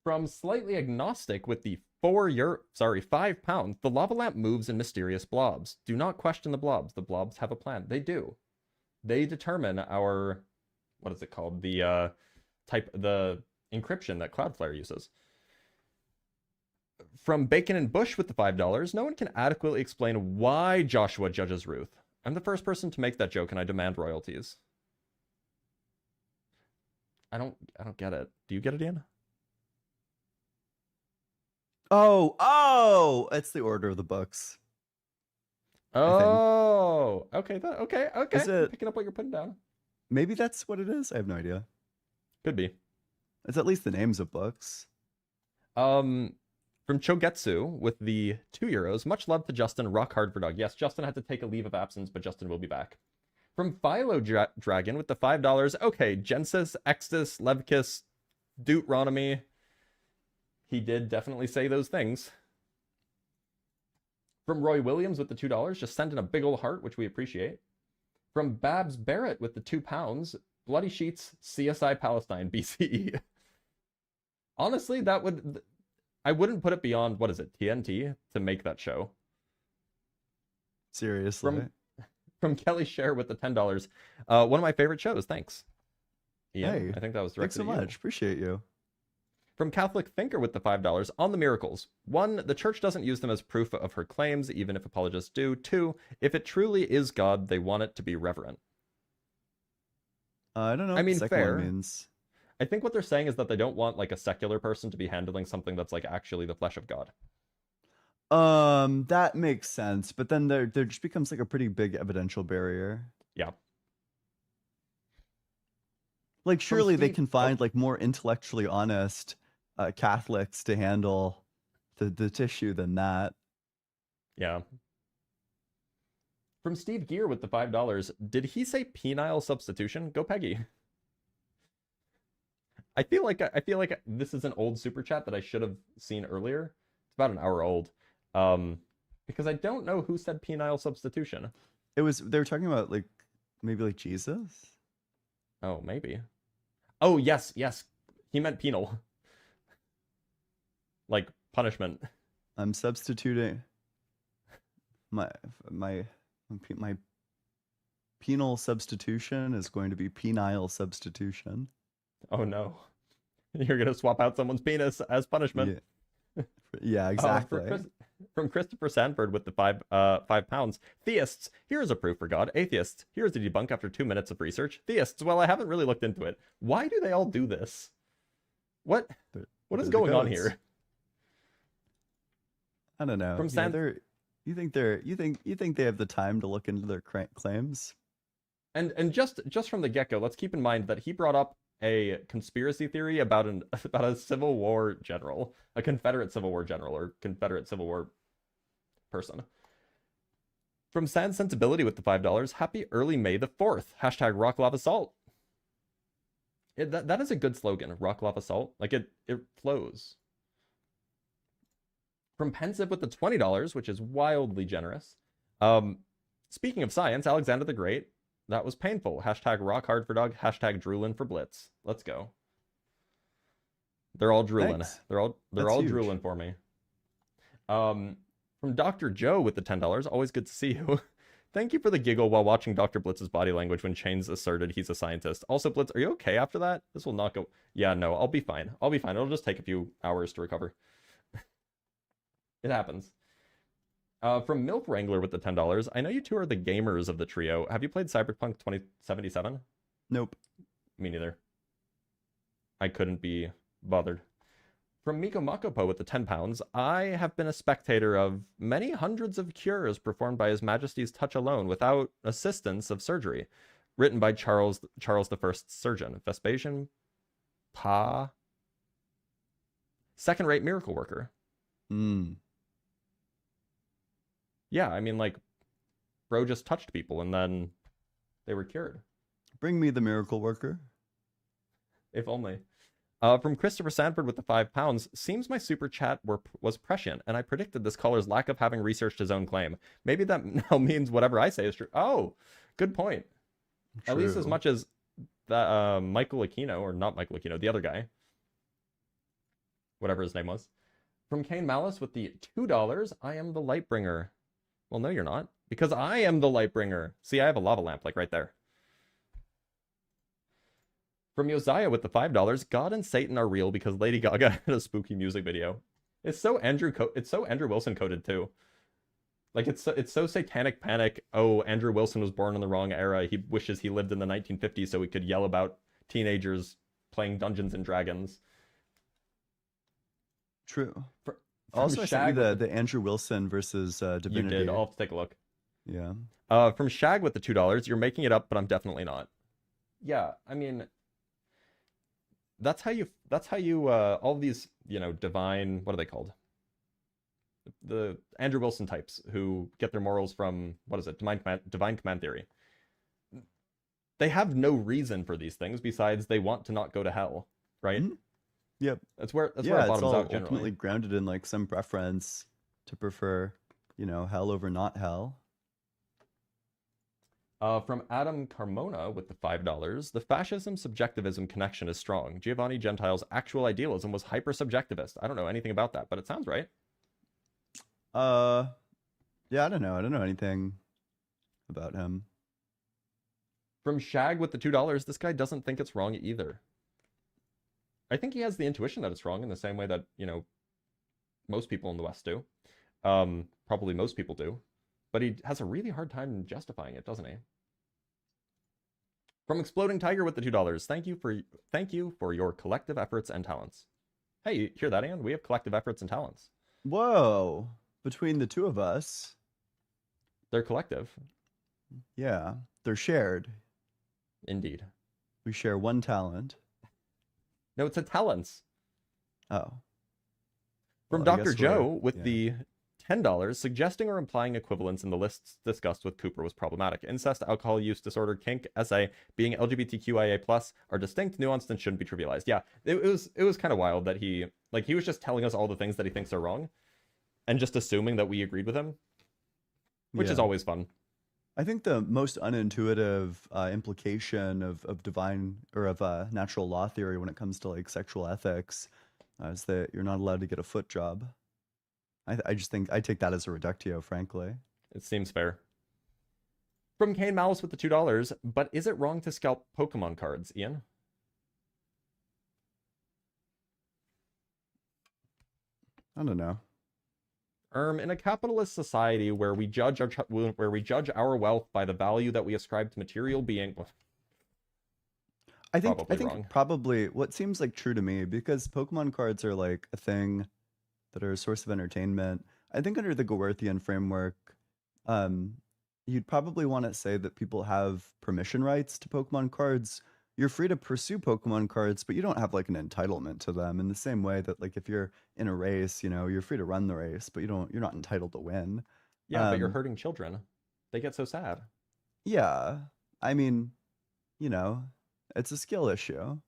From Slightly Agnostic with the 5 pounds, the lava lamp moves in mysterious blobs. Do not question the blobs. The blobs have a plan. They do. They determine our, what is it called? The encryption that Cloudflare uses. From Bacon and Bush with the $5, no one can adequately explain why Joshua judges Ruth. I'm the first person to make that joke and I demand royalties. I don't get it. Do you get it, Ian? Oh, it's the order of the books. Oh, okay. Okay. Is it, I'm picking up what you're putting down. Maybe that's what it is. I have no idea. Could be. It's at least the names of books. From Chogetsu with the €2. Much love to Justin. Rock hard for dog. Yes, Justin had to take a leave of absence, but Justin will be back. From Philo Dragon with the $5. Okay, Gensis, Extus, Levkis, Deuteronomy. He did definitely say those things. From Roy Williams with the $2. Just send in a big old heart, which we appreciate. From Babs Barrett with the £2. Bloody Sheets, CSI Palestine, BCE. Honestly, I wouldn't put it beyond, what is it, TNT, to make that show. Seriously. From Kelly Share with the $10. One of my favorite shows, thanks. Ian, hey, I think that was thanks directed so at you. much. Appreciate you. From Catholic Thinker with the $5, on the miracles. 1, the church doesn't use them as proof of her claims, even if apologists do. 2, if it truly is God, they want it to be reverent. I don't know. I mean, what fair. Means. I think what they're saying is that they don't want like a secular person to be handling something that's like actually the flesh of God. That makes sense, but then there just becomes like a pretty big evidential barrier. Yeah. Like surely they Steve- can find like more intellectually honest Catholics to handle the tissue than that. Yeah. From Steve Gear with the $5, did he say penile substitution? Go Peggy. I feel like this is an old super chat that I should have seen earlier. It's about an hour old. Because I don't know who said penile substitution. They were talking about like maybe like Jesus. Oh, maybe. Oh, yes. He meant penal. Like punishment. I'm substituting my penal substitution is going to be penile substitution. Oh no. You're going to swap out someone's penis as punishment. Yeah, exactly. From Christopher Sanford with the £5. Theists, here is a proof for God. Atheists, here is a debunk after 2 minutes of research. Theists, well, I haven't really looked into it. Why do they all do this? What is going on here? I don't know. You think they have the time to look into their claims? And just from the get-go, let's keep in mind that he brought up a conspiracy theory about a Civil War general, a Confederate Civil War general, or Confederate Civil War person. From Sad Sensibility with the $5, happy early May the 4th. Hashtag Rock Lava Salt. That is a good slogan, Rock Lava Salt. Like it flows. From Pensive with the $20, which is wildly generous. Speaking of science, Alexander the Great. That was painful. Hashtag rock hard for dog. Hashtag drooling for blitz. Let's go. They're all drooling. Thanks. They're all huge. drooling for me. From Dr. Joe with the $10. Always good to see you. Thank you for the giggle while watching Dr. Blitz's body language when Chains asserted he's a scientist. Also, Blitz, are you okay after that? This will not go... Yeah, no, I'll be fine. It'll just take a few hours to recover. It happens. From Milk Wrangler with the $10. I know you two are the gamers of the trio. Have you played Cyberpunk 2077? Nope. Me neither. I couldn't be bothered. From Miko Makopo with the £10. I have been a spectator of many hundreds of cures performed by His Majesty's touch alone without assistance of surgery. Written by Charles I's surgeon. Vespasian Pa. Second-rate miracle worker. Yeah, I mean, like, bro just touched people and then they were cured. Bring me the miracle worker. If only. From Christopher Sanford with the £5, seems my super chat was prescient, and I predicted this caller's lack of having researched his own claim. Maybe that now means whatever I say is true. Oh, good point. True. At least as much as that Michael Aquino, or not Michael Aquino, the other guy. Whatever his name was. From Kane Malice with the $2, I am the Lightbringer. Well, no, you're not. Because I am the Lightbringer. See, I have a lava lamp, like, right there. From Josiah with the $5, God and Satan are real because Lady Gaga had a spooky music video. It's so Andrew Wilson coded, too. Like, it's so satanic panic. Oh, Andrew Wilson was born in the wrong era. He wishes he lived in the 1950s so he could yell about teenagers playing Dungeons and Dragons. True. Also, I sent you the Andrew Wilson versus Divinity. You did. I'll have to take a look. Yeah. From Shag with the $2, you're making it up, but I'm definitely not. Yeah, I mean, that's how you all these, divine, what are they called? The Andrew Wilson types who get their morals from, what is it? Divine command theory. They have no reason for these things besides they want to not go to hell, right? Mm-hmm. Yep. That's where it it's bottoms all out generally. Ultimately grounded in like some preference to prefer, hell over not hell. From Adam Carmona with the $5, the fascism-subjectivism connection is strong. Giovanni Gentile's actual idealism was hyper-subjectivist. I don't know anything about that, but it sounds right. Yeah, I don't know. I don't know anything about him. From Shag with the $2, this guy doesn't think it's wrong either. I think he has the intuition that it's wrong in the same way that, most people in the West do. Probably most people do. But he has a really hard time justifying it, doesn't he? From Exploding Tiger with the $2, thank you for your collective efforts and talents. Hey, you hear that, Ian? We have collective efforts and talents. Whoa. between the two of us, they're collective. Yeah, they're shared. Indeed. We share one talent. No, it's a talents. Oh. From Well, Dr. Joe with the $10, suggesting or implying equivalence in the lists discussed with Cooper was problematic. Incest, alcohol use disorder, kink, SA, being LGBTQIA+, are distinct, nuanced, and shouldn't be trivialized. Yeah, it was kind of wild that he was just telling us all the things that he thinks are wrong and just assuming that we agreed with him, which is always fun. I think the most unintuitive implication of divine or of natural law theory when it comes to like sexual ethics is that you're not allowed to get a foot job. I just think I take that as a reductio, frankly. It seems fair. From Kane Malice with the $2, but is it wrong to scalp Pokemon cards, Ian? I don't know. In a capitalist society where we judge our wealth by the value that we ascribe to material being, I think probably what seems like true to me, because Pokemon cards are like a thing that are a source of entertainment. I think under the Gowerthian framework, you'd probably want to say that people have permission rights to Pokemon cards. You're free to pursue Pokemon cards, but you don't have like an entitlement to them in the same way that like if you're in a race, you know, you're free to run the race, but you're not entitled to win. Yeah, but you're hurting children. They get so sad. Yeah. I mean, you know, it's a skill issue.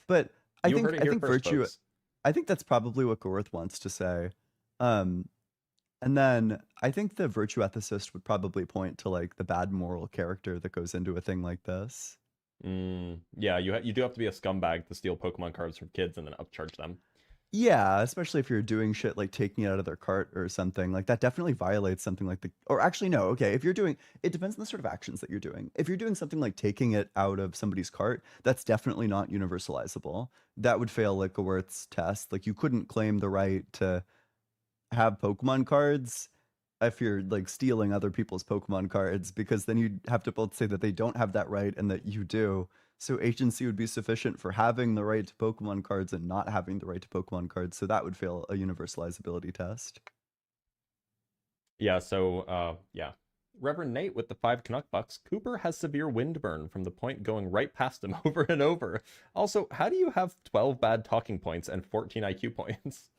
But I think virtue folks. I think that's probably what Gowerth wants to say. And then I think the virtue ethicist would probably point to like the bad moral character that goes into a thing like this. Yeah, you do have to be a scumbag to steal Pokemon cards from kids and then upcharge them. Yeah, especially if you're doing shit like taking it out of their cart or something. Like that definitely violates something like or actually no, okay, if you're doing, it depends on the sort of actions that you're doing. If you're doing something like taking it out of somebody's cart, that's definitely not universalizable. That would fail like Gowerth's test. Like you couldn't claim the right to have Pokemon cards if you're like stealing other people's Pokemon cards, because then you'd have to both say that they don't have that right and that you do. So agency would be sufficient for having the right to Pokemon cards and not having the right to Pokemon cards. So that would fail a universalizability test. Yeah, so yeah. Reverend Nate with the 5 Canuck bucks. Cooper has severe windburn from the point going right past him over and over. Also, how do you have 12 bad talking points and 14 IQ points?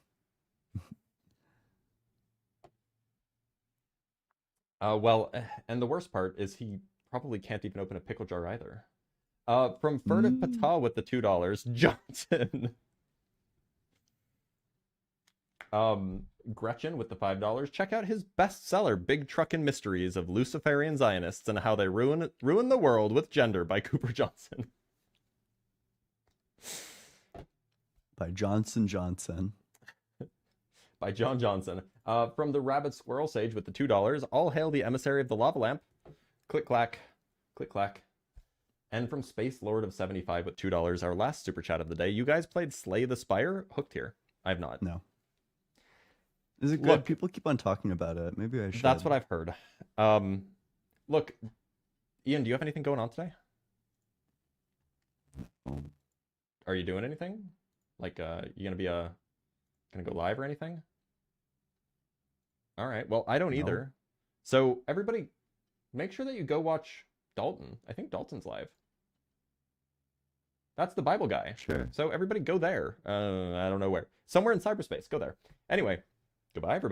Well, and the worst part is he probably can't even open a pickle jar either. From Furtive Pata with the $2, Johnson. Gretchen with the $5. Check out his bestseller, Big Truckin' Mysteries of Luciferian Zionists and How They Ruin the World with Gender by Cooper Johnson. By Johnson Johnson. By John Johnson. From the Rabbit Squirrel Sage with the $2. All hail the emissary of the lava lamp. Click clack. Click clack. And from Space Lord of 75 with $2, our last super chat of the day. You guys played Slay the Spire? Hooked here. I have not. No. Is it good? Look, people keep on talking about it. Maybe I should. That's what I've heard. Look, Ian, do you have anything going on today? Are you doing anything? Like, you gonna be gonna go live or anything? All right. Well, I don't either. So everybody, make sure that you go watch Dalton. I think Dalton's live. That's the Bible guy. Sure. So everybody go there. I don't know where. Somewhere in cyberspace. Go there. Anyway, goodbye, everybody.